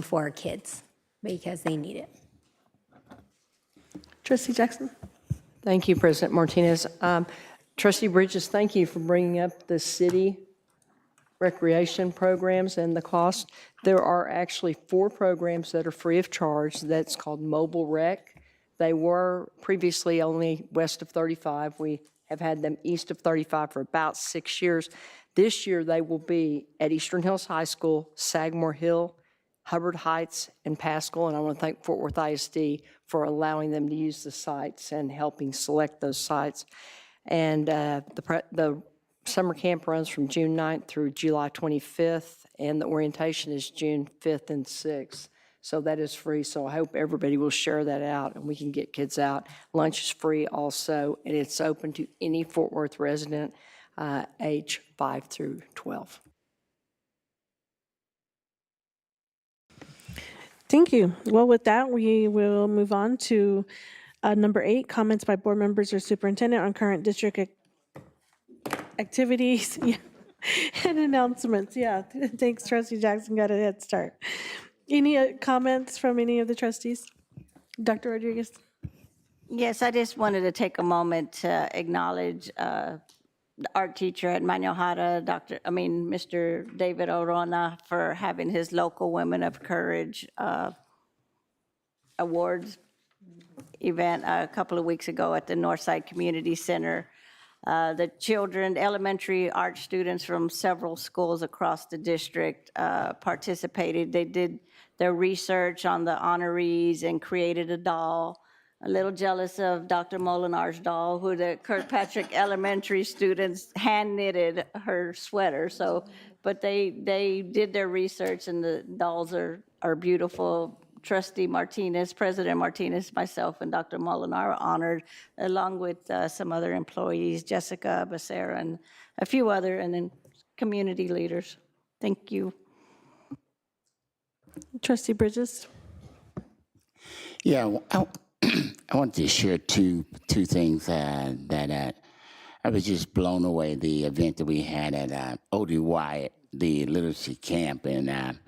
for our kids because they need it. Trustee Jackson. Thank you, President Martinez. Trustee Bridges, thank you for bringing up the city recreation programs and the cost. There are actually 4 programs that are free of charge. That's called Mobile Rec. They were previously only west of 35. We have had them east of 35 for about 6 years. This year, they will be at Eastern Hills High School, Sagamore Hill, Hubbard Heights, and Pascal. And I want to thank Fort Worth ISD for allowing them to use the sites and helping select those sites. And the summer camp runs from June 9th through July 25th, and the orientation is June 5th and 6th. So that is free. So I hope everybody will share that out and we can get kids out. Lunch is free also, and it's open to any Fort Worth resident age 5 through 12. Thank you. Well, with that, we will move on to number 8, comments by board members or superintendent on current district activities and announcements. Yeah, thanks, Trustee Jackson, got a head start. Any comments from any of the trustees? Dr. Rodriguez? Yes, I just wanted to take a moment to acknowledge the art teacher at Manohara, Mr. David Orona, for having his local Women of Courage awards event a couple of weeks ago at the Northside Community Center. The children, elementary art students from several schools across the district participated. They did their research on the honorees and created a doll. A little jealous of Dr. Molinar's doll, who the Kirkpatrick Elementary students hand knitted her sweater. So, but they did their research, and the dolls are beautiful. Trustee Martinez, President Martinez, myself, and Dr. Molinar are honored, along with some other employees, Jessica Becerra, and a few other, and then community leaders. Thank you. Trustee Bridges? Yeah, I want to share two things that I was just blown away. The event that we had at O.D. Wyatt, the literacy camp, and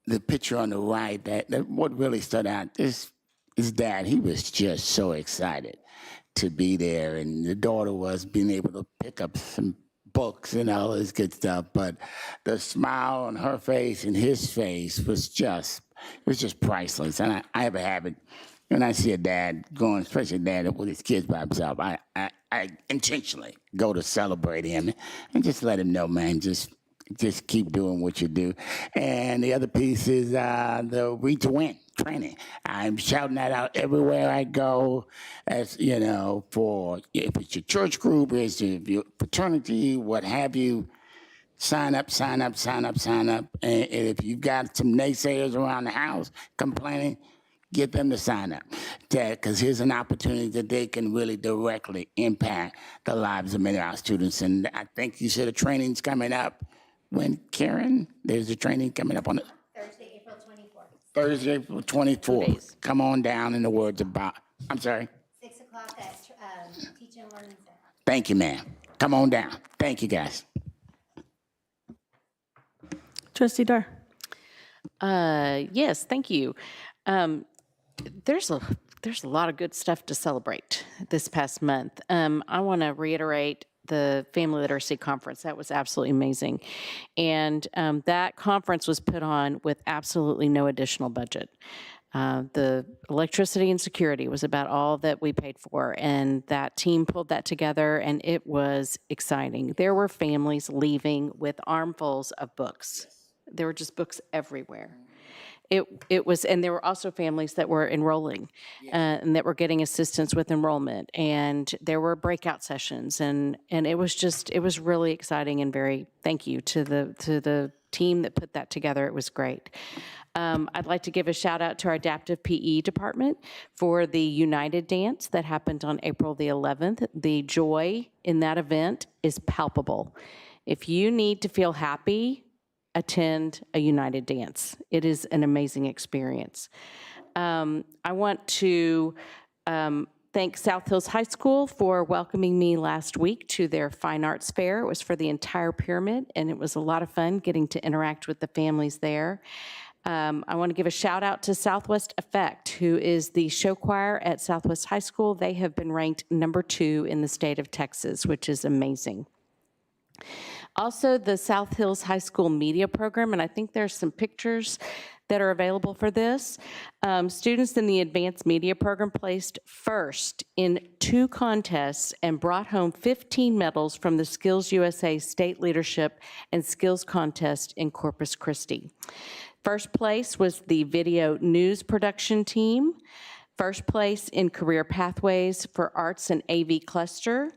the picture on the right, that what really stood out is Dad. He was just so excited to be there, and the daughter was being able to pick up some books and all this good stuff. But the smile on her face and his face was just priceless. And I have a habit when I see a dad going, especially a dad with his kids by himself, I intentionally go to celebrate him and just let him know, man, just keep doing what you do. And the other piece is the Read to Win training. I'm shouting that out everywhere I go, as you know, for if it's your church group, it's your fraternity, what have you. Sign up, sign up, sign up, sign up. And if you've got some naysayers around the house complaining, get them to sign up. Because here's an opportunity that they can really directly impact the lives of many of our students. And I think you said a training's coming up. When, Karen? There's a training coming up on it. Thursday, April 24th. Thursday, April 24th. Come on down in the words about, I'm sorry? 6 o'clock at Teaching and Learning Center. Thank you, ma'am. Come on down. Thank you, guys. Trustee Dar? Yes, thank you. There's a lot of good stuff to celebrate this past month. I want to reiterate the Family Literacy Conference. That was absolutely amazing. And that conference was put on with absolutely no additional budget. The electricity and security was about all that we paid for, and that team pulled that together, and it was exciting. There were families leaving with armfuls of books. There were just books everywhere. It was, and there were also families that were enrolling and that were getting assistance with enrollment, and there were breakout sessions, and it was really exciting, and thank you to the team that put that together. It was great. I'd like to give a shout out to our adaptive PE department for the United Dance that happened on April the 11th. The joy in that event is palpable. If you need to feel happy, attend a United Dance. It is an amazing experience. I want to thank South Hills High School for welcoming me last week to their Fine Arts Fair. It was for the entire pyramid, and it was a lot of fun getting to interact with the families there. I want to give a shout out to Southwest Effect, who is the show choir at Southwest High School. They have been ranked #2 in the state of Texas, which is amazing. Also, the South Hills High School media program, and I think there's some pictures that are available for this. Students in the advanced media program placed first in 2 contests and brought home 15 medals from the Skills USA State Leadership and Skills Contest in Corpus Christi. First place was the video news production team. First place in career pathways for arts and AV cluster.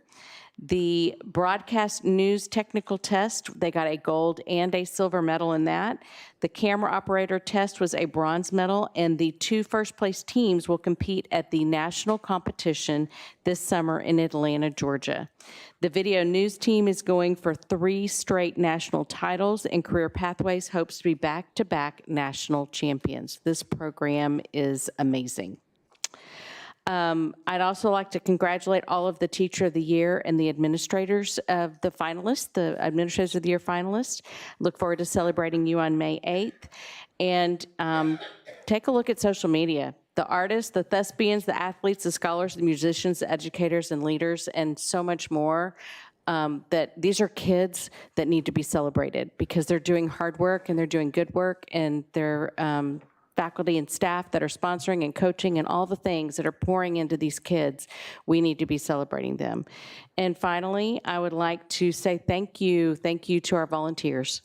The broadcast news technical test, they got a gold and a silver medal in that. The camera operator test was a bronze medal, and the 2 first place teams will compete at the national competition this summer in Atlanta, Georgia. The video news team is going for 3 straight national titles, and Career Pathways hopes to be back-to-back national champions. This program is amazing. I'd also like to congratulate all of the Teacher of the Year and the administrators of the finalists, the Administrators of the Year finalists. Look forward to celebrating you on May 8th. And take a look at social media. The artists, the thespians, the athletes, the scholars, the musicians, the educators and leaders, and so much more. That these are kids that need to be celebrated because they're doing hard work and they're doing good work, and they're faculty and staff that are sponsoring and coaching and all the things that are pouring into these kids. We need to be celebrating them. And finally, I would like to say thank you to our volunteers,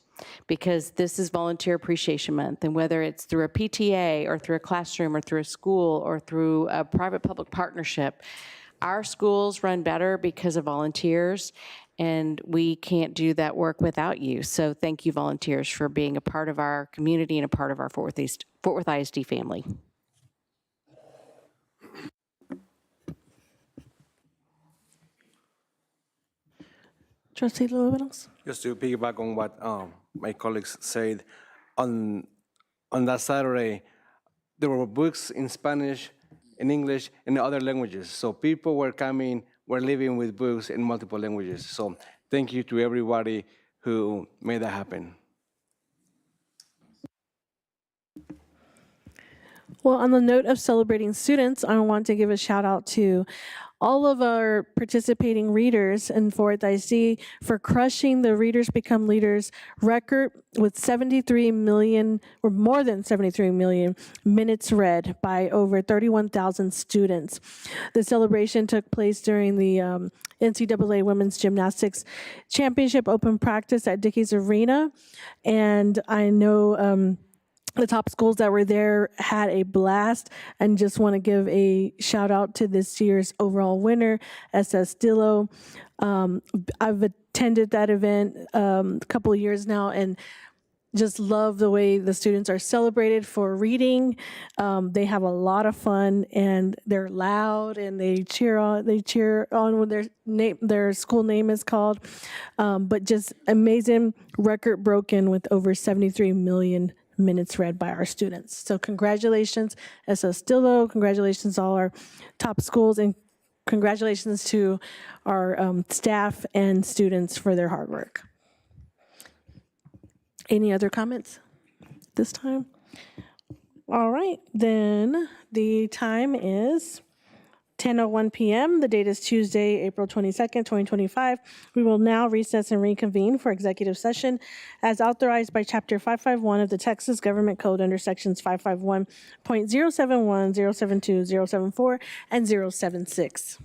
because this is Volunteer Appreciation Month, and whether it's through a PTA or through a classroom or through a school or through a private-public partnership, our schools run better because of volunteers, and we can't do that work without you. So thank you, volunteers, for being a part of our community and a part of our Fort Worth ISD family. Trustee Lewis? Just to piggyback on what my colleagues said, on that Saturday, there were books in Spanish, in English, and other languages. So people were living with books in multiple languages. So thank you to everybody who made that happen. Well, on the note of celebrating students, I want to give a shout out to all of our participating readers in Fort ISD for crushing the Readers Become Leaders record with 73 million, or more than 73 million minutes read by over 31,000 students. The celebration took place during the NCAA Women's Gymnastics Championship Open Practice at Dickies Arena, and I know the top schools that were there had a blast, and just want to give a shout out to this year's overall winner, SS Dillo. I've attended that event a couple of years now, and just love the way the students are celebrated for reading. They have a lot of fun, and they're loud, and they cheer on when their school name is called. But just amazing record broken with over 73 million minutes read by our students. So congratulations, SS Dillo, congratulations all our top schools, and congratulations to our staff and students for their hard work. Any other comments this time? All right, then the time is 10:01 p.m. The date is Tuesday, April 22nd, 2025. We will now recess and reconvene for executive session as authorized by Chapter 551 of the Texas Government Code under Sections 551.071, 072, 074, and 076.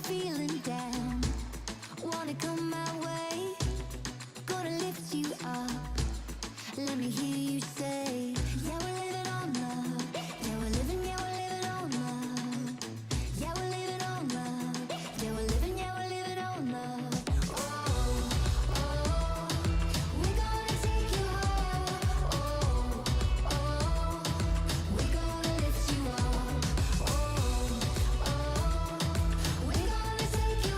feeling down, wanna come my way, gonna lift you up. Let me hear you say, yeah, we're living on love. Yeah, we're living on love. Yeah, we're living on love. Yeah, we're living on love. Oh, oh, we're gonna take you home. Oh, oh, we're gonna lift you up. Oh, oh, we're gonna take you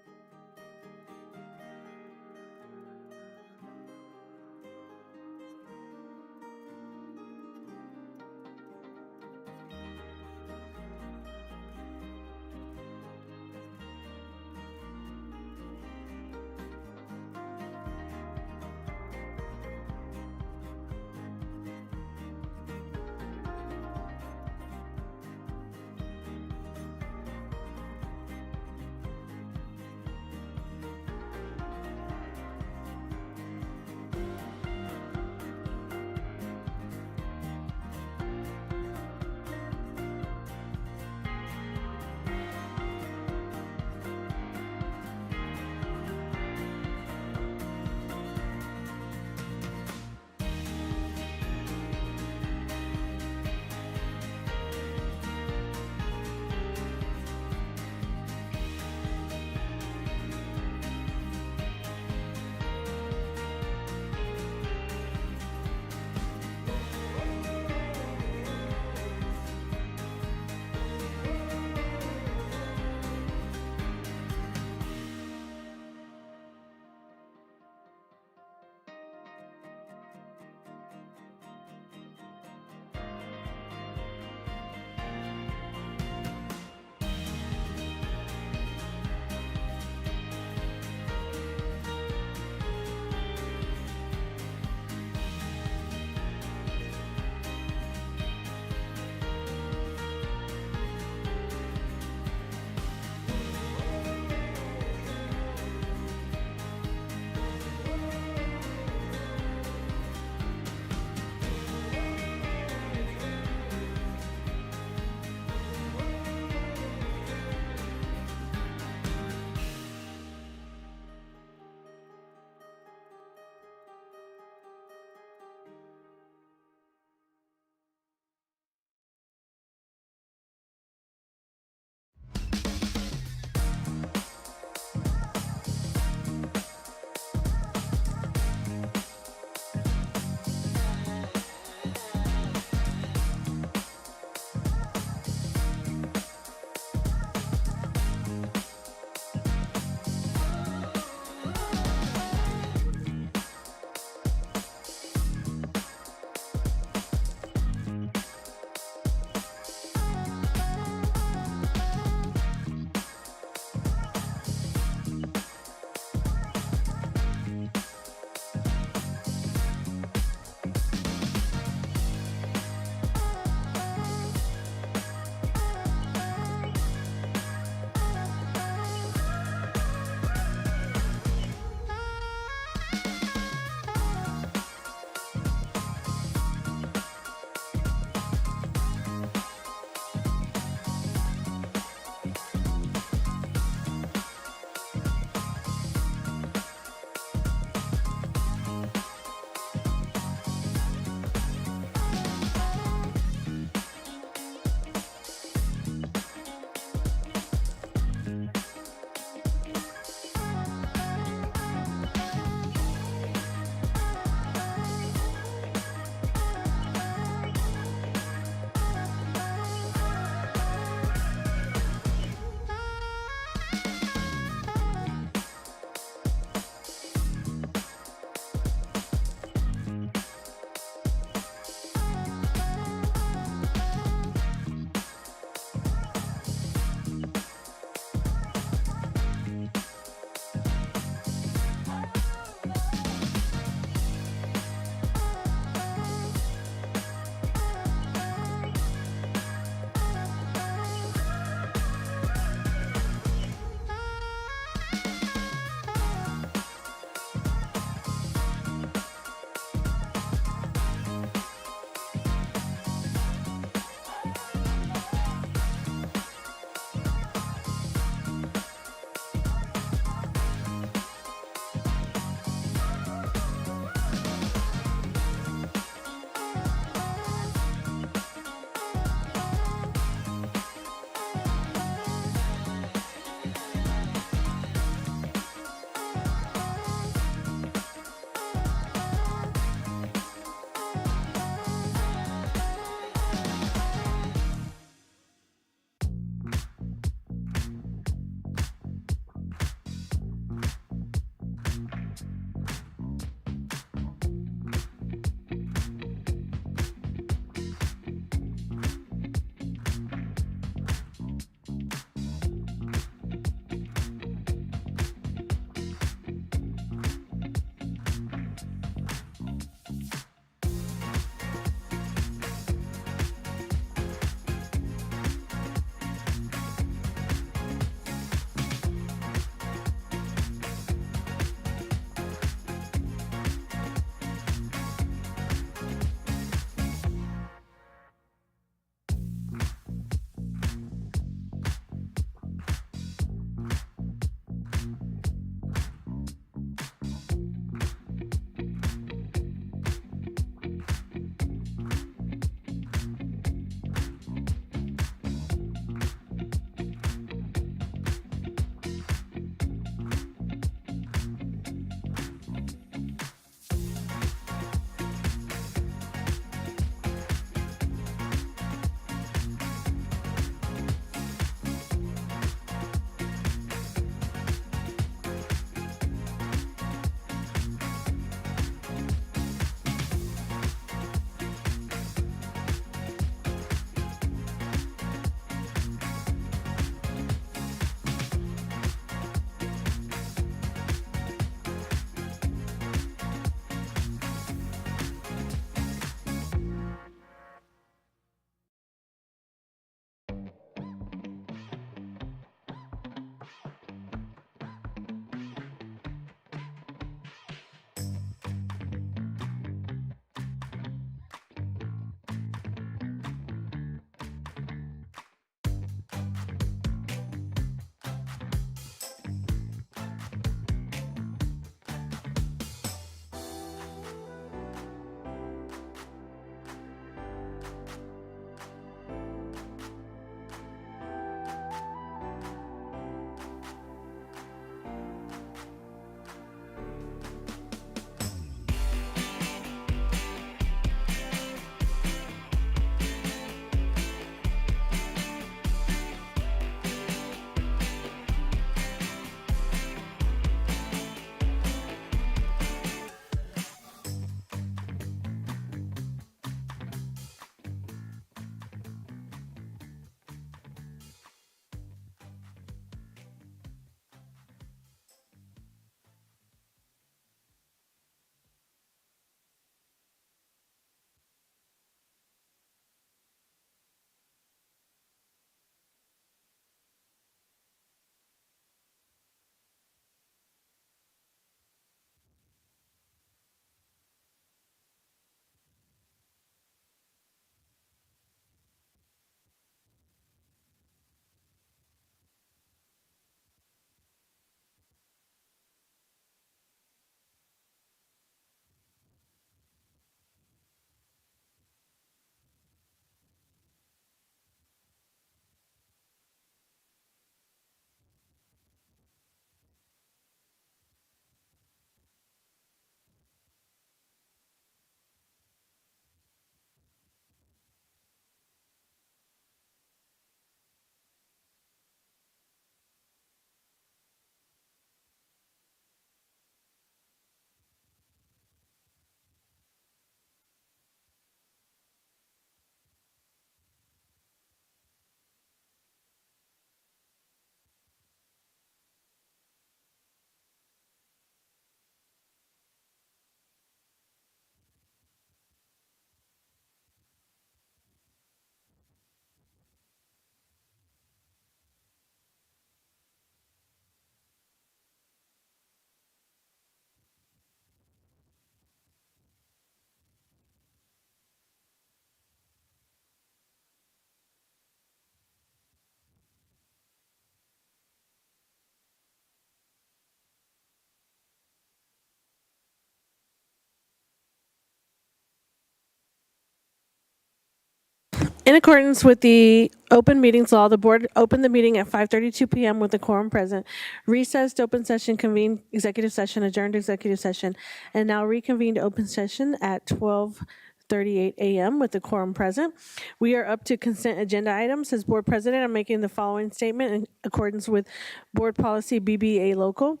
In accordance with the open meetings law, the board opened the meeting at 5:32 PM with the quorum present, recessed open session, convened executive session, adjourned executive session, and now reconvened open session at 12:38 AM with the quorum present. We are up to consent agenda items. As board president, I'm making the following statement in accordance with board policy BBA local.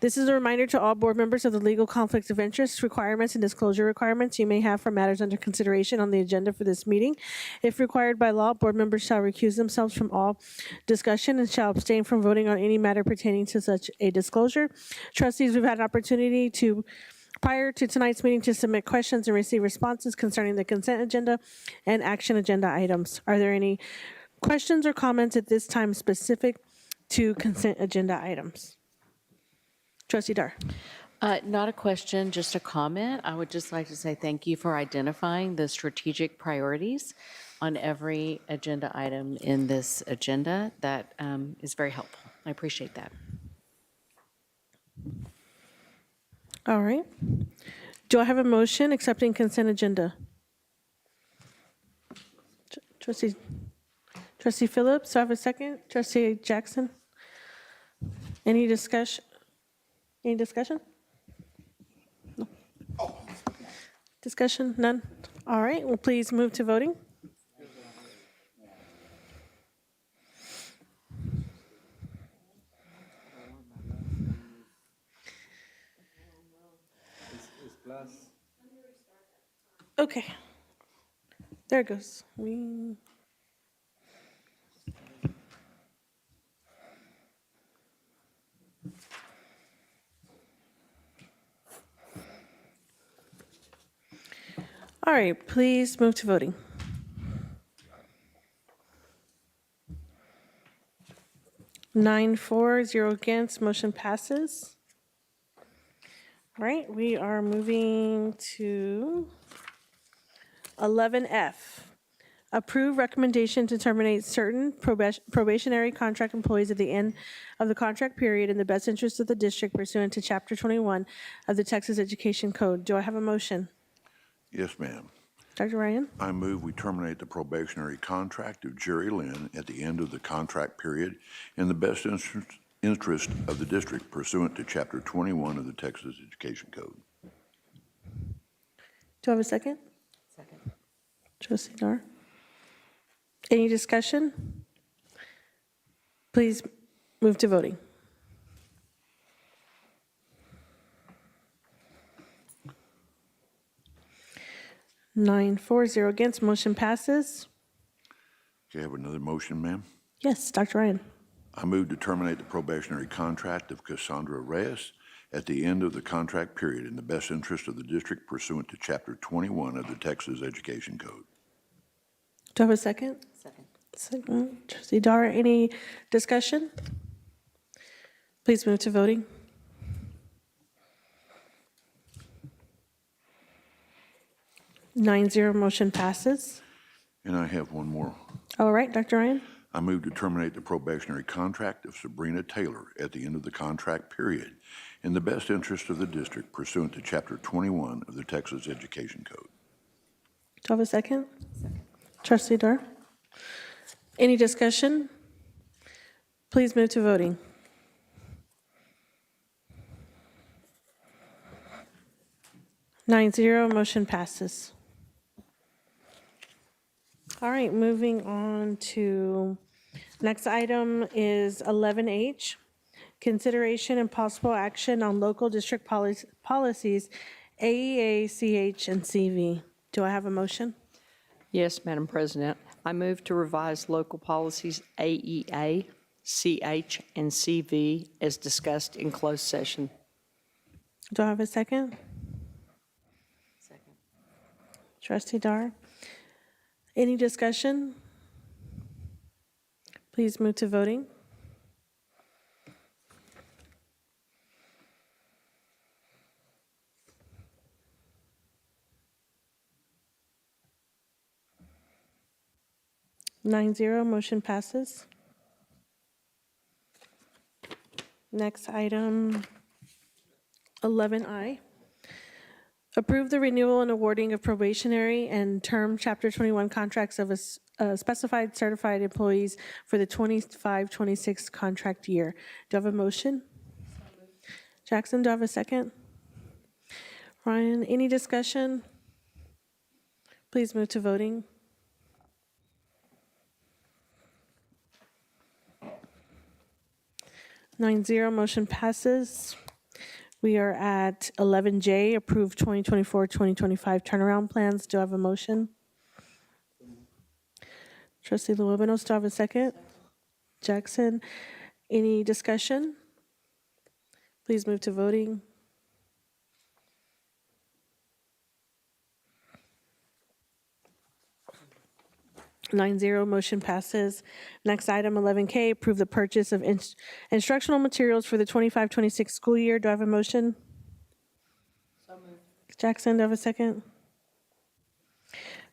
This is a reminder to all board members of the legal conflict of interest requirements and disclosure requirements you may have for matters under consideration on the agenda for this meeting. If required by law, board members shall recuse themselves from all discussion and shall abstain from voting on any matter pertaining to such a disclosure. Trustees, we've had an opportunity to, prior to tonight's meeting, to submit questions and receive responses concerning the consent agenda and action agenda items. Are there any questions or comments at this time specific to consent agenda items? Trustee Dar. Not a question, just a comment. I would just like to say thank you for identifying the strategic priorities on every agenda item in this agenda. That is very helpful. I appreciate that. All right. Do I have a motion accepting consent agenda? Trustee Phillips, do I have a second? Trustee Jackson? Any discussion? Any discussion? No. Discussion? None? All right, well, please move to voting. Okay. There it goes. All right, please move to voting. Nine, 4, 0 against, motion passes. All right, we are moving to 11F. Approve recommendation to terminate certain probationary contract employees at the end of the contract period in the best interest of the district pursuant to Chapter 21 of the Texas Education Code. Do I have a motion? Yes, ma'am. Dr. Ryan? I move we terminate the probationary contract of Jerry Lynn at the end of the contract period in the best interest of the district pursuant to Chapter 21 of the Texas Education Code. Do I have a second? Second. Trustee Dar? Any discussion? Please move to voting. Nine, 4, 0 against, motion passes. Okay, I have another motion, ma'am. Yes, Dr. Ryan. I move to terminate the probationary contract of Cassandra Reyes at the end of the contract period in the best interest of the district pursuant to Chapter 21 of the Texas Education Code. Do I have a second? Second. Trustee Dar, any discussion? Please move to voting. 9-0, motion passes. And I have one more. All right, Dr. Ryan. I move to terminate the probationary contract of Sabrina Taylor at the end of the contract period in the best interest of the district pursuant to Chapter 21 of the Texas Education Code. Do I have a second? Second. Trustee Dar. Any discussion? Please move to voting. 9-0, motion passes. All right, moving on to, next item is 11H, consideration and possible action on local district policies, AEA, CH, and CV. Do I have a motion? Yes, Madam President. I move to revise local policies AEA, CH, and CV as discussed in closed session. Do I have a second? Second. Trustee Dar. Any discussion? Please move to voting. Nine zero, motion passes. Next item, 11I. Approve the renewal and awarding of probationary and term Chapter 21 contracts of specified certified employees for the 25-26 contract year. Do I have a motion? Jackson, do I have a second? Ryan, any discussion? Please move to voting. Nine zero, motion passes. We are at 11J, approve 2024-2025 turnaround plans. Do I have a motion? Trustee Luébanos, do I have a second? Jackson, any discussion? Please move to voting. Nine zero, motion passes. Next item, 11K, approve the purchase of instructional materials for the 25-26 school year. Do I have a motion? So moved. Jackson, do I have a second?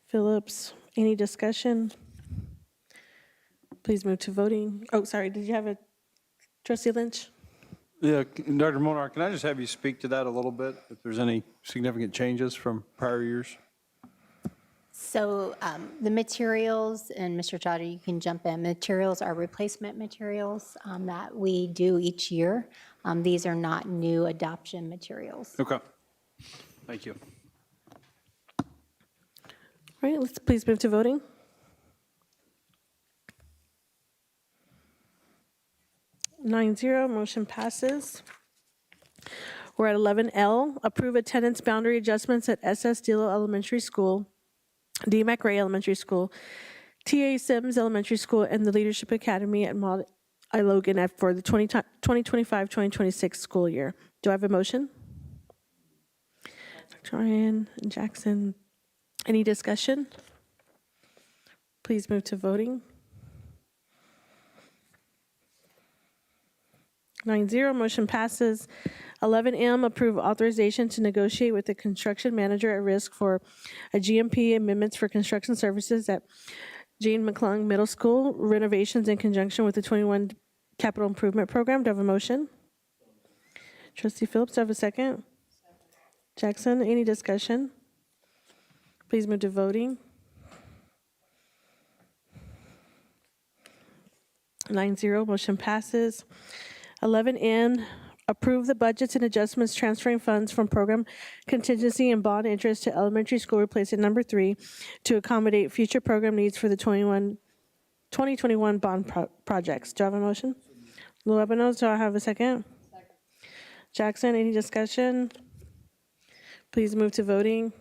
Phillips, any discussion? Please move to voting. Oh, sorry, did you have a, Trustee Lynch? Yeah, Dr. Molnar, can I just have you speak to that a little bit, if there's any significant changes from prior years? So the materials, and Mr. Trotter, you can jump in. Materials are replacement materials that we do each year. These are not new adoption materials. Okay. Thank you. All right, let's please move to voting. Nine zero, motion passes. We're at 11L, approve attendance boundary adjustments at SS Dilo Elementary School, D. McRae Elementary School, T.A. Sims Elementary School, and the Leadership Academy at Maud I. Logan for the 2025-2026 school year. Do I have a motion? Dr. Ryan and Jackson, any discussion? Please move to voting. 9-0, motion passes. 11M, approve authorization to negotiate with the construction manager at risk for a GMP amendments for construction services at Jean McClung Middle School renovations in conjunction with the 21 capital improvement program. Do I have a motion? Trustee Phillips, do I have a second? Jackson, any discussion? Please move to voting. 9-0, motion passes. 11N, approve the budgets and adjustments transferring funds from program contingency and bond interest to elementary school replacement number 3 to accommodate future program needs for the 2021 bond projects. Do I have a motion? Luébanos, do I have a second? Second. Jackson, any discussion? Please move to voting.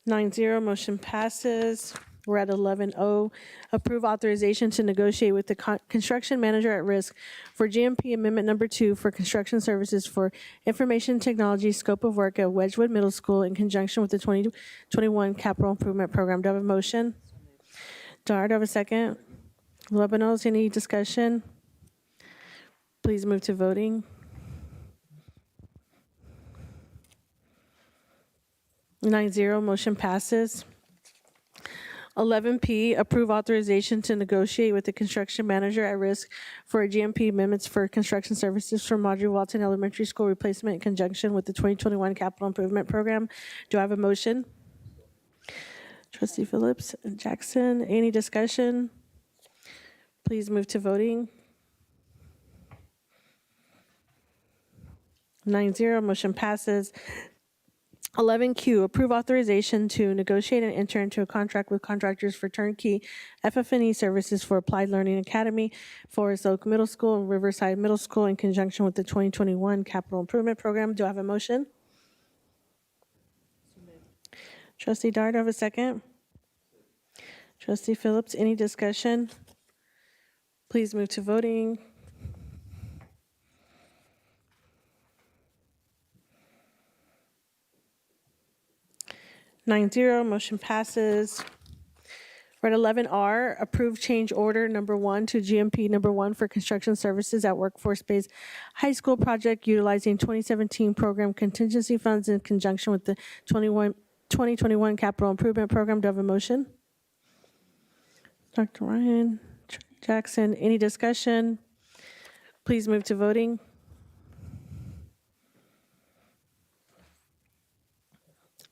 Nine zero, motion passes. We're at 11O, approve authorization to negotiate with the construction manager at risk for GMP Amendment Number 2 for construction services for information technology scope of work at Wedgwood Middle School in conjunction with the 2021 capital improvement program. Do I have a motion? Dar, do I have a second? Luébanos, any discussion? Please move to voting. 9-0, motion passes. 11P, approve authorization to negotiate with the construction manager at risk for GMP amendments for construction services for Marjorie Walton Elementary School replacement in conjunction with the 2021 capital improvement program. Do I have a motion? Trustee Phillips and Jackson, any discussion? Please move to voting. 9-0, motion passes. 11Q, approve authorization to negotiate and enter into a contract with contractors for turnkey FF&E services for Applied Learning Academy, Forest Oak Middle School, and Riverside Middle School in conjunction with the 2021 Capital Improvement Program. Do I have a motion? Trustee Dart, do I have a second? Trustee Phillips, any discussion? Please move to voting. 9-0, motion passes. We're at 11R, approve change order number 1 to GMP number 1 for construction services at Workforce-Based High School project utilizing 2017 program contingency funds in conjunction with the 2021 capital improvement program. Do I have a motion? Dr. Ryan, Jackson, any discussion? Please move to voting.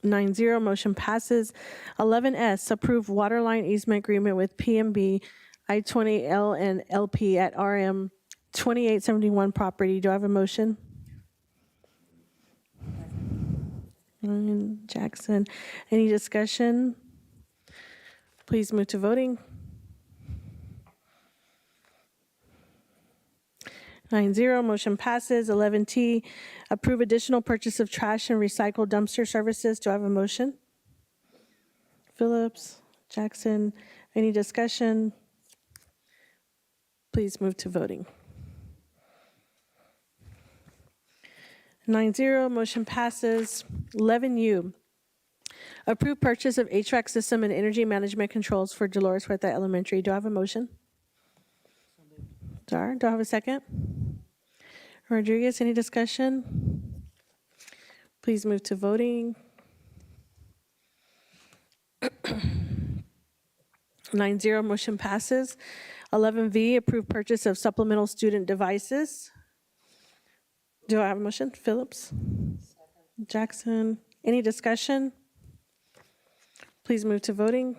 Nine zero, motion passes. 11S, approve water line easement agreement with PMB I-20L and LP at RM 2871 property. Do I have a motion? Ryan Jackson. Any discussion? Please move to voting. 9-0, motion passes. 11T, approve additional purchase of trash and recycle dumpster services. Do I have a motion? Phillips, Jackson, any discussion? Please move to voting. 9-0, motion passes. 11U, approve purchase of HVAC system and energy management controls for Dolores Huerta Elementary. Do I have a motion? Dar, do I have a second? Rodriguez, any discussion? Please move to voting. 9-0, motion passes. 11V, approve purchase of supplemental student devices. Do I have a motion? Phillips? Jackson, any discussion? Please move to voting.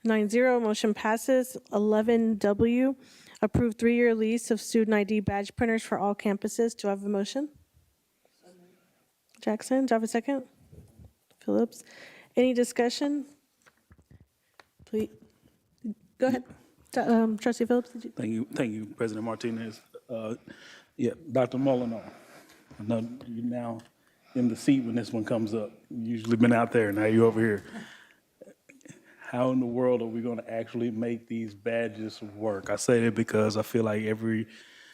9-0, motion passes. 11W, approve 3-year lease of student ID badge printers for all campuses. Do I have a motion? Jackson, do I have a second? Phillips, any discussion? Please, go ahead. Trustee Phillips, did you? Thank you, President Martinez. Yeah, Dr. Molinar, I know you're now in the seat when this one comes up. You've usually been out there, now you're over here. How in the world are we going to actually make these badges work? I say that because I feel like every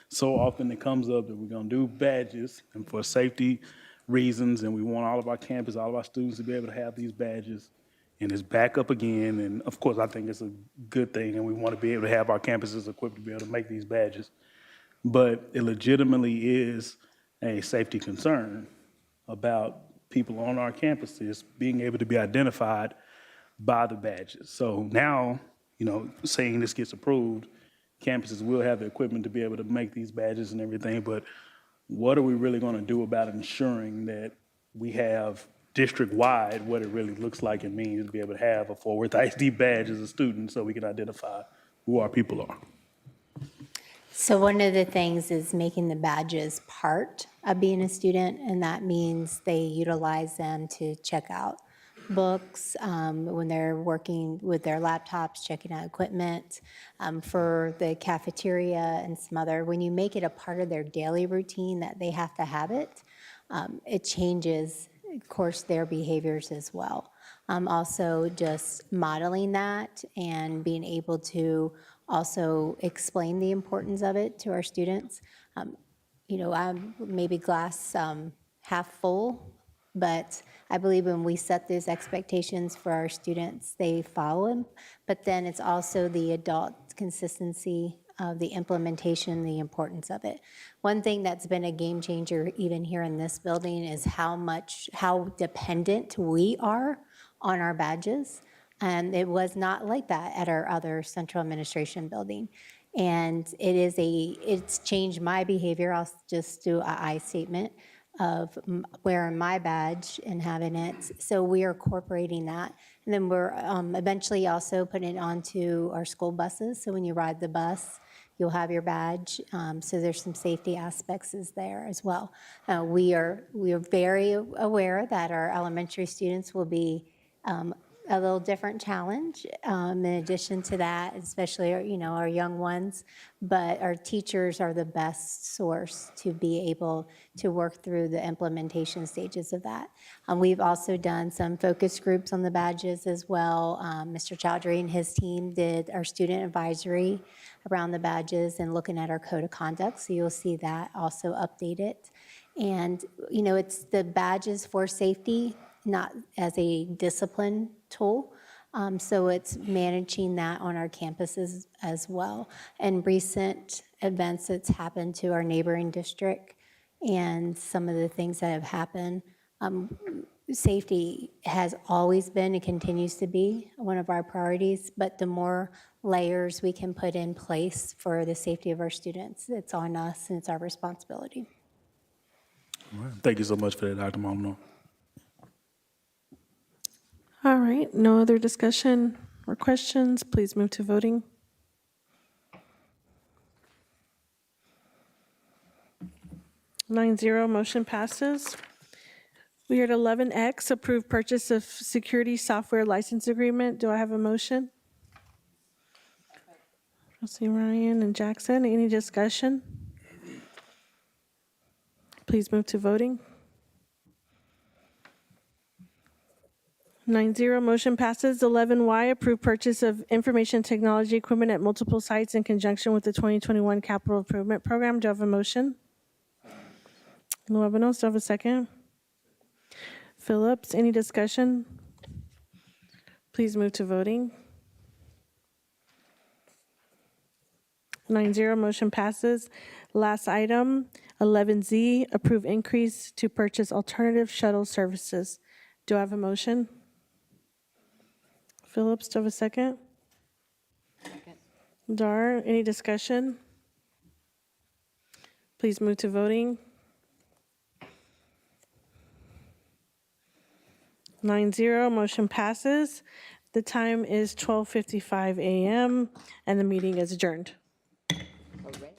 so often it comes up that we're going to do badges and for safety reasons, and we want all of our campus, all of our students to be able to have these badges, and it's back up again. And of course, I think it's a good thing, and we want to be able to have our campuses equipped to be able to make these badges. But it legitimately is a safety concern about people on our campuses being able to be identified by the badges. So now, saying this gets approved, campuses will have the equipment to be able to make these badges and everything, but what are we really going to do about ensuring that we have district-wide what it really looks like and means to be able to have a Fort Worth ISD badge as a student so we can identify who our people are? So one of the things is making the badges part of being a student, and that means they utilize them to check out books, when they're working with their laptops, checking out equipment, for the cafeteria and some other. When you make it a part of their daily routine that they have to have it, it changes, of course, their behaviors as well. Also just modeling that and being able to also explain the importance of it to our students. I'm maybe glass half full, but I believe when we set those expectations for our students, they follow them. But then it's also the adult consistency of the implementation, the importance of it. One thing that's been a game changer even here in this building is how dependent we are on our badges. And it was not like that at our other central administration building. And it's changed my behavior. I'll just do a I statement of wearing my badge and having it. So we are incorporating that. And then we're eventually also putting it onto our school buses. So when you ride the bus, you'll have your badge. So there's some safety aspects there as well. We are very aware that our elementary students will be a little different challenge in addition to that, especially our young ones, but our teachers are the best source to be able to work through the implementation stages of that. We've also done some focus groups on the badges as well. Mr. Chowdhury and his team did our student advisory around the badges and looking at our code of conduct, so you'll see that also updated. And it's the badges for safety, not as a discipline tool. So it's managing that on our campuses as well. And recent events that's happened to our neighboring district and some of the things that have happened, safety has always been and continues to be one of our priorities, but the more layers we can put in place for the safety of our students, it's on us and it's our responsibility. All right. Thank you so much for that, Dr. Molnar. All right, no other discussion or questions. Please move to voting. Nine zero, motion passes. We are at 11X, approve purchase of security software license agreement. Do I have a motion? Trustee Ryan and Jackson, any discussion? Please move to voting. 9-0, motion passes. 11Y, approve purchase of information technology equipment at multiple sites in conjunction with the 2021 capital improvement program. Do I have a motion? Luevanos, do I have a second? Phillips, any discussion? Please move to voting. 9-0, motion passes. Last item, 11Z, approve increase to purchase alternative shuttle services. Do I have a motion? Phillips, do I have a second? Second. Dar, any discussion? Please move to voting. 9-0, motion passes. The time is 12:55 a.m. and the meeting is adjourned. All right.